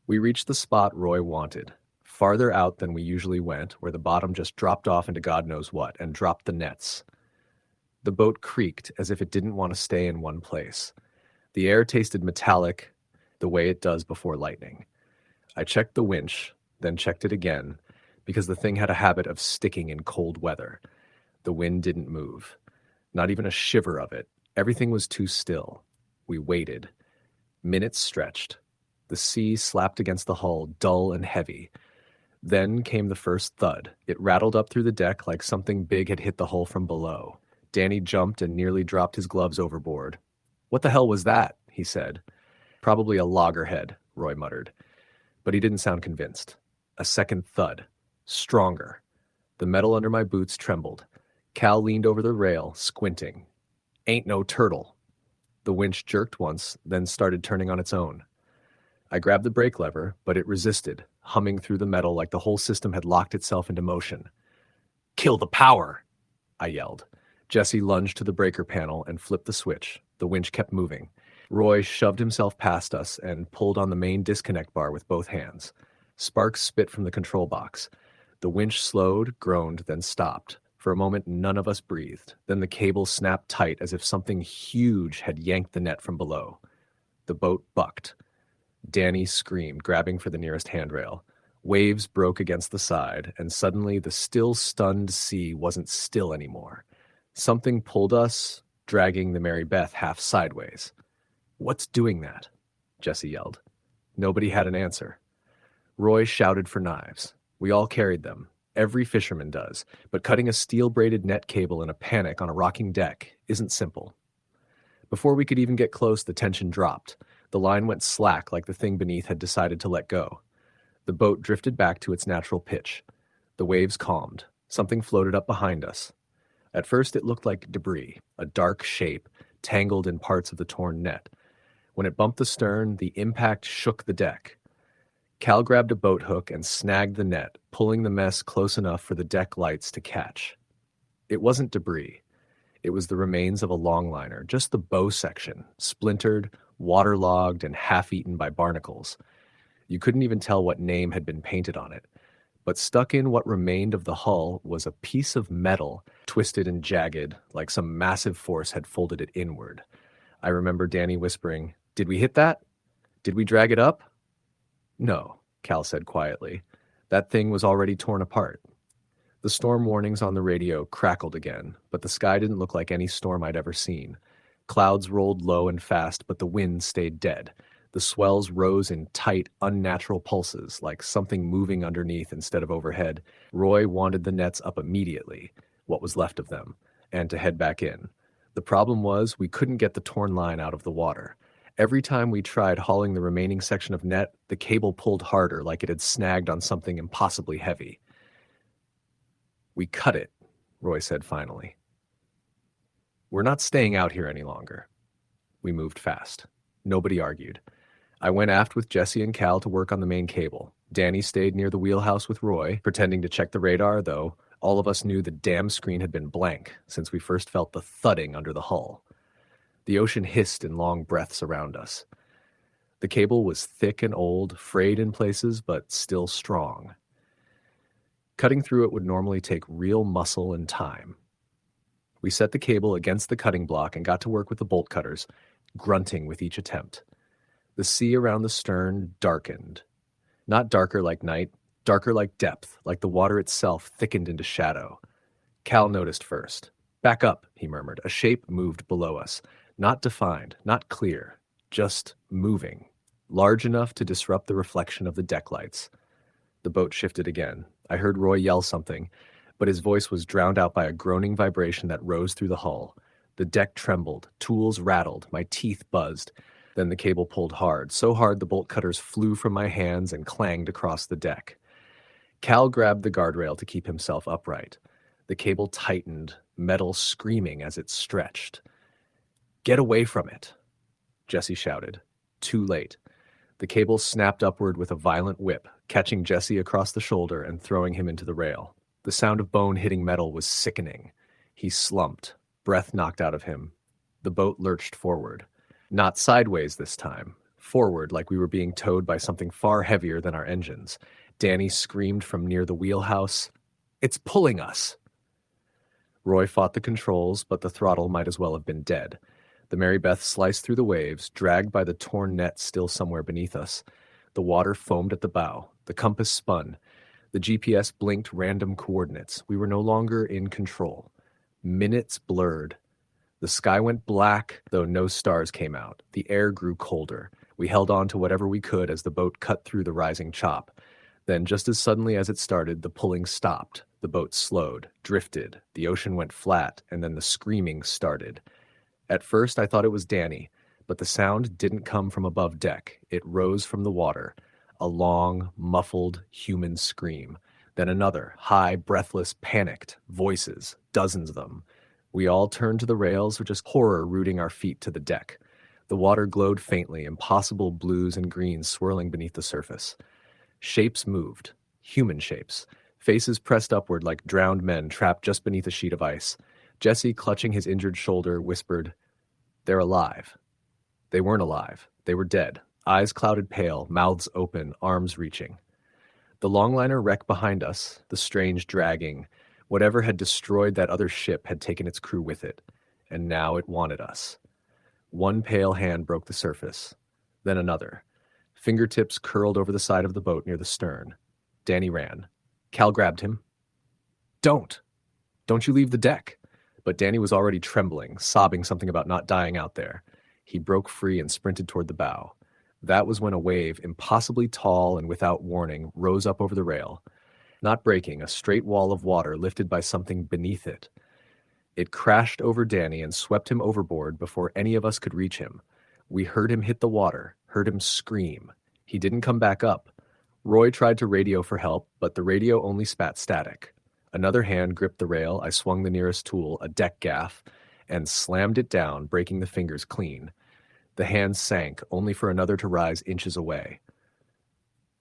We reached the spot Roy wanted, farther out than we usually went, where the bottom just dropped off into God knows what, and dropped the nets. The boat creaked as if it didn't want to stay in one place. The air tasted metallic, the way it does before lightning. I checked the winch, then checked it again. because the thing had a habit of sticking in cold weather. The wind didn't move. Not even a shiver of it. Everything was too still. We waited. Minutes stretched. The sea slapped against the hull, dull and heavy. Then came the first thud. It rattled up through the deck like something big had hit the hull from below. Danny jumped and nearly dropped his gloves overboard. "What the hell was that?" he said. "Probably a loggerhead," Roy muttered. But he didn't sound convinced. A second thud. Stronger. The metal under my boots trembled. Cal leaned over the rail, squinting. "Ain't no turtle." The winch jerked once, then started turning on its own. I grabbed the brake lever, but it resisted, humming through the metal like the whole system had locked itself into motion. "Kill the power!" I yelled. Jesse lunged to the breaker panel and flipped the switch. The winch kept moving. Roy shoved himself past us and pulled on the main disconnect bar with both hands. Sparks spit from the control box. The winch slowed, groaned, then stopped. For a moment, none of us breathed. Then the cable snapped tight as if something huge had yanked the net from below. The boat bucked. Danny screamed, grabbing for the nearest handrail. Waves broke against the side, and suddenly the still stunned sea wasn't still anymore. Something pulled us, dragging the Mary Beth half sideways. "What's doing that?" Jesse yelled. Nobody had an answer. Roy shouted for knives. We all carried them. Every fisherman does, but cutting a steel-braided net cable in a panic on a rocking deck isn't simple. Before we could even get close, the tension dropped. The line went slack like the thing beneath had decided to let go. The boat drifted back to its natural pitch. The waves calmed. Something floated up behind us. At first it looked like debris, a dark shape, tangled in parts of the torn net. When it bumped the stern, the impact shook the deck. Cal grabbed a boat hook and snagged the net, pulling the mess close enough for the deck lights to catch. It wasn't debris. It was the remains of a longliner, just the bow section, splintered, waterlogged, and half-eaten by barnacles. You couldn't even tell what name had been painted on it. But stuck in what remained of the hull was a piece of metal, twisted and jagged, like some massive force had folded it inward. I remember Danny whispering, "Did we hit that? Did we drag it up?" "No," Cal said quietly. "That thing was already torn apart." The storm warnings on the radio crackled again, but the sky didn't look like any storm I'd ever seen. Clouds rolled low and fast, but the wind stayed dead. The swells rose in tight, unnatural pulses, like something moving underneath instead of overhead. Roy wanted the nets up immediately, what was left of them, and to head back in. The problem was we couldn't get the torn line out of the water. Every time we tried hauling the remaining section of net, the cable pulled harder, like it had snagged on something impossibly heavy. "We cut it," Roy said finally. "We're not staying out here any longer." We moved fast. Nobody argued. I went aft with Jesse and Cal to work on the main cable. Danny stayed near the wheelhouse with Roy, pretending to check the radar, though all of us knew the damn screen had been blank since we first felt the thudding under the hull. The ocean hissed in long breaths around us. The cable was thick and old, frayed in places, but still strong. Cutting through it would normally take real muscle and time. We set the cable against the cutting block and got to work with the bolt cutters, grunting with each attempt. The sea around the stern darkened. Not darker like night, darker like depth, like the water itself thickened into shadow. Cal noticed first. "Back up," he murmured. A shape moved below us. Not defined, not clear, just moving. Large enough to disrupt the reflection of the deck lights. The boat shifted again. I heard Roy yell something, but his voice was drowned out by a groaning vibration that rose through the hull. The deck trembled, tools rattled, my teeth buzzed. Then the cable pulled hard, so hard the bolt cutters flew from my hands and clanged across the deck. Cal grabbed the guardrail to keep himself upright. The cable tightened, metal screaming as it stretched. "Get away from it," Jesse shouted. Too late. The cable snapped upward with a violent whip, catching Jesse across the shoulder and throwing him into the rail. The sound of bone hitting metal was sickening. He slumped, breath knocked out of him. The boat lurched forward. Not sideways this time. Forward, like we were being towed by something far heavier than our engines. Danny screamed from near the wheelhouse, "It's pulling us!" Roy fought the controls, but the throttle might as well have been dead. The Mary Beth sliced through the waves, dragged by the torn net still somewhere beneath us. The water foamed at the bow. The compass spun. The GPS blinked random coordinates. We were no longer in control. Minutes blurred. The sky went black, though no stars came out. The air grew colder. We held on to whatever we could as the boat cut through the rising chop. Then, just as suddenly as it started, the pulling stopped. The boat slowed, drifted. The ocean went flat, and then the screaming started. At first, I thought it was Danny, but the sound didn't come from above deck. It rose from the water. A long, muffled, human scream. Then another, high, breathless, panicked. Voices, dozens of them. We all turned to the rails with just horror rooting our feet to the deck. The water glowed faintly, impossible blues and greens swirling beneath the surface. Shapes moved. Human shapes. Faces pressed upward like drowned men trapped just beneath a sheet of ice. Jesse, clutching his injured shoulder, whispered, "They're alive." They weren't alive. They were dead. Eyes clouded pale, mouths open, arms reaching. The longliner wreck behind us, the strange dragging, whatever had destroyed that other ship had taken its crew with it, and now it wanted us. One pale hand broke the surface, then another. Fingertips curled over the side of the boat near the stern. Danny ran. Cal grabbed him. Don't you leave the deck." But Danny was already trembling, sobbing something about not dying out there. He broke free and sprinted toward the bow. That was when a wave, impossibly tall and without warning, rose up over the rail. Not breaking, a straight wall of water lifted by something beneath it. It crashed over Danny and swept him overboard before any of us could reach him. We heard him hit the water, heard him scream. He didn't come back up. Roy tried to radio for help, but the radio only spat static. Another hand gripped the rail. I swung the nearest tool, a deck gaff, and slammed it down, breaking the fingers clean. The hand sank, only for another to rise inches away.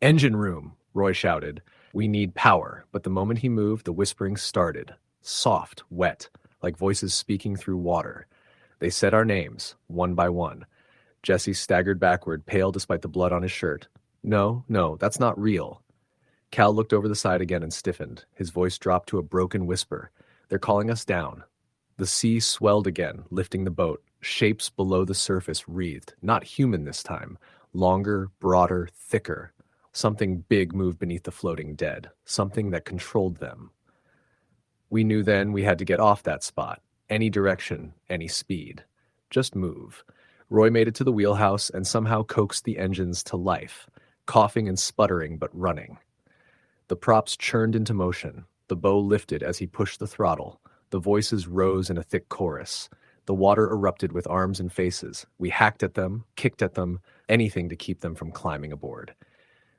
"Engine room," Roy shouted. "We need power." But the moment he moved, the whispering started. Soft, wet, like voices speaking through water. They said our names, one by one. Jesse staggered backward, pale despite the blood on his shirt. No, that's not real." Cal looked over the side again and stiffened. His voice dropped to a broken whisper. "They're calling us down." The sea swelled again, lifting the boat. Shapes below the surface wreathed, not human this time. Longer, broader, thicker. Something big moved beneath the floating dead. Something that controlled them. We knew then we had to get off that spot. Any direction, any speed. Just move. Roy made it to the wheelhouse and somehow coaxed the engines to life. Coughing and sputtering, but running. The props churned into motion. The bow lifted as he pushed the throttle. The voices rose in a thick chorus. The water erupted with arms and faces. We hacked at them, kicked at them, anything to keep them from climbing aboard.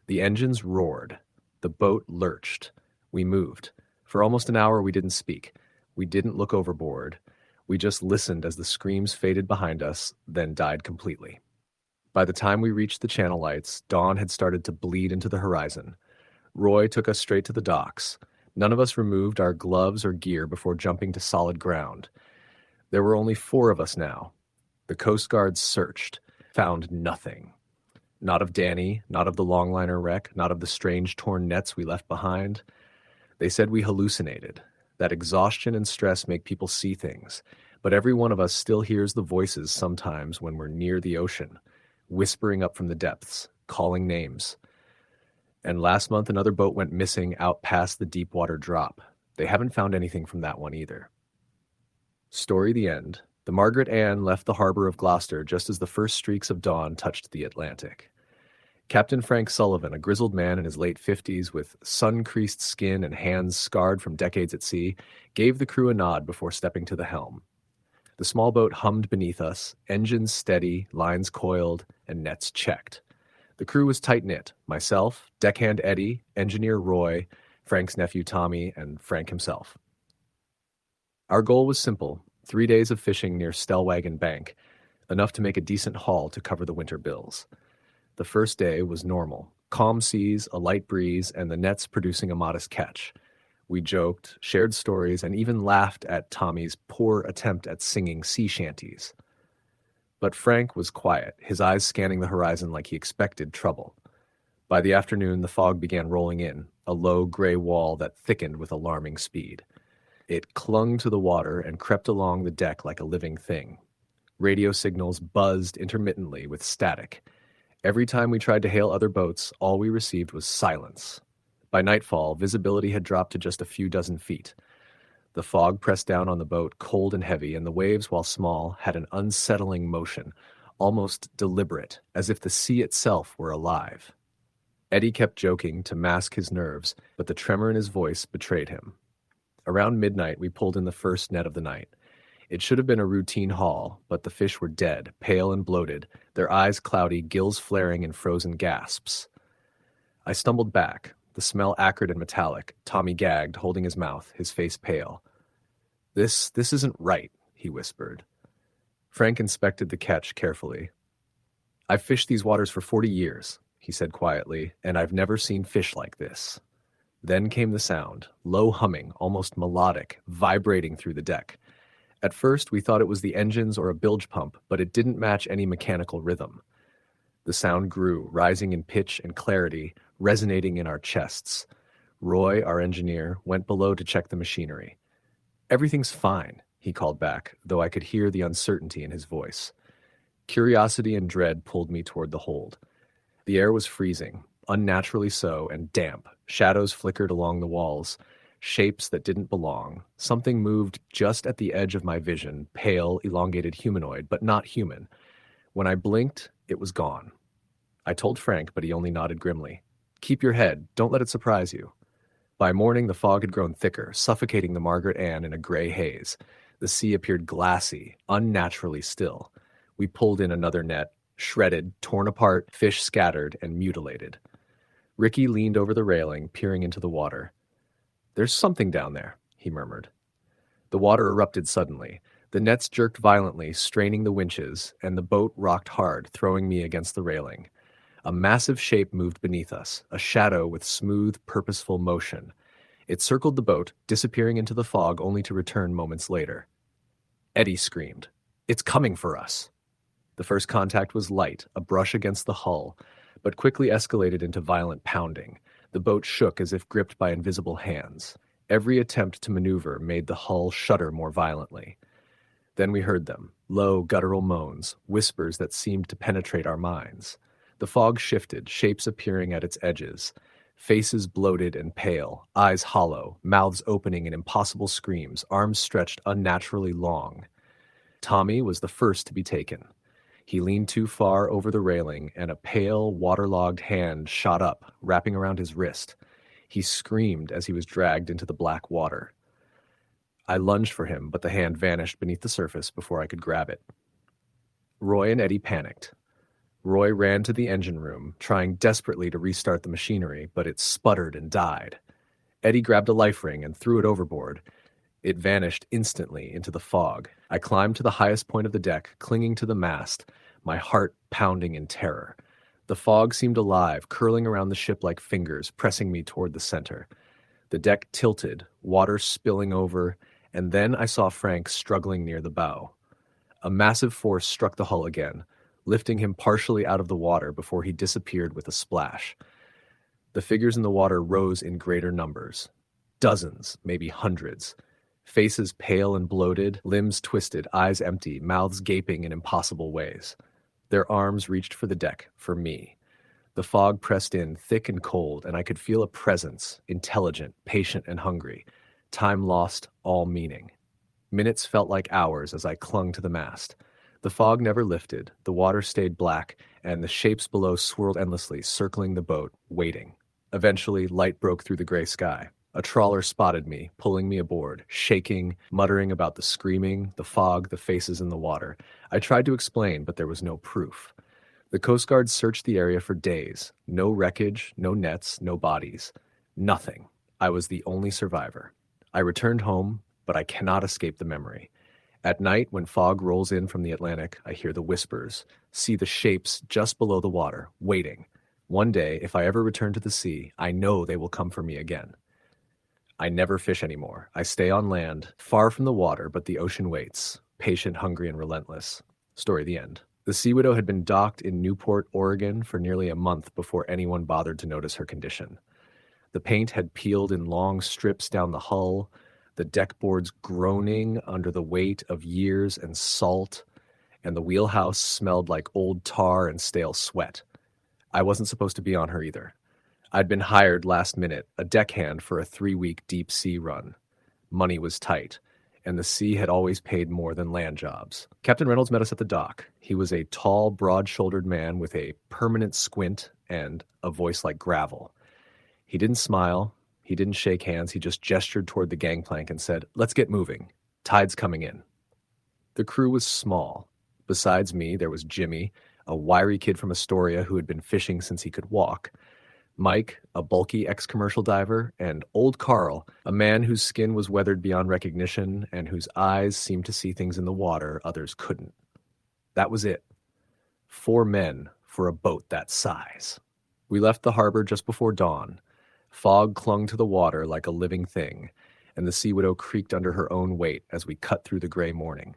The engines roared. The boat lurched. We moved. For almost an hour we didn't speak. We didn't look overboard. We just listened as the screams faded behind us, then died completely. By the time we reached the channel lights, dawn had started to bleed into the horizon. Roy took us straight to the docks. None of us removed our gloves or gear before jumping to solid ground. There were only 4 of us now. The Coast Guard searched, found nothing. Not of Danny, not of the longliner wreck, not of the strange torn nets we left behind. They said we hallucinated, that exhaustion and stress make people see things, but every one of us still hears the voices sometimes when we're near the ocean, whispering up from the depths, calling names. And last month another boat went missing out past the Deepwater drop. They haven't found anything from that one either. Story the end. The Margaret Ann left the harbor of Gloucester just as the first streaks of dawn touched the Atlantic. Captain Frank Sullivan, a grizzled man in his late 50s with sun-creased skin and hands scarred from decades at sea, gave the crew a nod before stepping to the helm. The small boat hummed beneath us, engines steady, lines coiled, and nets checked. The crew was tight-knit, myself, deckhand Eddie, engineer Roy, Frank's nephew Tommy, and Frank himself. Our goal was simple, 3 days of fishing near Stellwagen Bank, enough to make a decent haul to cover the winter bills. The first day was normal, calm seas, a light breeze, and the nets producing a modest catch. We joked, shared stories, and even laughed at Tommy's poor attempt at singing sea shanties. But Frank was quiet, his eyes scanning the horizon like he expected trouble. By the afternoon, the fog began rolling in, a low gray wall that thickened with alarming speed. It clung to the water and crept along the deck like a living thing. Radio signals buzzed intermittently with static. Every time we tried to hail other boats, all we received was silence. By nightfall, visibility had dropped to just a few dozen feet. The fog pressed down on the boat, cold and heavy, and the waves, while small, had an unsettling motion, almost deliberate, as if the sea itself were alive. Eddie kept joking to mask his nerves, but the tremor in his voice betrayed him. Around midnight, we pulled in the first net of the night. It should have been a routine haul, but the fish were dead, pale and bloated, their eyes cloudy, gills flaring in frozen gasps. I stumbled back, the smell acrid and metallic. Tommy gagged, holding his mouth, his face pale. This isn't right," he whispered. Frank inspected the catch carefully. "I've fished these waters for 40 years, he said quietly, "and I've never seen fish like this." Then came the sound, low humming, almost melodic, vibrating through the deck. At first, we thought it was the engines or a bilge pump, but it didn't match any mechanical rhythm. The sound grew, rising in pitch and clarity, resonating in our chests. Roy, our engineer, went below to check the machinery. "Everything's fine," he called back, though I could hear the uncertainty in his voice. Curiosity and dread pulled me toward the hold. The air was freezing, unnaturally so, and damp. Shadows flickered along the walls, shapes that didn't belong. Something moved just at the edge of my vision, pale, elongated humanoid, but not human. When I blinked, it was gone. I told Frank, but he only nodded grimly. "Keep your head. Don't let it surprise you." By morning, the fog had grown thicker, suffocating the Margaret Ann in a gray haze. The sea appeared glassy, unnaturally still. We pulled in another net, shredded, torn apart, fish scattered, and mutilated. Ricky leaned over the railing, peering into the water. "There's something down there," he murmured. The water erupted suddenly. The nets jerked violently, straining the winches, and the boat rocked hard, throwing me against the railing. A massive shape moved beneath us, a shadow with smooth, purposeful motion. It circled the boat, disappearing into the fog only to return moments later. Eddie screamed, "It's coming for us!" The first contact was light, a brush against the hull, but quickly escalated into violent pounding. The boat shook as if gripped by invisible hands. Every attempt to maneuver made the hull shudder more violently. Then we heard them, low, guttural moans, whispers that seemed to penetrate our minds. The fog shifted, shapes appearing at its edges. Faces bloated and pale, eyes hollow, mouths opening in impossible screams, arms stretched unnaturally long. Tommy was the first to be taken. He leaned too far over the railing, and a pale, waterlogged hand shot up, wrapping around his wrist. He screamed as he was dragged into the black water. I lunged for him, but the hand vanished beneath the surface before I could grab it. Roy and Eddie panicked. Roy ran to the engine room, trying desperately to restart the machinery, but it sputtered and died. Eddie grabbed a life ring and threw it overboard. It vanished instantly into the fog. I climbed to the highest point of the deck, clinging to the mast, my heart pounding in terror. The fog seemed alive, curling around the ship like fingers, pressing me toward the center. The deck tilted, water spilling over, and then I saw Frank struggling near the bow. A massive force struck the hull again, lifting him partially out of the water before he disappeared with a splash. The figures in the water rose in greater numbers. Dozens, maybe hundreds. Faces pale and bloated, limbs twisted, eyes empty, mouths gaping in impossible ways. Their arms reached for the deck, for me. The fog pressed in, thick and cold, and I could feel a presence, intelligent, patient, and hungry. Time lost all meaning. Minutes felt like hours as I clung to the mast. The fog never lifted, the water stayed black, and the shapes below swirled endlessly, circling the boat, waiting. Eventually, light broke through the gray sky. A trawler spotted me, pulling me aboard, shaking, muttering about the screaming, the fog, the faces in the water. I tried to explain, but there was no proof. The Coast Guard searched the area for days. No wreckage, no nets, no bodies. Nothing. I was the only survivor. I returned home, but I cannot escape the memory. At night, when fog rolls in from the Atlantic, I hear the whispers, see the shapes just below the water, waiting. One day, if I ever return to the sea, I know they will come for me again. I never fish anymore. I stay on land, far from the water, but the ocean waits, patient, hungry, and relentless. Story the end. The Sea Widow had been docked in Newport, Oregon for nearly a month before anyone bothered to notice her condition. The paint had peeled in long strips down the hull, the deck boards groaning under the weight of years and salt, and the wheelhouse smelled like old tar and stale sweat. I wasn't supposed to be on her either. I'd been hired last minute, a deckhand for a 3-week deep sea run. Money was tight, and the sea had always paid more than land jobs. Captain Reynolds met us at the dock. He was a tall, broad-shouldered man with a permanent squint and a voice like gravel. He didn't smile. He didn't shake hands. He just gestured toward the gangplank and said, "Let's get moving. Tide's coming in." The crew was small. Besides me, there was Jimmy, a wiry kid from Astoria who had been fishing since he could walk, Mike, a bulky ex-commercial diver, and old Carl, a man whose skin was weathered beyond recognition and whose eyes seemed to see things in the water others couldn't. That was it. 4 men for a boat that size. We left the harbor just before dawn. Fog clung to the water like a living thing, and the Sea Widow creaked under her own weight as we cut through the gray morning.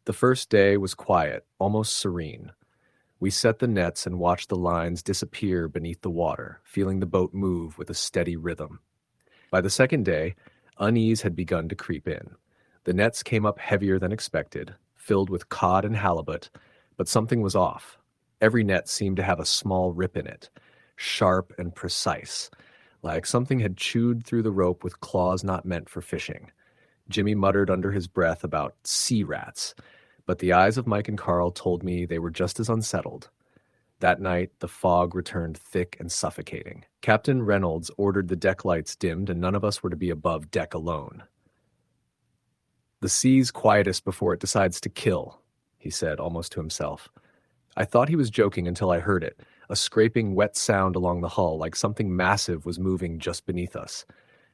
The first day was quiet, almost serene. We set the nets and watched the lines disappear beneath the water, feeling the boat move with a steady rhythm. By the second day, unease had begun to creep in. The nets came up heavier than expected, filled with cod and halibut, but something was off. Every net seemed to have a small rip in it, sharp and precise, like something had chewed through the rope with claws not meant for fishing. Jimmy muttered under his breath about sea rats, but the eyes of Mike and Carl told me they were just as unsettled. That night, the fog returned thick and suffocating. Captain Reynolds ordered the deck lights dimmed, and none of us were to be above deck alone. "The sea's quietest before it decides to kill," he said, almost to himself. I thought he was joking until I heard it, a scraping, wet sound along the hull, like something massive was moving just beneath us.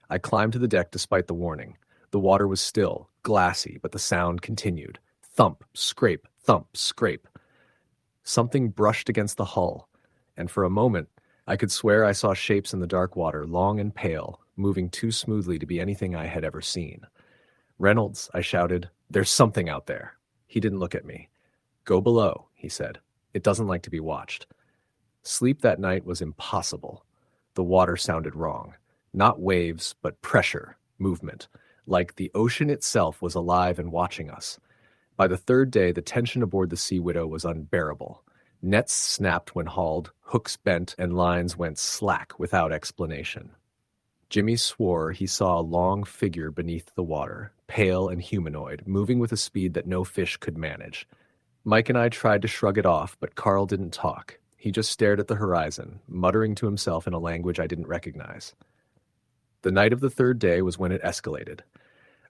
I climbed to the deck despite the warning. The water was still, glassy, but the sound continued. Thump, scrape, thump, scrape. Something brushed against the hull, and for a moment, I could swear I saw shapes in the dark water, long and pale, moving too smoothly to be anything I had ever seen. "Reynolds," I shouted, "there's something out there." He didn't look at me. "Go below," he said. "It doesn't like to be watched." Sleep that night was impossible. The water sounded wrong. Not waves, but pressure, movement, like the ocean itself was alive and watching us. By the third day, the tension aboard the Sea Widow was unbearable. Nets snapped when hauled, hooks bent, and lines went slack without explanation. Jimmy swore he saw a long figure beneath the water, pale and humanoid, moving with a speed that no fish could manage. Mike and I tried to shrug it off, but Carl didn't talk. He just stared at the horizon, muttering to himself in a language I didn't recognize. The night of the third day was when it escalated.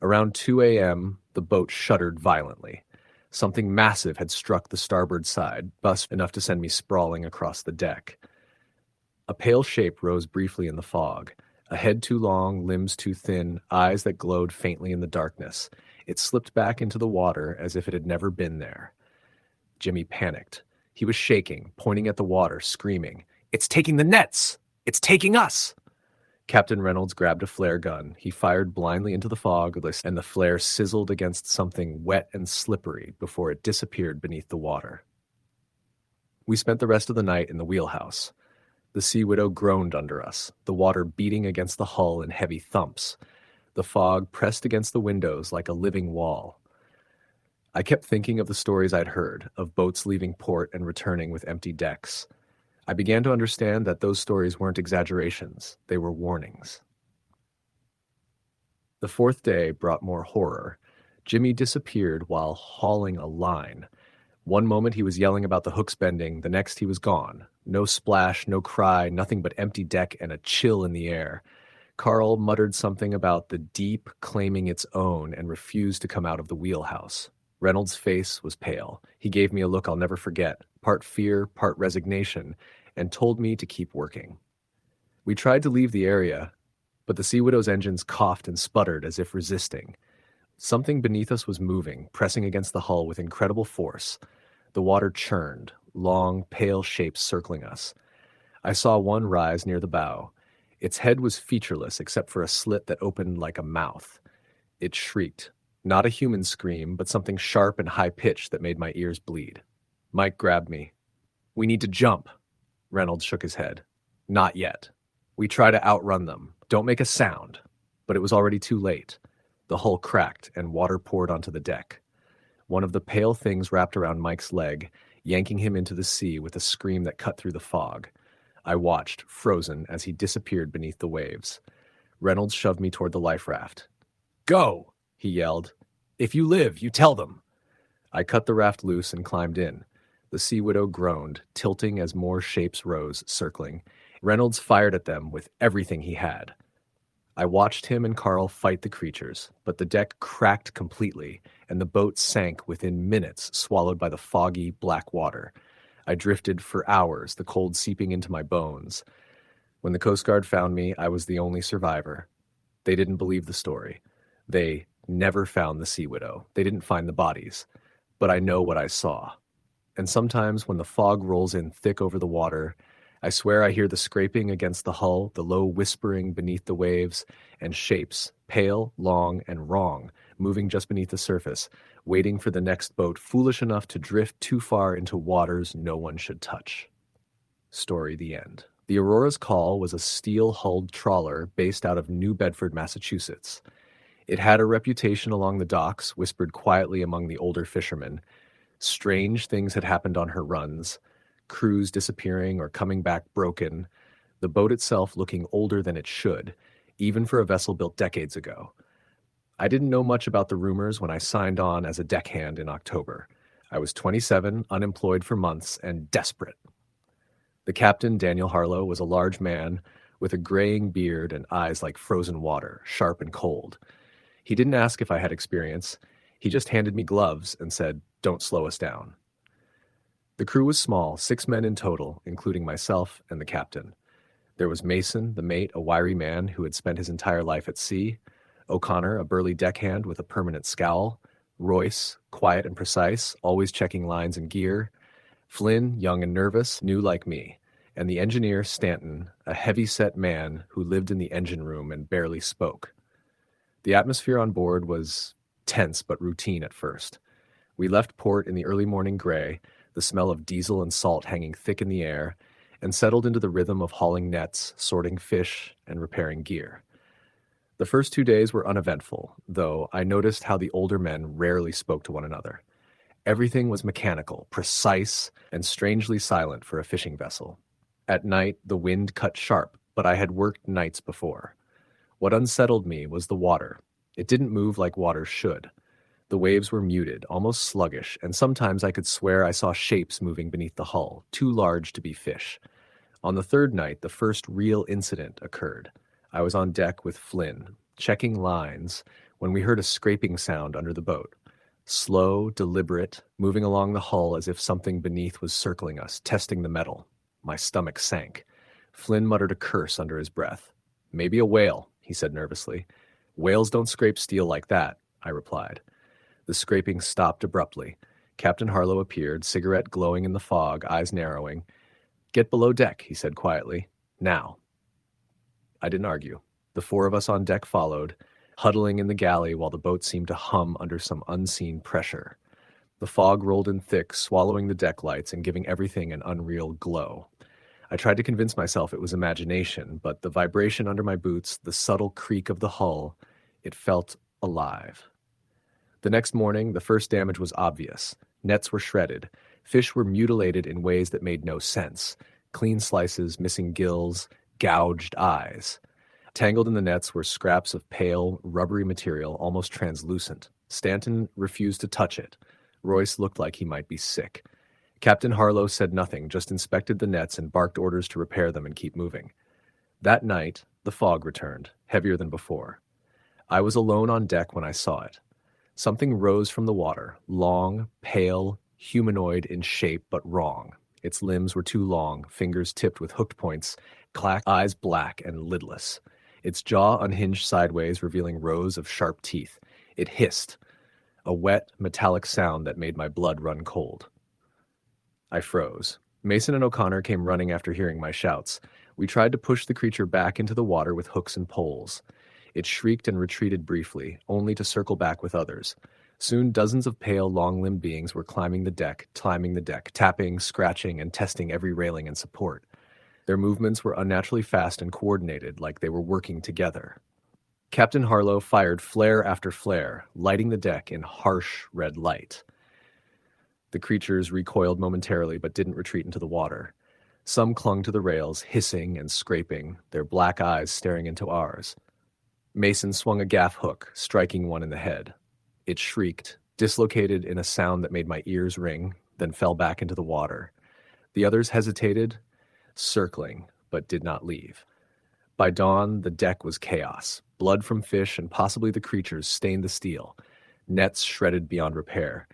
Around 2 a.m., the boat shuddered violently. Something massive had struck the starboard side, thus enough to send me sprawling across the deck. A pale shape rose briefly in the fog, a head too long, limbs too thin, eyes that glowed faintly in the darkness. It slipped back into the water as if it had never been there. Jimmy panicked. He was shaking, pointing at the water, screaming, "It's taking the nets! It's taking us!" Captain Reynolds grabbed a flare gun. He fired blindly into the fog, and the flare sizzled against something wet and slippery before it disappeared beneath the water. We spent the rest of the night in the wheelhouse. The Sea Widow groaned under us, the water beating against the hull in heavy thumps. The fog pressed against the windows like a living wall. I kept thinking of the stories I'd heard, of boats leaving port and returning with empty decks. I began to understand that those stories weren't exaggerations, they were warnings. The fourth day brought more horror. Jimmy disappeared while hauling a line. One moment he was yelling about the hooks bending, the next he was gone. No splash, no cry, nothing but empty deck and a chill in the air. Carl muttered something about the deep claiming its own and refused to come out of the wheelhouse. Reynolds' face was pale. He gave me a look I'll never forget, part fear, part resignation, and told me to keep working. We tried to leave the area, but the Sea Widow's engines coughed and sputtered as if resisting. Something beneath us was moving, pressing against the hull with incredible force. The water churned, long, pale shapes circling us. I saw one rise near the bow. Its head was featureless except for a slit that opened like a mouth. It shrieked. Not a human scream, but something sharp and high-pitched that made my ears bleed. Mike grabbed me. "We need to jump." Reynolds shook his head. "Not yet. We try to outrun them. Don't make a sound." But it was already too late. The hull cracked and water poured onto the deck. One of the pale things wrapped around Mike's leg, yanking him into the sea with a scream that cut through the fog. I watched, frozen, as he disappeared beneath the waves. Reynolds shoved me toward the life raft. "Go!" he yelled. "If you live, you tell them." I cut the raft loose and climbed in. The Sea Widow groaned, tilting as more shapes rose, circling. Reynolds fired at them with everything he had. I watched him and Carl fight the creatures, but the deck cracked completely, and the boat sank within minutes, swallowed by the foggy, black water. I drifted for hours, the cold seeping into my bones. When the Coast Guard found me, I was the only survivor. They didn't believe the story. They never found the Sea Widow. They didn't find the bodies. But I know what I saw. And sometimes when the fog rolls in thick over the water, I swear I hear the scraping against the hull, the low whispering beneath the waves, and shapes, pale, long, and wrong, moving just beneath the surface, waiting for the next boat foolish enough to drift too far into waters no one should touch. Story the end. The Aurora's Call was a steel-hulled trawler based out of New Bedford, Massachusetts. It had a reputation along the docks, whispered quietly among the older fishermen. Strange things had happened on her runs, crews disappearing or coming back broken, the boat itself looking older than it should, even for a vessel built decades ago. I didn't know much about the rumors when I signed on as a deckhand in October. I was 27, unemployed for months, and desperate. The captain, Daniel Harlow, was a large man with a graying beard and eyes like frozen water, sharp and cold. He didn't ask if I had experience. He just handed me gloves and said, "Don't slow us down." The crew was small, 6 men in total, including myself and the captain. There was Mason, the mate, a wiry man who had spent his entire life at sea, O'Connor, a burly deckhand with a permanent scowl, Royce, quiet and precise, always checking lines and gear, Flynn, young and nervous, new like me, and the engineer, Stanton, a heavy-set man who lived in the engine room and barely spoke. The atmosphere on board was tense but routine at first. We left port in the early morning gray, the smell of diesel and salt hanging thick in the air, and settled into the rhythm of hauling nets, sorting fish, and repairing gear. The first 2 days were uneventful, though I noticed how the older men rarely spoke to one another. Everything was mechanical, precise, and strangely silent for a fishing vessel. At night, the wind cut sharp, but I had worked nights before. What unsettled me was the water. It didn't move like water should. The waves were muted, almost sluggish, and sometimes I could swear I saw shapes moving beneath the hull, too large to be fish. On the third night, the first real incident occurred. I was on deck with Flynn, checking lines, when we heard a scraping sound under the boat. Slow, deliberate, moving along the hull as if something beneath was circling us, testing the metal. My stomach sank. Flynn muttered a curse under his breath. "Maybe a whale," he said nervously. "Whales don't scrape steel like that," I replied. The scraping stopped abruptly. Captain Harlow appeared, cigarette glowing in the fog, eyes narrowing. "Get below deck," he said quietly. "Now." I didn't argue. The 4 of us on deck followed, huddling in the galley while the boat seemed to hum under some unseen pressure. The fog rolled in thick, swallowing the deck lights and giving everything an unreal glow. I tried to convince myself it was imagination, but the vibration under my boots, the subtle creak of the hull, it felt alive. The next morning, the first damage was obvious. Nets were shredded. Fish were mutilated in ways that made no sense. Clean slices, missing gills, gouged eyes. Tangled in the nets were scraps of pale, rubbery material, almost translucent. Stanton refused to touch it. Royce looked like he might be sick. Captain Harlow said nothing, just inspected the nets and barked orders to repair them and keep moving. That night, the fog returned, heavier than before. I was alone on deck when I saw it. Something rose from the water, long, pale, humanoid in shape, but wrong. Its limbs were too long, fingers tipped with hooked points, eyes black and lidless. Its jaw unhinged sideways, revealing rows of sharp teeth. It hissed, a wet, metallic sound that made my blood run cold. I froze. Mason and O'Connor came running after hearing my shouts. We tried to push the creature back into the water with hooks and poles. It shrieked and retreated briefly, only to circle back with others. Soon dozens of pale, long-limbed beings were climbing the deck, tapping, scratching, and testing every railing and support. Their movements were unnaturally fast and coordinated, like they were working together. Captain Harlow fired flare after flare, lighting the deck in harsh red light. The creatures recoiled momentarily but didn't retreat into the water. Some clung to the rails, hissing and scraping, their black eyes staring into ours. Mason swung a gaff hook, striking one in the head. It shrieked, dislocated in a sound that made my ears ring, then fell back into the water. The others hesitated, circling, but did not leave. By dawn, the deck was chaos. Blood from fish and possibly the creatures stained the steel. Nets shredded beyond repair.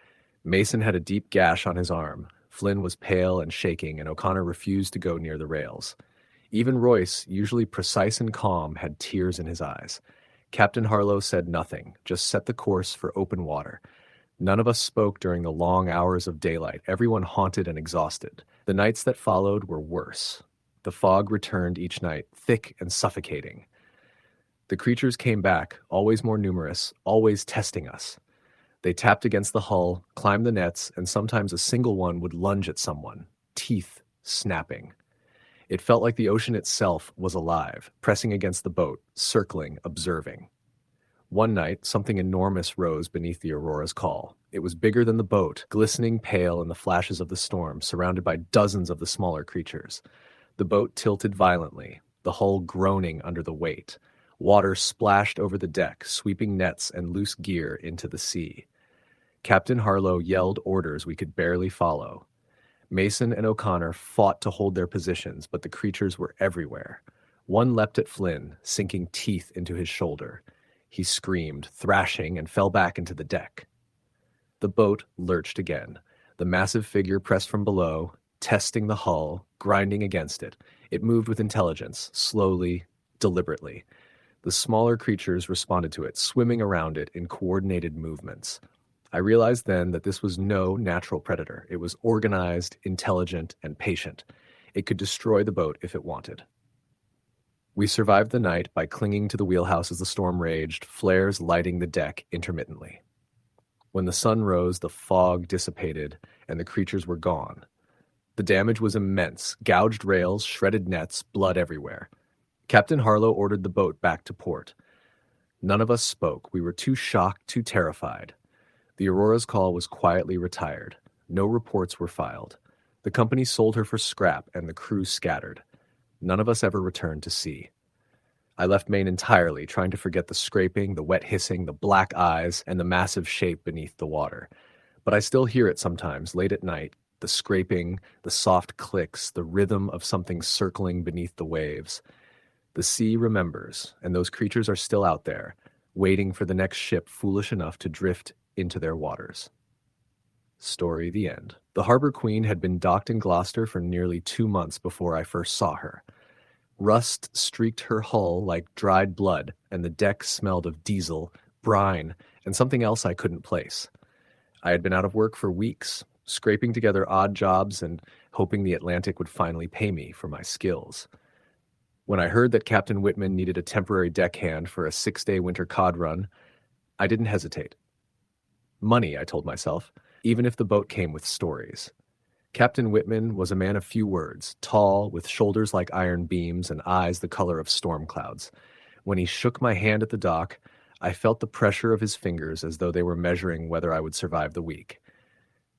Mason had a deep gash on his arm. Flynn was pale and shaking, and O'Connor refused to go near the rails. Even Royce, usually precise and calm, had tears in his eyes. Captain Harlow said nothing, just set the course for open water. None of us spoke during the long hours of daylight, everyone haunted and exhausted. The nights that followed were worse. The fog returned each night, thick and suffocating. The creatures came back, always more numerous, always testing us. They tapped against the hull, climbed the nets, and sometimes a single one would lunge at someone, teeth snapping. It felt like the ocean itself was alive, pressing against the boat, circling, observing. One night, something enormous rose beneath the Aurora's call. It was bigger than the boat, glistening pale in the flashes of the storm, surrounded by dozens of the smaller creatures. The boat tilted violently, the hull groaning under the weight. Water splashed over the deck, sweeping nets and loose gear into the sea. Captain Harlow yelled orders we could barely follow. Mason and O'Connor fought to hold their positions, but the creatures were everywhere. One leapt at Flynn, sinking teeth into his shoulder. He screamed, thrashing, and fell back into the deck. The boat lurched again. The massive figure pressed from below, testing the hull, grinding against it. It moved with intelligence, slowly, deliberately. The smaller creatures responded to it, swimming around it in coordinated movements. I realized then that this was no natural predator. It was organized, intelligent, and patient. It could destroy the boat if it wanted. We survived the night by clinging to the wheelhouse as the storm raged, flares lighting the deck intermittently. When the sun rose, the fog dissipated, and the creatures were gone. The damage was immense, gouged rails, shredded nets, blood everywhere. Captain Harlow ordered the boat back to port. None of us spoke. We were too shocked, too terrified. The Aurora's call was quietly retired. No reports were filed. The company sold her for scrap, and the crew scattered. None of us ever returned to sea. I left Maine entirely, trying to forget the scraping, the wet hissing, the black eyes, and the massive shape beneath the water. But I still hear it sometimes, late at night, the scraping, the soft clicks, the rhythm of something circling beneath the waves. The sea remembers, and those creatures are still out there, waiting for the next ship foolish enough to drift into their waters. Story the end. The Harbor Queen had been docked in Gloucester for nearly 2 months before I first saw her. Rust streaked her hull like dried blood, and the deck smelled of diesel, brine, and something else I couldn't place. I had been out of work for weeks, scraping together odd jobs and hoping the Atlantic would finally pay me for my skills. When I heard that Captain Whitman needed a temporary deckhand for a 6-day winter cod run, I didn't hesitate. Money, I told myself, even if the boat came with stories. Captain Whitman was a man of few words, tall, with shoulders like iron beams and eyes the color of storm clouds. When he shook my hand at the dock, I felt the pressure of his fingers as though they were measuring whether I would survive the week.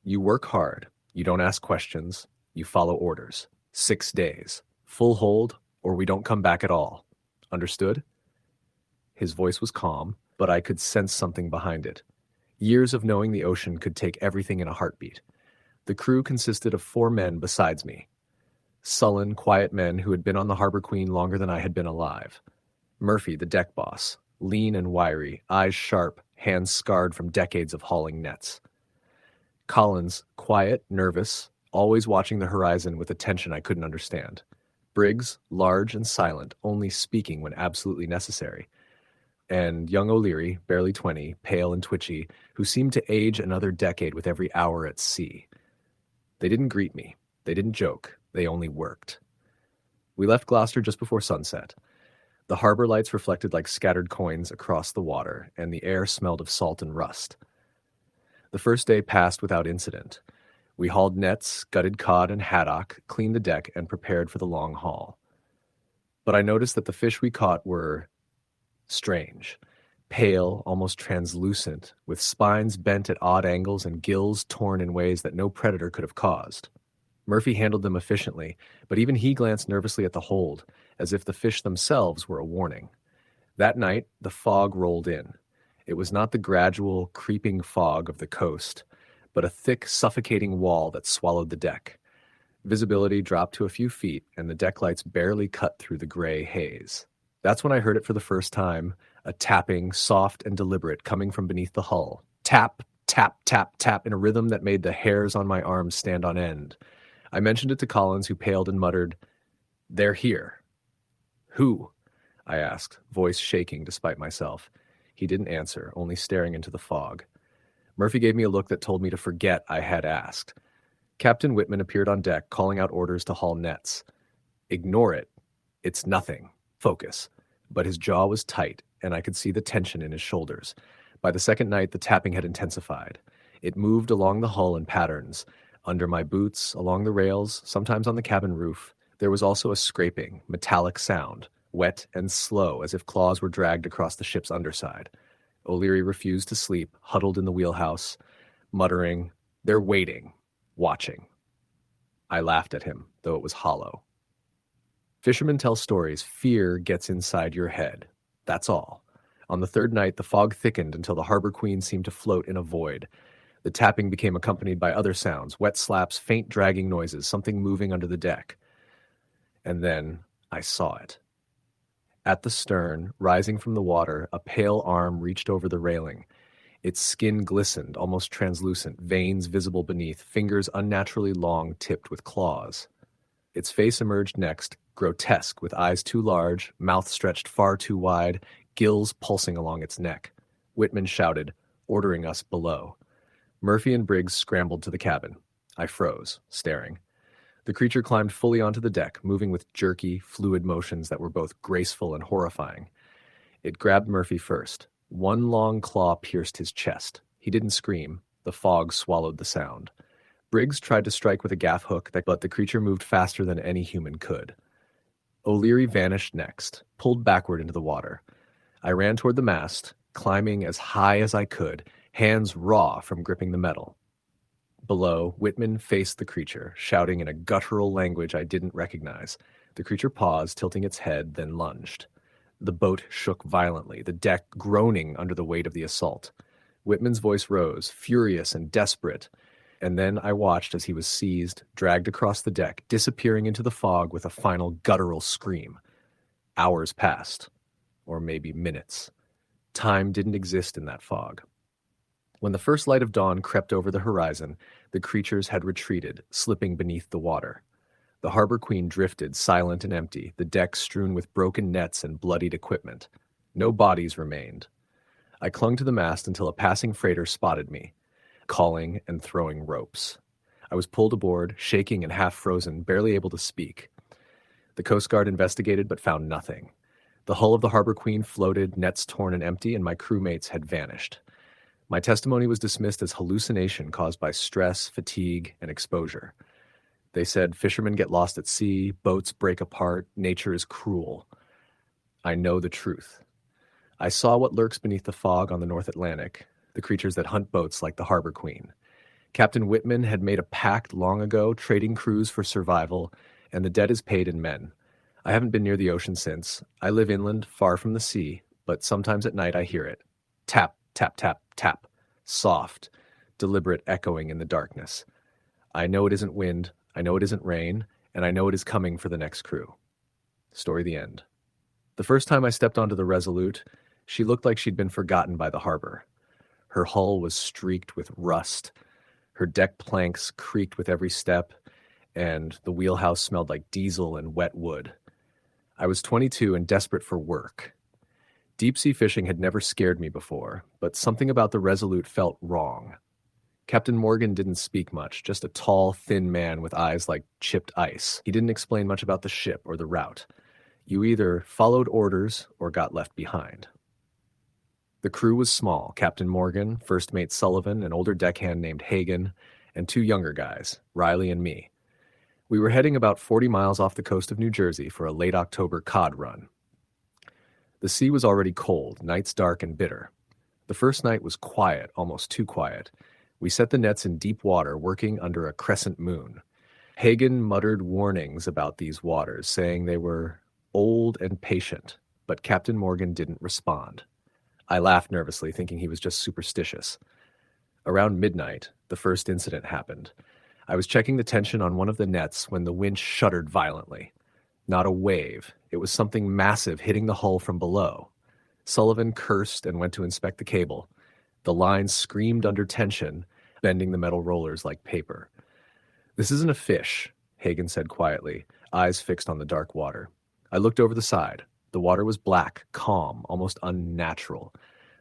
You work hard, you don't ask questions, you follow orders. 6 days, full hold, or we don't come back at all. Understood? His voice was calm, but I could sense something behind it. Years of knowing the ocean could take everything in a heartbeat. The crew consisted of 4 men besides me. Sullen, quiet men who had been on the Harbor Queen longer than I had been alive. Murphy, the deck boss, lean and wiry, eyes sharp, hands scarred from decades of hauling nets. Collins, quiet, nervous, always watching the horizon with attention I couldn't understand. Briggs, large and silent, only speaking when absolutely necessary. And young O'Leary, barely 20, pale and twitchy, who seemed to age another decade with every hour at sea. They didn't greet me. They didn't joke. They only worked. We left Gloucester just before sunset. The harbor lights reflected like scattered coins across the water, and the air smelled of salt and rust. The first day passed without incident. We hauled nets, gutted cod and haddock, cleaned the deck, and prepared for the long haul. But I noticed that the fish we caught were strange, pale, almost translucent, with spines bent at odd angles and gills torn in ways that no predator could have caused. Murphy handled them efficiently, but even he glanced nervously at the hold, as if the fish themselves were a warning. That night, the fog rolled in. It was not the gradual, creeping fog of the coast, but a thick, suffocating wall that swallowed the deck. Visibility dropped to a few feet, and the deck lights barely cut through the gray haze. That's when I heard it for the first time, a tapping, soft and deliberate, coming from beneath the hull. Tap, tap, tap, tap, in a rhythm that made the hairs on my arms stand on end. I mentioned it to Collins, who paled and muttered, "They're here." "Who?" I asked, voice shaking despite myself. He didn't answer, only staring into the fog. Murphy gave me a look that told me to forget I had asked. Captain Whitman appeared on deck, calling out orders to haul nets. "Ignore it. It's nothing. Focus." But his jaw was tight, and I could see the tension in his shoulders. By the second night, the tapping had intensified. It moved along the hull in patterns, under my boots, along the rails, sometimes on the cabin roof. There was also a scraping, metallic sound, wet and slow, as if claws were dragged across the ship's underside. O'Leary refused to sleep, huddled in the wheelhouse, muttering, "They're waiting, watching." I laughed at him, though it was hollow. Fishermen tell stories. Fear gets inside your head. That's all. On the third night, the fog thickened until the Harbor Queen seemed to float in a void. The tapping became accompanied by other sounds, wet slaps, faint dragging noises, something moving under the deck. And then I saw it. At the stern, rising from the water, a pale arm reached over the railing. Its skin glistened, almost translucent, veins visible beneath, fingers unnaturally long, tipped with claws. Its face emerged next, grotesque, with eyes too large, mouth stretched far too wide, gills pulsing along its neck. Whitman shouted, ordering us below. Murphy and Briggs scrambled to the cabin. I froze, staring. The creature climbed fully onto the deck, moving with jerky, fluid motions that were both graceful and horrifying. It grabbed Murphy first. One long claw pierced his chest. He didn't scream. The fog swallowed the sound. Briggs tried to strike with a gaff hook, but the creature moved faster than any human could. O'Leary vanished next, pulled backward into the water. I ran toward the mast, climbing as high as I could, hands raw from gripping the metal. Below, Whitman faced the creature, shouting in a guttural language I didn't recognize. The creature paused, tilting its head, then lunged. The boat shook violently, the deck groaning under the weight of the assault. Whitman's voice rose, furious and desperate, and then I watched as he was seized, dragged across the deck, disappearing into the fog with a final guttural scream. Hours passed, or maybe minutes. Time didn't exist in that fog. When the first light of dawn crept over the horizon, the creatures had retreated, slipping beneath the water. The Harbor Queen drifted, silent and empty, the deck strewn with broken nets and bloodied equipment. No bodies remained. I clung to the mast until a passing freighter spotted me, calling and throwing ropes. I was pulled aboard, shaking and half frozen, barely able to speak. The Coast Guard investigated but found nothing. The hull of the Harbor Queen floated, nets torn and empty, and my crewmates had vanished. My testimony was dismissed as hallucination caused by stress, fatigue, and exposure. They said fishermen get lost at sea, boats break apart, nature is cruel. I know the truth. I saw what lurks beneath the fog on the North Atlantic, the creatures that hunt boats like the Harbor Queen. Captain Whitman had made a pact long ago, trading crews for survival, and the debt is paid in men. I haven't been near the ocean since. I live inland, far from the sea, but sometimes at night I hear it. Tap, tap, tap, tap. Soft, deliberate echoing in the darkness. I know it isn't wind, I know it isn't rain, and I know it is coming for the next crew. Story the end. The first time I stepped onto the Resolute, she looked like she'd been forgotten by the harbor. Her hull was streaked with rust. Her deck planks creaked with every step, and the wheelhouse smelled like diesel and wet wood. I was 22 and desperate for work. Deep-sea fishing had never scared me before, but something about the Resolute felt wrong. Captain Morgan didn't speak much, just a tall, thin man with eyes like chipped ice. He didn't explain much about the ship or the route. You either followed orders or got left behind. The crew was small: Captain Morgan, First Mate Sullivan, an older deckhand named Hagen, and two younger guys, Riley and me. We were heading about 40 miles off the coast of New Jersey for a late October cod run. The sea was already cold, nights dark and bitter. The first night was quiet, almost too quiet. We set the nets in deep water, working under a crescent moon. Hagen muttered warnings about these waters, saying they were old and patient, but Captain Morgan didn't respond. I laughed nervously, thinking he was just superstitious. Around midnight, the first incident happened. I was checking the tension on one of the nets when the winch shuddered violently. Not a wave. It was something massive hitting the hull from below. Sullivan cursed and went to inspect the cable. The line screamed under tension, bending the metal rollers like paper. "This isn't a fish," Hagen said quietly, eyes fixed on the dark water. I looked over the side. The water was black, calm, almost unnatural.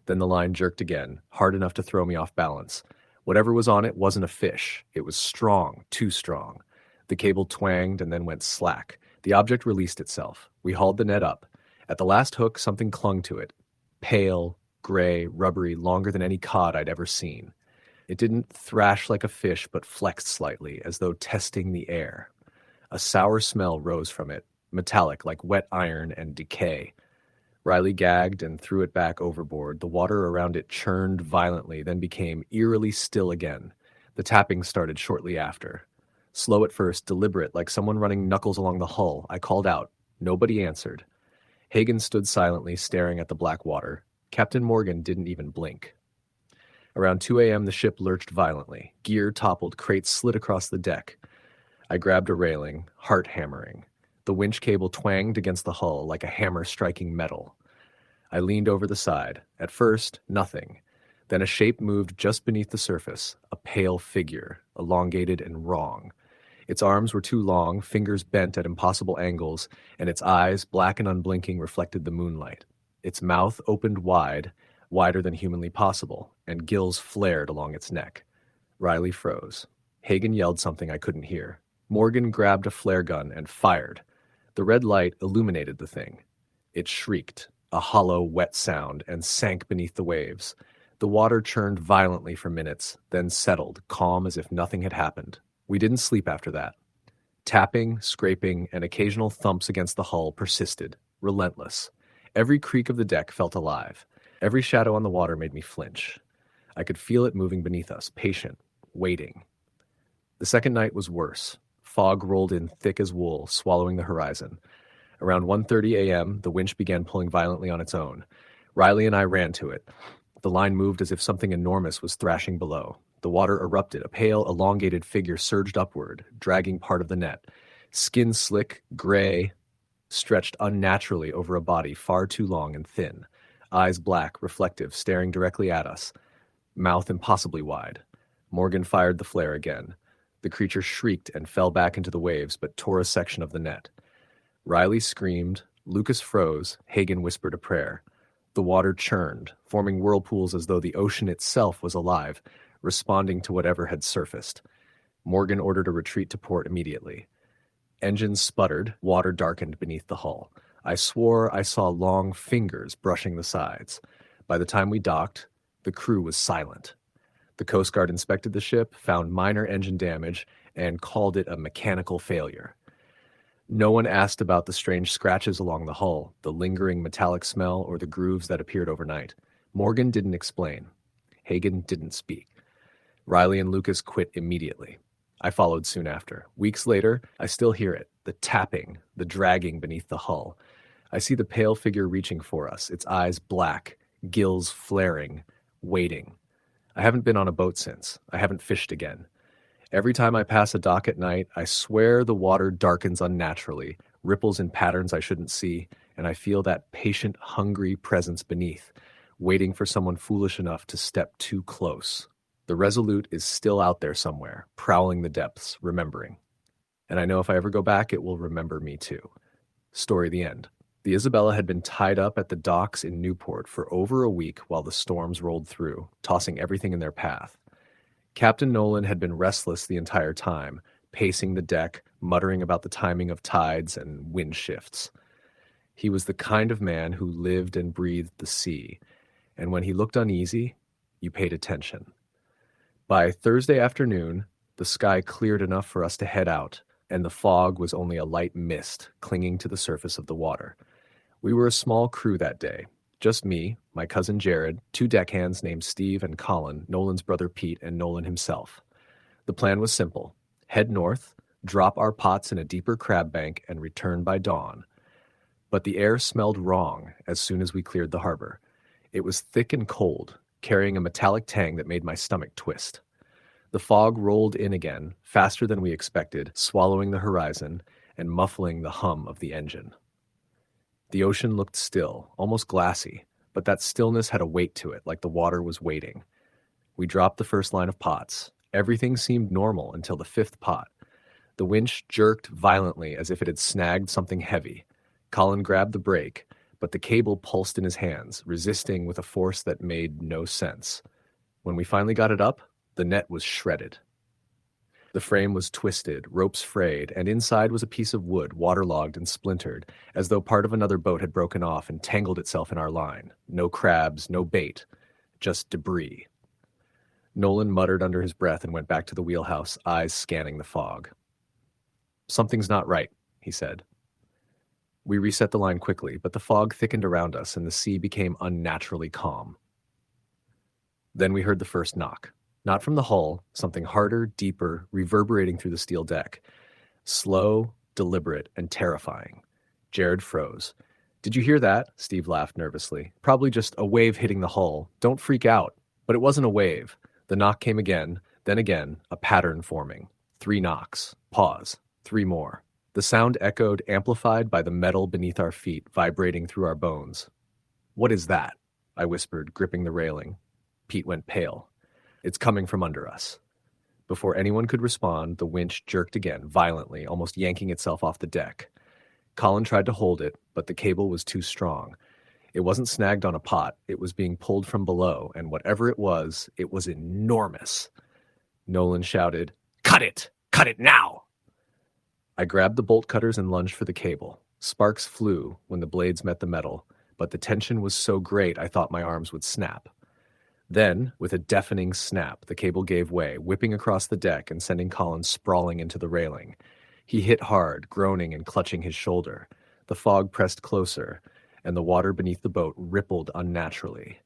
Then the line jerked again, hard enough to throw me off balance. Whatever was on it wasn't a fish. It was strong, too strong. The cable twanged and then went slack. The object released itself. We hauled the net up. At the last hook, something clung to it. Pale, gray, rubbery, longer than any cod I'd ever seen. It didn't thrash like a fish, but flexed slightly, as though testing the air. A sour smell rose from it, metallic like wet iron and decay. Riley gagged and threw it back overboard. The water around it churned violently, then became eerily still again. The tapping started shortly after. Slow at first, deliberate, like someone running knuckles along the hull, I called out. Nobody answered. Hagen stood silently, staring at the black water. Captain Morgan didn't even blink. Around 2 a.m., the ship lurched violently. Gear toppled, crates slid across the deck. I grabbed a railing, heart hammering. The winch cable twanged against the hull like a hammer striking metal. I leaned over the side. At first, nothing. Then a shape moved just beneath the surface, a pale figure, elongated and wrong. Its arms were too long, fingers bent at impossible angles, and its eyes, black and unblinking, reflected the moonlight. Its mouth opened wide, wider than humanly possible, and gills flared along its neck. Riley froze. Hagen yelled something I couldn't hear. Morgan grabbed a flare gun and fired. The red light illuminated the thing. It shrieked, a hollow, wet sound, and sank beneath the waves. The water churned violently for minutes, then settled, calm as if nothing had happened. We didn't sleep after that. Tapping, scraping, and occasional thumps against the hull persisted, relentless. Every creak of the deck felt alive. Every shadow on the water made me flinch. I could feel it moving beneath us, patient, waiting. The second night was worse. Fog rolled in thick as wool, swallowing the horizon. Around 1:30 a.m., the winch began pulling violently on its own. Riley and I ran to it. The line moved as if something enormous was thrashing below. The water erupted. A pale, elongated figure surged upward, dragging part of the net. Skin slick, gray, stretched unnaturally over a body far too long and thin. Eyes black, reflective, staring directly at us. Mouth impossibly wide. Morgan fired the flare again. The creature shrieked and fell back into the waves, but tore a section of the net. Riley screamed. Lucas froze. Hagen whispered a prayer. The water churned, forming whirlpools as though the ocean itself was alive, responding to whatever had surfaced. Morgan ordered a retreat to port immediately. Engines sputtered, water darkened beneath the hull. I swore I saw long fingers brushing the sides. By the time we docked, the crew was silent. The Coast Guard inspected the ship, found minor engine damage, and called it a mechanical failure. No one asked about the strange scratches along the hull, the lingering metallic smell, or the grooves that appeared overnight. Morgan didn't explain. Hagen didn't speak. Riley and Lucas quit immediately. I followed soon after. Weeks later, I still hear it, the tapping, the dragging beneath the hull. I see the pale figure reaching for us, its eyes black, gills flaring, waiting. I haven't been on a boat since. I haven't fished again. Every time I pass a dock at night, I swear the water darkens unnaturally, ripples in patterns I shouldn't see, and I feel that patient, hungry presence beneath, waiting for someone foolish enough to step too close. The Resolute is still out there somewhere, prowling the depths, remembering. And I know if I ever go back, it will remember me too. Story the end. The Isabella had been tied up at the docks in Newport for over a week while the storms rolled through, tossing everything in their path. Captain Nolan had been restless the entire time, pacing the deck, muttering about the timing of tides and wind shifts. He was the kind of man who lived and breathed the sea, and when he looked uneasy, you paid attention. By Thursday afternoon, the sky cleared enough for us to head out, and the fog was only a light mist clinging to the surface of the water. We were a small crew that day. Just me, my cousin Jared, 2 deckhands named Steve and Colin, Nolan's brother Pete, and Nolan himself. The plan was simple. Head north, drop our pots in a deeper crab bank, and return by dawn. But the air smelled wrong as soon as we cleared the harbor. It was thick and cold, carrying a metallic tang that made my stomach twist. The fog rolled in again, faster than we expected, swallowing the horizon and muffling the hum of the engine. The ocean looked still, almost glassy, but that stillness had a weight to it, like the water was waiting. We dropped the first line of pots. Everything seemed normal until the fifth pot. The winch jerked violently as if it had snagged something heavy. Colin grabbed the brake, but the cable pulsed in his hands, resisting with a force that made no sense. When we finally got it up, the net was shredded. The frame was twisted, ropes frayed, and inside was a piece of wood waterlogged and splintered, as though part of another boat had broken off and tangled itself in our line. No crabs, no bait, just debris. Nolan muttered under his breath and went back to the wheelhouse, eyes scanning the fog. "Something's not right," he said. We reset the line quickly, but the fog thickened around us and the sea became unnaturally calm. Then we heard the first knock. Not from the hull, something harder, deeper, reverberating through the steel deck. Slow, deliberate, and terrifying. Jared froze. "Did you hear that?" Steve laughed nervously. "Probably just a wave hitting the hull. Don't freak out." But it wasn't a wave. The knock came again, then again, a pattern forming. 3 knocks. Pause. 3 more. The sound echoed, amplified by the metal beneath our feet, vibrating through our bones. "What is that?" I whispered, gripping the railing. Pete went pale. "It's coming from under us." Before anyone could respond, the winch jerked again, violently, almost yanking itself off the deck. Colin tried to hold it, but the cable was too strong. It wasn't snagged on a pot, it was being pulled from below, and whatever it was enormous. Nolan shouted, "Cut it! Cut it now!" I grabbed the bolt cutters and lunged for the cable. Sparks flew when the blades met the metal, but the tension was so great I thought my arms would snap. Then, with a deafening snap, the cable gave way, whipping across the deck and sending Colin sprawling into the railing. He hit hard, groaning and clutching his shoulder. The fog pressed closer, and the water beneath the boat rippled unnaturally.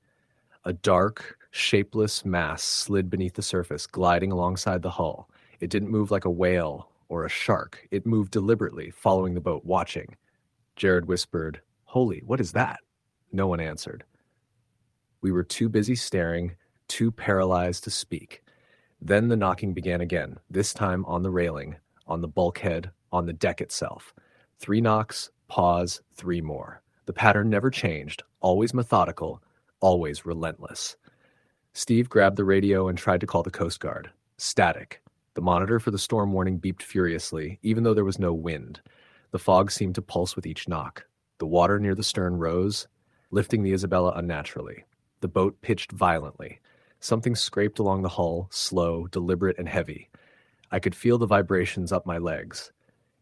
A dark, shapeless mass slid beneath the surface, gliding alongside the hull. It didn't move like a whale or a shark. It moved deliberately, following the boat, watching. Jared whispered, "Holy, what is that?" No one answered. We were too busy staring, too paralyzed to speak. Then the knocking began again, this time on the railing, on the bulkhead, on the deck itself. 3 knocks, pause, 3 more. The pattern never changed, always methodical, always relentless. Steve grabbed the radio and tried to call the Coast Guard. Static. The monitor for the storm warning beeped furiously, even though there was no wind. The fog seemed to pulse with each knock. The water near the stern rose, lifting the Isabella unnaturally. The boat pitched violently. Something scraped along the hull, slow, deliberate, and heavy. I could feel the vibrations up my legs.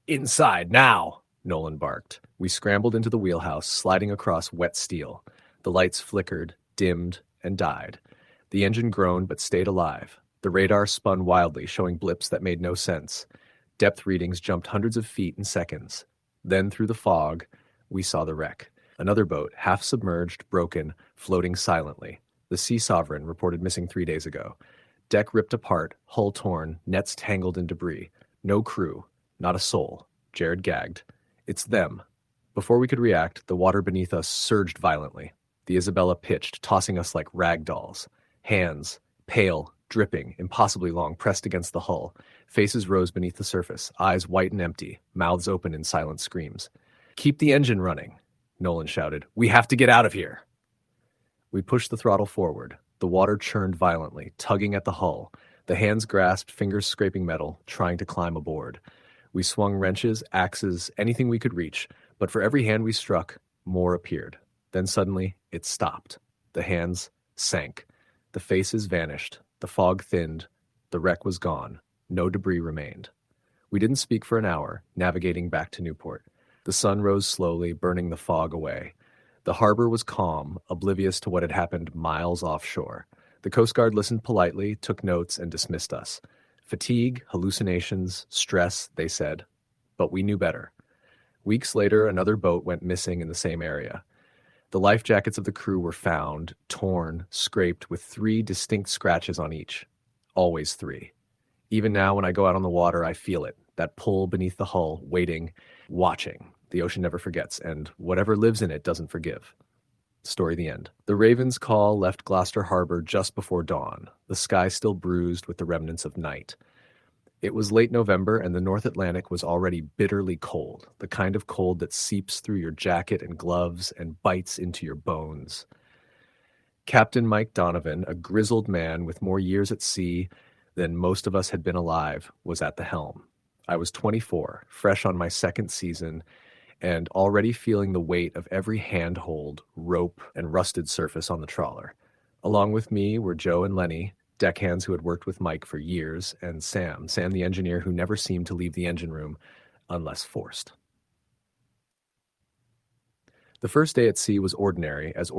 "Inside, now!" Nolan barked. We scrambled into the wheelhouse, sliding across wet steel. The lights flickered, dimmed, and died. The engine groaned but stayed alive. The radar spun wildly, showing blips that made no sense. Depth readings jumped hundreds of feet in seconds. Then, through the fog, we saw the wreck. Another boat, half submerged, broken, floating silently. The Sea Sovereign, reported missing 3 days ago. Deck ripped apart, hull torn, nets tangled in debris. No crew, not a soul. Jared gagged. "It's them." Before we could react, the water beneath us surged violently. The Isabella pitched, tossing us like rag dolls. Hands, pale, dripping, impossibly long, pressed against the hull. Faces rose beneath the surface, eyes white and empty, mouths open in silent screams. "Keep the engine running," Nolan shouted. "We have to get out of here." We pushed the throttle forward. The water churned violently, tugging at the hull. The hands grasped, fingers scraping metal, trying to climb aboard. We swung wrenches, axes, anything we could reach, but for every hand we struck, more appeared. Then suddenly, it stopped. The hands sank. The faces vanished. The fog thinned. The wreck was gone. No debris remained. We didn't speak for an hour, navigating back to Newport. The sun rose slowly, burning the fog away. The harbor was calm, oblivious to what had happened miles offshore. The Coast Guard listened politely, took notes, and dismissed us. Fatigue, hallucinations, stress, they said. But we knew better. Weeks later, another boat went missing in the same area. The life jackets of the crew were found, torn, scraped, with 3 distinct scratches on each. Always 3. Even now, when I go out on the water, I feel it. that pull beneath the hull, waiting, watching. The ocean never forgets, and whatever lives in it doesn't forgive. Story the end. The Raven's Call left Gloucester Harbor just before dawn, the sky still bruised with the remnants of night. It was late November, and the North Atlantic was already bitterly cold, the kind of cold that seeps through your jacket and gloves and bites into your bones. Captain Mike Donovan, a grizzled man with more years at sea than most of us had been alive, was at the helm. I was 24, fresh on my second season, and already feeling the weight of every handhold, rope, and rusted surface on the trawler. Along with me were Joe and Lenny, deckhands who had worked with Mike for years, and Sam the engineer who never seemed to leave the engine room unless forced. The first day at sea was ordinary as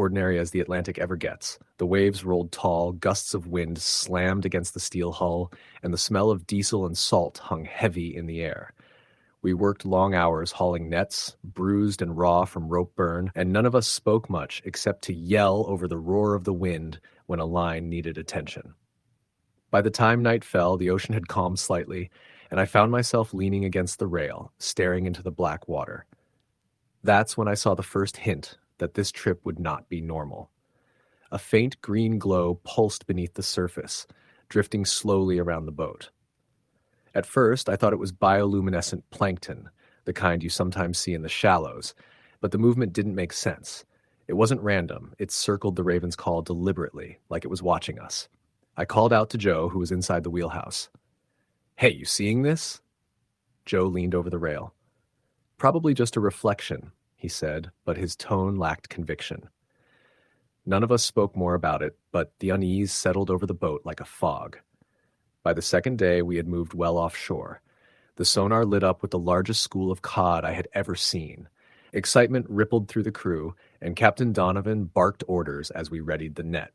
the Atlantic ever gets. The waves rolled tall, gusts of wind slammed against the steel hull, and the smell of diesel and salt hung heavy in the air. We worked long hours hauling nets, bruised and raw from rope burn, and none of us spoke much except to yell over the roar of the wind when a line needed attention. By the time night fell, the ocean had calmed slightly, and I found myself leaning against the rail, staring into the black water. That's when I saw the first hint that this trip would not be normal. A faint green glow pulsed beneath the surface, drifting slowly around the boat. At first, I thought it was bioluminescent plankton, the kind you sometimes see in the shallows, but the movement didn't make sense. It wasn't random. It circled the Raven's Call deliberately, like it was watching us. I called out to Joe, who was inside the wheelhouse. "Hey, you seeing this?" Joe leaned over the rail. "Probably just a reflection," he said, but his tone lacked conviction. None of us spoke more about it, but the unease settled over the boat like a fog. By the second day, we had moved well offshore. The sonar lit up with the largest school of cod I had ever seen. Excitement rippled through the crew, and Captain Donovan barked orders as we readied the net.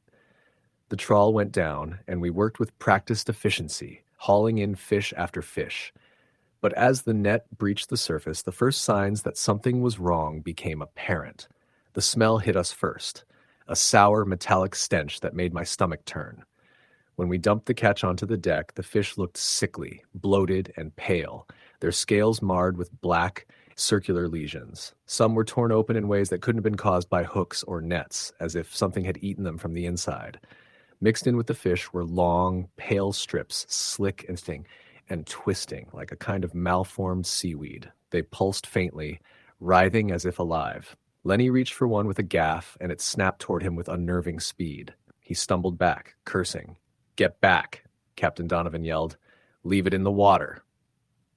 The trawl went down, and we worked with practiced efficiency, hauling in fish after fish. But as the net breached the surface, the first signs that something was wrong became apparent. The smell hit us first, a sour metallic stench that made my stomach turn. When we dumped the catch onto the deck, the fish looked sickly, bloated, and pale, their scales marred with black, circular lesions. Some were torn open in ways that couldn't have been caused by hooks or nets, as if something had eaten them from the inside. Mixed in with the fish were long, pale strips, slick and twisting like a kind of malformed seaweed. They pulsed faintly, writhing as if alive. Lenny reached for one with a gaff, and it snapped toward him with unnerving speed. He stumbled back, cursing. "Get back," Captain Donovan yelled. "Leave it in the water."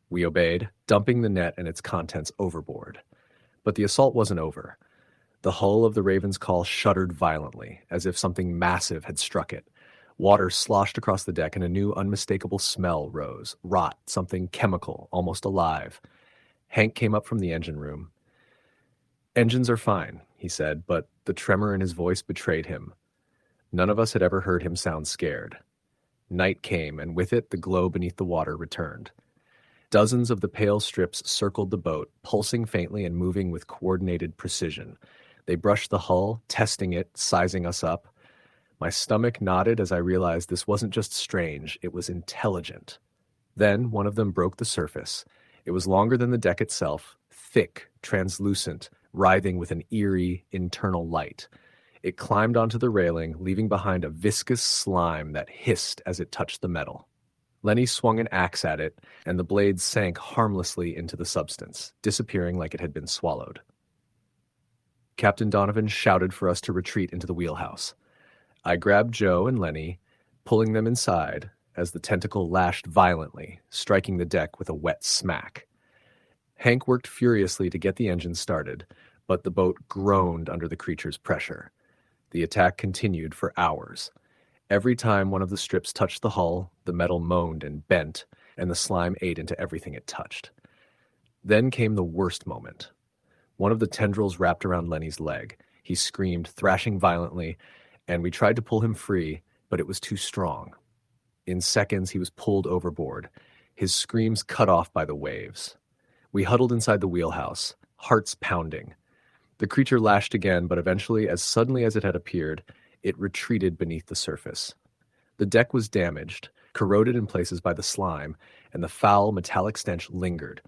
We obeyed, dumping the net and its contents overboard. But the assault wasn't over. The hull of the Raven's Call shuddered violently, as if something massive had struck it. Water sloshed across the deck, and a new unmistakable smell rose. Rot, something chemical, almost alive. Hank came up from the engine room. "Engines are fine," he said, but the tremor in his voice betrayed him. None of us had ever heard him sound scared. Night came, and with it the glow beneath the water returned. Dozens of the pale strips circled the boat, pulsing faintly and moving with coordinated precision. They brushed the hull, testing it, sizing us up. My stomach nodded as I realized this wasn't just strange, it was intelligent. Then one of them broke the surface. It was longer than the deck itself, thick, translucent, writhing with an eerie, internal light. It climbed onto the railing, leaving behind a viscous slime that hissed as it touched the metal. Lenny swung an axe at it, and the blade sank harmlessly into the substance, disappearing like it had been swallowed. Captain Donovan shouted for us to retreat into the wheelhouse. I grabbed Joe and Lenny, pulling them inside as the tentacle lashed violently, striking the deck with a wet smack. Hank worked furiously to get the engine started, but the boat groaned under the creature's pressure. The attack continued for hours. Every time one of the strips touched the hull, the metal moaned and bent, and the slime ate into everything it touched. Then came the worst moment. One of the tendrils wrapped around Lenny's leg. He screamed, thrashing violently, and we tried to pull him free, but it was too strong. In seconds, he was pulled overboard, his screams cut off by the waves. We huddled inside the wheelhouse, hearts pounding. The creature lashed again, but eventually, as suddenly as it had appeared, it retreated beneath the surface. The deck was damaged, corroded in places by the slime, and the foul, metallic stench lingered.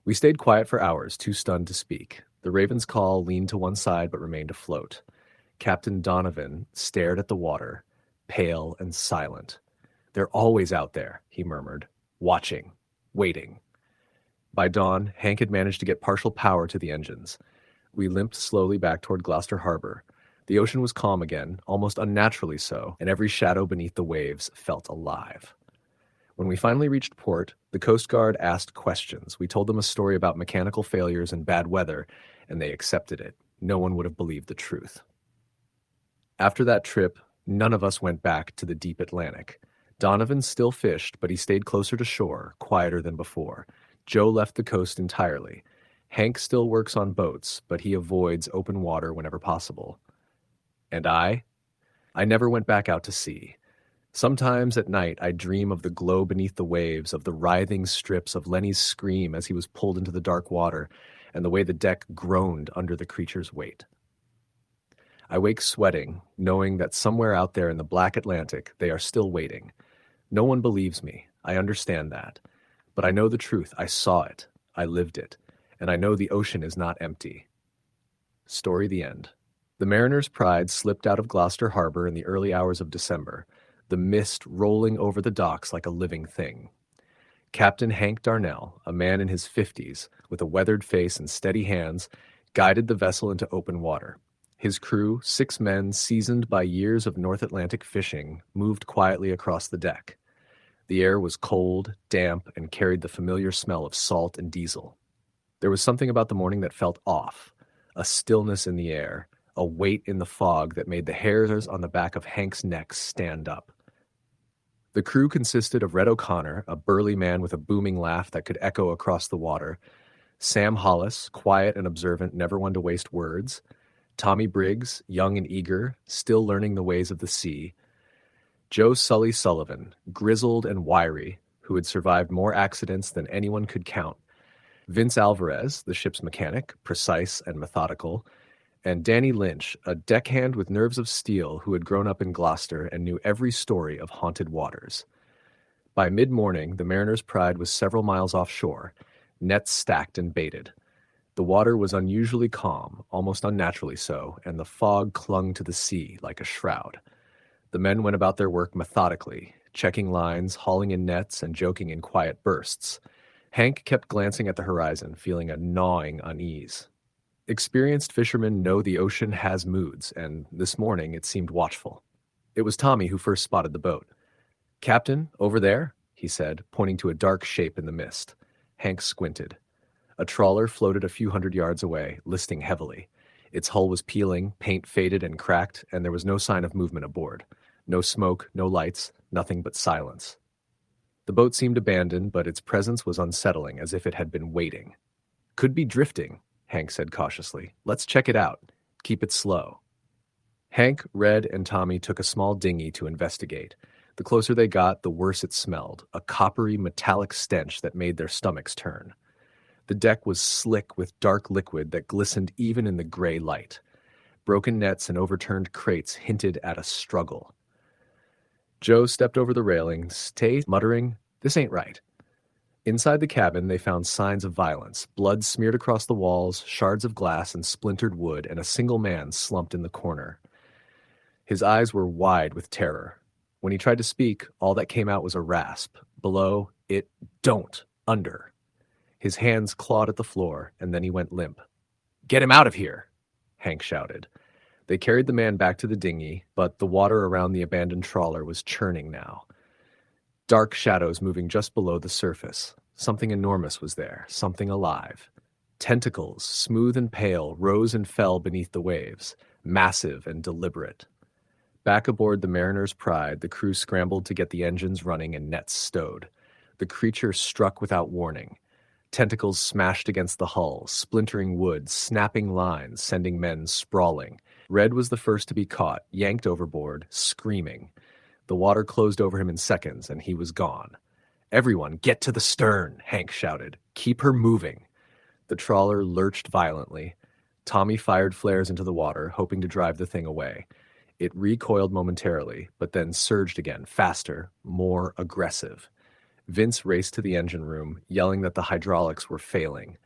We stayed quiet for hours, too stunned to speak. The Raven's Call leaned to one side but remained afloat. Captain Donovan stared at the water, pale and silent. "They're always out there," he murmured, "watching, waiting." By dawn, Hank had managed to get partial power to the engines. We limped slowly back toward Gloucester Harbor. The ocean was calm again, almost unnaturally so, and every shadow beneath the waves felt alive. When we finally reached port, the Coast Guard asked questions. We told them a story about mechanical failures and bad weather, and they accepted it. No one would have believed the truth. After that trip, none of us went back to the deep Atlantic. Donovan still fished, but he stayed closer to shore, quieter than before. Joe left the coast entirely. Hank still works on boats, but he avoids open water whenever possible. And I never went back out to sea. Sometimes at night I dream of the glow beneath the waves, of the writhing strips, of Lenny's scream as he was pulled into the dark water, and the way the deck groaned under the creature's weight. I wake sweating, knowing that somewhere out there in the black Atlantic they are still waiting. No one believes me, I understand that. But I know the truth, I saw it, I lived it, and I know the ocean is not empty. Story the end. The Mariner's Pride slipped out of Gloucester Harbor in the early hours of December, the mist rolling over the docks like a living thing. Captain Hank Darnell, a man in his 50s, with a weathered face and steady hands, guided the vessel into open water. His crew, 6 men seasoned by years of North Atlantic fishing, moved quietly across the deck. The air was cold, damp, and carried the familiar smell of salt and diesel. There was something about the morning that felt off, a stillness in the air, a weight in the fog that made the hairs on the back of Hank's neck stand up. The crew consisted of Red O'Connor, a burly man with a booming laugh that could echo across the water, Sam Hollis, quiet and observant, never one to waste words, Tommy Briggs, young and eager, still learning the ways of the sea, Joe Sully Sullivan, grizzled and wiry, who had survived more accidents than anyone could count, Vince Alvarez, the ship's mechanic, precise and methodical, and Danny Lynch, a deckhand with nerves of steel who had grown up in Gloucester and knew every story of haunted waters. By mid-morning, the Mariner's Pride was several miles offshore, nets stacked and baited. The water was unusually calm, almost unnaturally so, and the fog clung to the sea like a shroud. The men went about their work methodically, checking lines, hauling in nets, and joking in quiet bursts. Hank kept glancing at the horizon, feeling a gnawing unease. Experienced fishermen know the ocean has moods, and this morning it seemed watchful. It was Tommy who first spotted the boat. "Captain, over there," he said, pointing to a dark shape in the mist. Hank squinted. A trawler floated a few hundred yards away, listing heavily. Its hull was peeling, paint faded and cracked, and there was no sign of movement aboard. No smoke, no lights, nothing but silence. The boat seemed abandoned, but its presence was unsettling, as if it had been waiting. "Could be drifting," Hank said cautiously. "Let's check it out. Keep it slow." Hank, Red, and Tommy took a small dinghy to investigate. The closer they got, the worse it smelled, a coppery, metallic stench that made their stomachs turn. The deck was slick with dark liquid that glistened even in the gray light. Broken nets and overturned crates hinted at a struggle. Joe stepped over the railing, muttering, "This ain't right." Inside the cabin, they found signs of violence, blood smeared across the walls, shards of glass and splintered wood, and a single man slumped in the corner. His eyes were wide with terror. When he tried to speak, all that came out was a rasp. Below, "Don't, under." His hands clawed at the floor, and then he went limp. "Get him out of here," Hank shouted. They carried the man back to the dinghy, but the water around the abandoned trawler was churning now. Dark shadows moving just below the surface. Something enormous was there, something alive. Tentacles, smooth and pale, rose and fell beneath the waves, massive and deliberate. Back aboard the Mariner's Pride, the crew scrambled to get the engines running and nets stowed. The creature struck without warning. Tentacles smashed against the hull, splintering wood, snapping lines, sending men sprawling. Red was the first to be caught, yanked overboard, screaming. The water closed over him in seconds, and he was gone. "Everyone, get to the stern," Hank shouted. "Keep her moving." The trawler lurched violently. Tommy fired flares into the water, hoping to drive the thing away. It recoiled momentarily, but then surged again, faster, more aggressive. Vince raced to the engine room, yelling that the hydraulics were failing.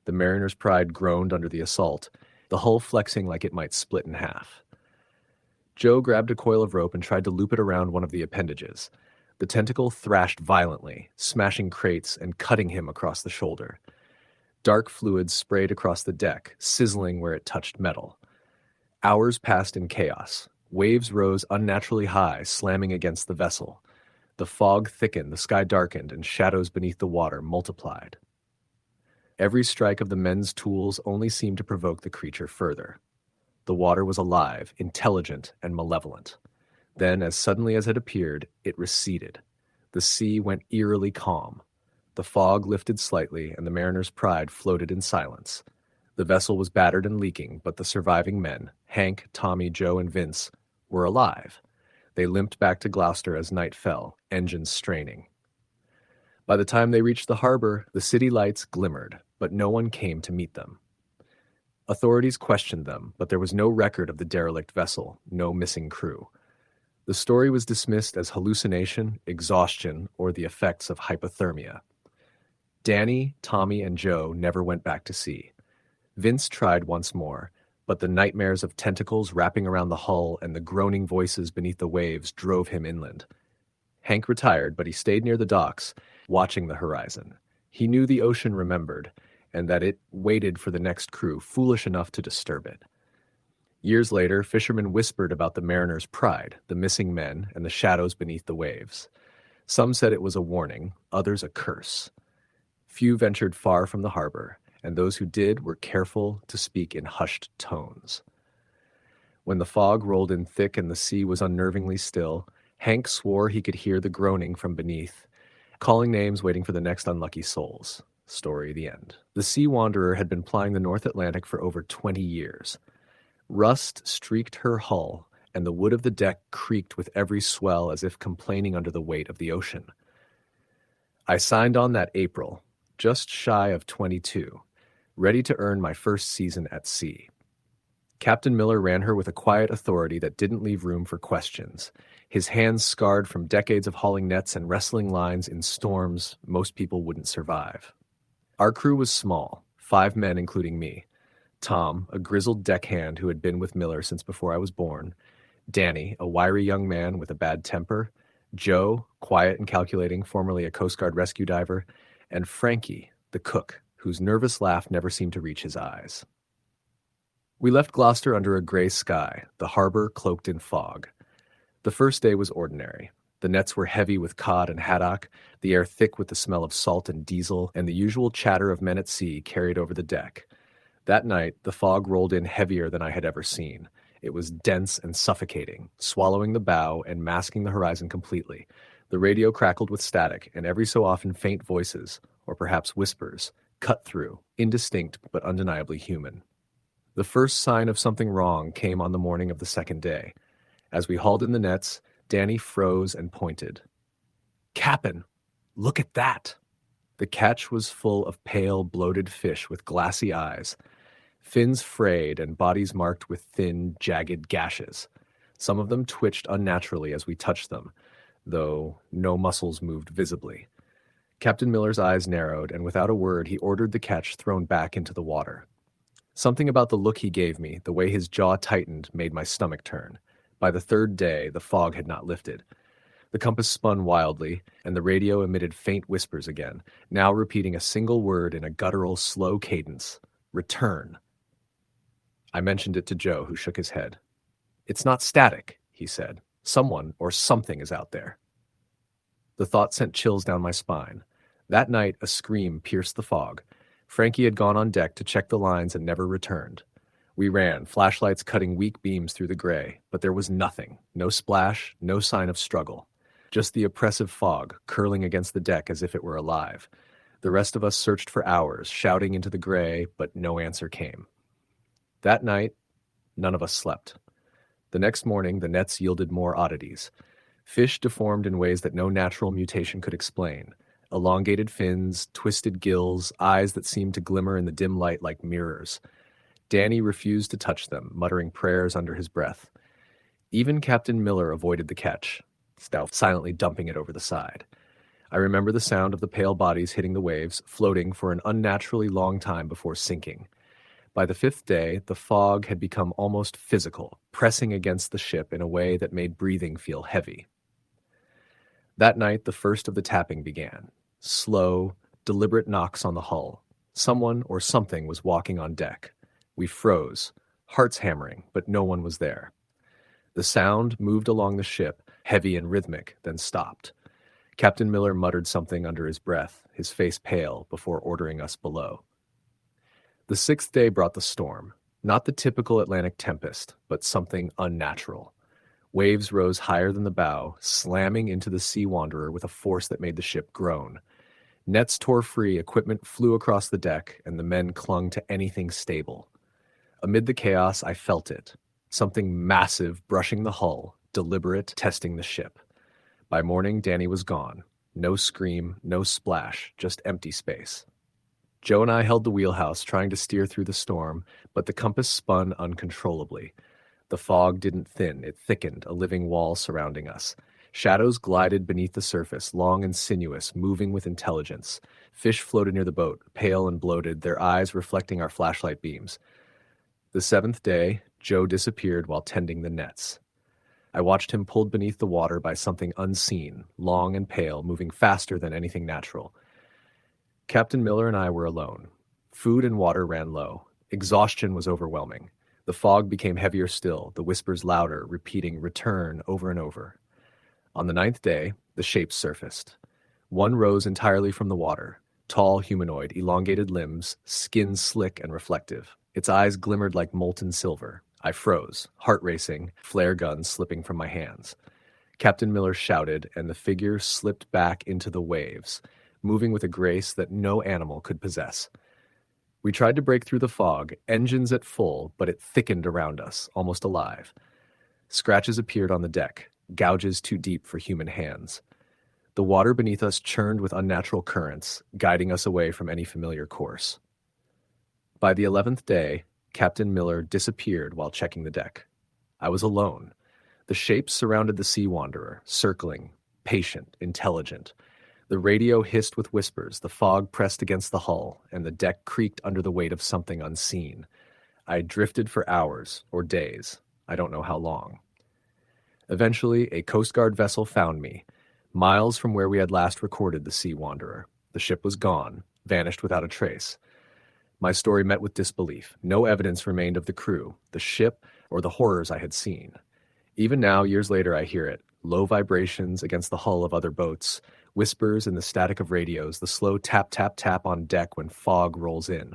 The Mariner's Pride groaned under the assault, the hull flexing like it might split in half. Joe grabbed a coil of rope and tried to loop it around one of the appendages. The tentacle thrashed violently, smashing crates and cutting him across the shoulder. Dark fluid sprayed across the deck, sizzling where it touched metal. Hours passed in chaos. Waves rose unnaturally high, slamming against the vessel. The fog thickened, the sky darkened, and shadows beneath the water multiplied. Every strike of the men's tools only seemed to provoke the creature further. The water was alive, intelligent, and malevolent. Then, as suddenly as it appeared, it receded. The sea went eerily calm. The fog lifted slightly, and the Mariner's Pride floated in silence. The vessel was battered and leaking, but the surviving men, Hank, Tommy, Joe, and Vince, were alive. They limped back to Gloucester as night fell, engines straining. By the time they reached the harbor, the city lights glimmered, but no one came to meet them. Authorities questioned them, but there was no record of the derelict vessel, no missing crew. The story was dismissed as hallucination, exhaustion, or the effects of hypothermia. Danny, Tommy, and Joe never went back to sea. Vince tried once more, but the nightmares of tentacles wrapping around the hull and the groaning voices beneath the waves drove him inland. Hank retired, but he stayed near the docks, watching the horizon. He knew the ocean remembered, and that it waited for the next crew foolish enough to disturb it. Years later, fishermen whispered about the Mariner's Pride, the missing men, and the shadows beneath the waves. Some said it was a warning, others a curse. Few ventured far from the harbor, and those who did were careful to speak in hushed tones. When the fog rolled in thick and the sea was unnervingly still, Hank swore he could hear the groaning from beneath, calling names waiting for the next unlucky souls. Story the end. The Sea Wanderer had been plying the North Atlantic for over 20 years. Rust streaked her hull, and the wood of the deck creaked with every swell as if complaining under the weight of the ocean. I signed on that April, just shy of 22, ready to earn my first season at sea. Captain Miller ran her with a quiet authority that didn't leave room for questions, his hands scarred from decades of hauling nets and wrestling lines in storms most people wouldn't survive. Our crew was small, 5 men including me. Tom, a grizzled deckhand who had been with Miller since before I was born. Danny, a wiry young man with a bad temper. Joe, quiet and calculating, formerly a Coast Guard rescue diver. And Frankie, the cook, whose nervous laugh never seemed to reach his eyes. We left Gloucester under a gray sky, the harbor cloaked in fog. The first day was ordinary. The nets were heavy with cod and haddock, the air thick with the smell of salt and diesel, and the usual chatter of men at sea carried over the deck. That night, the fog rolled in heavier than I had ever seen. It was dense and suffocating, swallowing the bow and masking the horizon completely. The radio crackled with static, and every so often faint voices, or perhaps whispers, cut through, indistinct but undeniably human. The first sign of something wrong came on the morning of the second day. As we hauled in the nets, Danny froze and pointed. "Cap'n, look at that!" The catch was full of pale, bloated fish with glassy eyes, fins frayed and bodies marked with thin, jagged gashes. Some of them twitched unnaturally as we touched them, though no muscles moved visibly. Captain Miller's eyes narrowed, and without a word he ordered the catch thrown back into the water. Something about the look he gave me, the way his jaw tightened, made my stomach turn. By the third day, the fog had not lifted. The compass spun wildly, and the radio emitted faint whispers again, now repeating a single word in a guttural, slow cadence. Return. I mentioned it to Joe, who shook his head. "It's not static," he said. "Someone or something is out there." The thought sent chills down my spine. That night, a scream pierced the fog. Frankie had gone on deck to check the lines and never returned. We ran, flashlights cutting weak beams through the gray, but there was nothing, no splash, no sign of struggle. Just the oppressive fog, curling against the deck as if it were alive. The rest of us searched for hours, shouting into the gray, but no answer came. That night, none of us slept. The next morning, the nets yielded more oddities. Fish deformed in ways that no natural mutation could explain. Elongated fins, twisted gills, eyes that seemed to glimmer in the dim light like mirrors. Danny refused to touch them, muttering prayers under his breath. Even Captain Miller avoided the catch, silently dumping it over the side. I remember the sound of the pale bodies hitting the waves, floating for an unnaturally long time before sinking. By the fifth day, the fog had become almost physical, pressing against the ship in a way that made breathing feel heavy. That night, the first of the tapping began. Slow, deliberate knocks on the hull. Someone or something was walking on deck. We froze, hearts hammering, but no one was there. The sound moved along the ship, heavy and rhythmic, then stopped. Captain Miller muttered something under his breath, his face pale, before ordering us below. The sixth day brought the storm. Not the typical Atlantic tempest, but something unnatural. Waves rose higher than the bow, slamming into the Sea Wanderer with a force that made the ship groan. Nets tore free, equipment flew across the deck, and the men clung to anything stable. Amid the chaos, I felt it. Something massive brushing the hull, deliberate, testing the ship. By morning, Danny was gone. No scream, no splash, just empty space. Joe and I held the wheelhouse, trying to steer through the storm, but the compass spun uncontrollably. The fog didn't thin, it thickened, a living wall surrounding us. Shadows glided beneath the surface, long and sinuous, moving with intelligence. Fish floated near the boat, pale and bloated, their eyes reflecting our flashlight beams. The seventh day, Joe disappeared while tending the nets. I watched him pulled beneath the water by something unseen, long and pale, moving faster than anything natural. Captain Miller and I were alone. Food and water ran low. Exhaustion was overwhelming. The fog became heavier still, the whispers louder, repeating return over and over. On the ninth day, the shapes surfaced. One rose entirely from the water, tall humanoid, elongated limbs, skin slick and reflective. Its eyes glimmered like molten silver. I froze, heart racing, flare guns slipping from my hands. Captain Miller shouted, and the figure slipped back into the waves, moving with a grace that no animal could possess. We tried to break through the fog, engines at full, but it thickened around us, almost alive. Scratches appeared on the deck, gouges too deep for human hands. The water beneath us churned with unnatural currents, guiding us away from any familiar course. By the 11th day, Captain Miller disappeared while checking the deck. I was alone. The shapes surrounded the Sea Wanderer, circling, patient, intelligent. The radio hissed with whispers, the fog pressed against the hull, and the deck creaked under the weight of something unseen. I drifted for hours, or days, I don't know how long. Eventually, a Coast Guard vessel found me, miles from where we had last recorded the Sea Wanderer. The ship was gone, vanished without a trace. My story met with disbelief. No evidence remained of the crew, the ship, or the horrors I had seen. Even now, years later, I hear it. Low vibrations against the hull of other boats, whispers in the static of radios, the slow tap, tap, tap on deck when fog rolls in.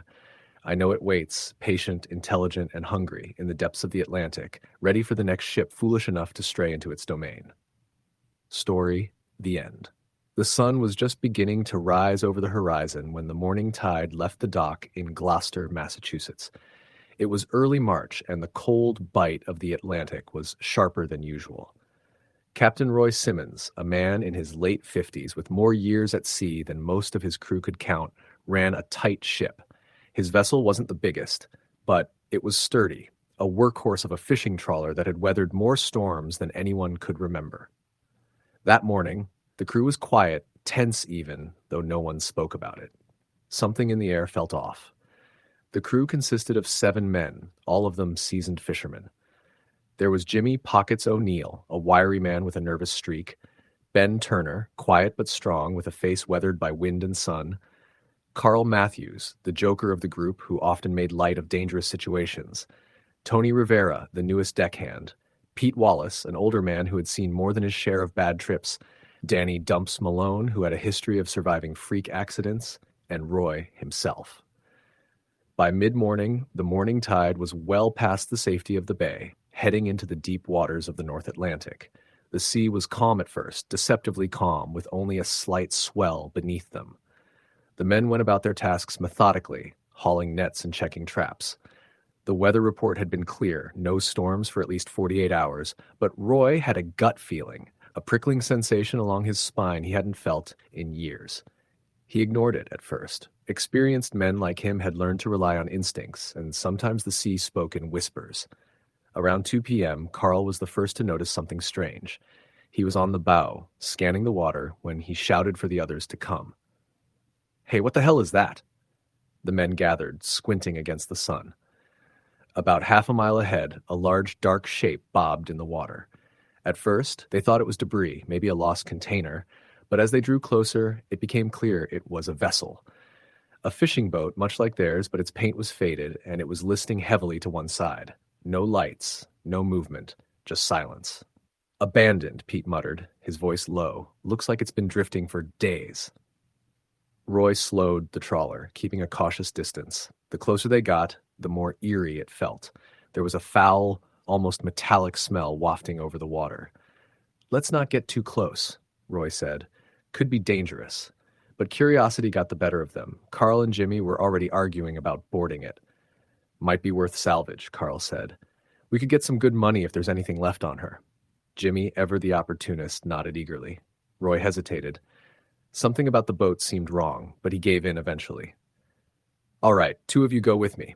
I know it waits, patient, intelligent, and hungry, in the depths of the Atlantic, ready for the next ship foolish enough to stray into its domain. Story, the end. The sun was just beginning to rise over the horizon when the morning tide left the dock in Gloucester, Massachusetts. It was early March, and the cold bite of the Atlantic was sharper than usual. Captain Roy Simmons, a man in his late 50s with more years at sea than most of his crew could count, ran a tight ship. His vessel wasn't the biggest, but it was sturdy, a workhorse of a fishing trawler that had weathered more storms than anyone could remember. That morning, the crew was quiet, tense even, though no one spoke about it. Something in the air felt off. The crew consisted of 7 men, all of them seasoned fishermen. There was Jimmy Pockets O'Neill, a wiry man with a nervous streak, Ben Turner, quiet but strong with a face weathered by wind and sun, Carl Matthews, the joker of the group who often made light of dangerous situations, Tony Rivera, the newest deckhand, Pete Wallace, an older man who had seen more than his share of bad trips, Danny Dumps Malone, who had a history of surviving freak accidents, and Roy himself. By mid-morning, the morning tide was well past the safety of the bay, heading into the deep waters of the North Atlantic. The sea was calm at first, deceptively calm, with only a slight swell beneath them. The men went about their tasks methodically, hauling nets and checking traps. The weather report had been clear, no storms for at least 48 hours, but Roy had a gut feeling, a prickling sensation along his spine he hadn't felt in years. He ignored it at first. Experienced men like him had learned to rely on instincts, and sometimes the sea spoke in whispers. Around 2 p.m., Carl was the first to notice something strange. He was on the bow, scanning the water, when he shouted for the others to come. "Hey, what the hell is that?" The men gathered, squinting against the sun. About half a mile ahead, a large dark shape bobbed in the water. At first, they thought it was debris, maybe a lost container, but as they drew closer, it became clear it was a vessel. A fishing boat, much like theirs, but its paint was faded, and it was listing heavily to one side. No lights, no movement, just silence. "Abandoned," Pete muttered, his voice low. "Looks like it's been drifting for days." Roy slowed the trawler, keeping a cautious distance. The closer they got, the more eerie it felt. There was a foul, almost metallic smell wafting over the water. "Let's not get too close," Roy said. "Could be dangerous." But curiosity got the better of them. Carl and Jimmy were already arguing about boarding it. "Might be worth salvage," Carl said. "We could get some good money if there's anything left on her." Jimmy, ever the opportunist, nodded eagerly. Roy hesitated. Something about the boat seemed wrong, but he gave in eventually. "All right, 2 of you go with me.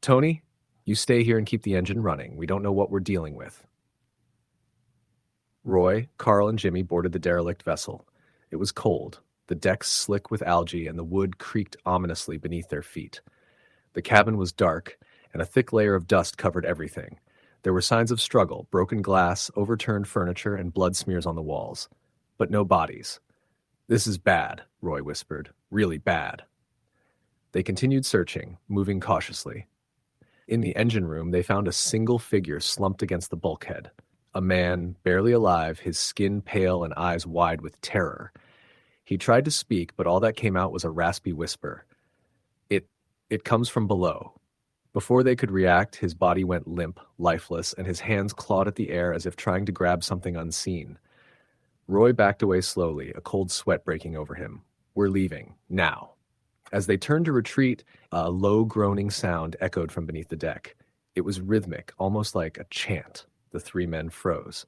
Tony, you stay here and keep the engine running. We don't know what we're dealing with." Roy, Carl, and Jimmy boarded the derelict vessel. It was cold, the decks slick with algae, and the wood creaked ominously beneath their feet. The cabin was dark, and a thick layer of dust covered everything. There were signs of struggle, broken glass, overturned furniture, and blood smears on the walls. But no bodies. "This is bad," Roy whispered. "Really bad." They continued searching, moving cautiously. In the engine room, they found a single figure slumped against the bulkhead. A man, barely alive, his skin pale and eyes wide with terror. He tried to speak, but all that came out was a raspy whisper. It comes from below." Before they could react, his body went limp, lifeless, and his hands clawed at the air as if trying to grab something unseen. Roy backed away slowly, a cold sweat breaking over him. "We're leaving. Now." As they turned to retreat, a low groaning sound echoed from beneath the deck. It was rhythmic, almost like a chant. The 3 men froze.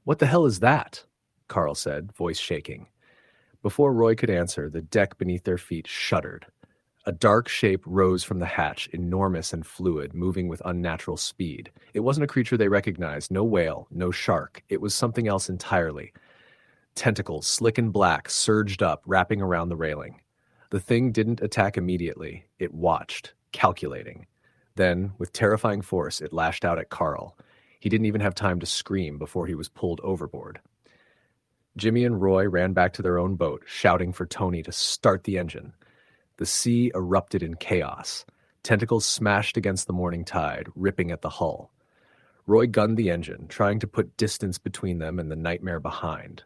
"What the hell is that?" Carl said, voice shaking. Before Roy could answer, the deck beneath their feet shuddered. A dark shape rose from the hatch, enormous and fluid, moving with unnatural speed. It wasn't a creature they recognized, no whale, no shark. It was something else entirely. Tentacles, slick and black, surged up, wrapping around the railing. The thing didn't attack immediately. It watched, calculating. Then, with terrifying force, it lashed out at Carl. He didn't even have time to scream before he was pulled overboard. Jimmy and Roy ran back to their own boat, shouting for Tony to start the engine. The sea erupted in chaos. Tentacles smashed against the morning tide, ripping at the hull. Roy gunned the engine, trying to put distance between them and the nightmare behind.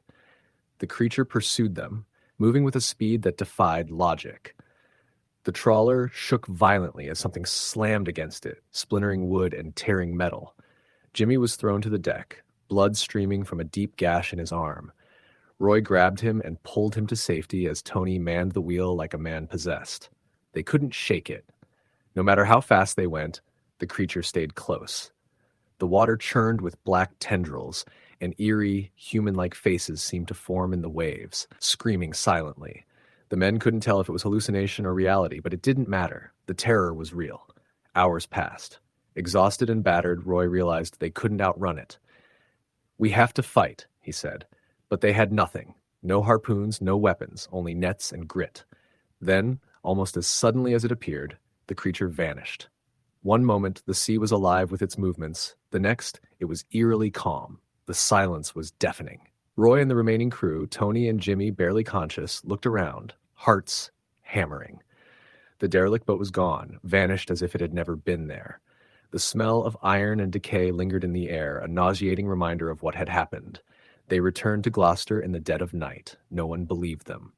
The creature pursued them, moving with a speed that defied logic. The trawler shook violently as something slammed against it, splintering wood and tearing metal. Jimmy was thrown to the deck, blood streaming from a deep gash in his arm. Roy grabbed him and pulled him to safety as Tony manned the wheel like a man possessed. They couldn't shake it. No matter how fast they went, the creature stayed close. The water churned with black tendrils, and eerie, human-like faces seemed to form in the waves, screaming silently. The men couldn't tell if it was hallucination or reality, but it didn't matter. The terror was real. Hours passed. Exhausted and battered, Roy realized they couldn't outrun it. "We have to fight," he said. But they had nothing. No harpoons, no weapons, only nets and grit. Then, almost as suddenly as it appeared, the creature vanished. One moment, the sea was alive with its movements. The next, it was eerily calm. The silence was deafening. Roy and the remaining crew, Tony and Jimmy barely conscious, looked around, hearts hammering. The derelict boat was gone, vanished as if it had never been there. The smell of iron and decay lingered in the air, a nauseating reminder of what had happened. They returned to Gloucester in the dead of night. No one believed them.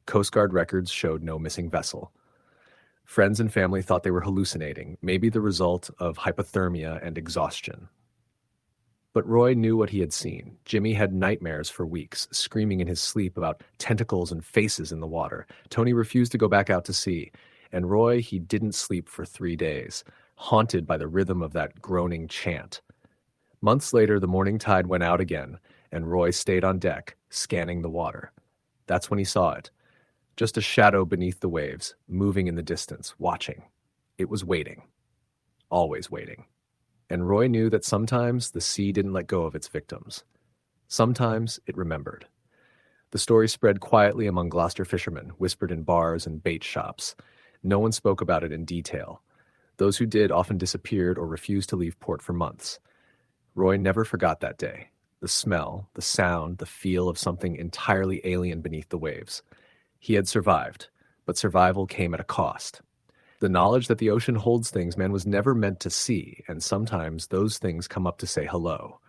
Coast Guard records showed no missing vessel. Friends and family thought they were hallucinating, maybe the result of hypothermia and exhaustion. But Roy knew what he had seen. Jimmy had nightmares for weeks, screaming in his sleep about tentacles and faces in the water. Tony refused to go back out to sea. And Roy, he didn't sleep for 3 days, haunted by the rhythm of that groaning chant. Months later, the morning tide went out again, and Roy stayed on deck, scanning the water. That's when he saw it. Just a shadow beneath the waves, moving in the distance, watching. It was waiting. always waiting. And Roy knew that sometimes the sea didn't let go of its victims. Sometimes it remembered. The story spread quietly among Gloucester fishermen, whispered in bars and bait shops. No one spoke about it in detail. Those who did often disappeared or refused to leave port for months. Roy never forgot that day. The smell, the sound, the feel of something entirely alien beneath the waves. He had survived, but survival came at a cost. The knowledge that the ocean holds things man was never meant to see, and sometimes those things come up to say hello.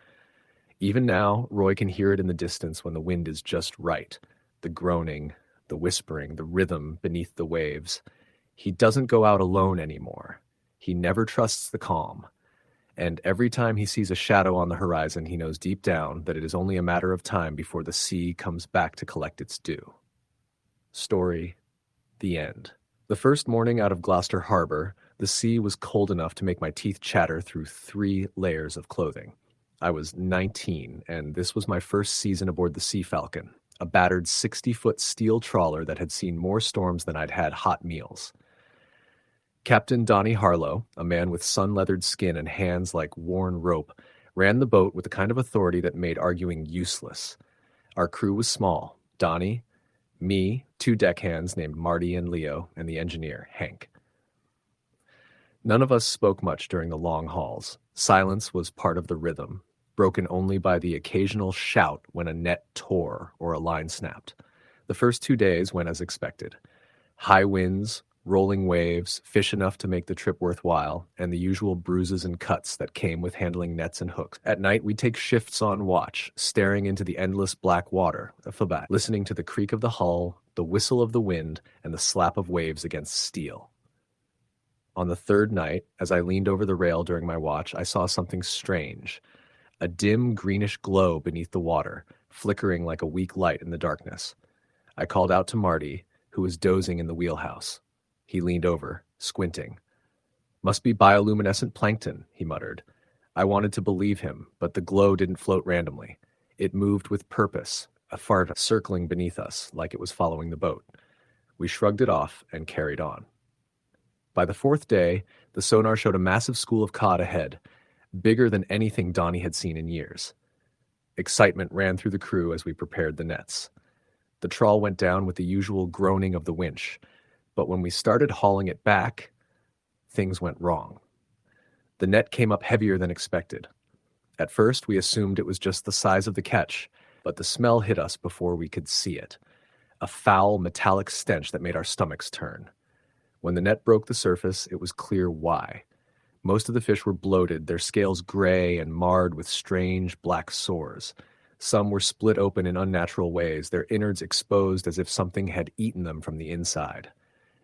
Even now, Roy can hear it in the distance when the wind is just right. The groaning, the whispering, the rhythm beneath the waves. He doesn't go out alone anymore. He never trusts the calm. And every time he sees a shadow on the horizon, he knows deep down that it is only a matter of time before the sea comes back to collect its due. Story, the end. The first morning out of Gloucester Harbor, the sea was cold enough to make my teeth chatter through 3 layers of clothing. I was 19, and this was my first season aboard the Sea Falcon, a battered 60-foot steel trawler that had seen more storms than I'd had hot meals. Captain Donnie Harlow, a man with sun-leathered skin and hands like worn rope, ran the boat with the kind of authority that made arguing useless. Our crew was small: Donnie, me, 2 deckhands named Marty and Leo, and the engineer, Hank. None of us spoke much during the long hauls. Silence was part of the rhythm, broken only by the occasional shout when a net tore or a line snapped. The first 2 days went as expected. High winds, rolling waves, fish enough to make the trip worthwhile, and the usual bruises and cuts that came with handling nets and hooks. At night, we'd take shifts on watch, staring into the endless black water, listening to the creak of the hull, the whistle of the wind, and the slap of waves against steel. On the 3rd night, as I leaned over the rail during my watch, I saw something strange. A dim greenish glow beneath the water, flickering like a weak light in the darkness. I called out to Marty, who was dozing in the wheelhouse. He leaned over, squinting. "Must be bioluminescent plankton," he muttered. I wanted to believe him, but the glow didn't float randomly. It moved with purpose, a fart circling beneath us, like it was following the boat. We shrugged it off and carried on. By the 4th day, the sonar showed a massive school of cod ahead, bigger than anything Donnie had seen in years. Excitement ran through the crew as we prepared the nets. The trawl went down with the usual groaning of the winch, but when we started hauling it back, things went wrong. The net came up heavier than expected. At first, we assumed it was just the size of the catch, but the smell hit us before we could see it. A foul, metallic stench that made our stomachs turn. When the net broke the surface, it was clear why. Most of the fish were bloated, their scales gray and marred with strange black sores. Some were split open in unnatural ways, their innards exposed as if something had eaten them from the inside.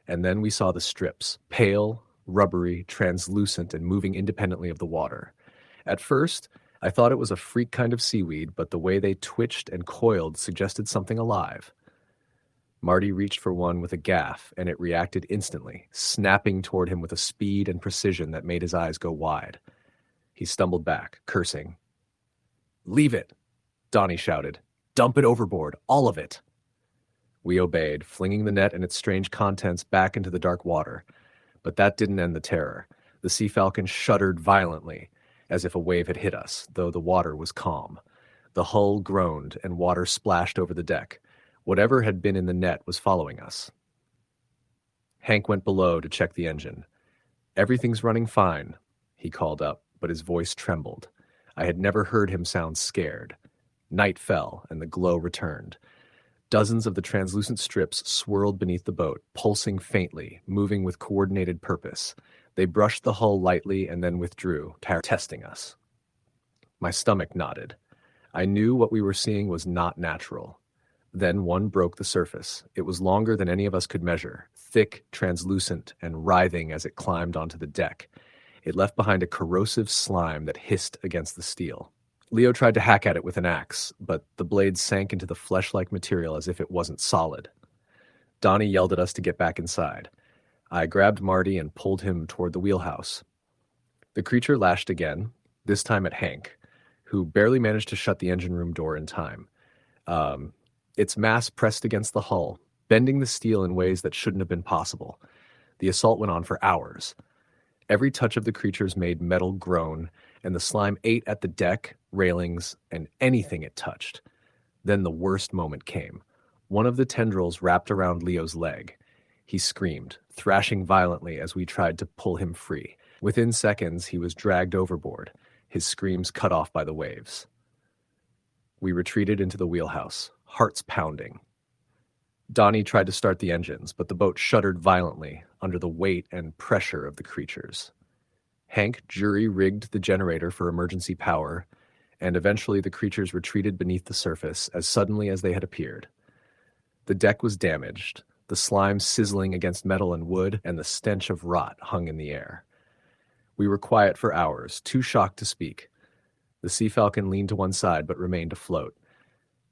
And then we saw the strips, pale, rubbery, translucent, and moving independently of the water. At first, I thought it was a freak kind of seaweed, but the way they twitched and coiled suggested something alive. Marty reached for one with a gaff, and it reacted instantly, snapping toward him with a speed and precision that made his eyes go wide. He stumbled back, cursing. "Leave it," Donnie shouted. "Dump it overboard, all of it." We obeyed, flinging the net and its strange contents back into the dark water. But that didn't end the terror. The Sea Falcon shuddered violently, as if a wave had hit us, though the water was calm. The hull groaned, and water splashed over the deck. Whatever had been in the net was following us. Hank went below to check the engine. "Everything's running fine," he called up, but his voice trembled. I had never heard him sound scared. Night fell, and the glow returned. Dozens of the translucent strips swirled beneath the boat, pulsing faintly, moving with coordinated purpose. They brushed the hull lightly and then withdrew, testing us. My stomach knotted. I knew what we were seeing was not natural. Then one broke the surface. It was longer than any of us could measure, thick, translucent, and writhing as it climbed onto the deck. It left behind a corrosive slime that hissed against the steel. Leo tried to hack at it with an axe, but the blade sank into the flesh-like material as if it wasn't solid. Donnie yelled at us to get back inside. I grabbed Marty and pulled him toward the wheelhouse. The creature lashed again, this time at Hank, who barely managed to shut the engine room door in time. Its mass pressed against the hull, bending the steel in ways that shouldn't have been possible. The assault went on for hours. Every touch of the creatures made metal groan, and the slime ate at the deck, railings, and anything it touched. Then the worst moment came. One of the tendrils wrapped around Leo's leg. He screamed, thrashing violently as we tried to pull him free. Within seconds, he was dragged overboard, his screams cut off by the waves. We retreated into the wheelhouse, hearts pounding. Donnie tried to start the engines, but the boat shuddered violently under the weight and pressure of the creatures. Hank jury-rigged the generator for emergency power, and eventually the creatures retreated beneath the surface as suddenly as they had appeared. The deck was damaged, the slime sizzling against metal and wood, and the stench of rot hung in the air. We were quiet for hours, too shocked to speak. The Sea Falcon leaned to one side but remained afloat.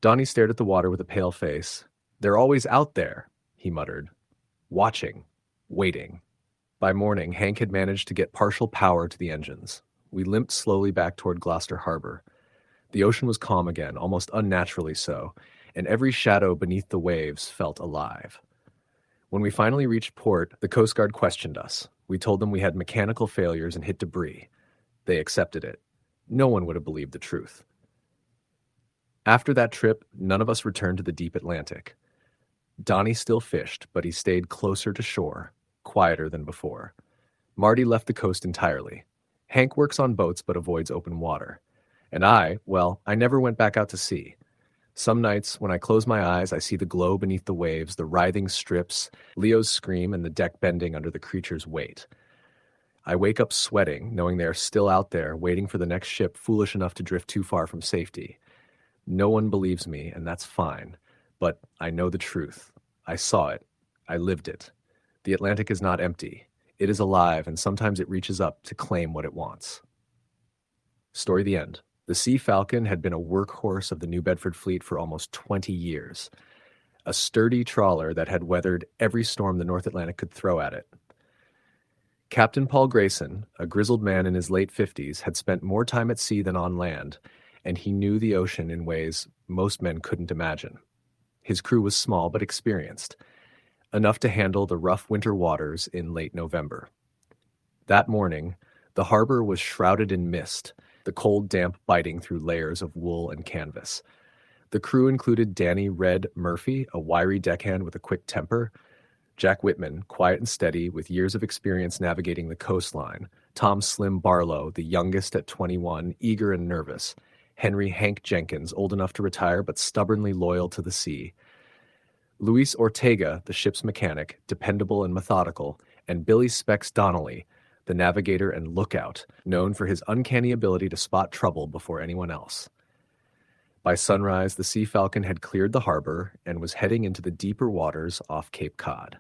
Donnie stared at the water with a pale face. "They're always out there," he muttered. "Watching. Waiting." By morning, Hank had managed to get partial power to the engines. We limped slowly back toward Gloucester Harbor. The ocean was calm again, almost unnaturally so, and every shadow beneath the waves felt alive. When we finally reached port, the Coast Guard questioned us. We told them we had mechanical failures and hit debris. They accepted it. No one would have believed the truth. After that trip, none of us returned to the deep Atlantic. Donnie still fished, but he stayed closer to shore, quieter than before. Marty left the coast entirely. Hank works on boats but avoids open water. And I never went back out to sea. Some nights, when I close my eyes, I see the glow beneath the waves, the writhing strips, Leo's scream, and the deck bending under the creature's weight. I wake up sweating, knowing they are still out there, waiting for the next ship foolish enough to drift too far from safety. No one believes me, and that's fine. But I know the truth. I saw it. I lived it. The Atlantic is not empty. It is alive, and sometimes it reaches up to claim what it wants. Story the end. The Sea Falcon had been a workhorse of the New Bedford Fleet for almost 20 years. A sturdy trawler that had weathered every storm the North Atlantic could throw at it. Captain Paul Grayson, a grizzled man in his late 50s, had spent more time at sea than on land, and he knew the ocean in ways most men couldn't imagine. His crew was small but experienced, enough to handle the rough winter waters in late November. That morning, the harbor was shrouded in mist, the cold damp biting through layers of wool and canvas. The crew included Danny "Red" Murphy, a wiry deckhand with a quick temper, Jack Whitman, quiet and steady with years of experience navigating the coastline, Tom "Slim" Barlow, the youngest at 21, eager and nervous, Henry "Hank" Jenkins, old enough to retire but stubbornly loyal to the sea, Luis Ortega, the ship's mechanic, dependable and methodical, and Billy "Specs" Donnelly, the navigator and lookout, known for his uncanny ability to spot trouble before anyone else. By sunrise, the Sea Falcon had cleared the harbor and was heading into the deeper waters off Cape Cod.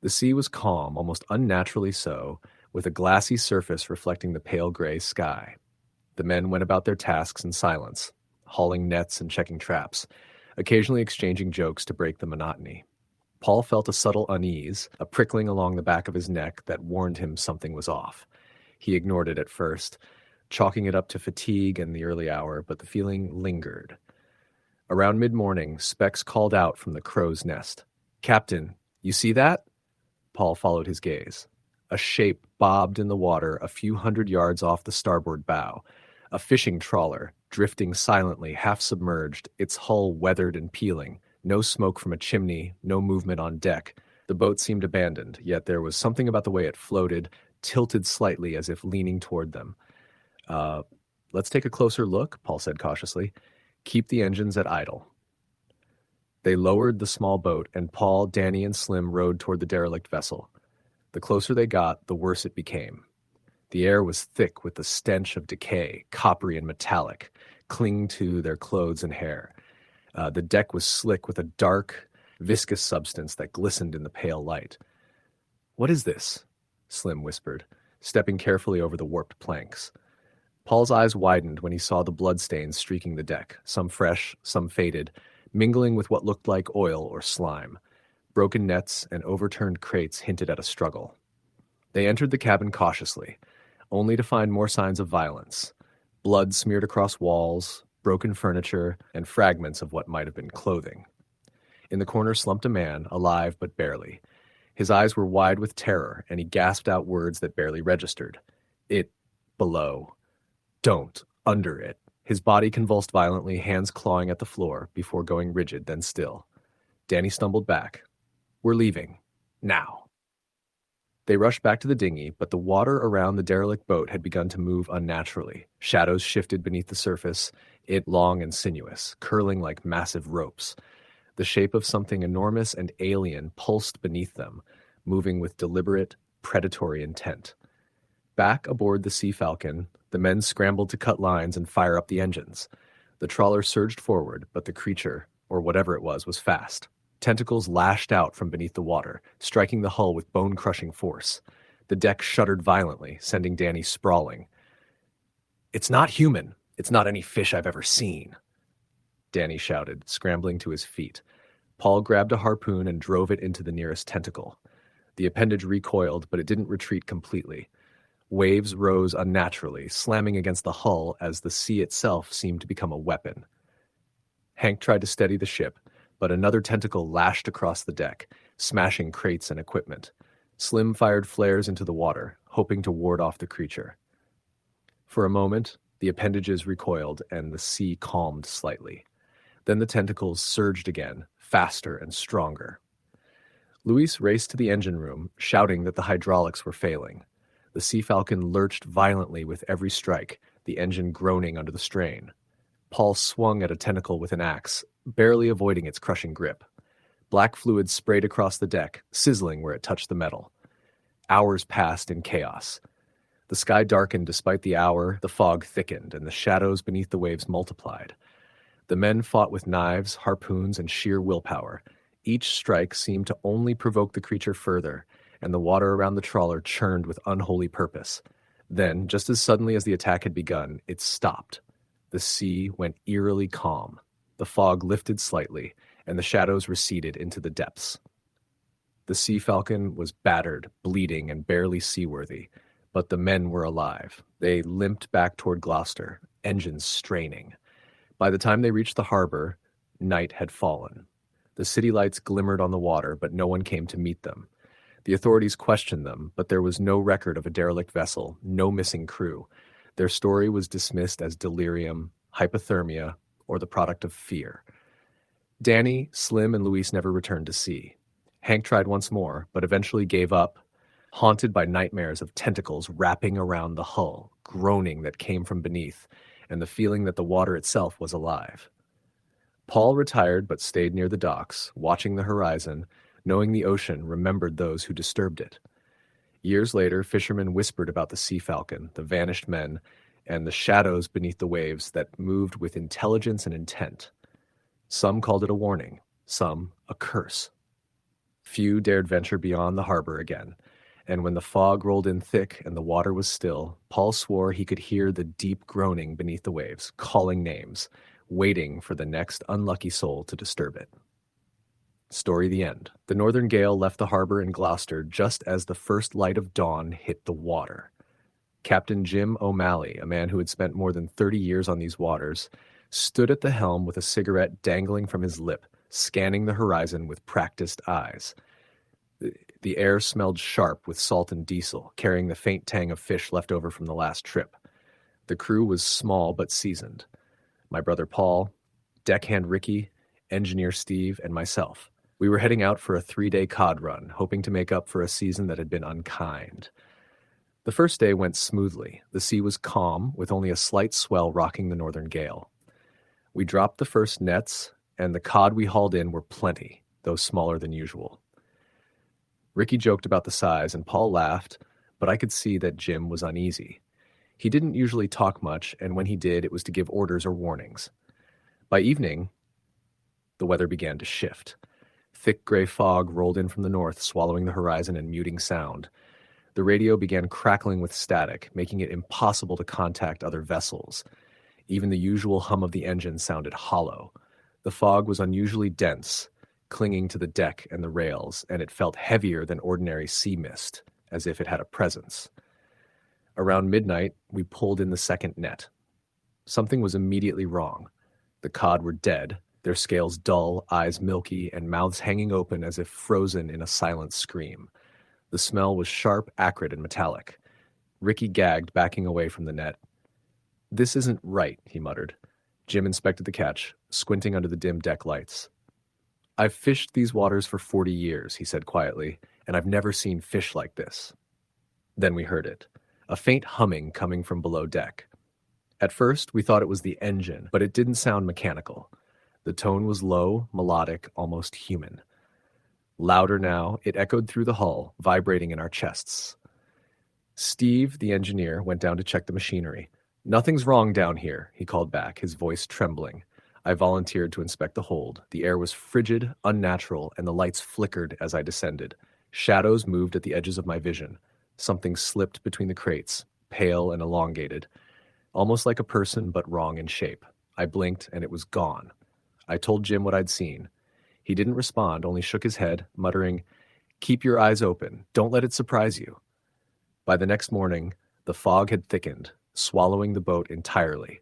The sea was calm, almost unnaturally so, with a glassy surface reflecting the pale gray sky. The men went about their tasks in silence, hauling nets and checking traps, occasionally exchanging jokes to break the monotony. Paul felt a subtle unease, a prickling along the back of his neck that warned him something was off. He ignored it at first, chalking it up to fatigue and the early hour, but the feeling lingered. Around mid-morning, Specs called out from the crow's nest. "Captain, you see that?" Paul followed his gaze. A shape bobbed in the water a few hundred yards off the starboard bow. A fishing trawler, drifting silently, half-submerged, its hull weathered and peeling. No smoke from a chimney, no movement on deck. The boat seemed abandoned, yet there was something about the way it floated, tilted slightly as if leaning toward them. Let's take a closer look," Paul said cautiously. "Keep the engines at idle." They lowered the small boat, and Paul, Danny, and Slim rowed toward the derelict vessel. The closer they got, the worse it became. The air was thick with the stench of decay, coppery and metallic, clinging to their clothes and hair. The deck was slick with a dark, viscous substance that glistened in the pale light. "What is this?" Slim whispered, stepping carefully over the warped planks. Paul's eyes widened when he saw the bloodstains streaking the deck, some fresh, some faded, mingling with what looked like oil or slime. Broken nets and overturned crates hinted at a struggle. They entered the cabin cautiously, only to find more signs of violence. Blood smeared across walls, broken furniture, and fragments of what might have been clothing. In the corner slumped a man, alive but barely. His eyes were wide with terror, and he gasped out words that barely registered. It, below. Don't, under it. His body convulsed violently, hands clawing at the floor, before going rigid, then still. Danny stumbled back. We're leaving. Now. They rushed back to the dinghy, but the water around the derelict boat had begun to move unnaturally. Shadows shifted beneath the surface, it long and sinuous, curling like massive ropes. The shape of something enormous and alien pulsed beneath them, moving with deliberate, predatory intent. Back aboard the Sea Falcon, the men scrambled to cut lines and fire up the engines. The trawler surged forward, but the creature, or whatever it was fast. Tentacles lashed out from beneath the water, striking the hull with bone-crushing force. The deck shuddered violently, sending Danny sprawling. "It's not human. It's not any fish I've ever seen," Danny shouted, scrambling to his feet. Paul grabbed a harpoon and drove it into the nearest tentacle. The appendage recoiled, but it didn't retreat completely. Waves rose unnaturally, slamming against the hull as the sea itself seemed to become a weapon. Hank tried to steady the ship, but another tentacle lashed across the deck, smashing crates and equipment. Slim fired flares into the water, hoping to ward off the creature. For a moment, the appendages recoiled and the sea calmed slightly. Then the tentacles surged again, faster and stronger. Luis raced to the engine room, shouting that the hydraulics were failing. The Sea Falcon lurched violently with every strike, the engine groaning under the strain. Paul swung at a tentacle with an axe, barely avoiding its crushing grip. Black fluid sprayed across the deck, sizzling where it touched the metal. Hours passed in chaos. The sky darkened despite the hour, the fog thickened, and the shadows beneath the waves multiplied. The men fought with knives, harpoons, and sheer willpower. Each strike seemed to only provoke the creature further, and the water around the trawler churned with unholy purpose. Then, just as suddenly as the attack had begun, it stopped. The sea went eerily calm. The fog lifted slightly, and the shadows receded into the depths. The Sea Falcon was battered, bleeding, and barely seaworthy, but the men were alive. They limped back toward Gloucester, engines straining. By the time they reached the harbor, night had fallen. The city lights glimmered on the water, but no one came to meet them. The authorities questioned them, but there was no record of a derelict vessel, no missing crew. Their story was dismissed as delirium, hypothermia, or the product of fear. Danny, Slim, and Luis never returned to sea. Hank tried once more, but eventually gave up, haunted by nightmares of tentacles wrapping around the hull, groaning that came from beneath, and the feeling that the water itself was alive. Paul retired but stayed near the docks, watching the horizon, knowing the ocean remembered those who disturbed it. Years later, fishermen whispered about the Sea Falcon, the vanished men, and the shadows beneath the waves that moved with intelligence and intent. Some called it a warning, some a curse. Few dared venture beyond the harbor again, and when the fog rolled in thick and the water was still, Paul swore he could hear the deep groaning beneath the waves, calling names, waiting for the next unlucky soul to disturb it. Story the end. The northern gale left the harbor in Gloucester just as the first light of dawn hit the water. Captain Jim O'Malley, a man who had spent more than 30 years on these waters, stood at the helm with a cigarette dangling from his lip, scanning the horizon with practiced eyes. The air smelled sharp with salt and diesel, carrying the faint tang of fish left over from the last trip. The crew was small but seasoned. My brother Paul, deckhand Ricky, engineer Steve, and myself. We were heading out for a 3-day cod run, hoping to make up for a season that had been unkind. The first day went smoothly. The sea was calm, with only a slight swell rocking the northern gale. We dropped the first nets, and the cod we hauled in were plenty, though smaller than usual. Ricky joked about the size, and Paul laughed, but I could see that Jim was uneasy. He didn't usually talk much, and when he did, it was to give orders or warnings. By evening, the weather began to shift. Thick gray fog rolled in from the north, swallowing the horizon and muting sound. The radio began crackling with static, making it impossible to contact other vessels. Even the usual hum of the engine sounded hollow. The fog was unusually dense, clinging to the deck and the rails, and it felt heavier than ordinary sea mist, as if it had a presence. Around midnight, we pulled in the second net. Something was immediately wrong. The cod were dead, their scales dull, eyes milky, and mouths hanging open as if frozen in a silent scream. The smell was sharp, acrid, and metallic. Ricky gagged, backing away from the net. "This isn't right," he muttered. Jim inspected the catch, squinting under the dim deck lights. "I've fished these waters for 40 years," he said quietly, "and I've never seen fish like this." Then we heard it, a faint humming coming from below deck. At first, we thought it was the engine, but it didn't sound mechanical. The tone was low, melodic, almost human. Louder now, it echoed through the hull, vibrating in our chests. Steve, the engineer, went down to check the machinery. "Nothing's wrong down here," he called back, his voice trembling. I volunteered to inspect the hold. The air was frigid, unnatural, and the lights flickered as I descended. Shadows moved at the edges of my vision. Something slipped between the crates, pale and elongated, almost like a person but wrong in shape. I blinked, and it was gone. I told Jim what I'd seen. He didn't respond, only shook his head, muttering, "Keep your eyes open. Don't let it surprise you." By the next morning, the fog had thickened, swallowing the boat entirely.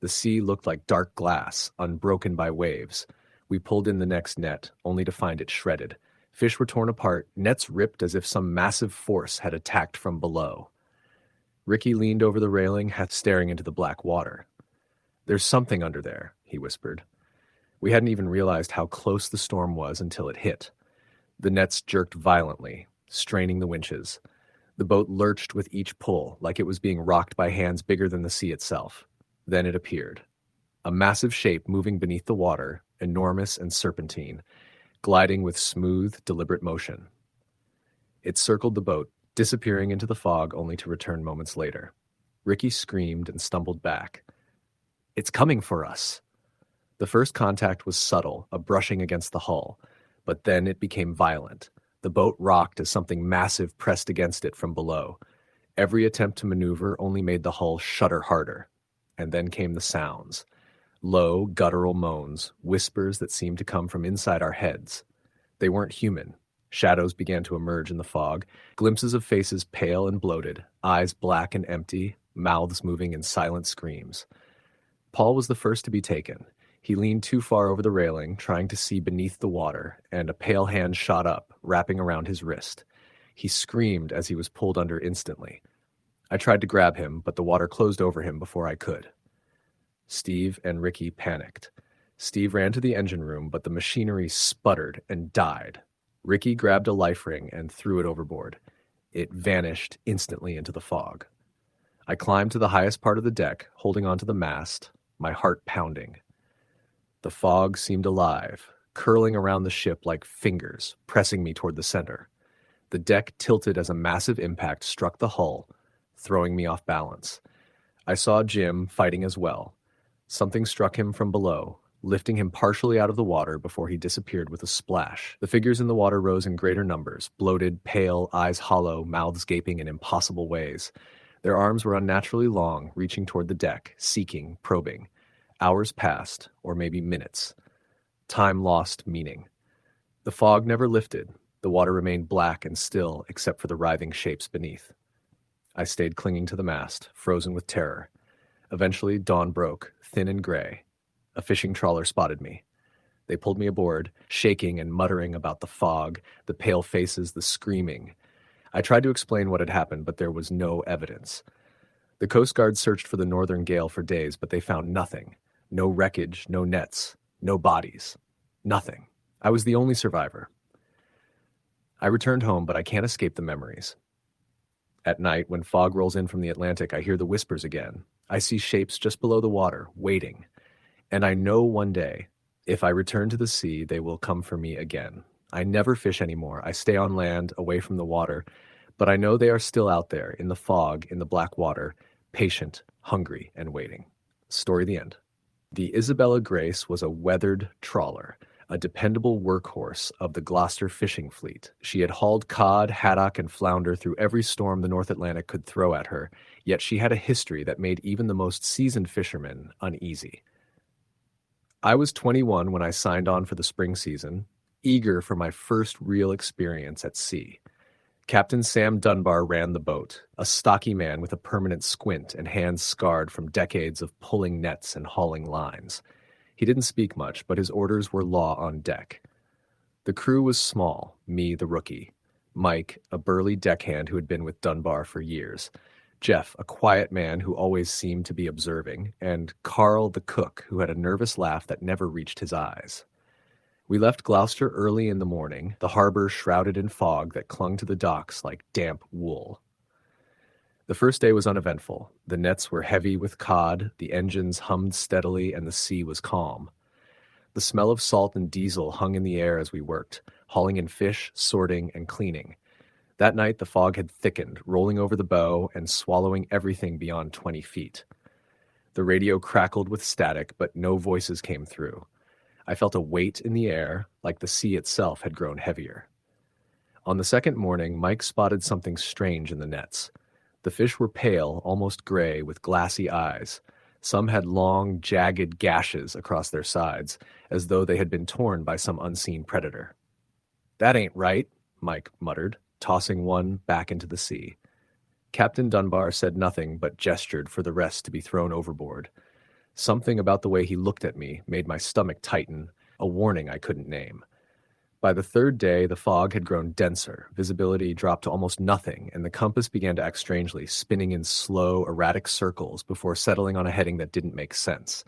The sea looked like dark glass, unbroken by waves. We pulled in the next net, only to find it shredded. Fish were torn apart, nets ripped as if some massive force had attacked from below. Ricky leaned over the railing, half staring into the black water. "There's something under there," he whispered. We hadn't even realized how close the storm was until it hit. The nets jerked violently, straining the winches. The boat lurched with each pull, like it was being rocked by hands bigger than the sea itself. Then it appeared. A massive shape moving beneath the water, enormous and serpentine, gliding with smooth, deliberate motion. It circled the boat, disappearing into the fog only to return moments later. Ricky screamed and stumbled back. "It's coming for us." The first contact was subtle, a brushing against the hull, but then it became violent. The boat rocked as something massive pressed against it from below. Every attempt to maneuver only made the hull shudder harder. And then came the sounds. Low, guttural moans, whispers that seemed to come from inside our heads. They weren't human. Shadows began to emerge in the fog, glimpses of faces pale and bloated, eyes black and empty, mouths moving in silent screams. Paul was the first to be taken. He leaned too far over the railing, trying to see beneath the water, and a pale hand shot up, wrapping around his wrist. He screamed as he was pulled under instantly. I tried to grab him, but the water closed over him before I could. Steve and Ricky panicked. Steve ran to the engine room, but the machinery sputtered and died. Ricky grabbed a life ring and threw it overboard. It vanished instantly into the fog. I climbed to the highest part of the deck, holding onto the mast, my heart pounding. The fog seemed alive, curling around the ship like fingers, pressing me toward the center. The deck tilted as a massive impact struck the hull, throwing me off balance. I saw Jim fighting as well. Something struck him from below, lifting him partially out of the water before he disappeared with a splash. The figures in the water rose in greater numbers, bloated, pale, eyes hollow, mouths gaping in impossible ways. Their arms were unnaturally long, reaching toward the deck, seeking, probing. Hours passed, or maybe minutes. Time lost meaning. The fog never lifted. The water remained black and still, except for the writhing shapes beneath. I stayed clinging to the mast, frozen with terror. Eventually, dawn broke, thin and gray. A fishing trawler spotted me. They pulled me aboard, shaking and muttering about the fog, the pale faces, the screaming. I tried to explain what had happened, but there was no evidence. The Coast Guard searched for the northern gale for days, but they found nothing. No wreckage, no nets, no bodies. Nothing. I was the only survivor. I returned home, but I can't escape the memories. At night, when fog rolls in from the Atlantic, I hear the whispers again. I see shapes just below the water, waiting. And I know one day, if I return to the sea, they will come for me again. I never fish anymore. I stay on land, away from the water. But I know they are still out there, in the fog, in the black water, patient, hungry, and waiting. Story the end. The Isabella Grace was a weathered trawler, a dependable workhorse of the Gloucester fishing fleet. She had hauled cod, haddock, and flounder through every storm the North Atlantic could throw at her, yet she had a history that made even the most seasoned fishermen uneasy. I was 21 when I signed on for the spring season, eager for my first real experience at sea. Captain Sam Dunbar ran the boat, a stocky man with a permanent squint and hands scarred from decades of pulling nets and hauling lines. He didn't speak much, but his orders were law on deck. The crew was small, me the rookie, Mike, a burly deckhand who had been with Dunbar for years, Jeff, a quiet man who always seemed to be observing, and Carl the cook, who had a nervous laugh that never reached his eyes. We left Gloucester early in the morning, the harbor shrouded in fog that clung to the docks like damp wool. The first day was uneventful. The nets were heavy with cod, the engines hummed steadily, and the sea was calm. The smell of salt and diesel hung in the air as we worked, hauling in fish, sorting, and cleaning. That night the fog had thickened, rolling over the bow and swallowing everything beyond 20 feet. The radio crackled with static, but no voices came through. I felt a weight in the air, like the sea itself had grown heavier. On the second morning, Mike spotted something strange in the nets. The fish were pale, almost gray, with glassy eyes. Some had long, jagged gashes across their sides, as though they had been torn by some unseen predator. "That ain't right," Mike muttered, tossing one back into the sea. Captain Dunbar said nothing but gestured for the rest to be thrown overboard. Something about the way he looked at me made my stomach tighten, a warning I couldn't name. By the third day, the fog had grown denser, visibility dropped to almost nothing, and the compass began to act strangely, spinning in slow, erratic circles before settling on a heading that didn't make sense.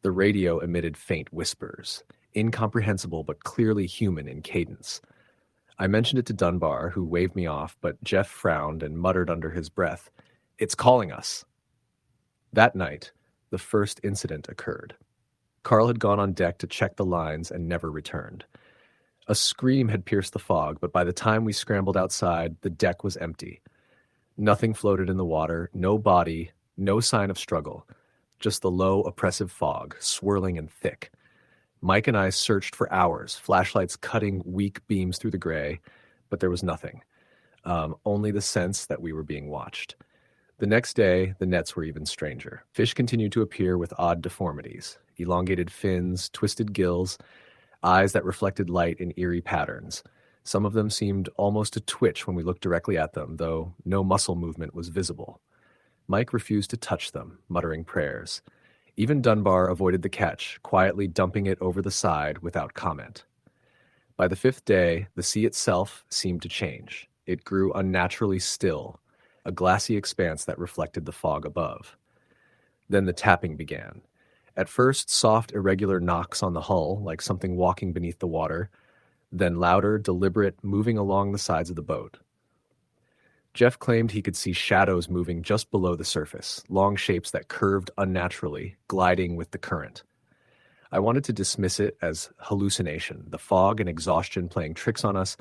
The radio emitted faint whispers, incomprehensible but clearly human in cadence. I mentioned it to Dunbar, who waved me off, but Jeff frowned and muttered under his breath, "It's calling us." That night, the first incident occurred. Carl had gone on deck to check the lines and never returned. A scream had pierced the fog, but by the time we scrambled outside, the deck was empty. Nothing floated in the water, no body, no sign of struggle, just the low, oppressive fog, swirling and thick. Mike and I searched for hours, flashlights cutting weak beams through the gray, but there was nothing. Only the sense that we were being watched. The next day, the nets were even stranger. Fish continued to appear with odd deformities, elongated fins, twisted gills, eyes that reflected light in eerie patterns. Some of them seemed almost to twitch when we looked directly at them, though no muscle movement was visible. Mike refused to touch them, muttering prayers. Even Dunbar avoided the catch, quietly dumping it over the side without comment. By the fifth day, the sea itself seemed to change. It grew unnaturally still, a glassy expanse that reflected the fog above. Then the tapping began. At first, soft, irregular knocks on the hull, like something walking beneath the water, then louder, deliberate, moving along the sides of the boat. Jeff claimed he could see shadows moving just below the surface, long shapes that curved unnaturally, gliding with the current. I wanted to dismiss it as hallucination, the fog and exhaustion playing tricks on us,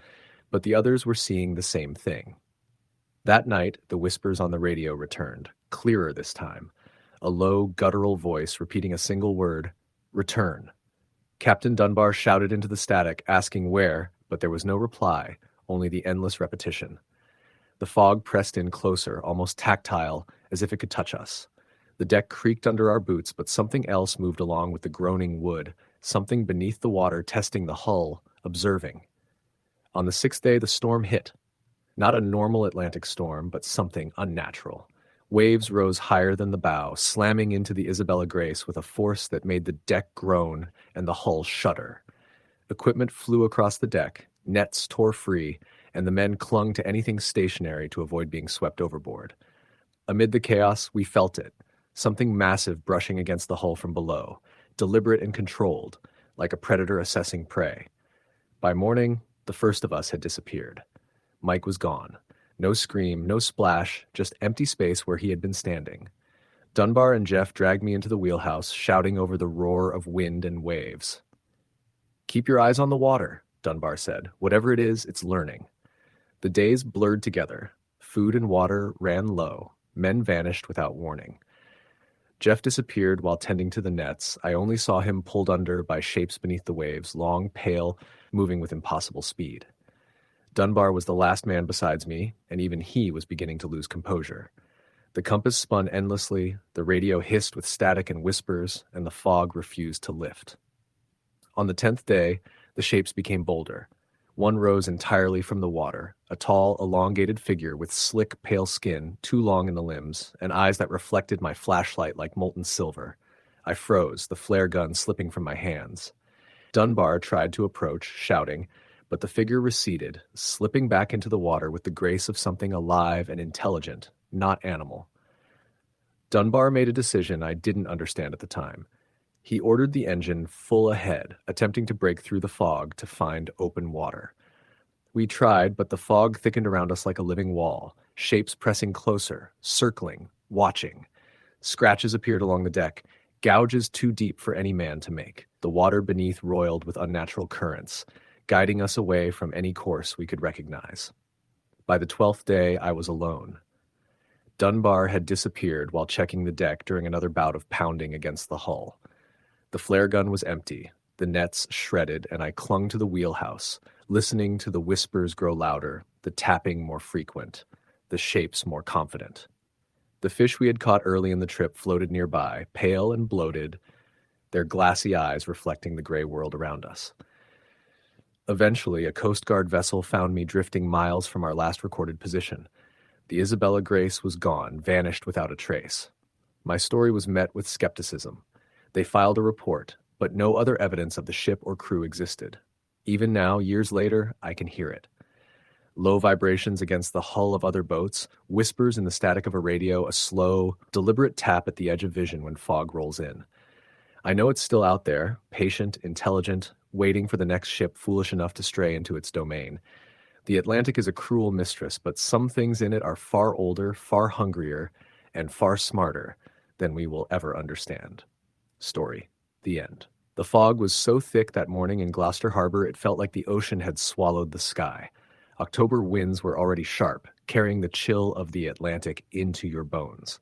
but the others were seeing the same thing. That night, the whispers on the radio returned, clearer this time. A low, guttural voice repeating a single word, "Return." Captain Dunbar shouted into the static, asking where, but there was no reply, only the endless repetition. The fog pressed in closer, almost tactile, as if it could touch us. The deck creaked under our boots, but something else moved along with the groaning wood, something beneath the water testing the hull, observing. On the sixth day, the storm hit. Not a normal Atlantic storm, but something unnatural. Waves rose higher than the bow, slamming into the Isabella Grace with a force that made the deck groan and the hull shudder. Equipment flew across the deck, nets tore free, and the men clung to anything stationary to avoid being swept overboard. Amid the chaos, we felt it, something massive brushing against the hull from below, deliberate and controlled, like a predator assessing prey. By morning, the first of us had disappeared. Mike was gone. No scream, no splash, just empty space where he had been standing. Dunbar and Jeff dragged me into the wheelhouse, shouting over the roar of wind and waves. "Keep your eyes on the water," Dunbar said. "Whatever it is, it's learning." The days blurred together. Food and water ran low. Men vanished without warning. Jeff disappeared while tending to the nets. I only saw him pulled under by shapes beneath the waves, long, pale, moving with impossible speed. Dunbar was the last man besides me, and even he was beginning to lose composure. The compass spun endlessly, the radio hissed with static and whispers, and the fog refused to lift. On the 10th day, the shapes became bolder. One rose entirely from the water, a tall, elongated figure with slick, pale skin, too long in the limbs, and eyes that reflected my flashlight like molten silver. I froze, the flare gun slipping from my hands. Dunbar tried to approach, shouting, but the figure receded, slipping back into the water with the grace of something alive and intelligent, not animal. Dunbar made a decision I didn't understand at the time. He ordered the engine full ahead, attempting to break through the fog to find open water. We tried, but the fog thickened around us like a living wall, shapes pressing closer, circling, watching. Scratches appeared along the deck, gouges too deep for any man to make. The water beneath roiled with unnatural currents, guiding us away from any course we could recognize. By the 12th day, I was alone. Dunbar had disappeared while checking the deck during another bout of pounding against the hull. The flare gun was empty, the nets shredded, and I clung to the wheelhouse, listening to the whispers grow louder, the tapping more frequent, the shapes more confident. The fish we had caught early in the trip floated nearby, pale and bloated, their glassy eyes reflecting the gray world around us. Eventually, a Coast Guard vessel found me drifting miles from our last recorded position. The Isabella Grace was gone, vanished without a trace. My story was met with skepticism. They filed a report, but no other evidence of the ship or crew existed. Even now, years later, I can hear it. Low vibrations against the hull of other boats, whispers in the static of a radio, a slow, deliberate tap at the edge of vision when fog rolls in. I know it's still out there, patient, intelligent, waiting for the next ship foolish enough to stray into its domain. The Atlantic is a cruel mistress, but some things in it are far older, far hungrier, and far smarter than we will ever understand. Story. The end. The fog was so thick that morning in Gloucester Harbor it felt like the ocean had swallowed the sky. October winds were already sharp, carrying the chill of the Atlantic into your bones.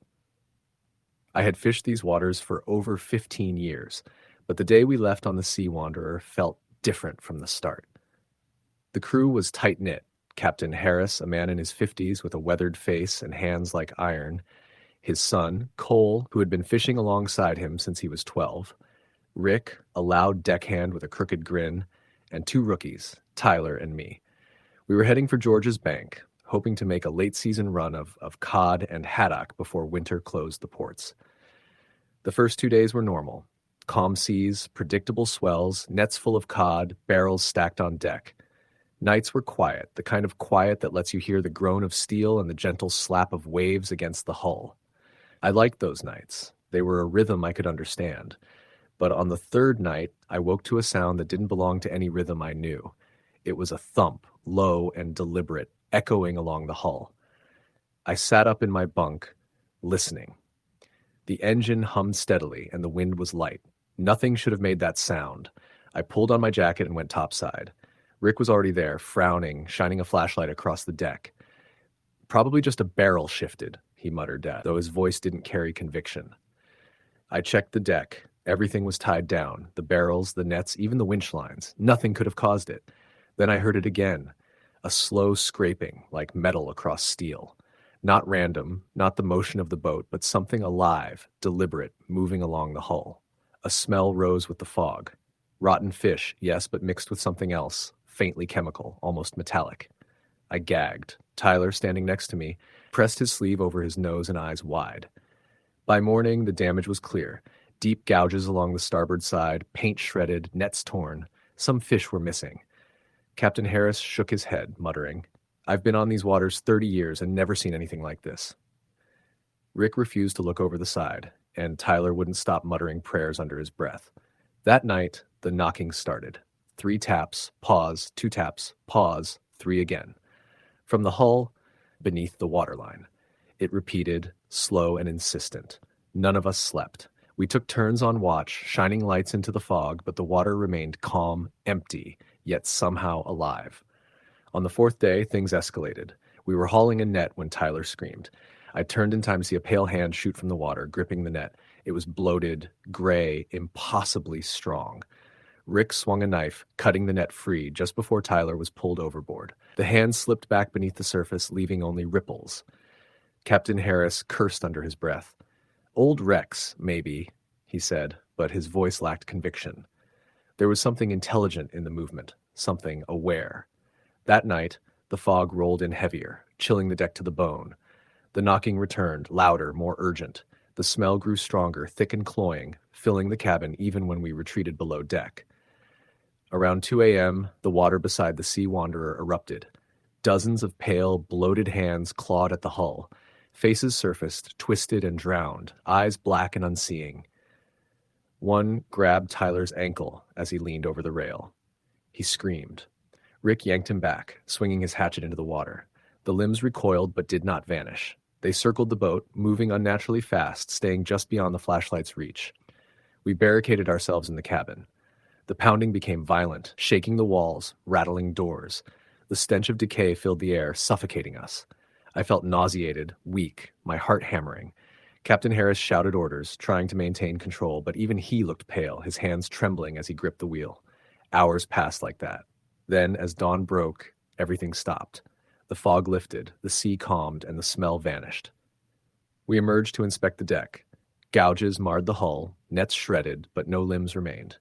I had fished these waters for over 15 years, but the day we left on the Sea Wanderer felt different from the start. The crew was tight-knit. Captain Harris, a man in his 50s with a weathered face and hands like iron, his son, Cole, who had been fishing alongside him since he was 12, Rick, a loud deckhand with a crooked grin, and two rookies, Tyler and me. We were heading for George's Bank, hoping to make a late-season run of cod and haddock before winter closed the ports. The first 2 days were normal. Calm seas, predictable swells, nets full of cod, barrels stacked on deck. Nights were quiet, the kind of quiet that lets you hear the groan of steel and the gentle slap of waves against the hull. I liked those nights. They were a rhythm I could understand. But on the third night, I woke to a sound that didn't belong to any rhythm I knew. It was a thump, low and deliberate, echoing along the hull. I sat up in my bunk, listening. The engine hummed steadily, and the wind was light. Nothing should have made that sound. I pulled on my jacket and went topside. Rick was already there, frowning, shining a flashlight across the deck. "Probably just a barrel shifted," he muttered, though his voice didn't carry conviction. I checked the deck. Everything was tied down, the barrels, the nets, even the winch lines. Nothing could have caused it. Then I heard it again, a slow scraping, like metal across steel. Not random, not the motion of the boat, but something alive, deliberate, moving along the hull. A smell rose with the fog. Rotten fish, yes, but mixed with something else, faintly chemical, almost metallic. I gagged. Tyler, standing next to me, pressed his sleeve over his nose and eyes wide. By morning, the damage was clear. Deep gouges along the starboard side, paint shredded, nets torn. Some fish were missing. Captain Harris shook his head, muttering, "I've been on these waters 30 years and never seen anything like this." Rick refused to look over the side, and Tyler wouldn't stop muttering prayers under his breath. That night, the knocking started. 3 taps, pause, 2 taps, pause, 3 again. From the hull, beneath the waterline. It repeated, slow and insistent. None of us slept. We took turns on watch, shining lights into the fog, but the water remained calm, empty, yet somehow alive. On the 4th day, things escalated. We were hauling a net when Tyler screamed. I turned in time to see a pale hand shoot from the water, gripping the net. It was bloated, gray, impossibly strong. Rick swung a knife, cutting the net free just before Tyler was pulled overboard. The hand slipped back beneath the surface, leaving only ripples. Captain Harris cursed under his breath. "Old Rex, maybe," he said, but his voice lacked conviction. There was something intelligent in the movement, something aware. That night, the fog rolled in heavier, chilling the deck to the bone. The knocking returned, louder, more urgent. The smell grew stronger, thick and cloying, filling the cabin even when we retreated below deck. Around 2 a.m., the water beside the Sea Wanderer erupted. Dozens of pale, bloated hands clawed at the hull. Faces surfaced, twisted and drowned, eyes black and unseeing. One grabbed Tyler's ankle as he leaned over the rail. He screamed. Rick yanked him back, swinging his hatchet into the water. The limbs recoiled but did not vanish. They circled the boat, moving unnaturally fast, staying just beyond the flashlight's reach. We barricaded ourselves in the cabin. The pounding became violent, shaking the walls, rattling doors. The stench of decay filled the air, suffocating us. I felt nauseated, weak, my heart hammering. Captain Harris shouted orders, trying to maintain control, but even he looked pale, his hands trembling as he gripped the wheel. Hours passed like that. Then, as dawn broke, everything stopped. The fog lifted, the sea calmed, and the smell vanished. We emerged to inspect the deck. Gouges marred the hull, nets shredded, but no limbs remained.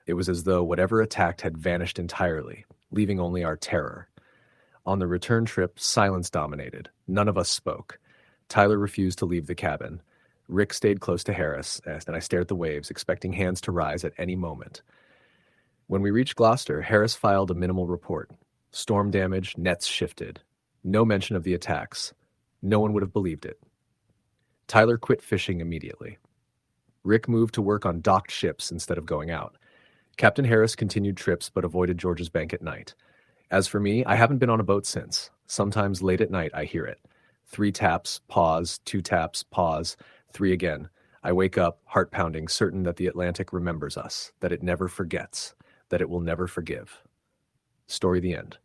It was as though whatever attacked had vanished entirely, leaving only our terror. On the return trip, silence dominated. None of us spoke. Tyler refused to leave the cabin. Rick stayed close to Harris, and I stared at the waves, expecting hands to rise at any moment. When we reached Gloucester, Harris filed a minimal report. Storm damage, nets shifted. No mention of the attacks. No one would have believed it. Tyler quit fishing immediately. Rick moved to work on docked ships instead of going out. Captain Harris continued trips but avoided George's Bank at night. As for me, I haven't been on a boat since. Sometimes late at night I hear it. 3 taps, pause, 2 taps, pause, 3 again. I wake up, heart pounding, certain that the Atlantic remembers us, that it never forgets, that it will never forgive. Story the end.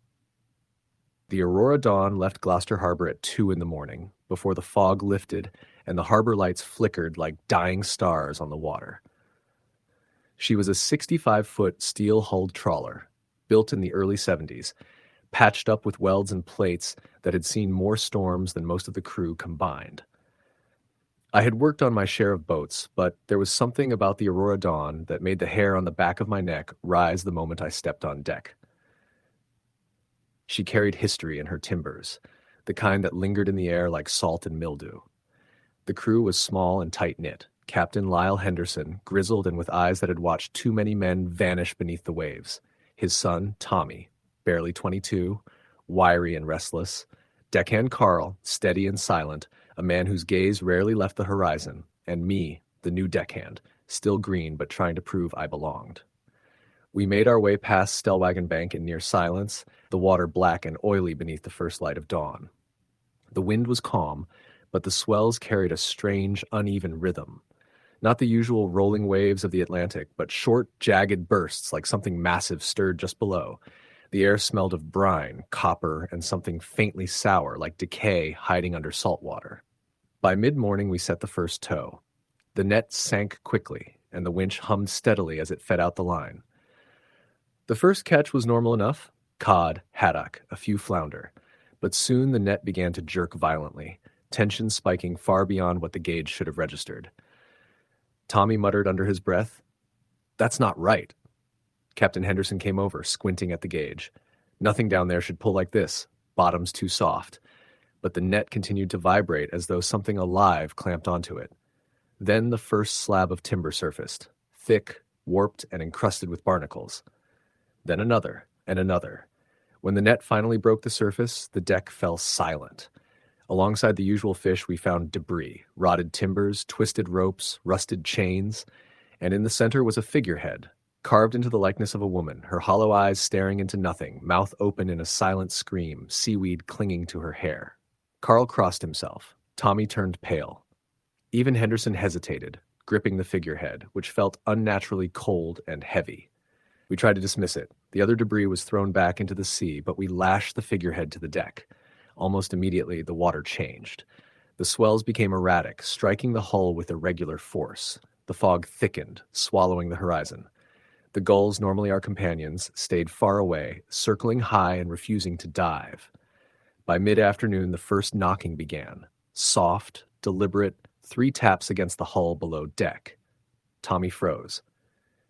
The Aurora Dawn left Gloucester Harbor at 2 in the morning, before the fog lifted and the harbor lights flickered like dying stars on the water. She was a 65-foot steel-hulled trawler, built in the early 70s, patched up with welds and plates that had seen more storms than most of the crew combined. I had worked on my share of boats, but there was something about the Aurora Dawn that made the hair on the back of my neck rise the moment I stepped on deck. She carried history in her timbers, the kind that lingered in the air like salt and mildew. The crew was small and tight-knit. Captain Lyle Henderson, grizzled and with eyes that had watched too many men vanish beneath the waves. His son, Tommy, barely 22, wiry and restless. Deckhand Carl, steady and silent, a man whose gaze rarely left the horizon. And me, the new deckhand, still green but trying to prove I belonged. We made our way past Stellwagen Bank in near silence, the water black and oily beneath the first light of dawn. The wind was calm, but the swells carried a strange, uneven rhythm. Not the usual rolling waves of the Atlantic, but short, jagged bursts like something massive stirred just below. The air smelled of brine, copper, and something faintly sour like decay hiding under salt water. By mid-morning, we set the first tow. The net sank quickly, and the winch hummed steadily as it fed out the line. The first catch was normal enough. Cod, haddock, a few flounder. But soon the net began to jerk violently, tension spiking far beyond what the gauge should have registered. Tommy muttered under his breath, "That's not right." Captain Henderson came over, squinting at the gauge. Nothing down there should pull like this. Bottom's too soft. But the net continued to vibrate as though something alive clamped onto it. Then the first slab of timber surfaced, thick, warped, and encrusted with barnacles. Then another, and another. When the net finally broke the surface, the deck fell silent. Alongside the usual fish, we found debris, rotted timbers, twisted ropes, rusted chains, and in the center was a figurehead, carved into the likeness of a woman, her hollow eyes staring into nothing, mouth open in a silent scream, seaweed clinging to her hair. Carl crossed himself. Tommy turned pale. Even Henderson hesitated, gripping the figurehead, which felt unnaturally cold and heavy. We tried to dismiss it. The other debris was thrown back into the sea, but we lashed the figurehead to the deck. Almost immediately, the water changed. The swells became erratic, striking the hull with irregular force. The fog thickened, swallowing the horizon. The gulls, normally our companions, stayed far away, circling high and refusing to dive. By mid-afternoon, the first knocking began. Soft, deliberate, 3 taps against the hull below deck. Tommy froze.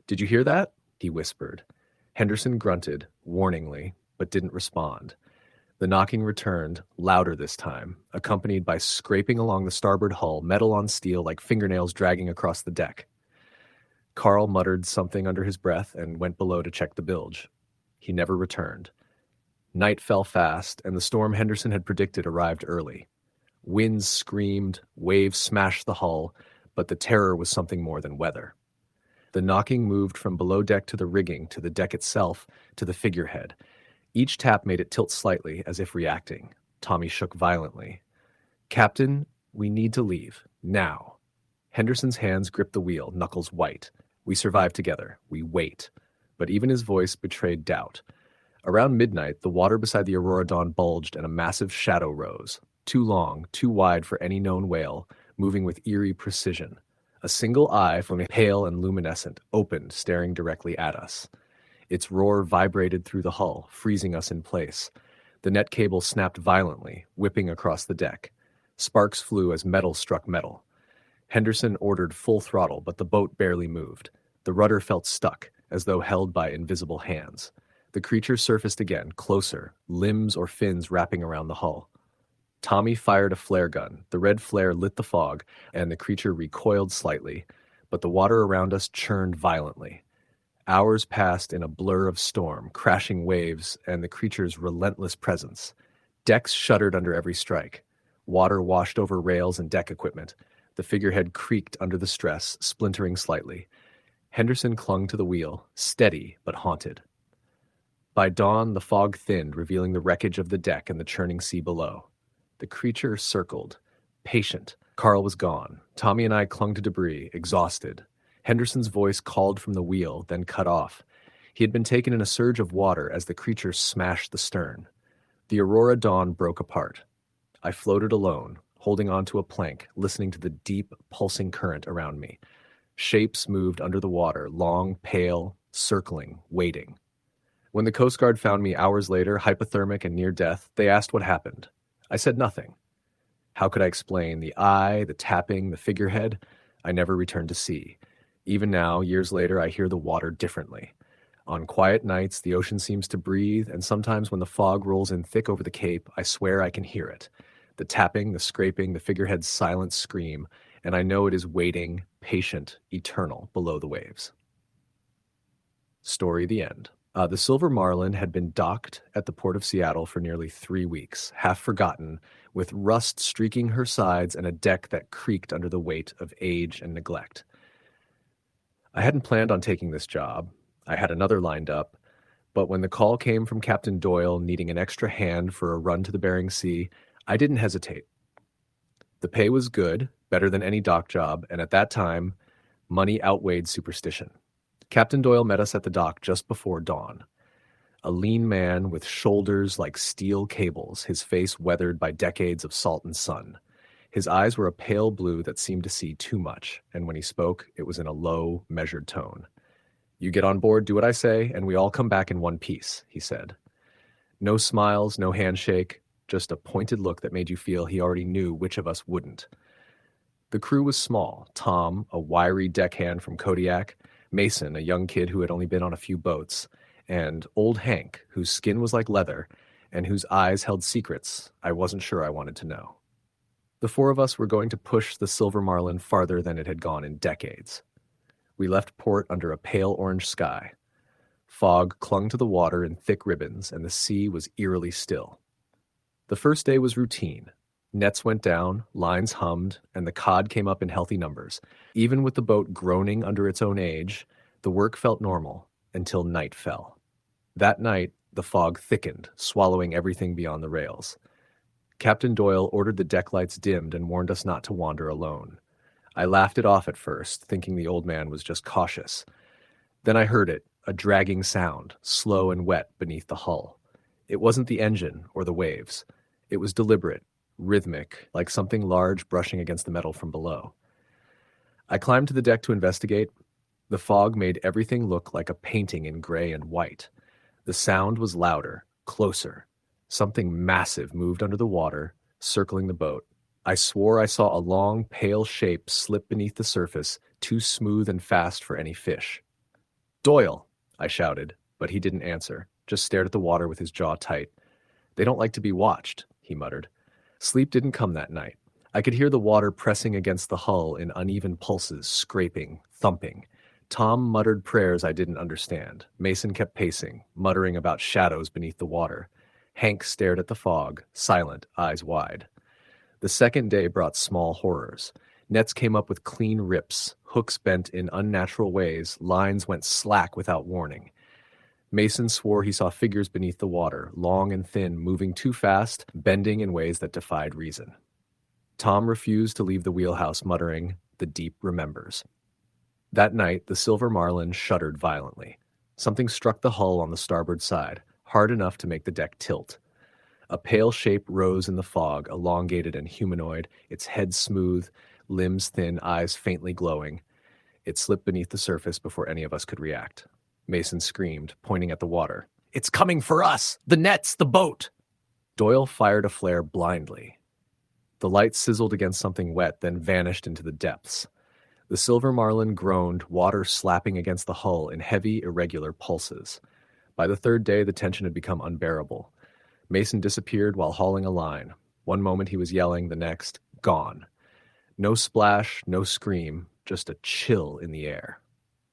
"Did you hear that?" he whispered. Henderson grunted, warningly, but didn't respond. The knocking returned, louder this time, accompanied by scraping along the starboard hull, metal on steel like fingernails dragging across the deck. Carl muttered something under his breath and went below to check the bilge. He never returned. Night fell fast, and the storm Henderson had predicted arrived early. Winds screamed, waves smashed the hull, but the terror was something more than weather. The knocking moved from below deck to the rigging, to the deck itself, to the figurehead. Each tap made it tilt slightly, as if reacting. Tommy shook violently. "Captain, we need to leave. Now." Henderson's hands gripped the wheel, knuckles white. "We survive together. We wait." But even his voice betrayed doubt. Around midnight, the water beside the Aurora Dawn bulged and a massive shadow rose. Too long, too wide for any known whale, moving with eerie precision. A single eye, from pale and luminescent, opened, staring directly at us. Its roar vibrated through the hull, freezing us in place. The net cable snapped violently, whipping across the deck. Sparks flew as metal struck metal. Henderson ordered full throttle, but the boat barely moved. The rudder felt stuck, as though held by invisible hands. The creature surfaced again, closer, limbs or fins wrapping around the hull. Tommy fired a flare gun. The red flare lit the fog, and the creature recoiled slightly, but the water around us churned violently. Hours passed in a blur of storm, crashing waves, and the creature's relentless presence. Decks shuddered under every strike. Water washed over rails and deck equipment. The figurehead creaked under the stress, splintering slightly. Henderson clung to the wheel, steady but haunted. By dawn, the fog thinned, revealing the wreckage of the deck and the churning sea below. The creature circled, patient. Carl was gone. Tommy and I clung to debris, exhausted. Henderson's voice called from the wheel, then cut off. He had been taken in a surge of water as the creature smashed the stern. The Aurora Dawn broke apart. I floated alone, holding onto a plank, listening to the deep, pulsing current around me. Shapes moved under the water, long, pale, circling, waiting. When the Coast Guard found me hours later, hypothermic and near death, they asked what happened. I said nothing. How could I explain the eye, the tapping, the figurehead? I never returned to sea. Even now, years later, I hear the water differently. On quiet nights, the ocean seems to breathe, and sometimes when the fog rolls in thick over the cape, I swear I can hear it. The tapping, the scraping, the figurehead's silent scream, and I know it is waiting, patient, eternal, below the waves. Story the end. The Silver Marlin had been docked at the port of Seattle for nearly 3 weeks, half forgotten, with rust streaking her sides and a deck that creaked under the weight of age and neglect. I hadn't planned on taking this job. I had another lined up, but when the call came from Captain Doyle needing an extra hand for a run to the Bering Sea, I didn't hesitate. The pay was good, better than any dock job, and at that time, money outweighed superstition. Captain Doyle met us at the dock just before dawn. A lean man with shoulders like steel cables, his face weathered by decades of salt and sun. His eyes were a pale blue that seemed to see too much, and when he spoke, it was in a low, measured tone. "You get on board, do what I say, and we all come back in one piece," he said. No smiles, no handshake, just a pointed look that made you feel he already knew which of us wouldn't. The crew was small. Tom, a wiry deckhand from Kodiak, Mason, a young kid who had only been on a few boats, and Old Hank, whose skin was like leather and whose eyes held secrets I wasn't sure I wanted to know. The four of us were going to push the Silver Marlin farther than it had gone in decades. We left port under a pale orange sky. Fog clung to the water in thick ribbons, and the sea was eerily still. The first day was routine. Nets went down, lines hummed, and the cod came up in healthy numbers. Even with the boat groaning under its own age, the work felt normal until night fell. That night, the fog thickened, swallowing everything beyond the rails. Captain Doyle ordered the deck lights dimmed and warned us not to wander alone. I laughed it off at first, thinking the old man was just cautious. Then I heard it, a dragging sound, slow and wet beneath the hull. It wasn't the engine or the waves. It was deliberate, rhythmic, like something large brushing against the metal from below. I climbed to the deck to investigate. The fog made everything look like a painting in gray and white. The sound was louder, closer. Something massive moved under the water, circling the boat. I swore I saw a long, pale shape slip beneath the surface, too smooth and fast for any fish. "Doyle!" I shouted, but he didn't answer, just stared at the water with his jaw tight. They don't like to be watched, he muttered. Sleep didn't come that night. I could hear the water pressing against the hull in uneven pulses, scraping, thumping. Tom muttered prayers I didn't understand. Mason kept pacing, muttering about shadows beneath the water. Hank stared at the fog, silent, eyes wide. The second day brought small horrors. Nets came up with clean rips, hooks bent in unnatural ways, lines went slack without warning. Mason swore he saw figures beneath the water, long and thin, moving too fast, bending in ways that defied reason. Tom refused to leave the wheelhouse, muttering, "The deep remembers." That night, the Silver Marlin shuddered violently. Something struck the hull on the starboard side, hard enough to make the deck tilt. A pale shape rose in the fog, elongated and humanoid, its head smooth, limbs thin, eyes faintly glowing. It slipped beneath the surface before any of us could react. Mason screamed, pointing at the water. "It's coming for us! The nets! The boat!" Doyle fired a flare blindly. The light sizzled against something wet, then vanished into the depths. The Silver Marlin groaned, water slapping against the hull in heavy, irregular pulses. By the third day, the tension had become unbearable. Mason disappeared while hauling a line. One moment he was yelling, the next, gone. No splash, no scream, just a chill in the air.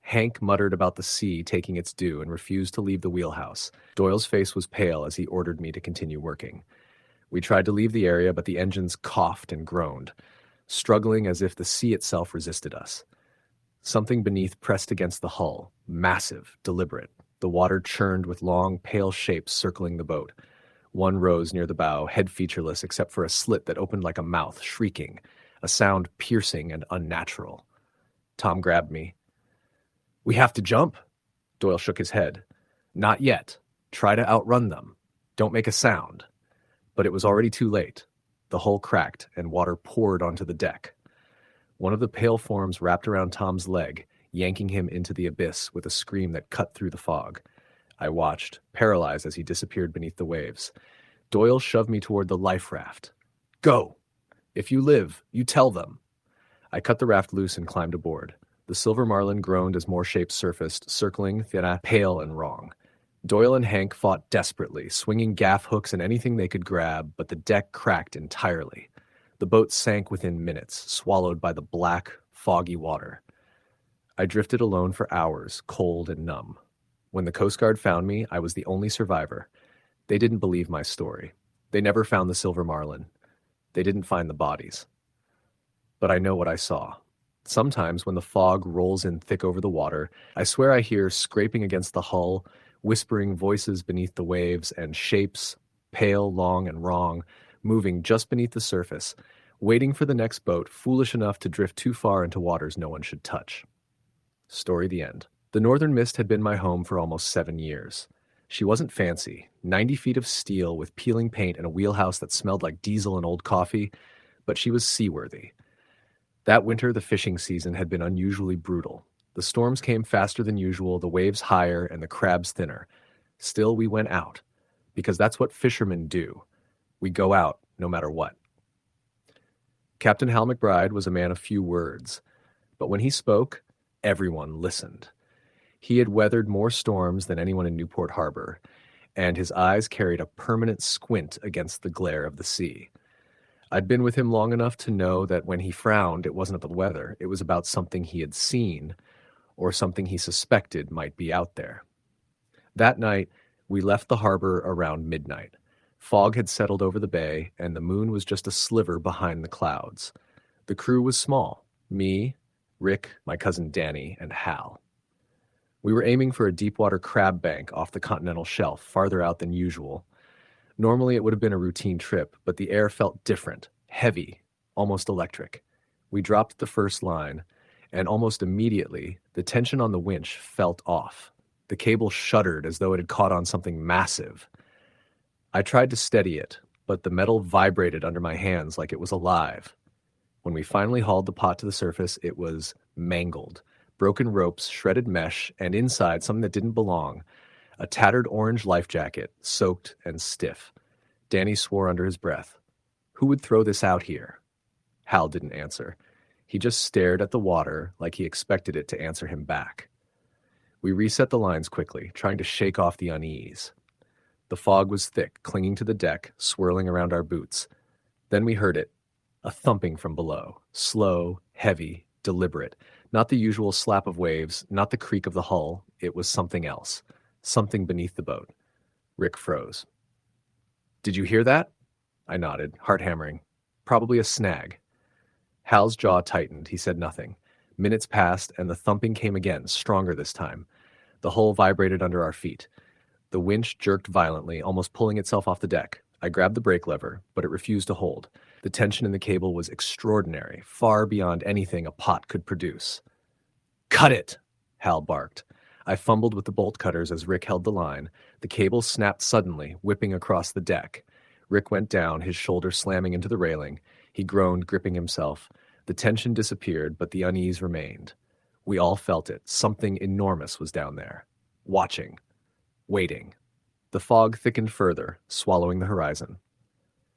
Hank muttered about the sea taking its due and refused to leave the wheelhouse. Doyle's face was pale as he ordered me to continue working. We tried to leave the area, but the engines coughed and groaned, struggling as if the sea itself resisted us. Something beneath pressed against the hull, massive, deliberate. The water churned with long, pale shapes circling the boat. One rose near the bow, head featureless except for a slit that opened like a mouth, shrieking, a sound piercing and unnatural. Tom grabbed me. "We have to jump?" Doyle shook his head. "Not yet. Try to outrun them. Don't make a sound." But it was already too late. The hull cracked, and water poured onto the deck. One of the pale forms wrapped around Tom's leg, yanking him into the abyss with a scream that cut through the fog. I watched, paralyzed as he disappeared beneath the waves. Doyle shoved me toward the life raft. "Go! If you live, you tell them." I cut the raft loose and climbed aboard. The Silver Marlin groaned as more shapes surfaced, circling, pale and wrong. Doyle and Hank fought desperately, swinging gaff hooks and anything they could grab, but the deck cracked entirely. The boat sank within minutes, swallowed by the black, foggy water. I drifted alone for hours, cold and numb. When the Coast Guard found me, I was the only survivor. They didn't believe my story. They never found the Silver Marlin. They didn't find the bodies. But I know what I saw. Sometimes when the fog rolls in thick over the water, I swear I hear scraping against the hull, whispering voices beneath the waves, and shapes, pale, long, and wrong, moving just beneath the surface, waiting for the next boat, foolish enough to drift too far into waters no one should touch. Story the end. The Northern Mist had been my home for almost 7 years. She wasn't fancy, 90 feet of steel with peeling paint and a wheelhouse that smelled like diesel and old coffee, but she was seaworthy. That winter, the fishing season had been unusually brutal. The storms came faster than usual, the waves higher, and the crabs thinner. Still, we went out, because that's what fishermen do. We go out, no matter what. Captain Hal McBride was a man of few words, but when he spoke, everyone listened. He had weathered more storms than anyone in Newport Harbor, and his eyes carried a permanent squint against the glare of the sea. I'd been with him long enough to know that when he frowned, it wasn't about the weather. It was about something he had seen or something he suspected might be out there. That night, we left the harbor around midnight. Fog had settled over the bay, and the moon was just a sliver behind the clouds. The crew was small. Me, Rick, my cousin Danny, and Hal. We were aiming for a deepwater crab bank off the continental shelf, farther out than usual. Normally it would have been a routine trip, but the air felt different, heavy, almost electric. We dropped the first line, and almost immediately, the tension on the winch felt off. The cable shuddered as though it had caught on something massive. I tried to steady it, but the metal vibrated under my hands like it was alive. When we finally hauled the pot to the surface, it was mangled. Broken ropes, shredded mesh, and inside something that didn't belong. A tattered orange life jacket, soaked and stiff. Danny swore under his breath. Who would throw this out here? Hal didn't answer. He just stared at the water like he expected it to answer him back. We reset the lines quickly, trying to shake off the unease. The fog was thick, clinging to the deck, swirling around our boots. Then we heard it, a thumping from below, slow, heavy, deliberate. Not the usual slap of waves, not the creak of the hull. It was something else, something beneath the boat. Rick froze. "Did you hear that?" I nodded, heart hammering. "Probably a snag." Hal's jaw tightened. He said nothing. Minutes passed, and the thumping came again, stronger this time. The hull vibrated under our feet. The winch jerked violently, almost pulling itself off the deck. I grabbed the brake lever, but it refused to hold. The tension in the cable was extraordinary, far beyond anything a pot could produce. "Cut it!" Hal barked. I fumbled with the bolt cutters as Rick held the line. The cable snapped suddenly, whipping across the deck. Rick went down, his shoulder slamming into the railing. He groaned, gripping himself. The tension disappeared, but the unease remained. We all felt it. Something enormous was down there. Watching. Waiting. The fog thickened further, swallowing the horizon.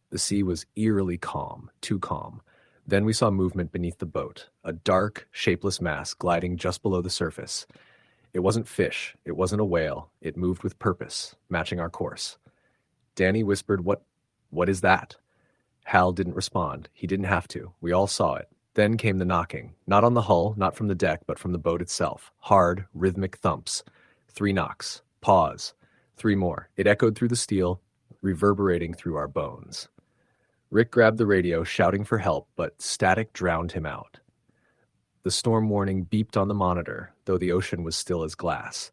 The sea was eerily calm, too calm. Then we saw movement beneath the boat, a dark, shapeless mass gliding just below the surface. It wasn't fish, it wasn't a whale, it moved with purpose, matching our course. Danny whispered, What is that?" Hal didn't respond. He didn't have to. We all saw it. Then came the knocking. Not on the hull, not from the deck, but from the boat itself. Hard, rhythmic thumps. 3 knocks. Pause. 3 more. It echoed through the steel, reverberating through our bones. Rick grabbed the radio, shouting for help, but static drowned him out. The storm warning beeped on the monitor, though the ocean was still as glass.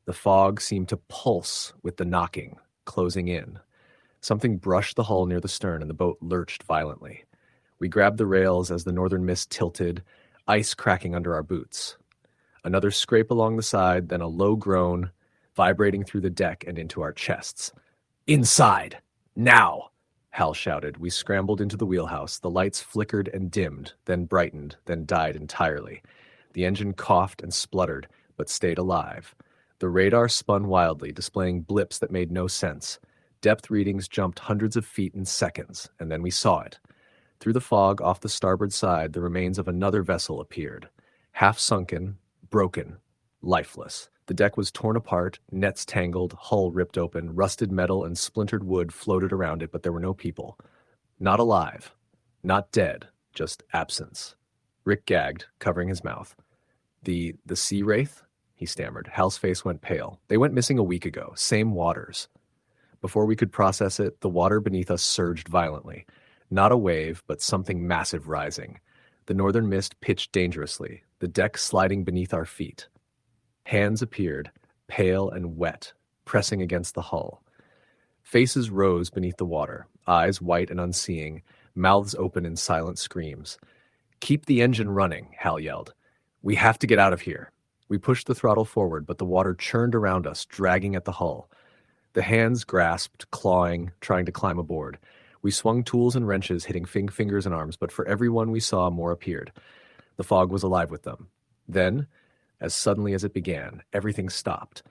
The fog seemed to pulse with the knocking, closing in. Something brushed the hull near the stern, and the boat lurched violently. We grabbed the rails as the northern mist tilted, ice cracking under our boots. Another scrape along the side, then a low groan, vibrating through the deck and into our chests. "Inside! Now!" Hal shouted. We scrambled into the wheelhouse. The lights flickered and dimmed, then brightened, then died entirely. The engine coughed and spluttered, but stayed alive. The radar spun wildly, displaying blips that made no sense. Depth readings jumped hundreds of feet in seconds, and then we saw it. Through the fog off the starboard side, the remains of another vessel appeared. Half-sunken, broken, lifeless. The deck was torn apart, nets tangled, hull ripped open, rusted metal and splintered wood floated around it, but there were no people. Not alive. Not dead. Just absence. Rick gagged, covering his mouth. The sea wraith?" he stammered. Hal's face went pale. "They went missing a week ago. Same waters." Before we could process it, the water beneath us surged violently. Not a wave, but something massive rising. The northern mist pitched dangerously, the deck sliding beneath our feet. Hands appeared, pale and wet, pressing against the hull. Faces rose beneath the water, eyes white and unseeing, mouths open in silent screams. "Keep the engine running," Hal yelled. "We have to get out of here." We pushed the throttle forward, but the water churned around us, dragging at the hull. The hands grasped, clawing, trying to climb aboard. We swung tools and wrenches, hitting fingers and arms, but for every one we saw, more appeared. The fog was alive with them. Then, as suddenly as it began, everything stopped.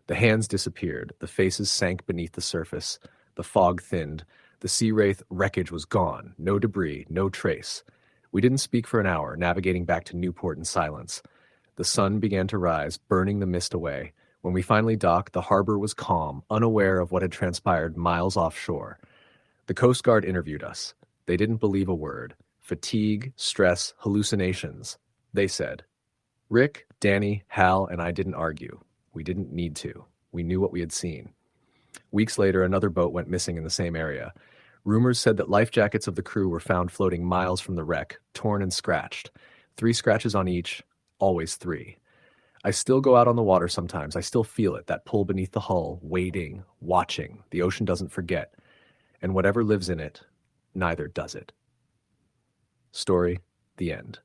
The hands disappeared, the faces sank beneath the surface, the fog thinned, the sea wraith wreckage was gone, no debris, no trace. We didn't speak for an hour, navigating back to Newport in silence. The sun began to rise, burning the mist away. When we finally docked, the harbor was calm, unaware of what had transpired miles offshore. The Coast Guard interviewed us. They didn't believe a word. Fatigue, stress, hallucinations. They said. Rick, Danny, Hal, and I didn't argue. We didn't need to. We knew what we had seen. Weeks later, another boat went missing in the same area. Rumors said that life jackets of the crew were found floating miles from the wreck, torn and scratched. 3 scratches on each, always 3. I still go out on the water sometimes. I still feel it, that pull beneath the hull, waiting, watching. The ocean doesn't forget. And whatever lives in it, neither does it. Story, the end.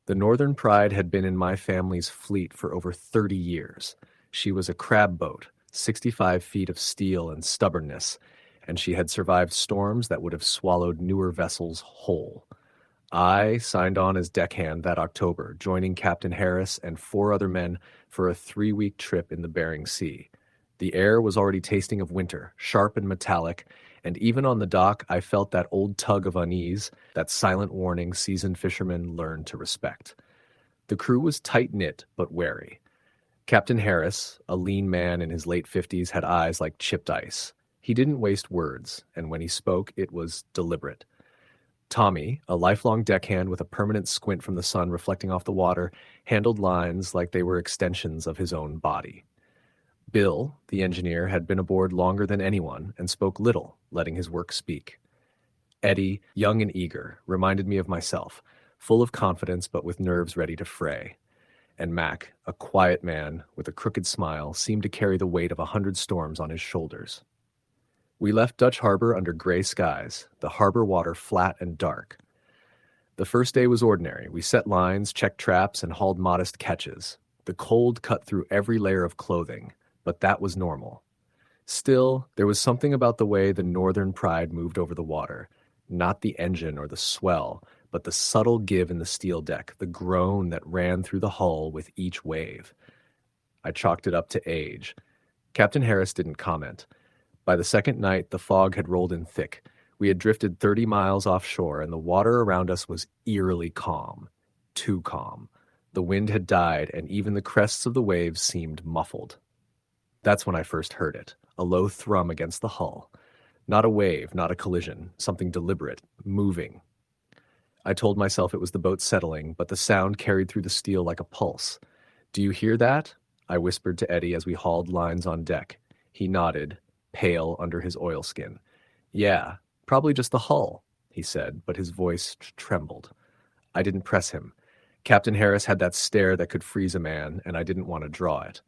The Northern Pride had been in my family's fleet for over 30 years. She was a crab boat, 65 feet of steel and stubbornness, and she had survived storms that would have swallowed newer vessels whole. I signed on as deckhand that October, joining Captain Harris and 4 other men for a 3-week trip in the Bering Sea. The air was already tasting of winter, sharp and metallic, and even on the dock I felt that old tug of unease, that silent warning seasoned fishermen learned to respect. The crew was tight-knit but wary. Captain Harris, a lean man in his late 50s, had eyes like chipped ice. He didn't waste words, and when he spoke, it was deliberate. Tommy, a lifelong deckhand with a permanent squint from the sun reflecting off the water, handled lines like they were extensions of his own body. Bill, the engineer, had been aboard longer than anyone and spoke little, letting his work speak. Eddie, young and eager, reminded me of myself, full of confidence but with nerves ready to fray. And Mac, a quiet man with a crooked smile, seemed to carry the weight of 100 storms on his shoulders. We left Dutch Harbor under gray skies, the harbor water flat and dark. The first day was ordinary. We set lines, checked traps, and hauled modest catches. The cold cut through every layer of clothing, but that was normal. Still, there was something about the way the Northern Pride moved over the water, not the engine or the swell, but the subtle give in the steel deck, the groan that ran through the hull with each wave. I chalked it up to age. Captain Harris didn't comment. By the second night, the fog had rolled in thick. We had drifted 30 miles offshore, and the water around us was eerily calm. Too calm. The wind had died, and even the crests of the waves seemed muffled. That's when I first heard it, a low thrum against the hull. Not a wave, not a collision, something deliberate, moving. I told myself it was the boat settling, but the sound carried through the steel like a pulse. "Do you hear that?" I whispered to Eddie as we hauled lines on deck. He nodded, pale under his oilskin. "Yeah, probably just the hull," he said, but his voice trembled. I didn't press him. Captain Harris had that stare that could freeze a man, and I didn't want to draw it.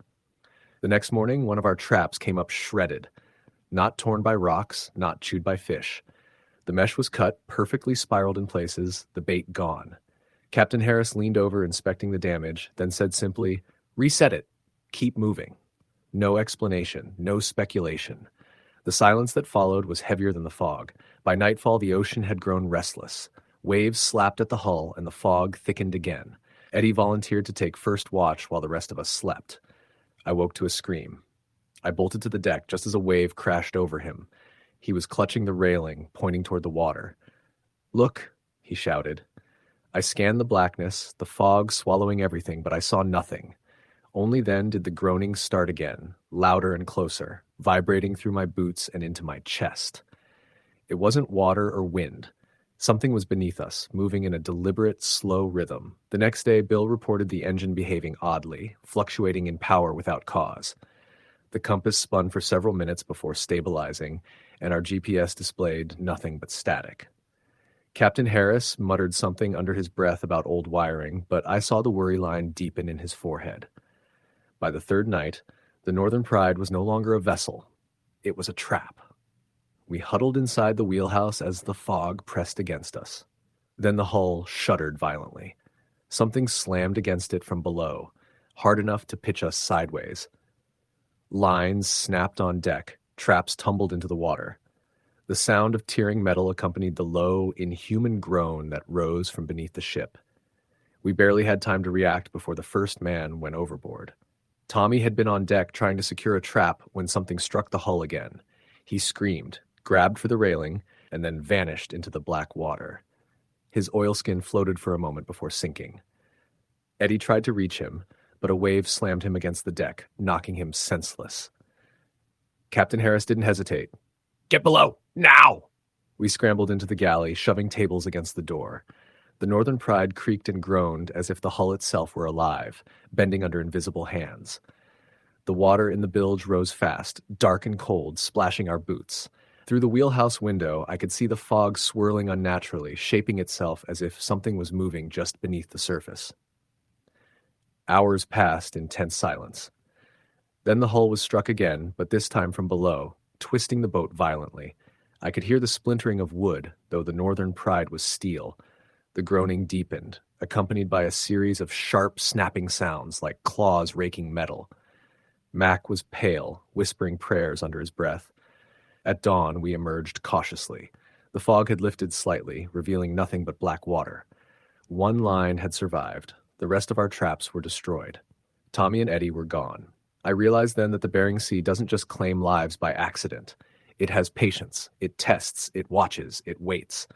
The next morning, one of our traps came up shredded. Not torn by rocks, not chewed by fish. The mesh was cut, perfectly spiraled in places, the bait gone. Captain Harris leaned over, inspecting the damage, then said simply, "Reset it. Keep moving." No explanation, no speculation. The silence that followed was heavier than the fog. By nightfall, the ocean had grown restless. Waves slapped at the hull, and the fog thickened again. Eddie volunteered to take first watch while the rest of us slept. I woke to a scream. I bolted to the deck just as a wave crashed over him. He was clutching the railing, pointing toward the water. "Look," he shouted. I scanned the blackness, the fog swallowing everything, but I saw nothing. Only then did the groaning start again, louder and closer, vibrating through my boots and into my chest. It wasn't water or wind. Something was beneath us, moving in a deliberate, slow rhythm. The next day, Bill reported the engine behaving oddly, fluctuating in power without cause. The compass spun for several minutes before stabilizing, and our GPS displayed nothing but static. Captain Harris muttered something under his breath about old wiring, but I saw the worry line deepen in his forehead. By the third night, the Northern Pride was no longer a vessel. It was a trap. We huddled inside the wheelhouse as the fog pressed against us. Then the hull shuddered violently. Something slammed against it from below, hard enough to pitch us sideways. Lines snapped on deck, traps tumbled into the water. The sound of tearing metal accompanied the low, inhuman groan that rose from beneath the ship. We barely had time to react before the first man went overboard. Tommy had been on deck trying to secure a trap when something struck the hull again. He screamed, grabbed for the railing, and then vanished into the black water. His oilskin floated for a moment before sinking. Eddie tried to reach him, but a wave slammed him against the deck, knocking him senseless. Captain Harris didn't hesitate. "Get below, now!" We scrambled into the galley, shoving tables against the door. The Northern Pride creaked and groaned as if the hull itself were alive, bending under invisible hands. The water in the bilge rose fast, dark and cold, splashing our boots. Through the wheelhouse window, I could see the fog swirling unnaturally, shaping itself as if something was moving just beneath the surface. Hours passed in tense silence. Then the hull was struck again, but this time from below, twisting the boat violently. I could hear the splintering of wood, though the Northern Pride was steel. The groaning deepened, accompanied by a series of sharp, snapping sounds like claws raking metal. Mac was pale, whispering prayers under his breath. At dawn, we emerged cautiously. The fog had lifted slightly, revealing nothing but black water. One line had survived. The rest of our traps were destroyed. Tommy and Eddie were gone. I realized then that the Bering Sea doesn't just claim lives by accident. It has patience. It tests. It watches. It waits.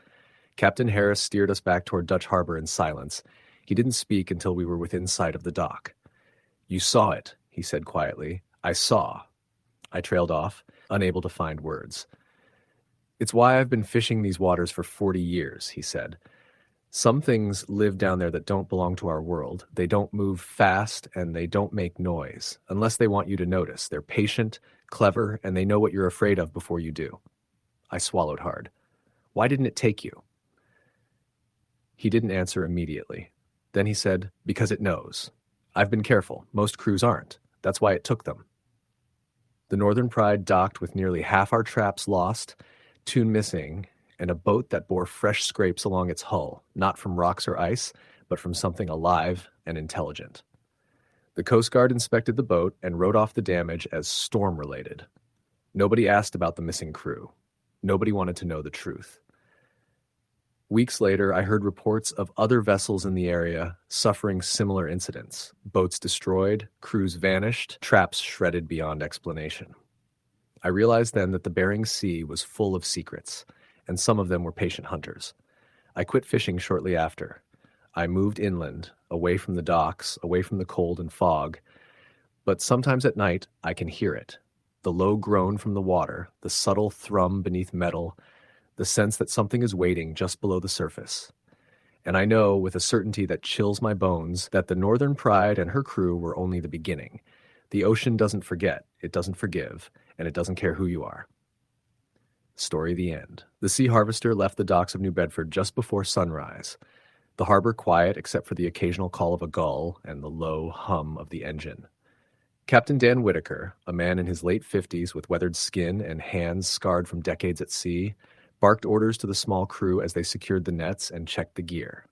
Captain Harris steered us back toward Dutch Harbor in silence. He didn't speak until we were within sight of the dock. "You saw it," he said quietly. "I saw." I trailed off. unable to find words. "It's why I've been fishing these waters for 40 years," he said. "Some things live down there that don't belong to our world. They don't move fast and they don't make noise, unless they want you to notice. They're patient, clever, and they know what you're afraid of before you do." I swallowed hard. "Why didn't it take you?" He didn't answer immediately. Then he said, "Because it knows. I've been careful. Most crews aren't. That's why it took them." The Northern Pride docked with nearly half our traps lost, two missing, and a boat that bore fresh scrapes along its hull, not from rocks or ice, but from something alive and intelligent. The Coast Guard inspected the boat and wrote off the damage as storm-related. Nobody asked about the missing crew. Nobody wanted to know the truth. Weeks later, I heard reports of other vessels in the area suffering similar incidents. Boats destroyed, crews vanished, traps shredded beyond explanation. I realized then that the Bering Sea was full of secrets, and some of them were patient hunters. I quit fishing shortly after. I moved inland, away from the docks, away from the cold and fog. But sometimes at night, I can hear it. The low groan from the water, the subtle thrum beneath metal, the sense that something is waiting just below the surface. And I know with a certainty that chills my bones that the Northern Pride and her crew were only the beginning. The ocean doesn't forget, it doesn't forgive, and it doesn't care who you are. Story the end. The Sea Harvester left the docks of New Bedford just before sunrise. The harbor quiet except for the occasional call of a gull and the low hum of the engine. Captain Dan Whitaker, a man in his late 50s with weathered skin and hands scarred from decades at sea, barked orders to the small crew as they secured the nets and checked the gear.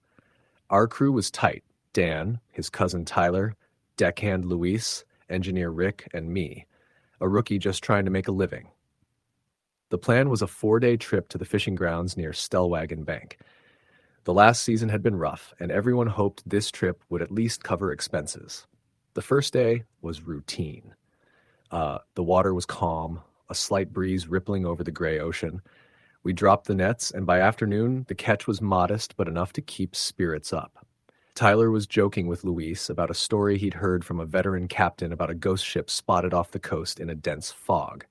Our crew was tight: Dan, his cousin Tyler, deckhand Luis, engineer Rick, and me, a rookie just trying to make a living. The plan was a 4-day trip to the fishing grounds near Stellwagen Bank. The last season had been rough, and everyone hoped this trip would at least cover expenses. The first day was routine. The water was calm, a slight breeze rippling over the gray ocean. We dropped the nets, and by afternoon, the catch was modest but enough to keep spirits up. Tyler was joking with Luis about a story he'd heard from a veteran captain about a ghost ship spotted off the coast in a dense fog.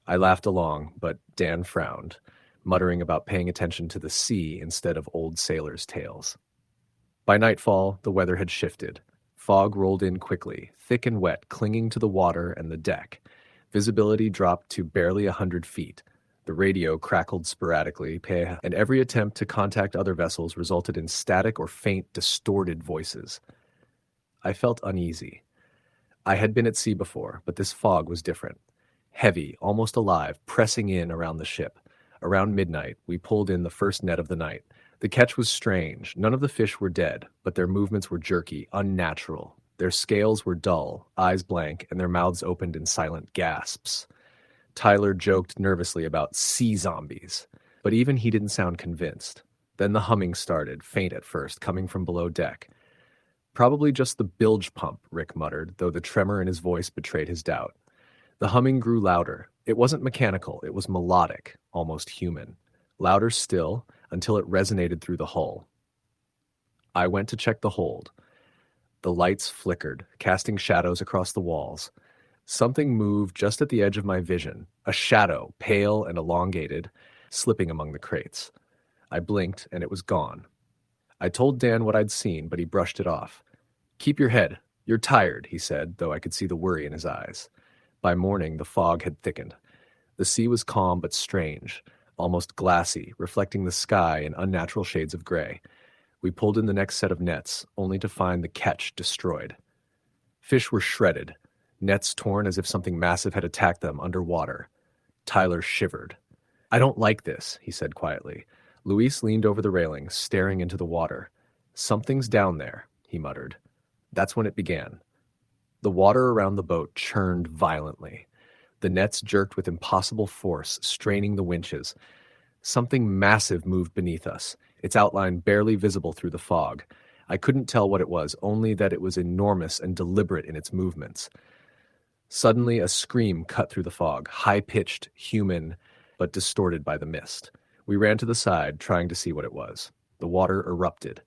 I laughed along, but Dan frowned, muttering about paying attention to the sea instead of old sailors' tales. By nightfall, the weather had shifted. Fog rolled in quickly, thick and wet, clinging to the water and the deck. Visibility dropped to barely 100 feet. The radio crackled sporadically, and every attempt to contact other vessels resulted in static or faint, distorted voices. I felt uneasy. I had been at sea before, but this fog was different. Heavy, almost alive, pressing in around the ship. Around midnight, we pulled in the first net of the night. The catch was strange. None of the fish were dead, but their movements were jerky, unnatural. Their scales were dull, eyes blank, and their mouths opened in silent gasps. Tyler joked nervously about sea zombies, but even he didn't sound convinced. Then the humming started, faint at first, coming from below deck. "Probably just the bilge pump," Rick muttered, though the tremor in his voice betrayed his doubt. The humming grew louder. It wasn't mechanical, it was melodic, almost human. Louder still, until it resonated through the hull. I went to check the hold. The lights flickered, casting shadows across the walls. Something moved just at the edge of my vision, a shadow, pale and elongated, slipping among the crates. I blinked, and it was gone. I told Dan what I'd seen, but he brushed it off. "Keep your head. You're tired," he said, though I could see the worry in his eyes. By morning, the fog had thickened. The sea was calm but strange, almost glassy, reflecting the sky in unnatural shades of gray. We pulled in the next set of nets, only to find the catch destroyed. Fish were shredded, nets torn as if something massive had attacked them underwater. Tyler shivered. "I don't like this," he said quietly. Luis leaned over the railing, staring into the water. "Something's down there," he muttered. That's when it began. The water around the boat churned violently. The nets jerked with impossible force, straining the winches. Something massive moved beneath us, its outline barely visible through the fog. I couldn't tell what it was, only that it was enormous and deliberate in its movements. Suddenly, a scream cut through the fog, high-pitched, human, but distorted by the mist. We ran to the side, trying to see what it was. The water erupted.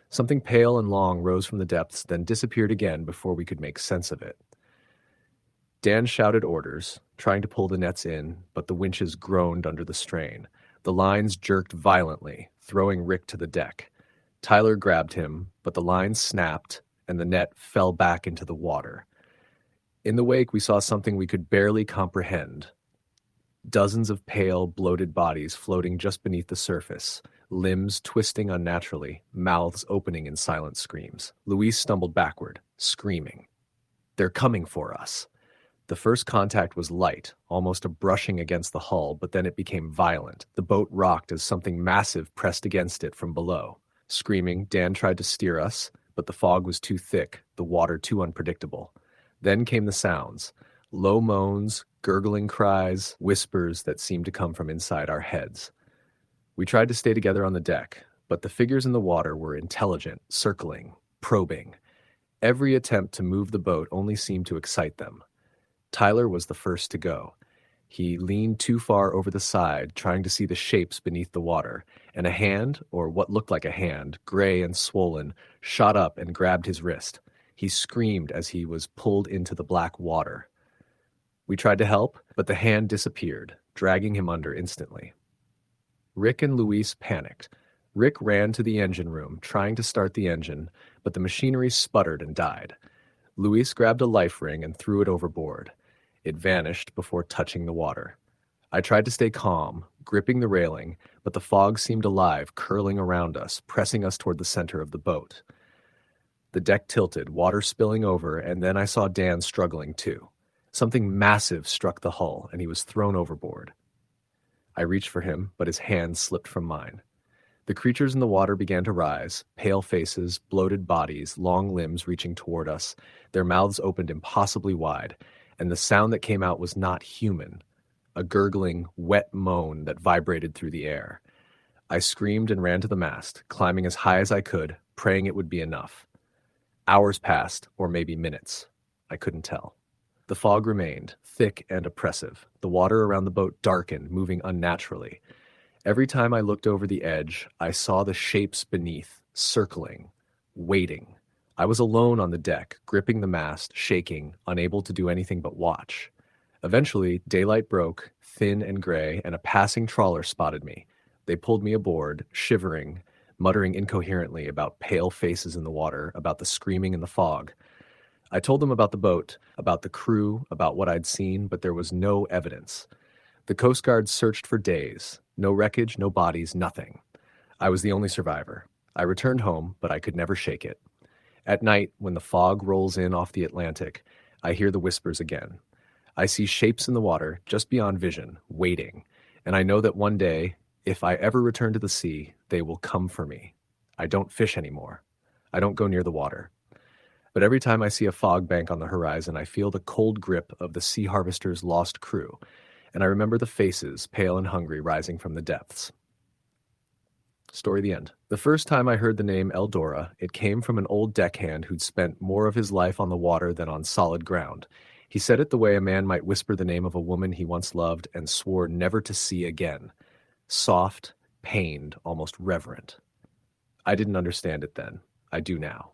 Something pale and long rose from the depths, then disappeared again before we could make sense of it. Dan shouted orders, trying to pull the nets in, but the winches groaned under the strain. The lines jerked violently, throwing Rick to the deck. Tyler grabbed him, but the line snapped, and the net fell back into the water. In the wake, we saw something we could barely comprehend. Dozens of pale, bloated bodies floating just beneath the surface, limbs twisting unnaturally, mouths opening in silent screams. Luis stumbled backward, screaming. "They're coming for us." The first contact was light, almost a brushing against the hull, but then it became violent. The boat rocked as something massive pressed against it from below. Screaming, Dan tried to steer us, but the fog was too thick, the water too unpredictable. Then came the sounds. Low moans, gurgling cries, whispers that seemed to come from inside our heads. We tried to stay together on the deck, but the figures in the water were intelligent, circling, probing. Every attempt to move the boat only seemed to excite them. Tyler was the first to go. He leaned too far over the side, trying to see the shapes beneath the water, and a hand, or what looked like a hand, gray and swollen, shot up and grabbed his wrist. He screamed as he was pulled into the black water. We tried to help, but the hand disappeared, dragging him under instantly. Rick and Luis panicked. Rick ran to the engine room, trying to start the engine, but the machinery sputtered and died. Luis grabbed a life ring and threw it overboard. It vanished before touching the water. I tried to stay calm, gripping the railing, but the fog seemed alive, curling around us, pressing us toward the center of the boat. The deck tilted, water spilling over, and then I saw Dan struggling too. Something massive struck the hull, and he was thrown overboard. I reached for him, but his hand slipped from mine. The creatures in the water began to rise, pale faces, bloated bodies, long limbs reaching toward us. Their mouths opened impossibly wide, and the sound that came out was not human, a gurgling, wet moan that vibrated through the air. I screamed and ran to the mast, climbing as high as I could, praying it would be enough. Hours passed, or maybe minutes. I couldn't tell. The fog remained, thick and oppressive. The water around the boat darkened, moving unnaturally. Every time I looked over the edge, I saw the shapes beneath, circling, waiting. I was alone on the deck, gripping the mast, shaking, unable to do anything but watch. Eventually, daylight broke, thin and gray, and a passing trawler spotted me. They pulled me aboard, shivering, muttering incoherently about pale faces in the water, about the screaming in the fog. I told them about the boat, about the crew, about what I'd seen, but there was no evidence. The Coast Guard searched for days. No wreckage, no bodies, nothing. I was the only survivor. I returned home, but I could never shake it. At night, when the fog rolls in off the Atlantic, I hear the whispers again. I see shapes in the water, just beyond vision, waiting, and I know that one day, if I ever return to the sea, they will come for me. I don't fish anymore. I don't go near the water. But every time I see a fog bank on the horizon, I feel the cold grip of the Sea Harvester's lost crew, and I remember the faces, pale and hungry, rising from the depths. Story the end. The first time I heard the name Eldora, it came from an old deckhand who'd spent more of his life on the water than on solid ground. He said it the way a man might whisper the name of a woman he once loved and swore never to see again. Soft, pained, almost reverent. I didn't understand it then. I do now.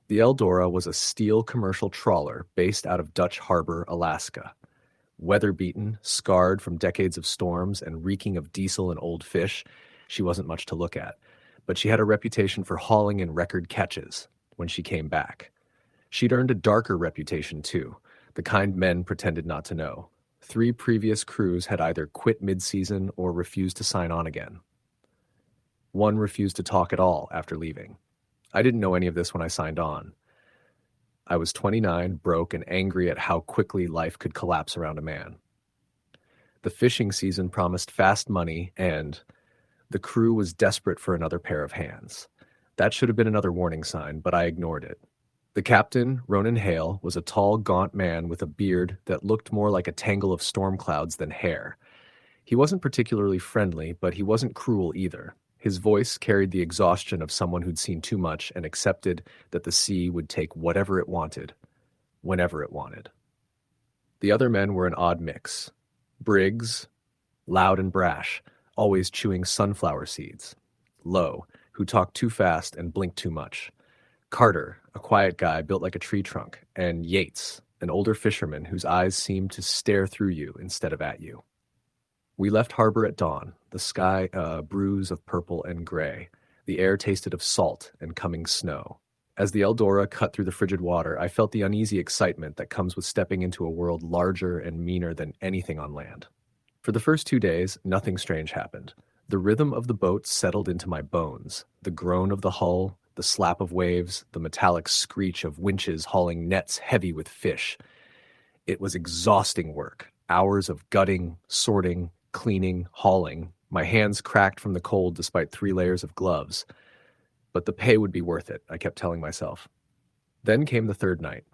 The Eldora was a steel commercial trawler based out of Dutch Harbor, Alaska. Weather-beaten, scarred from decades of storms, and reeking of diesel and old fish, she wasn't much to look at, but she had a reputation for hauling in record catches when she came back. She'd earned a darker reputation, too, the kind men pretended not to know. 3 previous crews had either quit mid-season or refused to sign on again. One refused to talk at all after leaving. I didn't know any of this when I signed on. I was 29, broke, and angry at how quickly life could collapse around a man. The fishing season promised fast money, and the crew was desperate for another pair of hands. That should have been another warning sign, but I ignored it. The captain, Ronan Hale, was a tall, gaunt man with a beard that looked more like a tangle of storm clouds than hair. He wasn't particularly friendly, but he wasn't cruel either. His voice carried the exhaustion of someone who'd seen too much and accepted that the sea would take whatever it wanted, whenever it wanted. The other men were an odd mix. Briggs, loud and brash, always chewing sunflower seeds. Lowe, who talked too fast and blinked too much. Carter, a quiet guy built like a tree trunk. And Yates, an older fisherman whose eyes seemed to stare through you instead of at you. We left harbor at dawn, the sky a bruise of purple and gray. The air tasted of salt and coming snow. As the Eldora cut through the frigid water, I felt the uneasy excitement that comes with stepping into a world larger and meaner than anything on land. For the first 2 days, nothing strange happened. The rhythm of the boat settled into my bones, the groan of the hull, the slap of waves, the metallic screech of winches hauling nets heavy with fish. It was exhausting work, hours of gutting, sorting, cleaning, hauling. My hands cracked from the cold despite 3 layers of gloves. But the pay would be worth it, I kept telling myself. Then came the third night.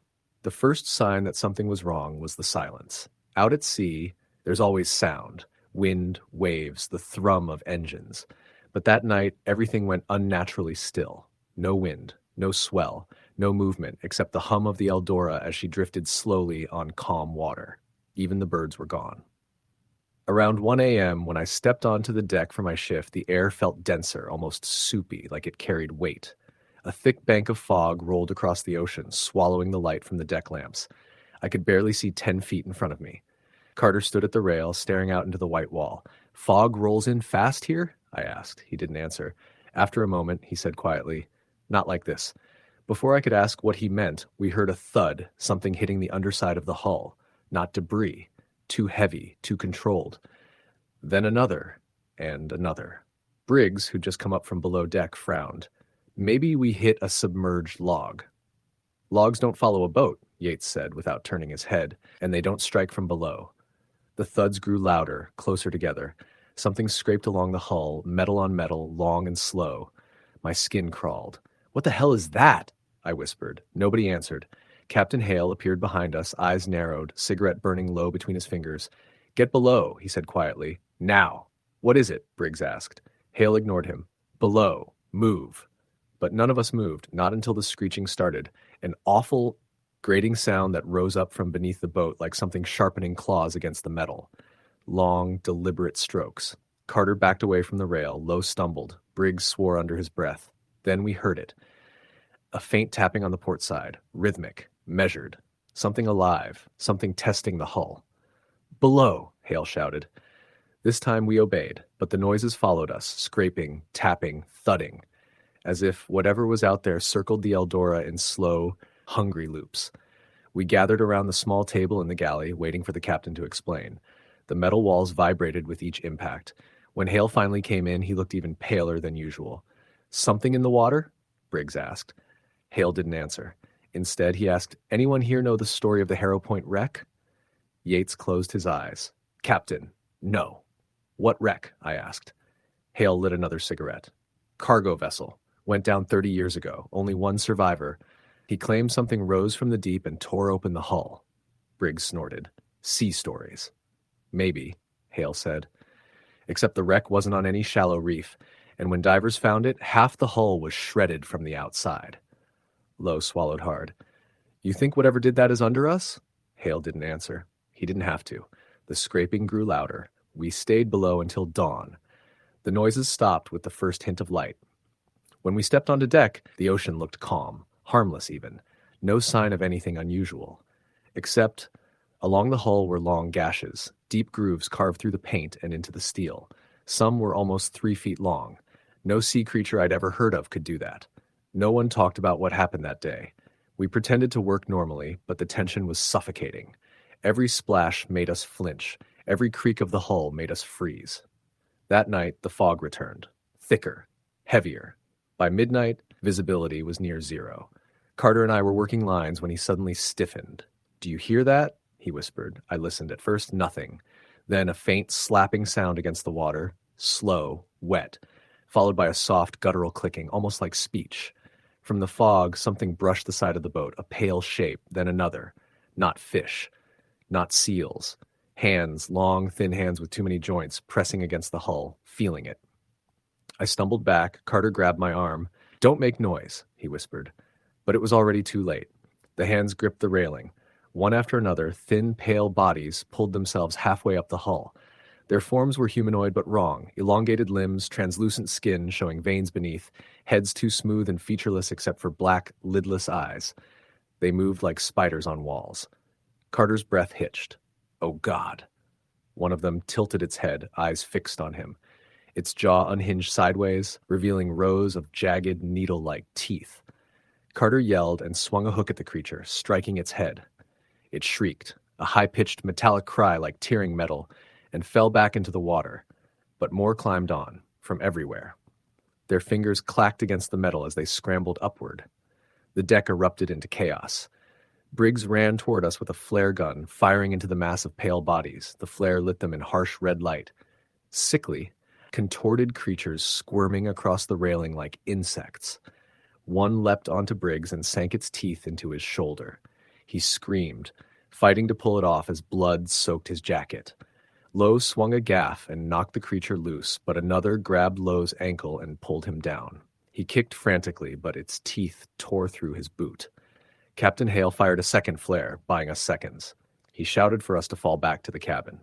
The first sign that something was wrong was the silence. Out at sea, there's always sound, wind, waves, the thrum of engines. But that night, everything went unnaturally still. No wind, no swell, no movement except the hum of the Eldora as she drifted slowly on calm water. Even the birds were gone. Around 1 a.m., when I stepped onto the deck for my shift, the air felt denser, almost soupy, like it carried weight. A thick bank of fog rolled across the ocean, swallowing the light from the deck lamps. I could barely see 10 feet in front of me. Carter stood at the rail, staring out into the white wall. "Fog rolls in fast here?" I asked. He didn't answer. After a moment, he said quietly, "Not like this." Before I could ask what he meant, we heard a thud, something hitting the underside of the hull. Not debris. Too heavy, too controlled. Then another, and another. Briggs, who'd just come up from below deck, frowned. "Maybe we hit a submerged log." "Logs don't follow a boat," Yates said without turning his head, "and they don't strike from below." The thuds grew louder, closer together. Something scraped along the hull, metal on metal, long and slow. My skin crawled. "What the hell is that?" I whispered. Nobody answered. Captain Hale appeared behind us, eyes narrowed, cigarette burning low between his fingers. "Get below," he said quietly. "Now." "What is it?" Briggs asked. Hale ignored him. "Below. Move." But none of us moved, not until the screeching started, an awful, grating sound that rose up from beneath the boat like something sharpening claws against the metal. Long, deliberate strokes. Carter backed away from the rail, Lowe stumbled. Briggs swore under his breath. Then we heard it. A faint tapping on the port side, rhythmic, measured. Something alive, something testing the hull. "Below," Hale shouted. This time we obeyed, but the noises followed us, scraping, tapping, thudding, as if whatever was out there circled the Eldora in slow, hungry loops. We gathered around the small table in the galley, waiting for the captain to explain. The metal walls vibrated with each impact. When Hale finally came in, he looked even paler than usual. "Something in the water?" Briggs asked. Hale didn't answer. Instead, he asked, "Anyone here know the story of the Harrow Point wreck?" Yates closed his eyes. "Captain, no." "What wreck?" I asked. Hale lit another cigarette. "Cargo vessel. Went down 30 years ago. Only one survivor. He claimed something rose from the deep and tore open the hull." Briggs snorted. "Sea stories." "Maybe," Hale said. "Except the wreck wasn't on any shallow reef, and when divers found it, half the hull was shredded from the outside." Lowe swallowed hard. "You think whatever did that is under us?" Hale didn't answer. He didn't have to. The scraping grew louder. We stayed below until dawn. The noises stopped with the first hint of light. When we stepped onto deck, the ocean looked calm, harmless even. No sign of anything unusual. Except, along the hull were long gashes, deep grooves carved through the paint and into the steel. Some were almost 3 feet long. No sea creature I'd ever heard of could do that. No one talked about what happened that day. We pretended to work normally, but the tension was suffocating. Every splash made us flinch. Every creak of the hull made us freeze. That night, the fog returned. Thicker. Heavier. By midnight, visibility was near zero. Carter and I were working lines when he suddenly stiffened. "Do you hear that?" he whispered. I listened. At first, nothing. Then a faint slapping sound against the water. Slow, wet. Followed by a soft, guttural clicking, almost like speech. From the fog, something brushed the side of the boat, a pale shape, then another. Not fish. Not seals. Hands, long, thin hands with too many joints, pressing against the hull, feeling it. I stumbled back. Carter grabbed my arm. "Don't make noise," he whispered. But it was already too late. The hands gripped the railing. One after another, thin, pale bodies pulled themselves halfway up the hull. Their forms were humanoid but wrong, elongated limbs, translucent skin showing veins beneath, heads too smooth and featureless except for black, lidless eyes. They moved like spiders on walls. Carter's breath hitched. Oh, God. One of them tilted its head, eyes fixed on him. Its jaw unhinged sideways, revealing rows of jagged, needle-like teeth. Carter yelled and swung a hook at the creature, striking its head. It shrieked, a high-pitched metallic cry like tearing metal, and fell back into the water. But more climbed on, from everywhere. Their fingers clacked against the metal as they scrambled upward. The deck erupted into chaos. Briggs ran toward us with a flare gun, firing into the mass of pale bodies. The flare lit them in harsh red light. Sickly, contorted creatures squirming across the railing like insects. One leapt onto Briggs and sank its teeth into his shoulder. He screamed, fighting to pull it off as blood soaked his jacket. Lowe swung a gaff and knocked the creature loose, but another grabbed Lowe's ankle and pulled him down. He kicked frantically, but its teeth tore through his boot. Captain Hale fired a second flare, buying us seconds. He shouted for us to fall back to the cabin.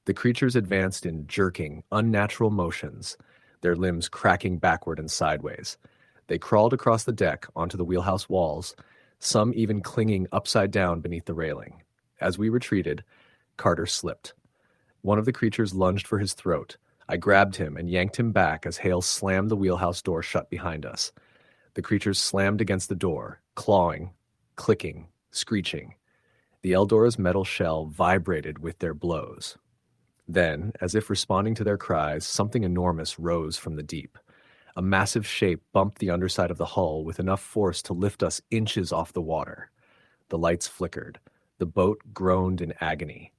The creatures advanced in jerking, unnatural motions, their limbs cracking backward and sideways. They crawled across the deck onto the wheelhouse walls, some even clinging upside down beneath the railing. As we retreated, Carter slipped. One of the creatures lunged for his throat. I grabbed him and yanked him back as Hale slammed the wheelhouse door shut behind us. The creatures slammed against the door, clawing, clicking, screeching. The Eldora's metal shell vibrated with their blows. Then, as if responding to their cries, something enormous rose from the deep. A massive shape bumped the underside of the hull with enough force to lift us inches off the water. The lights flickered. The boat groaned in agony.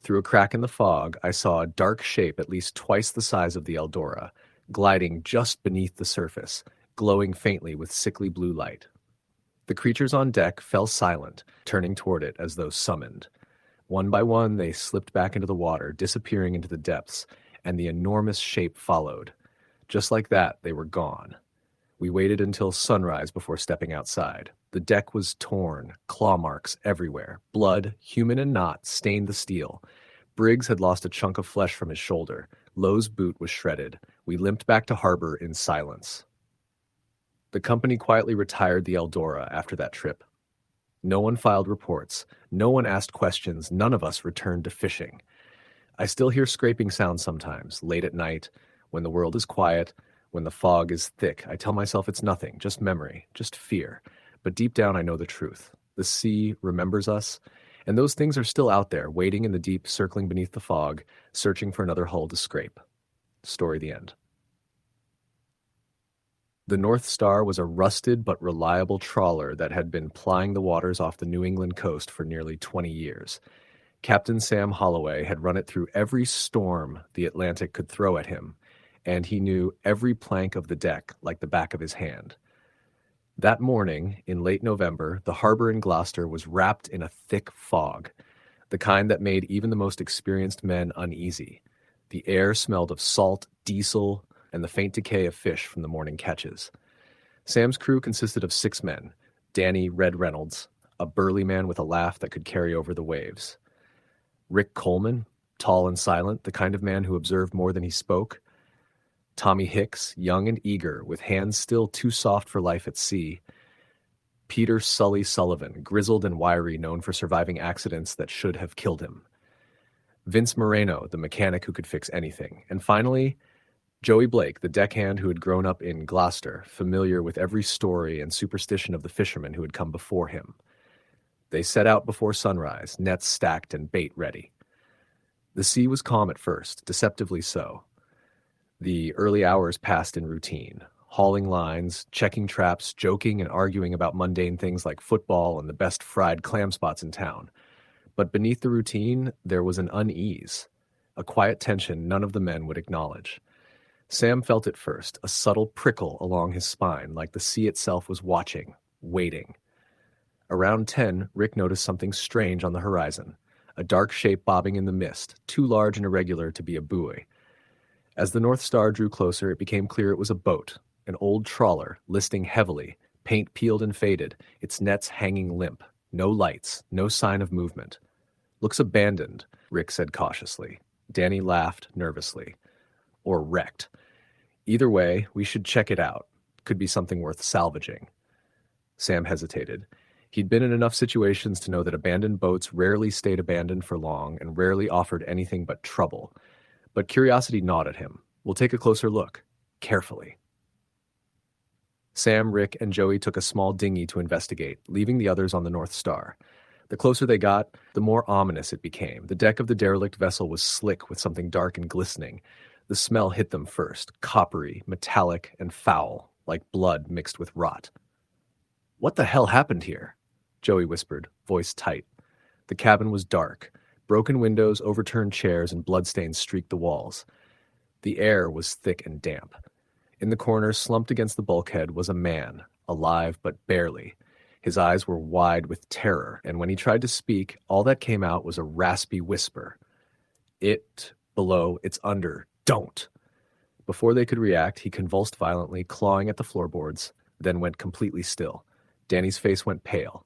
Through a crack in the fog, I saw a dark shape at least twice the size of the Eldora, gliding just beneath the surface, glowing faintly with sickly blue light. The creatures on deck fell silent, turning toward it as though summoned. One by one, they slipped back into the water, disappearing into the depths, and the enormous shape followed. Just like that, they were gone. We waited until sunrise before stepping outside. The deck was torn, claw marks everywhere. Blood, human and not, stained the steel. Briggs had lost a chunk of flesh from his shoulder. Lowe's boot was shredded. We limped back to harbor in silence. The company quietly retired the Eldora after that trip. No one filed reports. No one asked questions. None of us returned to fishing. I still hear scraping sounds sometimes, late at night, when the world is quiet, when the fog is thick. I tell myself it's nothing, just memory, just fear. But deep down, I know the truth. The sea remembers us, and those things are still out there, waiting in the deep, circling beneath the fog, searching for another hull to scrape. Story the end. The North Star was a rusted but reliable trawler that had been plying the waters off the New England coast for nearly 20 years. Captain Sam Holloway had run it through every storm the Atlantic could throw at him, and he knew every plank of the deck like the back of his hand. That morning, in late November, the harbor in Gloucester was wrapped in a thick fog, the kind that made even the most experienced men uneasy. The air smelled of salt, diesel, and the faint decay of fish from the morning catches. Sam's crew consisted of 6 men: Danny Red Reynolds, a burly man with a laugh that could carry over the waves; Rick Coleman, tall and silent, the kind of man who observed more than he spoke; Tommy Hicks, young and eager, with hands still too soft for life at sea; Peter Sully Sullivan, grizzled and wiry, known for surviving accidents that should have killed him; Vince Moreno, the mechanic who could fix anything; and finally, Joey Blake, the deckhand who had grown up in Gloucester, familiar with every story and superstition of the fishermen who had come before him. They set out before sunrise, nets stacked and bait ready. The sea was calm at first, deceptively so. The early hours passed in routine, hauling lines, checking traps, joking and arguing about mundane things like football and the best fried clam spots in town. But beneath the routine, there was an unease, a quiet tension none of the men would acknowledge. Sam felt it first, a subtle prickle along his spine, like the sea itself was watching, waiting. Around 10, Rick noticed something strange on the horizon, a dark shape bobbing in the mist, too large and irregular to be a buoy. As the North Star drew closer, it became clear it was a boat, an old trawler, listing heavily, paint peeled and faded, its nets hanging limp. No lights, no sign of movement. "Looks abandoned," Rick said cautiously. Danny laughed nervously. Or wrecked. Either way, we should check it out. Could be something worth salvaging. Sam hesitated. He'd been in enough situations to know that abandoned boats rarely stayed abandoned for long and rarely offered anything but trouble. But curiosity gnawed at him. We'll take a closer look. Carefully. Sam, Rick, and Joey took a small dinghy to investigate, leaving the others on the North Star. The closer they got, the more ominous it became. The deck of the derelict vessel was slick with something dark and glistening. The smell hit them first, coppery, metallic, and foul, like blood mixed with rot. "What the hell happened here?" Joey whispered, voice tight. The cabin was dark. Broken windows, overturned chairs, and bloodstains streaked the walls. The air was thick and damp. In the corner, slumped against the bulkhead, was a man, alive but barely. His eyes were wide with terror, and when he tried to speak, all that came out was a raspy whisper. Below, it's under, don't." Before they could react, he convulsed violently, clawing at the floorboards, then went completely still. Danny's face went pale.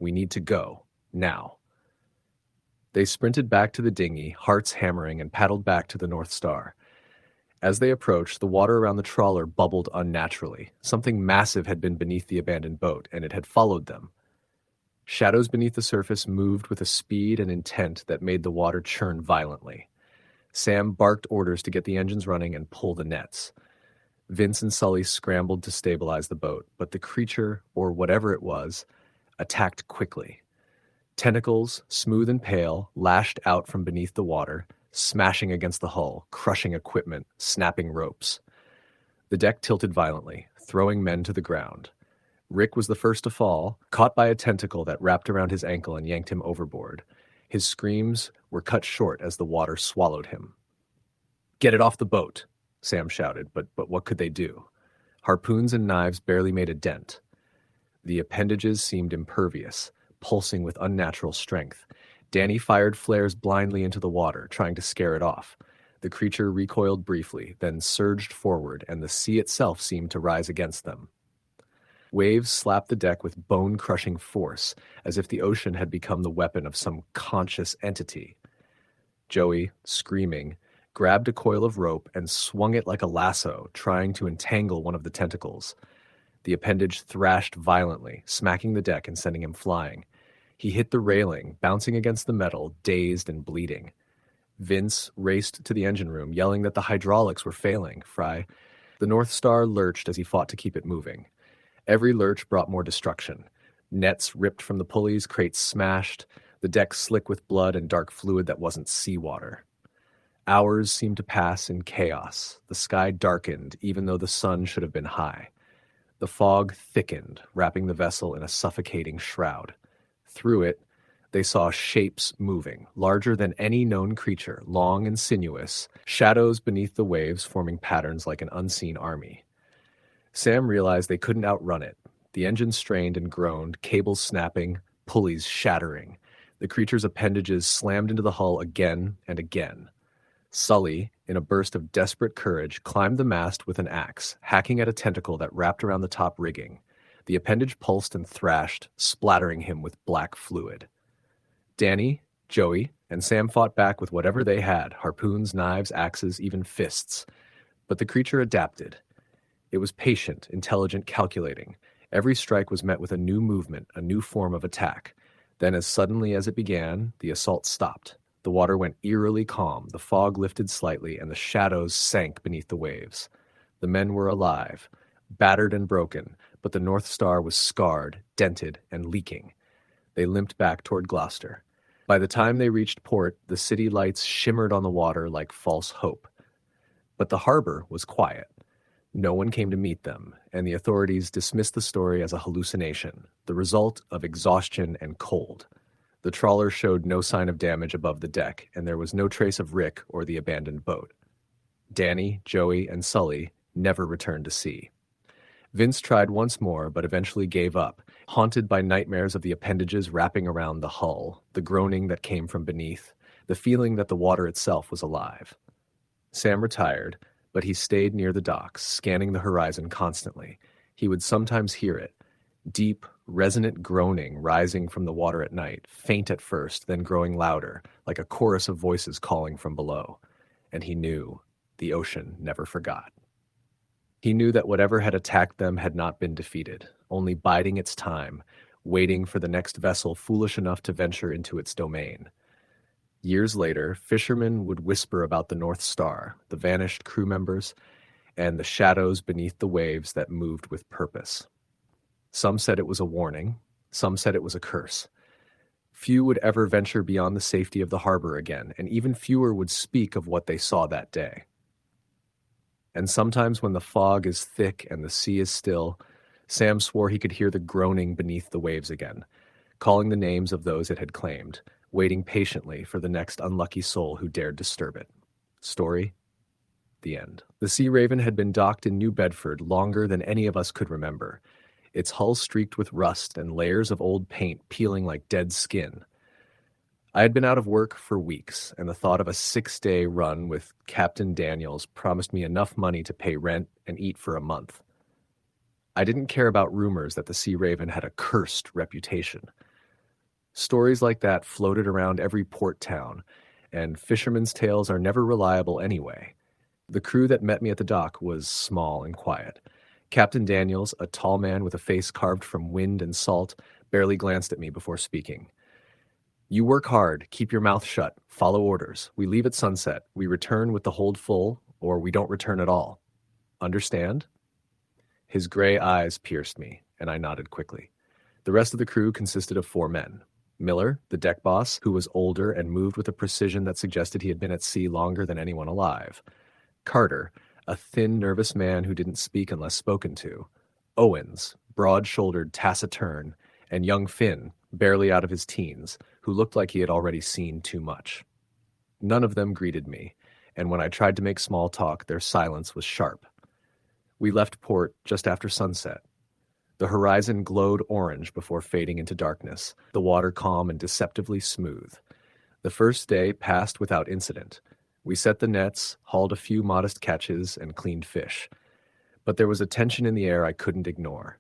"We need to go. Now." They sprinted back to the dinghy, hearts hammering, and paddled back to the North Star. As they approached, the water around the trawler bubbled unnaturally. Something massive had been beneath the abandoned boat, and it had followed them. Shadows beneath the surface moved with a speed and intent that made the water churn violently. Sam barked orders to get the engines running and pull the nets. Vince and Sully scrambled to stabilize the boat, but the creature, or whatever it was, attacked quickly. Tentacles, smooth and pale, lashed out from beneath the water, smashing against the hull, crushing equipment, snapping ropes. The deck tilted violently, throwing men to the ground. Rick was the first to fall, caught by a tentacle that wrapped around his ankle and yanked him overboard. His screams were cut short as the water swallowed him. "Get it off the boat," Sam shouted, but what could they do? Harpoons and knives barely made a dent. The appendages seemed impervious, pulsing with unnatural strength. Danny fired flares blindly into the water, trying to scare it off. The creature recoiled briefly, then surged forward, and the sea itself seemed to rise against them. Waves slapped the deck with bone-crushing force, as if the ocean had become the weapon of some conscious entity. Joey, screaming, grabbed a coil of rope and swung it like a lasso, trying to entangle one of the tentacles. The appendage thrashed violently, smacking the deck and sending him flying. He hit the railing, bouncing against the metal, dazed and bleeding. Vince raced to the engine room, yelling that the hydraulics were failing. The North Star lurched as he fought to keep it moving. Every lurch brought more destruction. Nets ripped from the pulleys, crates smashed, the deck slick with blood and dark fluid that wasn't seawater. Hours seemed to pass in chaos. The sky darkened, even though the sun should have been high. The fog thickened, wrapping the vessel in a suffocating shroud. Through it, they saw shapes moving, larger than any known creature, long and sinuous, shadows beneath the waves forming patterns like an unseen army. Sam realized they couldn't outrun it. The engine strained and groaned, cables snapping, pulleys shattering. The creature's appendages slammed into the hull again and again. Sully, in a burst of desperate courage, climbed the mast with an axe, hacking at a tentacle that wrapped around the top rigging. The appendage pulsed and thrashed, splattering him with black fluid. Danny, Joey, and Sam fought back with whatever they had, harpoons, knives, axes, even fists. But the creature adapted. It was patient, intelligent, calculating. Every strike was met with a new movement, a new form of attack. Then, as suddenly as it began, the assault stopped. The water went eerily calm, the fog lifted slightly, and the shadows sank beneath the waves. The men were alive, battered and broken, but the North Star was scarred, dented, and leaking. They limped back toward Gloucester. By the time they reached port, the city lights shimmered on the water like false hope. But the harbor was quiet. No one came to meet them, and the authorities dismissed the story as a hallucination, the result of exhaustion and cold. The trawler showed no sign of damage above the deck, and there was no trace of Rick or the abandoned boat. Danny, Joey, and Sully never returned to sea. Vince tried once more, but eventually gave up, haunted by nightmares of the appendages wrapping around the hull, the groaning that came from beneath, the feeling that the water itself was alive. Sam retired, but he stayed near the docks, scanning the horizon constantly. He would sometimes hear it, deep, resonant groaning rising from the water at night, faint at first, then growing louder, like a chorus of voices calling from below. And he knew the ocean never forgot. He knew that whatever had attacked them had not been defeated, only biding its time, waiting for the next vessel foolish enough to venture into its domain. Years later, fishermen would whisper about the North Star, the vanished crew members, and the shadows beneath the waves that moved with purpose. Some said it was a warning, some said it was a curse. Few would ever venture beyond the safety of the harbor again, and even fewer would speak of what they saw that day. And sometimes when the fog is thick and the sea is still, Sam swore he could hear the groaning beneath the waves again, calling the names of those it had claimed, waiting patiently for the next unlucky soul who dared disturb it. Story: the end. The Sea Raven had been docked in New Bedford longer than any of us could remember, its hull streaked with rust and layers of old paint peeling like dead skin. I had been out of work for weeks, and the thought of a 6-day run with Captain Daniels promised me enough money to pay rent and eat for a month. I didn't care about rumors that the Sea Raven had a cursed reputation. Stories like that floated around every port town, and fishermen's tales are never reliable anyway. The crew that met me at the dock was small and quiet. Captain Daniels, a tall man with a face carved from wind and salt, barely glanced at me before speaking. "You work hard, keep your mouth shut, follow orders. We leave at sunset. We return with the hold full, or we don't return at all. Understand?" His gray eyes pierced me, and I nodded quickly. The rest of the crew consisted of 4 men. Miller, the deck boss, who was older and moved with a precision that suggested he had been at sea longer than anyone alive. Carter, a thin, nervous man who didn't speak unless spoken to. Owens, broad-shouldered, taciturn, and young Finn, barely out of his teens, who looked like he had already seen too much. None of them greeted me, and when I tried to make small talk, their silence was sharp. We left port just after sunset. The horizon glowed orange before fading into darkness, the water calm and deceptively smooth. The first day passed without incident. We set the nets, hauled a few modest catches, and cleaned fish. But there was a tension in the air I couldn't ignore.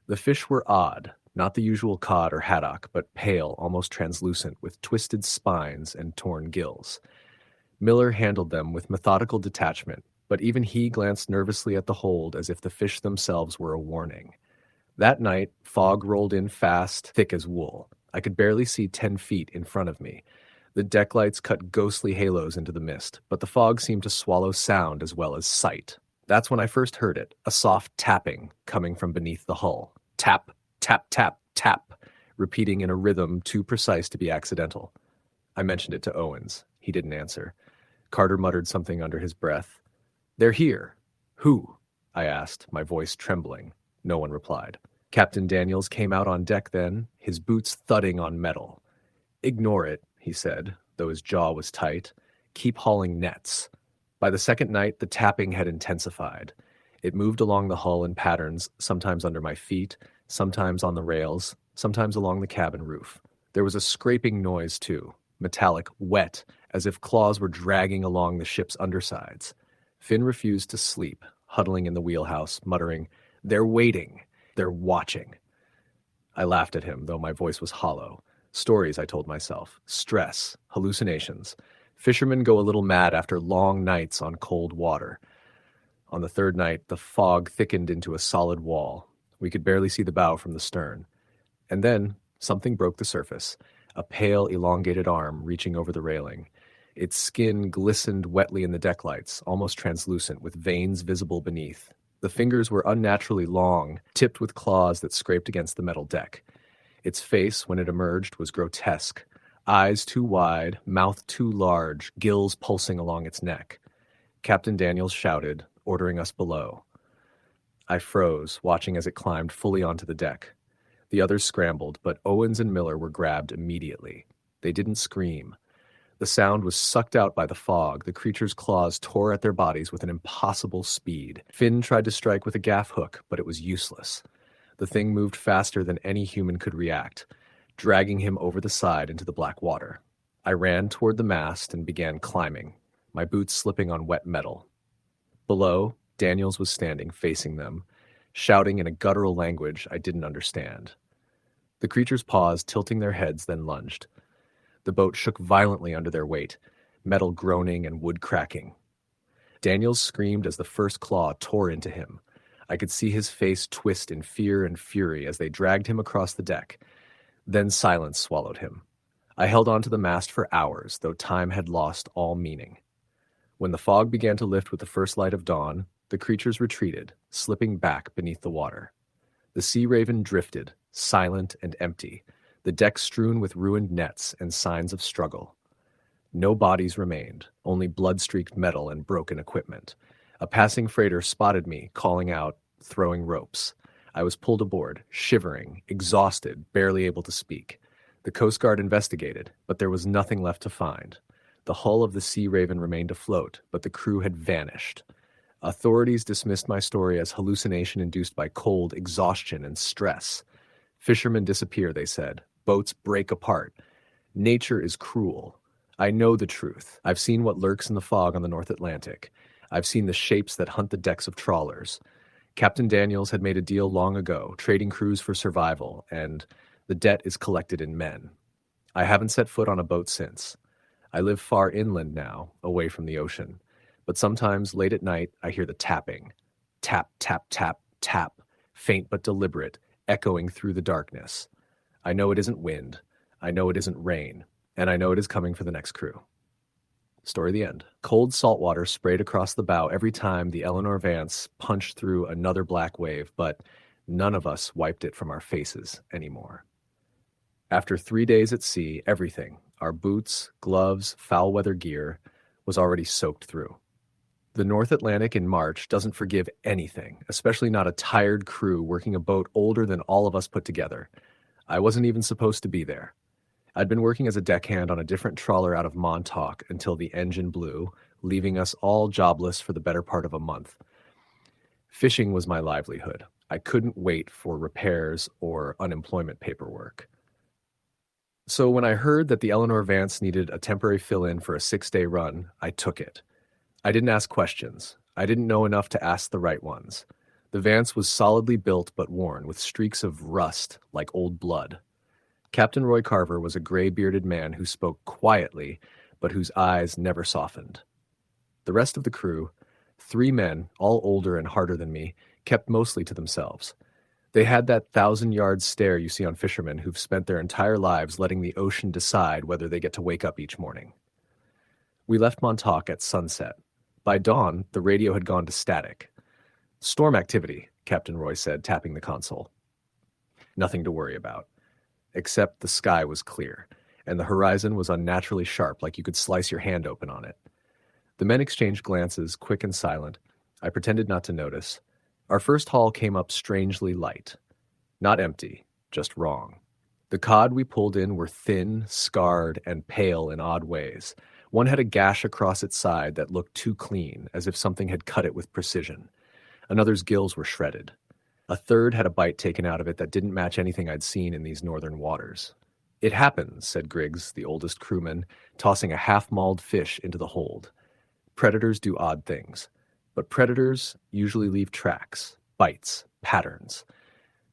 The fish were odd, not the usual cod or haddock, but pale, almost translucent, with twisted spines and torn gills. Miller handled them with methodical detachment, but even he glanced nervously at the hold as if the fish themselves were a warning. That night, fog rolled in fast, thick as wool. I could barely see 10 feet in front of me. The deck lights cut ghostly halos into the mist, but the fog seemed to swallow sound as well as sight. That's when I first heard it, a soft tapping coming from beneath the hull. Tap, tap, tap, tap, repeating in a rhythm too precise to be accidental. I mentioned it to Owens. He didn't answer. Carter muttered something under his breath. "They're here." "Who?" I asked, my voice trembling. No one replied. Captain Daniels came out on deck then, his boots thudding on metal. "Ignore it," he said, though his jaw was tight. "Keep hauling nets." By the second night, the tapping had intensified. It moved along the hull in patterns, sometimes under my feet, sometimes on the rails, sometimes along the cabin roof. There was a scraping noise, too, metallic, wet, as if claws were dragging along the ship's undersides. Finn refused to sleep, huddling in the wheelhouse, muttering, "They're waiting. They're watching." I laughed at him, though my voice was hollow. Stories, I told myself. Stress. Hallucinations. Fishermen go a little mad after long nights on cold water. On the third night, the fog thickened into a solid wall. We could barely see the bow from the stern. And then, something broke the surface. A pale, elongated arm reaching over the railing. Its skin glistened wetly in the deck lights, almost translucent, with veins visible beneath. The fingers were unnaturally long, tipped with claws that scraped against the metal deck. Its face, when it emerged, was grotesque. Eyes too wide, mouth too large, gills pulsing along its neck. Captain Daniels shouted, ordering us below. I froze, watching as it climbed fully onto the deck. The others scrambled, but Owens and Miller were grabbed immediately. They didn't scream. The sound was sucked out by the fog. The creature's claws tore at their bodies with an impossible speed. Finn tried to strike with a gaff hook, but it was useless. The thing moved faster than any human could react, dragging him over the side into the black water. I ran toward the mast and began climbing, my boots slipping on wet metal. Below, Daniels was standing, facing them, shouting in a guttural language I didn't understand. The creatures paused, tilting their heads, then lunged. The boat shook violently under their weight, metal groaning and wood cracking. Daniels screamed as the first claw tore into him. I could see his face twist in fear and fury as they dragged him across the deck. Then silence swallowed him. I held on to the mast for hours, though time had lost all meaning. When the fog began to lift with the first light of dawn, the creatures retreated, slipping back beneath the water. The Sea Raven drifted, silent and empty, the deck strewn with ruined nets and signs of struggle. No bodies remained, only blood-streaked metal and broken equipment. A passing freighter spotted me, calling out, throwing ropes. I was pulled aboard, shivering, exhausted, barely able to speak. The Coast Guard investigated, but there was nothing left to find. The hull of the Sea Raven remained afloat, but the crew had vanished. Authorities dismissed my story as hallucination induced by cold, exhaustion, and stress. Fishermen disappear, they said. Boats break apart. Nature is cruel. I know the truth. I've seen what lurks in the fog on the North Atlantic. I've seen the shapes that hunt the decks of trawlers. Captain Daniels had made a deal long ago, trading crews for survival, and the debt is collected in men. I haven't set foot on a boat since. I live far inland now, away from the ocean. But sometimes, late at night, I hear the tapping. Tap, tap, tap, tap, faint but deliberate, echoing through the darkness. I know it isn't wind. I know it isn't rain. And I know it is coming for the next crew. Story the end. Cold salt water sprayed across the bow every time the Eleanor Vance punched through another black wave, but none of us wiped it from our faces anymore. After 3 days at sea, everything, our boots, gloves, foul weather gear, was already soaked through. The North Atlantic in March doesn't forgive anything, especially not a tired crew working a boat older than all of us put together. I wasn't even supposed to be there. I'd been working as a deckhand on a different trawler out of Montauk until the engine blew, leaving us all jobless for the better part of a month. Fishing was my livelihood. I couldn't wait for repairs or unemployment paperwork. So when I heard that the Eleanor Vance needed a temporary fill-in for a 6-day run, I took it. I didn't ask questions. I didn't know enough to ask the right ones. The Vance was solidly built but worn, with streaks of rust like old blood. Captain Roy Carver was a gray-bearded man who spoke quietly, but whose eyes never softened. The rest of the crew, 3 men, all older and harder than me, kept mostly to themselves. They had that 1,000-yard stare you see on fishermen who've spent their entire lives letting the ocean decide whether they get to wake up each morning. We left Montauk at sunset. By dawn, the radio had gone to static. "Storm activity," Captain Roy said, tapping the console. Nothing to worry about. Except the sky was clear, and the horizon was unnaturally sharp, like you could slice your hand open on it. The men exchanged glances, quick and silent. I pretended not to notice. Our first haul came up strangely light. Not empty, just wrong. The cod we pulled in were thin, scarred, and pale in odd ways. One had a gash across its side that looked too clean, as if something had cut it with precision. Another's gills were shredded. A third had a bite taken out of it that didn't match anything I'd seen in these northern waters. "It happens," said Griggs, the oldest crewman, tossing a half-mauled fish into the hold. "Predators do odd things. But predators usually leave tracks, bites, patterns.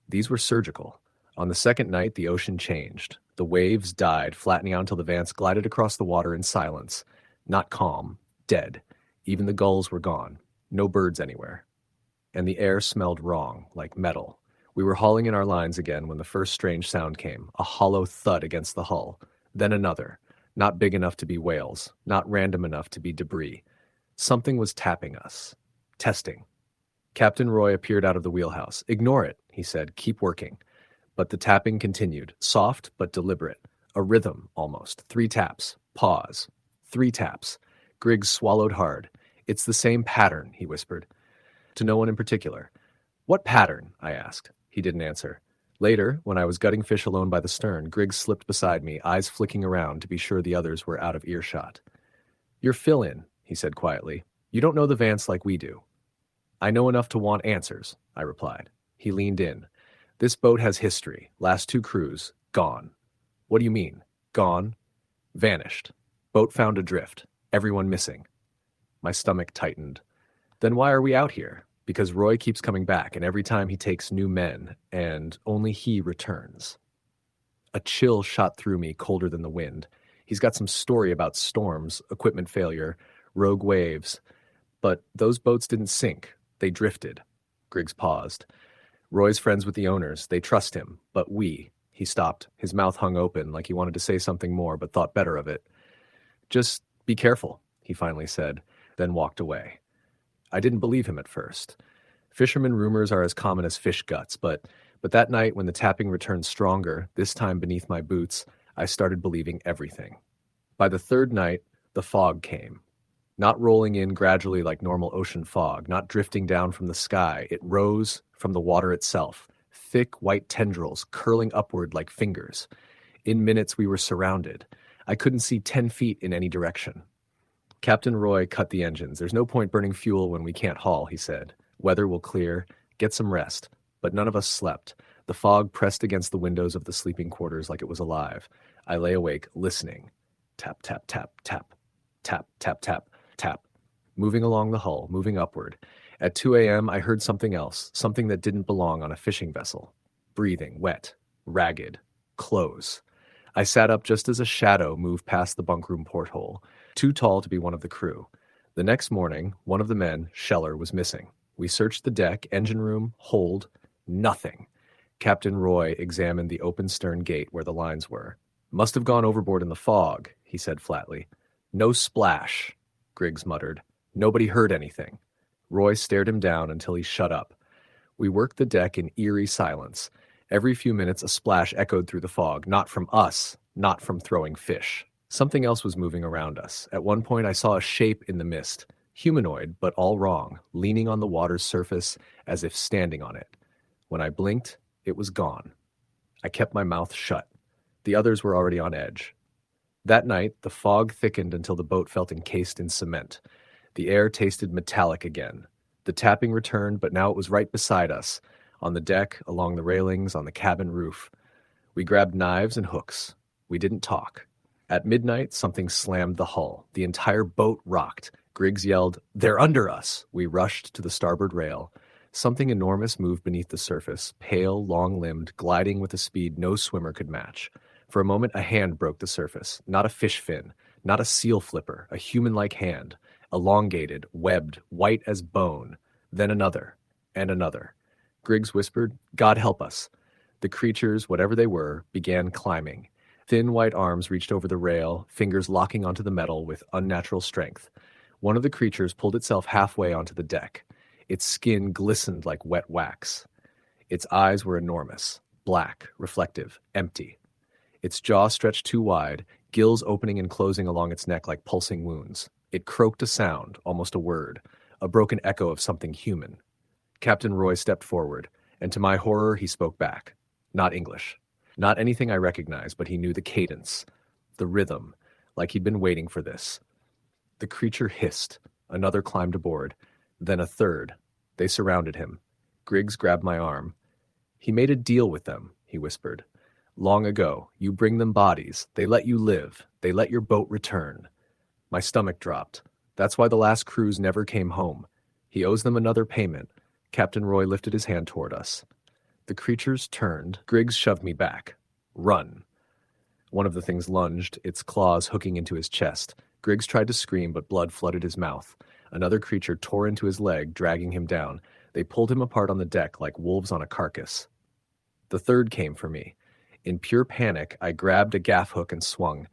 These were surgical. On the second night, the ocean changed. The waves died, flattening out until the Vance glided across the water in silence. Not calm, dead. Even the gulls were gone. No birds anywhere. And the air smelled wrong, like metal. We were hauling in our lines again when the first strange sound came, a hollow thud against the hull. Then another, not big enough to be whales, not random enough to be debris. Something was tapping us. Testing. Captain Roy appeared out of the wheelhouse. "Ignore it," he said. "Keep working." But the tapping continued, soft but deliberate. A rhythm, almost. 3 taps. Pause. 3 taps. Griggs swallowed hard. "It's the same pattern," he whispered. To no one in particular. "What pattern?" I asked. He didn't answer. Later, when I was gutting fish alone by the stern, Griggs slipped beside me, eyes flicking around to be sure the others were out of earshot. "You're fill-in," he said quietly. "You don't know the Vance like we do." "I know enough to want answers," I replied. He leaned in. "This boat has history. Last 2 crews. Gone." "What do you mean? Gone?" "Vanished. Boat found adrift. Everyone missing." My stomach tightened. "Then why are we out here?" "Because Roy keeps coming back, and every time he takes new men, and only he returns." A chill shot through me, colder than the wind. He's got some story about storms, equipment failure, rogue waves. But those boats didn't sink. They drifted. Griggs paused. "Roy's friends with the owners. They trust him. But we," He stopped. His mouth hung open like he wanted to say something more, but thought better of it. Just be careful, he finally said, then walked away. I didn't believe him at first. Fisherman rumors are as common as fish guts, but that night when the tapping returned stronger, this time beneath my boots, I started believing everything. By the third night, the fog came. Not rolling in gradually like normal ocean fog, not drifting down from the sky, it rose from the water itself, thick white tendrils curling upward like fingers. In minutes we were surrounded. I couldn't see 10 feet in any direction. Captain Roy cut the engines. There's no point burning fuel when we can't haul, he said. Weather will clear. Get some rest. But none of us slept. The fog pressed against the windows of the sleeping quarters like it was alive. I lay awake, listening. Tap, tap, tap, tap. Tap, tap, tap, tap. Moving along the hull, moving upward. At 2 a.m., I heard something else, something that didn't belong on a fishing vessel. Breathing, wet, ragged, close. I sat up just as a shadow moved past the bunkroom porthole, too tall to be one of the crew. The next morning, one of the men, Scheller, was missing. We searched the deck, engine room, hold, nothing. Captain Roy examined the open stern gate where the lines were. Must have gone overboard in the fog, he said flatly. No splash, Griggs muttered. Nobody heard anything. Roy stared him down until he shut up. We worked the deck in eerie silence. Every few minutes a splash echoed through the fog, not from us, not from throwing fish. Something else was moving around us. At one point I saw a shape in the mist, humanoid, but all wrong, leaning on the water's surface as if standing on it. When I blinked, it was gone. I kept my mouth shut. The others were already on edge. That night, the fog thickened until the boat felt encased in cement. The air tasted metallic again. The tapping returned, but now it was right beside us, on the deck, along the railings, on the cabin roof. We grabbed knives and hooks. We didn't talk. At midnight, something slammed the hull. The entire boat rocked. Griggs yelled, "They're under us!" We rushed to the starboard rail. Something enormous moved beneath the surface, pale, long-limbed, gliding with a speed no swimmer could match. For a moment, a hand broke the surface. Not a fish fin, not a seal flipper, a human-like hand. Elongated, webbed, white as bone. Then another, and another. Griggs whispered, "God help us." The creatures, whatever they were, began climbing. Thin white arms reached over the rail, fingers locking onto the metal with unnatural strength. One of the creatures pulled itself halfway onto the deck. Its skin glistened like wet wax. Its eyes were enormous, black, reflective, empty. Its jaw stretched too wide, gills opening and closing along its neck like pulsing wounds. It croaked a sound, almost a word, a broken echo of something human. Captain Roy stepped forward, and to my horror he spoke back. Not English. Not anything I recognized, but he knew the cadence, the rhythm, like he'd been waiting for this. The creature hissed. Another climbed aboard. Then a third. They surrounded him. Griggs grabbed my arm. "He made a deal with them," he whispered. "Long ago, you bring them bodies. They let you live. They let your boat return." My stomach dropped. That's why the last crews never came home. He owes them another payment. Captain Roy lifted his hand toward us. The creatures turned. Griggs shoved me back. "Run." One of the things lunged, its claws hooking into his chest. Griggs tried to scream, but blood flooded his mouth. Another creature tore into his leg, dragging him down. They pulled him apart on the deck like wolves on a carcass. The third came for me. In pure panic, I grabbed a gaff hook and swung.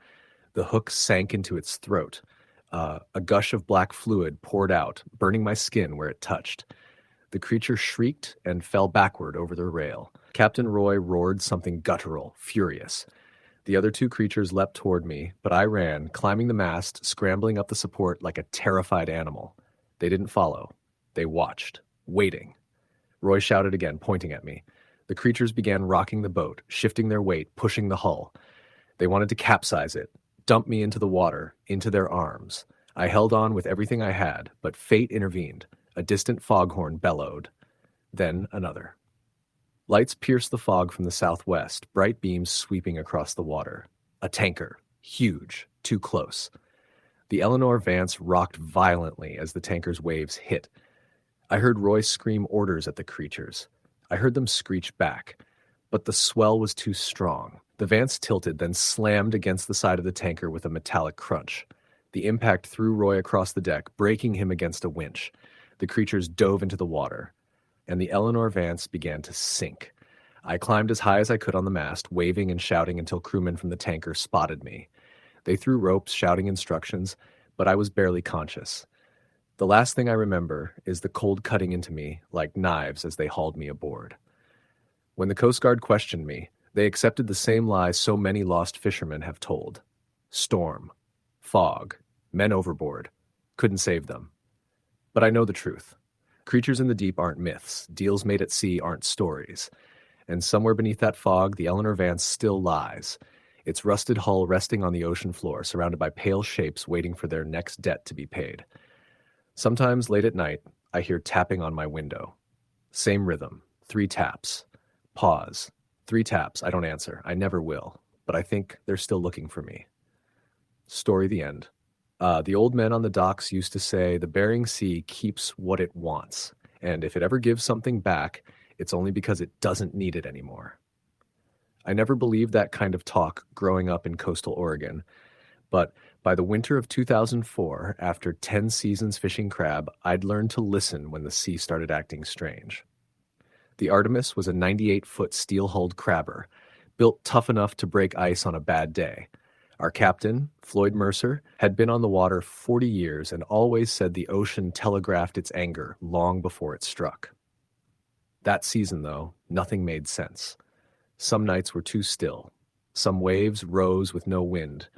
The hook sank into its throat. A gush of black fluid poured out, burning my skin where it touched. The creature shrieked and fell backward over the rail. Captain Roy roared something guttural, furious. The other two creatures leapt toward me, but I ran, climbing the mast, scrambling up the support like a terrified animal. They didn't follow. They watched, waiting. Roy shouted again, pointing at me. The creatures began rocking the boat, shifting their weight, pushing the hull. They wanted to capsize it, dump me into the water, into their arms. I held on with everything I had, but fate intervened. A distant foghorn bellowed. Then another. Lights pierced the fog from the southwest, bright beams sweeping across the water. A tanker. Huge. Too close. The Eleanor Vance rocked violently as the tanker's waves hit. I heard Roy scream orders at the creatures. I heard them screech back. But the swell was too strong. The Vance tilted, then slammed against the side of the tanker with a metallic crunch. The impact threw Roy across the deck, breaking him against a winch. The creatures dove into the water, and the Eleanor Vance began to sink. I climbed as high as I could on the mast, waving and shouting until crewmen from the tanker spotted me. They threw ropes, shouting instructions, but I was barely conscious. The last thing I remember is the cold cutting into me like knives as they hauled me aboard. When the Coast Guard questioned me, they accepted the same lies so many lost fishermen have told. Storm, fog, men overboard. Couldn't save them. But I know the truth. Creatures in the deep aren't myths. Deals made at sea aren't stories. And somewhere beneath that fog, the Eleanor Vance still lies, its rusted hull resting on the ocean floor, surrounded by pale shapes waiting for their next debt to be paid. Sometimes late at night, I hear tapping on my window. Same rhythm, 3 taps. Pause. 3 taps. I don't answer. I never will. But I think they're still looking for me. Story the end. The old men on the docks used to say the Bering Sea keeps what it wants, and if it ever gives something back, it's only because it doesn't need it anymore. I never believed that kind of talk growing up in coastal Oregon, but by the winter of 2004, after 10 seasons fishing crab, I'd learned to listen when the sea started acting strange. The Artemis was a 98-foot steel-hulled crabber, built tough enough to break ice on a bad day. Our captain, Floyd Mercer, had been on the water 40 years and always said the ocean telegraphed its anger long before it struck. That season, though, nothing made sense. Some nights were too still. Some waves rose with no wind.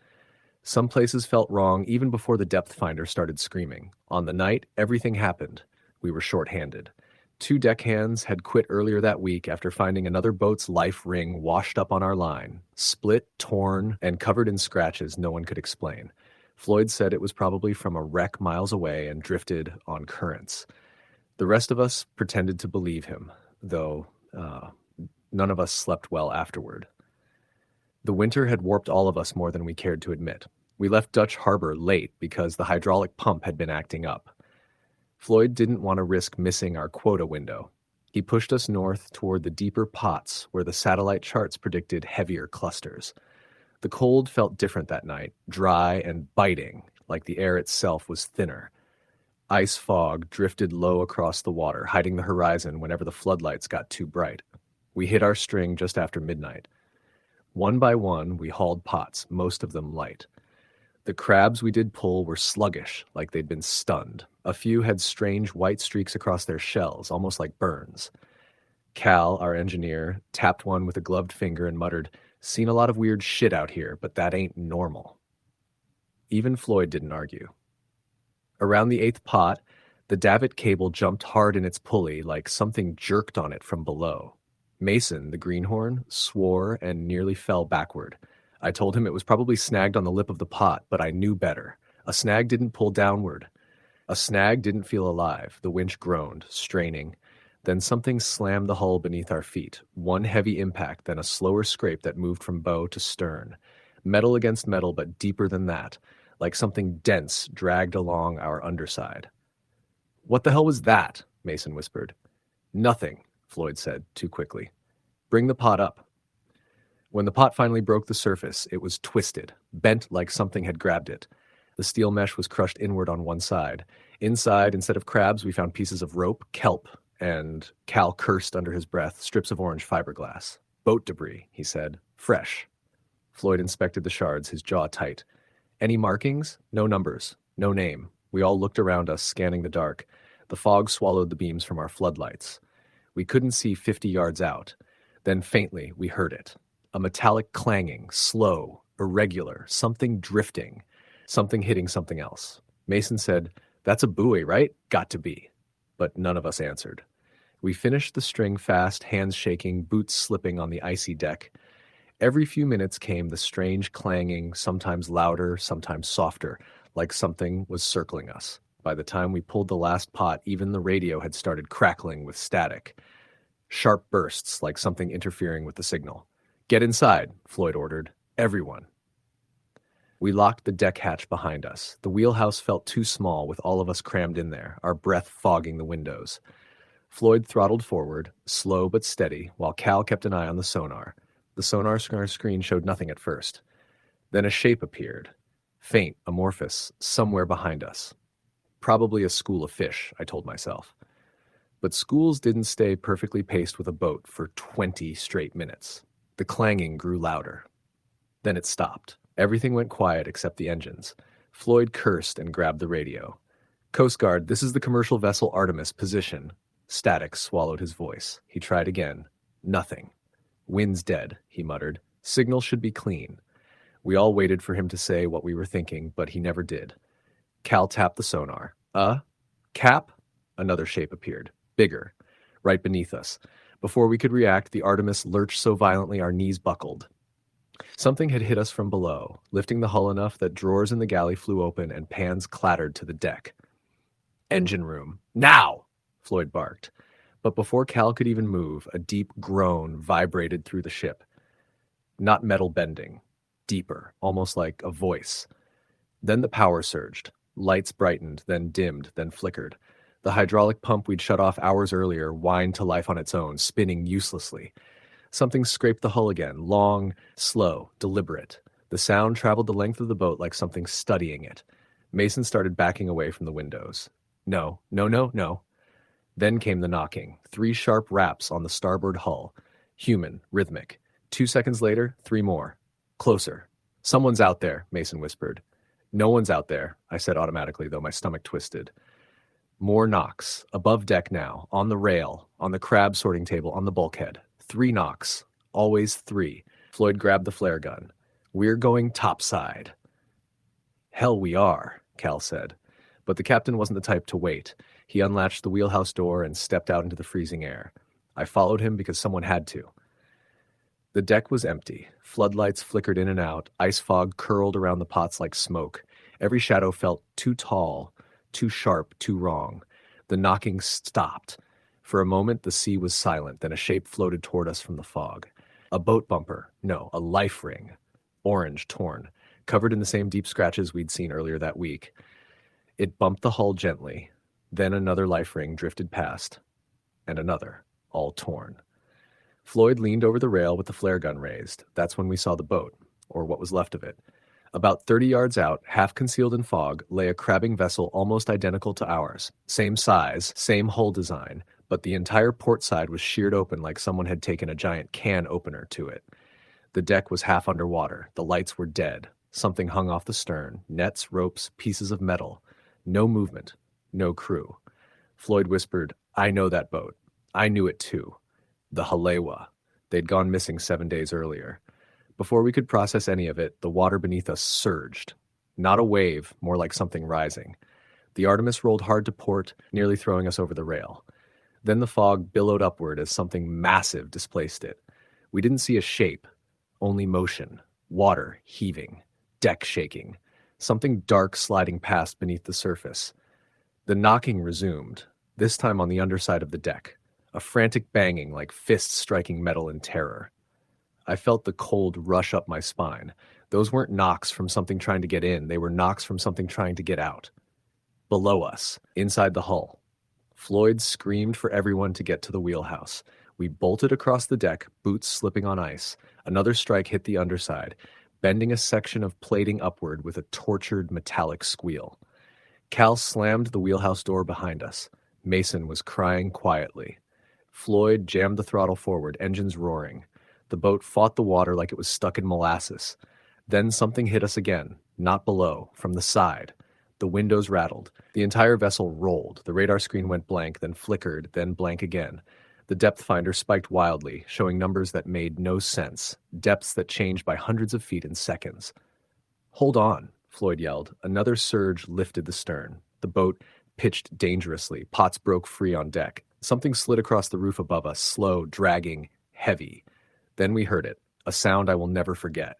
Some places felt wrong even before the depth finder started screaming. On the night, everything happened. We were short-handed. 2 deckhands had quit earlier that week after finding another boat's life ring washed up on our line, split, torn, and covered in scratches no one could explain. Floyd said it was probably from a wreck miles away and drifted on currents. The rest of us pretended to believe him, though none of us slept well afterward. The winter had warped all of us more than we cared to admit. We left Dutch Harbor late because the hydraulic pump had been acting up. Floyd didn't want to risk missing our quota window. He pushed us north toward the deeper pots where the satellite charts predicted heavier clusters. The cold felt different that night, dry and biting, like the air itself was thinner. Ice fog drifted low across the water, hiding the horizon whenever the floodlights got too bright. We hit our string just after midnight. One by one, we hauled pots, most of them light. The crabs we did pull were sluggish, like they'd been stunned. A few had strange white streaks across their shells, almost like burns. Cal, our engineer, tapped one with a gloved finger and muttered, "Seen a lot of weird shit out here, but that ain't normal." Even Floyd didn't argue. Around the 8th pot, the davit cable jumped hard in its pulley like something jerked on it from below. Mason, the greenhorn, swore and nearly fell backward. I told him it was probably snagged on the lip of the pot, but I knew better. A snag didn't pull downward. A snag didn't feel alive. The winch groaned, straining. Then something slammed the hull beneath our feet. One heavy impact, then a slower scrape that moved from bow to stern. Metal against metal, but deeper than that, like something dense dragged along our underside. "What the hell was that?" Mason whispered. "Nothing," Floyd said, too quickly. "Bring the pot up." When the pot finally broke the surface, it was twisted, bent like something had grabbed it. The steel mesh was crushed inward on one side. Inside, instead of crabs, we found pieces of rope, kelp, and Cal cursed under his breath, strips of orange fiberglass. "Boat debris," he said. "Fresh." Floyd inspected the shards, his jaw tight. "Any markings? No numbers. No name." We all looked around us, scanning the dark. The fog swallowed the beams from our floodlights. We couldn't see 50 yards out. Then faintly, we heard it. A metallic clanging, slow, irregular, something drifting, something hitting something else. Mason said, "That's a buoy, right? Got to be." But none of us answered. We finished the string fast, hands shaking, boots slipping on the icy deck. Every few minutes came the strange clanging, sometimes louder, sometimes softer, like something was circling us. By the time we pulled the last pot, even the radio had started crackling with static. Sharp bursts, like something interfering with the signal. "Get inside," Floyd ordered. "Everyone." We locked the deck hatch behind us. The wheelhouse felt too small with all of us crammed in there, our breath fogging the windows. Floyd throttled forward, slow but steady, while Cal kept an eye on the sonar. The sonar screen showed nothing at first. Then a shape appeared, faint, amorphous, somewhere behind us. Probably a school of fish, I told myself. But schools didn't stay perfectly paced with a boat for 20 straight minutes. The clanging grew louder. Then it stopped. Everything went quiet except the engines. Floyd cursed and grabbed the radio. "Coast Guard, this is the commercial vessel Artemis, position." Static swallowed his voice. He tried again. Nothing. "Wind's dead," he muttered. "Signal should be clean." We all waited for him to say what we were thinking, but he never did. Cal tapped the sonar. Cap?" Another shape appeared. Bigger. Right beneath us. Before we could react, the Artemis lurched so violently our knees buckled. Something had hit us from below, lifting the hull enough that drawers in the galley flew open and pans clattered to the deck. "Engine room. Now!" Floyd barked. But before Cal could even move, a deep groan vibrated through the ship. Not metal bending. Deeper, almost like a voice. Then the power surged. Lights brightened, then dimmed, then flickered. The hydraulic pump we'd shut off hours earlier whined to life on its own, spinning uselessly. Something scraped the hull again, long, slow, deliberate. The sound traveled the length of the boat like something studying it. Mason started backing away from the windows. No, no, no, no. Then came the knocking. 3 sharp raps on the starboard hull. Human, rhythmic. 2 seconds later, 3 more. Closer. "Someone's out there," Mason whispered. "No one's out there," I said automatically, though my stomach twisted. More knocks. Above deck now. On the rail. On the crab sorting table. On the bulkhead. 3 knocks. Always 3. Floyd grabbed the flare gun. "We're going topside." "Hell we are," Cal said. But the captain wasn't the type to wait. He unlatched the wheelhouse door and stepped out into the freezing air. I followed him because someone had to. The deck was empty. Floodlights flickered in and out. Ice fog curled around the pots like smoke. Every shadow felt too tall, too sharp, too wrong. The knocking stopped. For a moment, the sea was silent. Then a shape floated toward us from the fog. A boat bumper. No, a life ring. Orange, torn. Covered in the same deep scratches we'd seen earlier that week. It bumped the hull gently. Then another life ring drifted past. And another, all torn. Floyd leaned over the rail with the flare gun raised. That's when we saw the boat, or what was left of it. About 30 yards out, half concealed in fog, lay a crabbing vessel almost identical to ours. Same size, same hull design, but the entire port side was sheared open like someone had taken a giant can opener to it. The deck was half underwater. The lights were dead. Something hung off the stern. Nets, ropes, pieces of metal. No movement. No crew. Floyd whispered, "I know that boat. I knew it too. The Halewa." They'd gone missing 7 days earlier. Before we could process any of it, the water beneath us surged. Not a wave, more like something rising. The Artemis rolled hard to port, nearly throwing us over the rail. Then the fog billowed upward as something massive displaced it. We didn't see a shape, only motion. Water heaving. Deck shaking. Something dark sliding past beneath the surface. The knocking resumed, this time on the underside of the deck. A frantic banging like fists striking metal in terror. I felt the cold rush up my spine. Those weren't knocks from something trying to get in. They were knocks from something trying to get out. Below us, inside the hull. Floyd screamed for everyone to get to the wheelhouse. We bolted across the deck, boots slipping on ice. Another strike hit the underside, bending a section of plating upward with a tortured metallic squeal. Cal slammed the wheelhouse door behind us. Mason was crying quietly. Floyd jammed the throttle forward, engines roaring. The boat fought the water like it was stuck in molasses. Then something hit us again, not below, from the side. The windows rattled. The entire vessel rolled. The radar screen went blank, then flickered, then blank again. The depth finder spiked wildly, showing numbers that made no sense, depths that changed by hundreds of feet in seconds. "Hold on," Floyd yelled. Another surge lifted the stern. The boat pitched dangerously. Pots broke free on deck. Something slid across the roof above us, slow, dragging, heavy. Then we heard it, a sound I will never forget.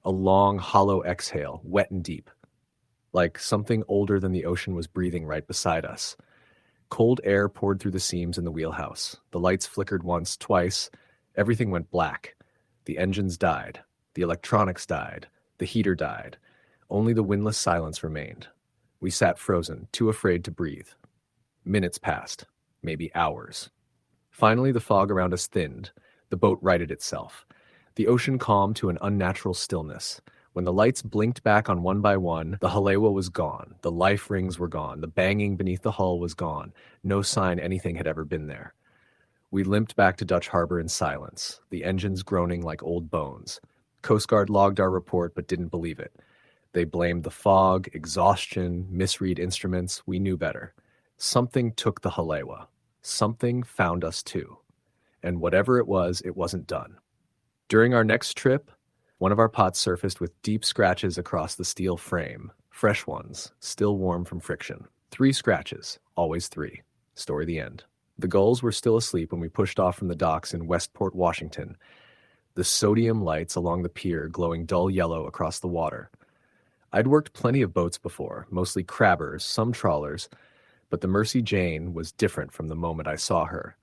A long, hollow exhale, wet and deep. Like something older than the ocean was breathing right beside us. Cold air poured through the seams in the wheelhouse. The lights flickered once, twice. Everything went black. The engines died. The electronics died. The heater died. Only the windless silence remained. We sat frozen, too afraid to breathe. Minutes passed. Maybe hours. Finally, the fog around us thinned. The boat righted itself. The ocean calmed to an unnatural stillness. When the lights blinked back on one by one, the Halewa was gone. The life rings were gone. The banging beneath the hull was gone. No sign anything had ever been there. We limped back to Dutch Harbor in silence, the engines groaning like old bones. Coast Guard logged our report but didn't believe it. They blamed the fog, exhaustion, misread instruments. We knew better. Something took the Halewa. Something found us too. And whatever it wasn't done. During our next trip, one of our pots surfaced with deep scratches across the steel frame. Fresh ones, still warm from friction. 3 scratches, always 3. Story the end. The gulls were still asleep when we pushed off from the docks in Westport, Washington, the sodium lights along the pier glowing dull yellow across the water. I'd worked plenty of boats before, mostly crabbers, some trawlers, but the Mercy Jane was different from the moment I saw her.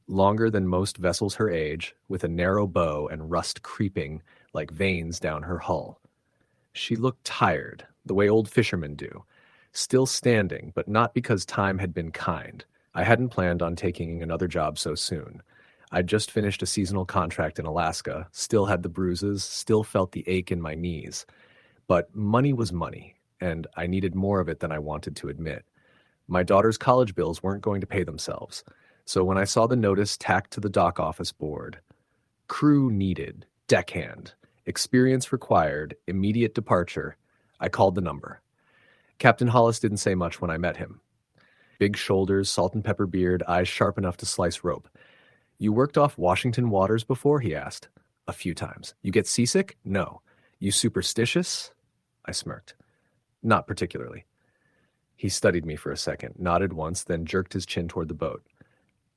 Longer than most vessels her age, with a narrow bow and rust creeping like veins down her hull. She looked tired, the way old fishermen do, still standing, but not because time had been kind. I hadn't planned on taking another job so soon. I'd just finished a seasonal contract in Alaska, still had the bruises, still felt the ache in my knees. But money was money, and I needed more of it than I wanted to admit. My daughter's college bills weren't going to pay themselves, so when I saw the notice tacked to the dock office board, crew needed, deckhand, experience required, immediate departure, I called the number. Captain Hollis didn't say much when I met him. Big shoulders, salt and pepper beard, eyes sharp enough to slice rope. You worked off Washington waters before? He asked. A few times. You get seasick? No. You superstitious? I smirked. Not particularly. He studied me for a second, nodded once, then jerked his chin toward the boat.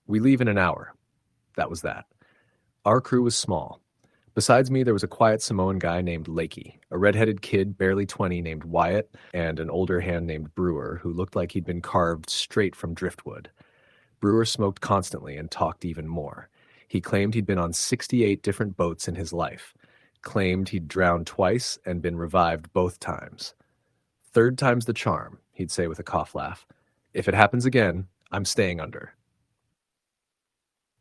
We leave in an hour. That was that. Our crew was small. Besides me, there was a quiet Samoan guy named Lakey, a red-headed kid, barely 20, named Wyatt, and an older hand named Brewer, who looked like he'd been carved straight from driftwood. Brewer smoked constantly and talked even more. He claimed he'd been on 68 different boats in his life, claimed he'd drowned twice and been revived both times. Third time's the charm, he'd say with a cough laugh. If it happens again, I'm staying under.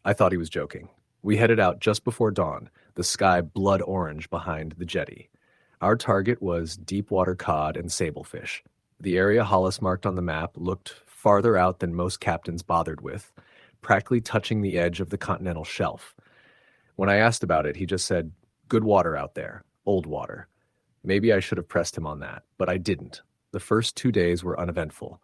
I thought he was joking. We headed out just before dawn, the sky blood orange behind the jetty. Our target was deep-water cod and sablefish. The area Hollis marked on the map looked farther out than most captains bothered with, practically touching the edge of the continental shelf. When I asked about it, he just said, "Good water out there, old water." Maybe I should have pressed him on that, but I didn't. The first 2 days were uneventful.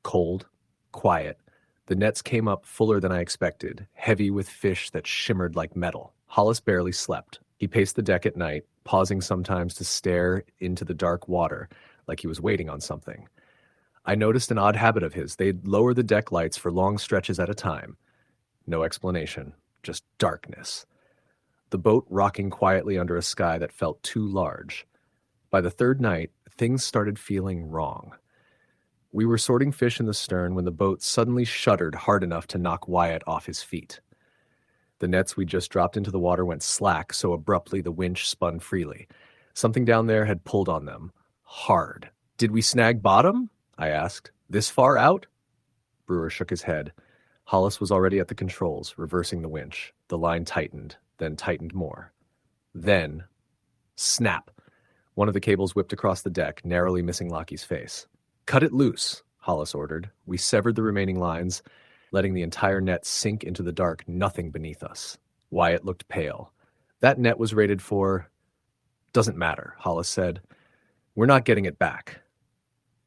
Cold, quiet. The nets came up fuller than I expected, heavy with fish that shimmered like metal. Hollis barely slept. He paced the deck at night, pausing sometimes to stare into the dark water, like he was waiting on something. I noticed an odd habit of his. They'd lower the deck lights for long stretches at a time. No explanation, just darkness. The boat rocking quietly under a sky that felt too large. By the third night, things started feeling wrong. We were sorting fish in the stern when the boat suddenly shuddered hard enough to knock Wyatt off his feet. The nets we just dropped into the water went slack so abruptly the winch spun freely. Something down there had pulled on them. Hard. Did we snag bottom? I asked. This far out? Brewer shook his head. Hollis was already at the controls, reversing the winch. The line tightened, then tightened more. Then, snap! One of the cables whipped across the deck, narrowly missing Lockie's face. "Cut it loose," Hollis ordered. We severed the remaining lines, letting the entire net sink into the dark, nothing beneath us. Wyatt looked pale. That net was rated for... "Doesn't matter," Hollis said. "We're not getting it back."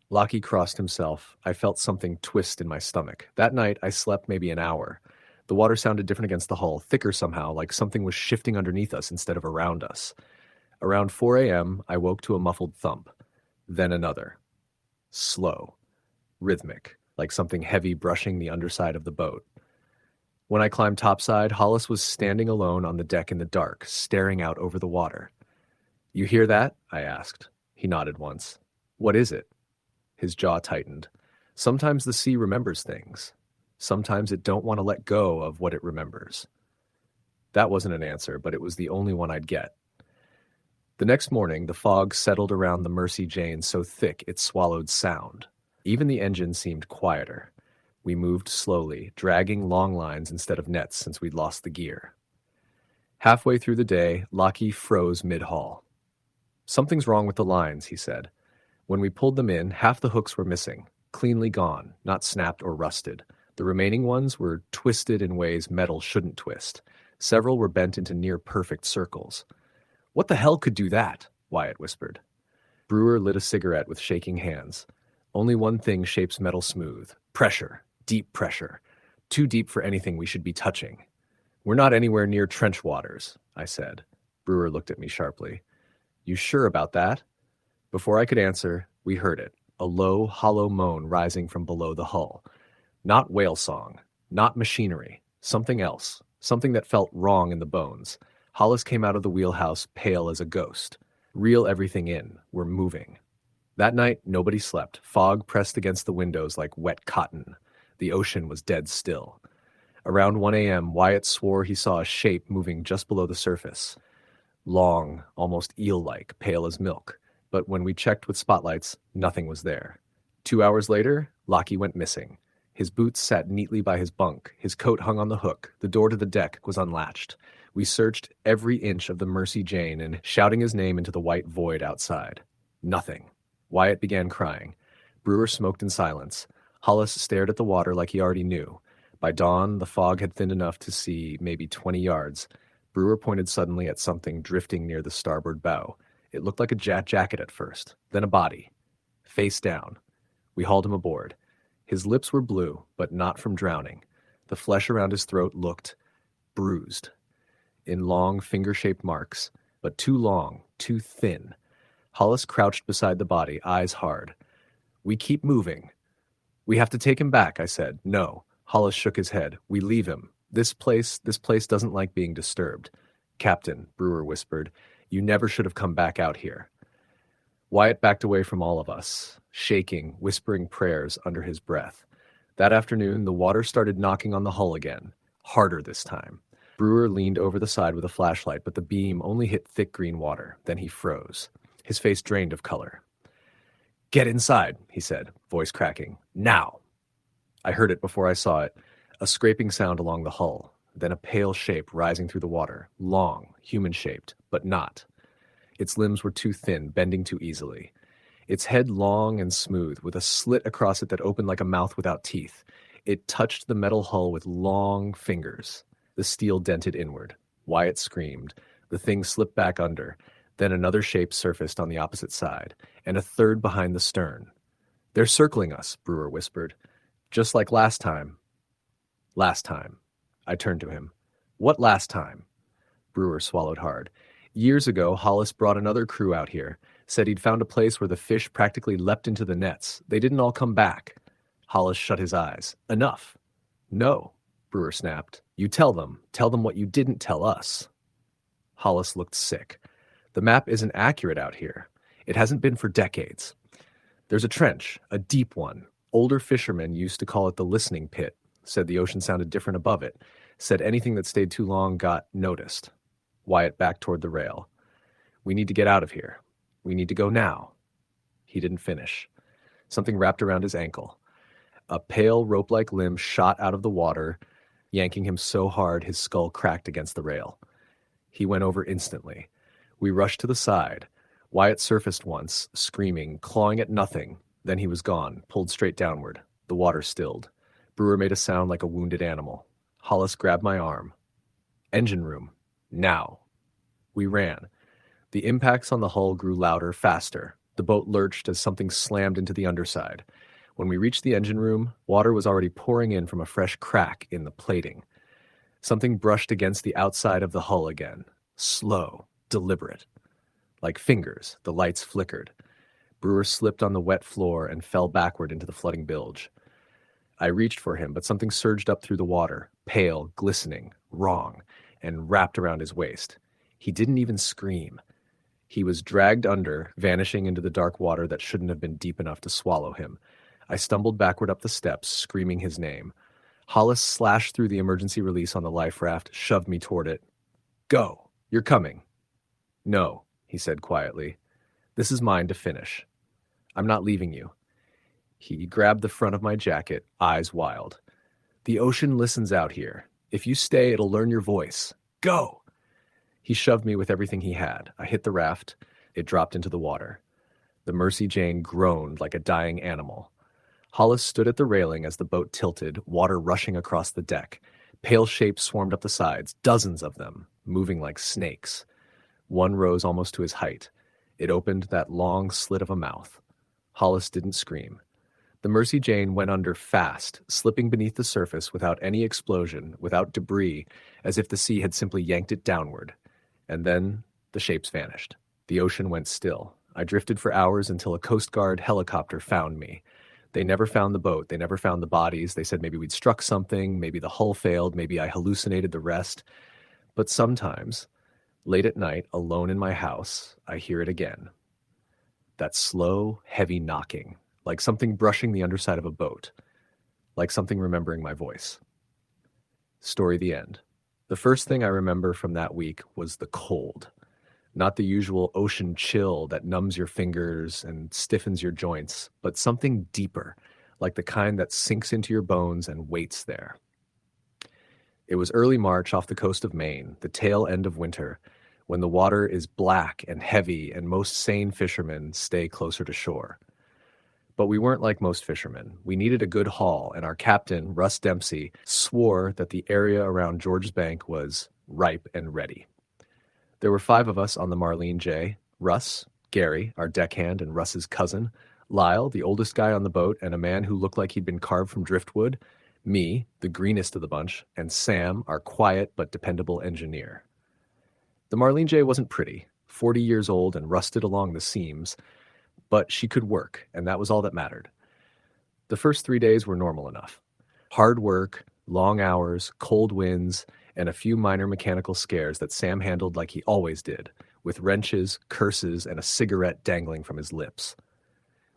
Lockie crossed himself. I felt something twist in my stomach. That night, I slept maybe an hour. The water sounded different against the hull, thicker somehow, like something was shifting underneath us instead of around us. Around 4 a.m., I woke to a muffled thump. Then another. Slow. Rhythmic, like something heavy brushing the underside of the boat. When I climbed topside, Hollis was standing alone on the deck in the dark, staring out over the water. "You hear that?" I asked. He nodded once. "What is it?" His jaw tightened. Sometimes the sea remembers things. Sometimes it don't want to let go of what it remembers. That wasn't an answer, but it was the only one I'd get. The next morning, the fog settled around the Mercy Jane so thick it swallowed sound. Even the engine seemed quieter. We moved slowly, dragging long lines instead of nets since we'd lost the gear. Halfway through the day, Lockie froze mid-haul. Something's wrong with the lines, he said. When we pulled them in, half the hooks were missing, cleanly gone, not snapped or rusted. The remaining ones were twisted in ways metal shouldn't twist. Several were bent into near-perfect circles. "What the hell could do that?" Wyatt whispered. Brewer lit a cigarette with shaking hands. "Only one thing shapes metal smooth. Pressure. Deep pressure. Too deep for anything we should be touching." "We're not anywhere near trench waters," I said. Brewer looked at me sharply. "You sure about that?" Before I could answer, we heard it, a low, hollow moan rising from below the hull. Not whale song, not machinery, something else, something that felt wrong in the bones. Hollis came out of the wheelhouse pale as a ghost. "Reel everything in. We're moving." That night, nobody slept. Fog pressed against the windows like wet cotton. The ocean was dead still. Around 1 a.m., Wyatt swore he saw a shape moving just below the surface. Long, almost eel-like, pale as milk. But when we checked with spotlights, nothing was there. 2 hours later, Lockie went missing. His boots sat neatly by his bunk. His coat hung on the hook. The door to the deck was unlatched. We searched every inch of the Mercy Jane and shouting his name into the white void outside. Nothing. Wyatt began crying. Brewer smoked in silence. Hollis stared at the water like he already knew. By dawn, the fog had thinned enough to see maybe 20 yards. Brewer pointed suddenly at something drifting near the starboard bow. It looked like a jacket at first, then a body. Face down. We hauled him aboard. His lips were blue, but not from drowning. The flesh around his throat looked bruised, in long finger-shaped marks, but too long, too thin. Hollis crouched beside the body, eyes hard. "We keep moving." "We have to take him back," I said. "No." Hollis shook his head. "We leave him. This place doesn't like being disturbed." "Captain," Brewer whispered, "you never should have come back out here." Wyatt backed away from all of us, shaking, whispering prayers under his breath. That afternoon, the water started knocking on the hull again, harder this time. Brewer leaned over the side with a flashlight, but the beam only hit thick green water. Then he froze. His face drained of color. "Get inside," he said, voice cracking. "Now!" I heard it before I saw it, a scraping sound along the hull, then a pale shape rising through the water, long, human-shaped, but not. Its limbs were too thin, bending too easily. Its head long and smooth, with a slit across it that opened like a mouth without teeth. It touched the metal hull with long fingers. The steel dented inward. Wyatt screamed. The thing slipped back under. Then another shape surfaced on the opposite side, and a third behind the stern. "They're circling us," Brewer whispered. "Just like last time." "Last time." I turned to him. "What last time?" Brewer swallowed hard. "Years ago, Hollis brought another crew out here. Said he'd found a place where the fish practically leapt into the nets. They didn't all come back." Hollis shut his eyes. "Enough." "No," Brewer snapped. "You tell them. Tell them what you didn't tell us." Hollis looked sick. "The map isn't accurate out here. It hasn't been for decades. There's a trench, a deep one. Older fishermen used to call it the listening pit. Said the ocean sounded different above it. Said anything that stayed too long got noticed." Wyatt backed toward the rail. "We need to get out of here. We need to go now." He didn't finish. Something wrapped around his ankle. A pale rope-like limb shot out of the water, yanking him so hard his skull cracked against the rail. He went over instantly. We rushed to the side. Wyatt surfaced once, screaming, clawing at nothing. Then he was gone, pulled straight downward. The water stilled. Brewer made a sound like a wounded animal. Hollis grabbed my arm. "Engine room. Now." We ran. The impacts on the hull grew louder, faster. The boat lurched as something slammed into the underside. When we reached the engine room, water was already pouring in from a fresh crack in the plating. Something brushed against the outside of the hull again. Slow, deliberate. Like fingers, the lights flickered. Brewer slipped on the wet floor and fell backward into the flooding bilge. I reached for him, but something surged up through the water, pale, glistening, wrong, and wrapped around his waist. He didn't even scream. He was dragged under, vanishing into the dark water that shouldn't have been deep enough to swallow him. I stumbled backward up the steps, screaming his name. Hollis slashed through the emergency release on the life raft, shoved me toward it. "Go! You're coming." "No," he said quietly. "This is mine to finish. I'm not leaving you." He grabbed the front of my jacket, eyes wild. "The ocean listens out here. If you stay, it'll learn your voice. Go!" He shoved me with everything he had. I hit the raft. It dropped into the water. The Mercy Jane groaned like a dying animal. Hollis stood at the railing as the boat tilted, water rushing across the deck. Pale shapes swarmed up the sides, dozens of them, moving like snakes. One rose almost to his height. It opened that long slit of a mouth. Hollis didn't scream. The Mercy Jane went under fast, slipping beneath the surface without any explosion, without debris, as if the sea had simply yanked it downward. And then the shapes vanished. The ocean went still. I drifted for hours until a Coast Guard helicopter found me. They never found the boat. They never found the bodies. They said maybe we'd struck something, maybe the hull failed, maybe I hallucinated the rest. But sometimes, late at night, alone in my house, I hear it again. That slow, heavy knocking, like something brushing the underside of a boat, like something remembering my voice. Story the end. The first thing I remember from that week was the cold. Not the usual ocean chill that numbs your fingers and stiffens your joints, but something deeper, like the kind that sinks into your bones and waits there. It was early March off the coast of Maine, the tail end of winter, when the water is black and heavy and most sane fishermen stay closer to shore. But we weren't like most fishermen. We needed a good haul, and our captain, Russ Dempsey, swore that the area around George's Bank was ripe and ready. There were 5 of us on the Marlene J. Russ, Gary, our deckhand and Russ's cousin, Lyle, the oldest guy on the boat and a man who looked like he'd been carved from driftwood, me, the greenest of the bunch, and Sam, our quiet but dependable engineer. The Marlene J wasn't pretty, 40 years old and rusted along the seams, but she could work, and that was all that mattered. The first 3 days were normal enough. Hard work, long hours, cold winds, and a few minor mechanical scares that Sam handled like he always did, with wrenches, curses, and a cigarette dangling from his lips.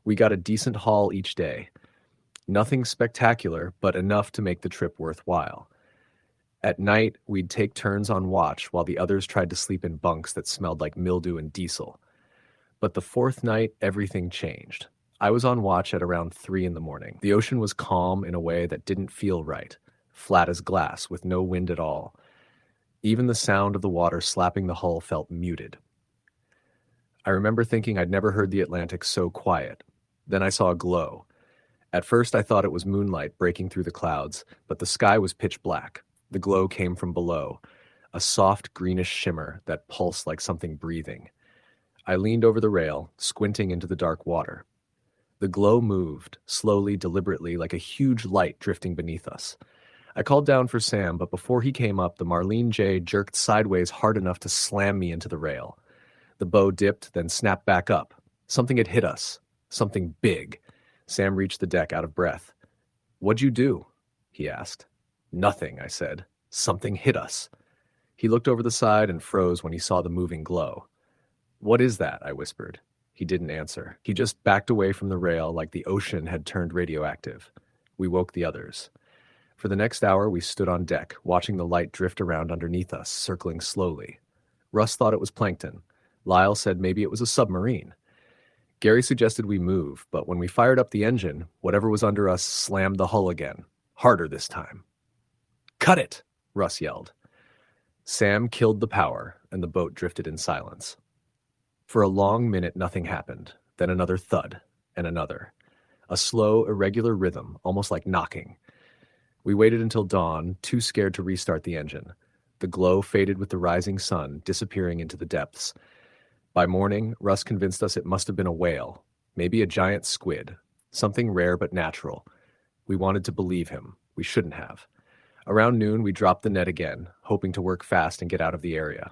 We got a decent haul each day. Nothing spectacular, but enough to make the trip worthwhile. At night, we'd take turns on watch while the others tried to sleep in bunks that smelled like mildew and diesel. But the 4th night, everything changed. I was on watch at around 3 in the morning. The ocean was calm in a way that didn't feel right, flat as glass, with no wind at all. Even the sound of the water slapping the hull felt muted. I remember thinking I'd never heard the Atlantic so quiet. Then I saw a glow. At first I thought it was moonlight breaking through the clouds, but the sky was pitch black. The glow came from below, a soft greenish shimmer that pulsed like something breathing. I leaned over the rail, squinting into the dark water. The glow moved, slowly, deliberately, like a huge light drifting beneath us. I called down for Sam, but before he came up, the Marlene J jerked sideways hard enough to slam me into the rail. The bow dipped, then snapped back up. Something had hit us. Something big. Sam reached the deck out of breath. "What'd you do?" he asked. "Nothing," I said. "Something hit us." He looked over the side and froze when he saw the moving glow. "What is that?" I whispered. He didn't answer. He just backed away from the rail like the ocean had turned radioactive. We woke the others. For the next hour, we stood on deck, watching the light drift around underneath us, circling slowly. Russ thought it was plankton. Lyle said maybe it was a submarine. Gary suggested we move, but when we fired up the engine, whatever was under us slammed the hull again. Harder this time. "Cut it!" Russ yelled. Sam killed the power, and the boat drifted in silence. For a long minute, nothing happened. Then another thud, and another. A slow, irregular rhythm, almost like knocking. We waited until dawn, too scared to restart the engine. The glow faded with the rising sun, disappearing into the depths. By morning, Russ convinced us it must have been a whale, maybe a giant squid, something rare but natural. We wanted to believe him. We shouldn't have. Around noon, we dropped the net again, hoping to work fast and get out of the area.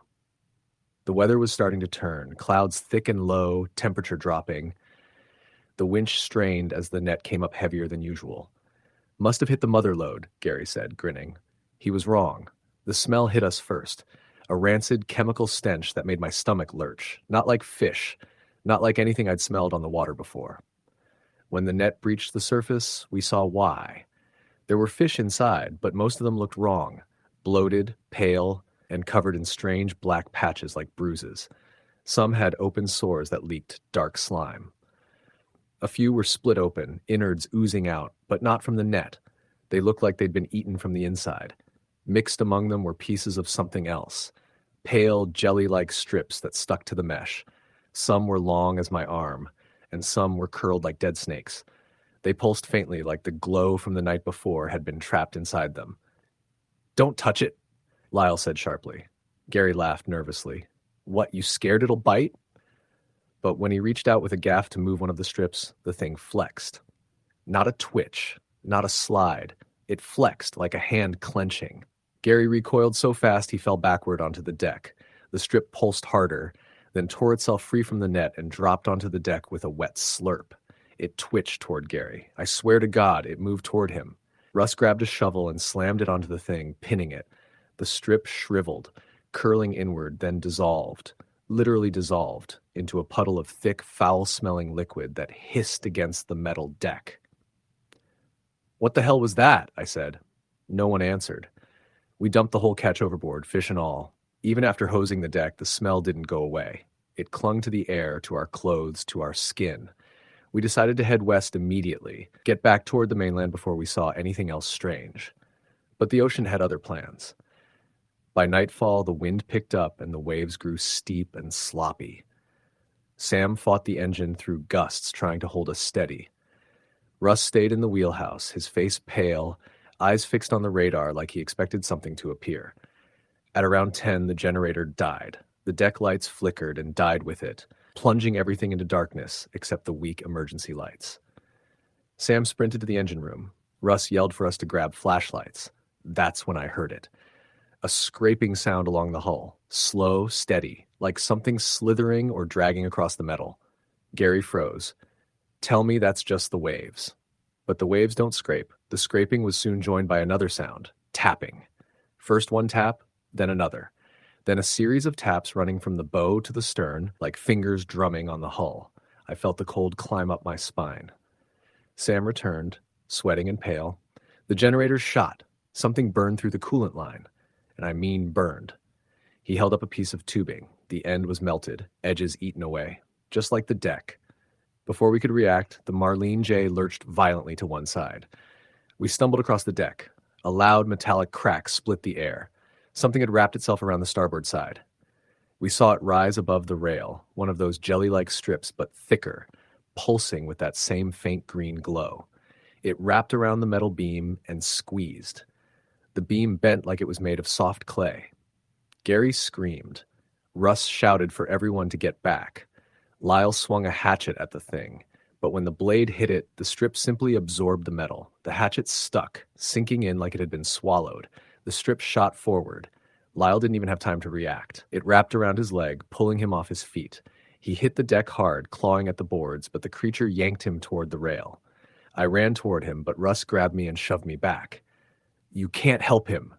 The weather was starting to turn, clouds thick and low, temperature dropping. The winch strained as the net came up heavier than usual. "Must have hit the mother lode," Gary said, grinning. He was wrong. The smell hit us first, a rancid chemical stench that made my stomach lurch, not like fish, not like anything I'd smelled on the water before. When the net breached the surface, we saw why. There were fish inside, but most of them looked wrong, bloated, pale, and covered in strange black patches like bruises. Some had open sores that leaked dark slime. A few were split open, innards oozing out, but not from the net. They looked like they'd been eaten from the inside. Mixed among them were pieces of something else, pale, jelly-like strips that stuck to the mesh. Some were long as my arm, and some were curled like dead snakes. They pulsed faintly like the glow from the night before had been trapped inside them. "Don't touch it," Lyle said sharply. Gary laughed nervously. "What, you scared it'll bite?" But when he reached out with a gaff to move one of the strips, the thing flexed. Not a twitch, not a slide. It flexed like a hand clenching. Gary recoiled so fast he fell backward onto the deck. The strip pulsed harder, then tore itself free from the net and dropped onto the deck with a wet slurp. It twitched toward Gary. I swear to God, it moved toward him. Russ grabbed a shovel and slammed it onto the thing, pinning it. The strip shriveled, curling inward, then dissolved, literally dissolved, into a puddle of thick, foul-smelling liquid that hissed against the metal deck. "What the hell was that?" I said. No one answered. We dumped the whole catch overboard, fish and all. Even after hosing the deck, the smell didn't go away. It clung to the air, to our clothes, to our skin. We decided to head west immediately, get back toward the mainland before we saw anything else strange. But the ocean had other plans. By nightfall, the wind picked up and the waves grew steep and sloppy. Sam fought the engine through gusts, trying to hold us steady. Russ stayed in the wheelhouse, his face pale, eyes fixed on the radar like he expected something to appear. At around 10, the generator died. The deck lights flickered and died with it, plunging everything into darkness except the weak emergency lights. Sam sprinted to the engine room. Russ yelled for us to grab flashlights. That's when I heard it. A scraping sound along the hull, slow, steady, like something slithering or dragging across the metal. Gary froze. "Tell me that's just the waves." But the waves don't scrape. The scraping was soon joined by another sound, tapping. First one tap, then another. Then a series of taps running from the bow to the stern, like fingers drumming on the hull. I felt the cold climb up my spine. Sam returned, sweating and pale. The generator shot. Something burned through the coolant line. And I mean burned. He held up a piece of tubing. The end was melted, edges eaten away, just like the deck. Before we could react, the Marlene J lurched violently to one side. We stumbled across the deck. A loud metallic crack split the air. Something had wrapped itself around the starboard side. We saw it rise above the rail, one of those jelly-like strips, but thicker, pulsing with that same faint green glow. It wrapped around the metal beam and squeezed. The beam bent like it was made of soft clay. Gary screamed. Russ shouted for everyone to get back. Lyle swung a hatchet at the thing, but when the blade hit it, the strip simply absorbed the metal. The hatchet stuck, sinking in like it had been swallowed. The strip shot forward. Lyle didn't even have time to react. It wrapped around his leg, pulling him off his feet. He hit the deck hard, clawing at the boards, but the creature yanked him toward the rail. I ran toward him, but Russ grabbed me and shoved me back. "You can't help him,"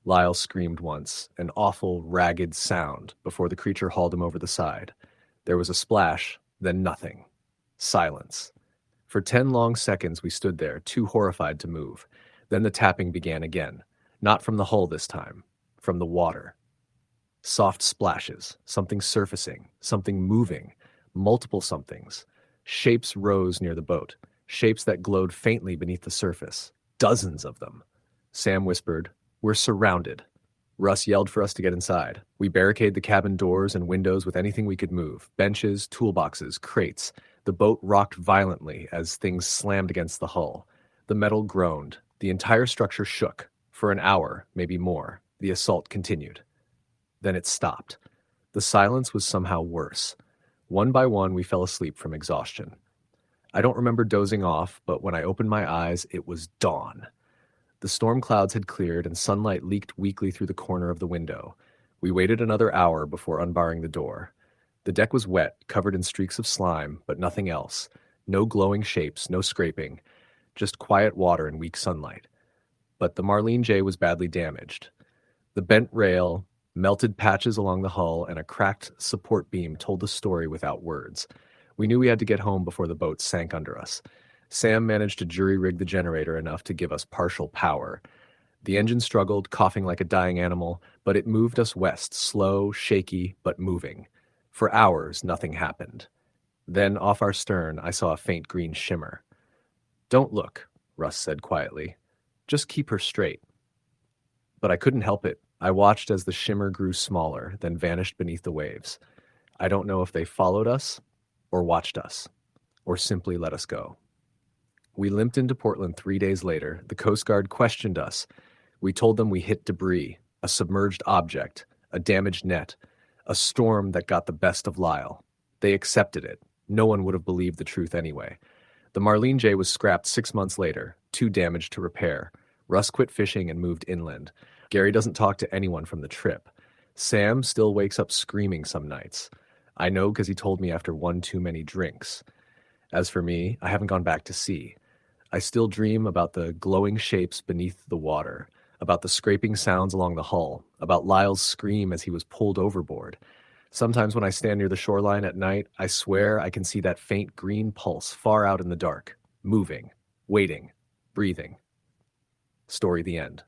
Lyle screamed once, an awful, ragged sound, before the creature hauled him over the side. There was a splash, then nothing. Silence. For 10 long seconds we stood there, too horrified to move. Then the tapping began again. Not from the hull this time. From the water. Soft splashes, something surfacing, something moving, multiple somethings. Shapes rose near the boat, shapes that glowed faintly beneath the surface. Dozens of them. Sam whispered, "We're surrounded." Russ yelled for us to get inside. We barricaded the cabin doors and windows with anything we could move, benches, toolboxes, crates. The boat rocked violently as things slammed against the hull. The metal groaned. The entire structure shook. For an hour, maybe more, the assault continued. Then it stopped. The silence was somehow worse. One by one, we fell asleep from exhaustion. I don't remember dozing off, but when I opened my eyes, it was dawn. The storm clouds had cleared and sunlight leaked weakly through the corner of the window. We waited another hour before unbarring the door. The deck was wet, covered in streaks of slime, but nothing else. No glowing shapes, no scraping, just quiet water and weak sunlight. But the Marlene J was badly damaged. The bent rail, melted patches along the hull, and a cracked support beam told the story without words. We knew we had to get home before the boat sank under us. Sam managed to jury-rig the generator enough to give us partial power. The engine struggled, coughing like a dying animal, but it moved us west, slow, shaky, but moving. For hours, nothing happened. Then, off our stern, I saw a faint green shimmer. "Don't look," Russ said quietly. "Just keep her straight." But I couldn't help it. I watched as the shimmer grew smaller, then vanished beneath the waves. I don't know if they followed us or watched us or simply let us go. We limped into Portland 3 days later. The Coast Guard questioned us. We told them we hit debris, a submerged object, a damaged net, a storm that got the best of Lyle. They accepted it. No one would have believed the truth anyway. The Marlene J was scrapped 6 months later, too damaged to repair. Russ quit fishing and moved inland. Gary doesn't talk to anyone from the trip. Sam still wakes up screaming some nights. I know because he told me after one too many drinks. As for me, I haven't gone back to sea. I still dream about the glowing shapes beneath the water, about the scraping sounds along the hull, about Lyle's scream as he was pulled overboard. Sometimes when I stand near the shoreline at night, I swear I can see that faint green pulse far out in the dark, moving, waiting, breathing. Story the end.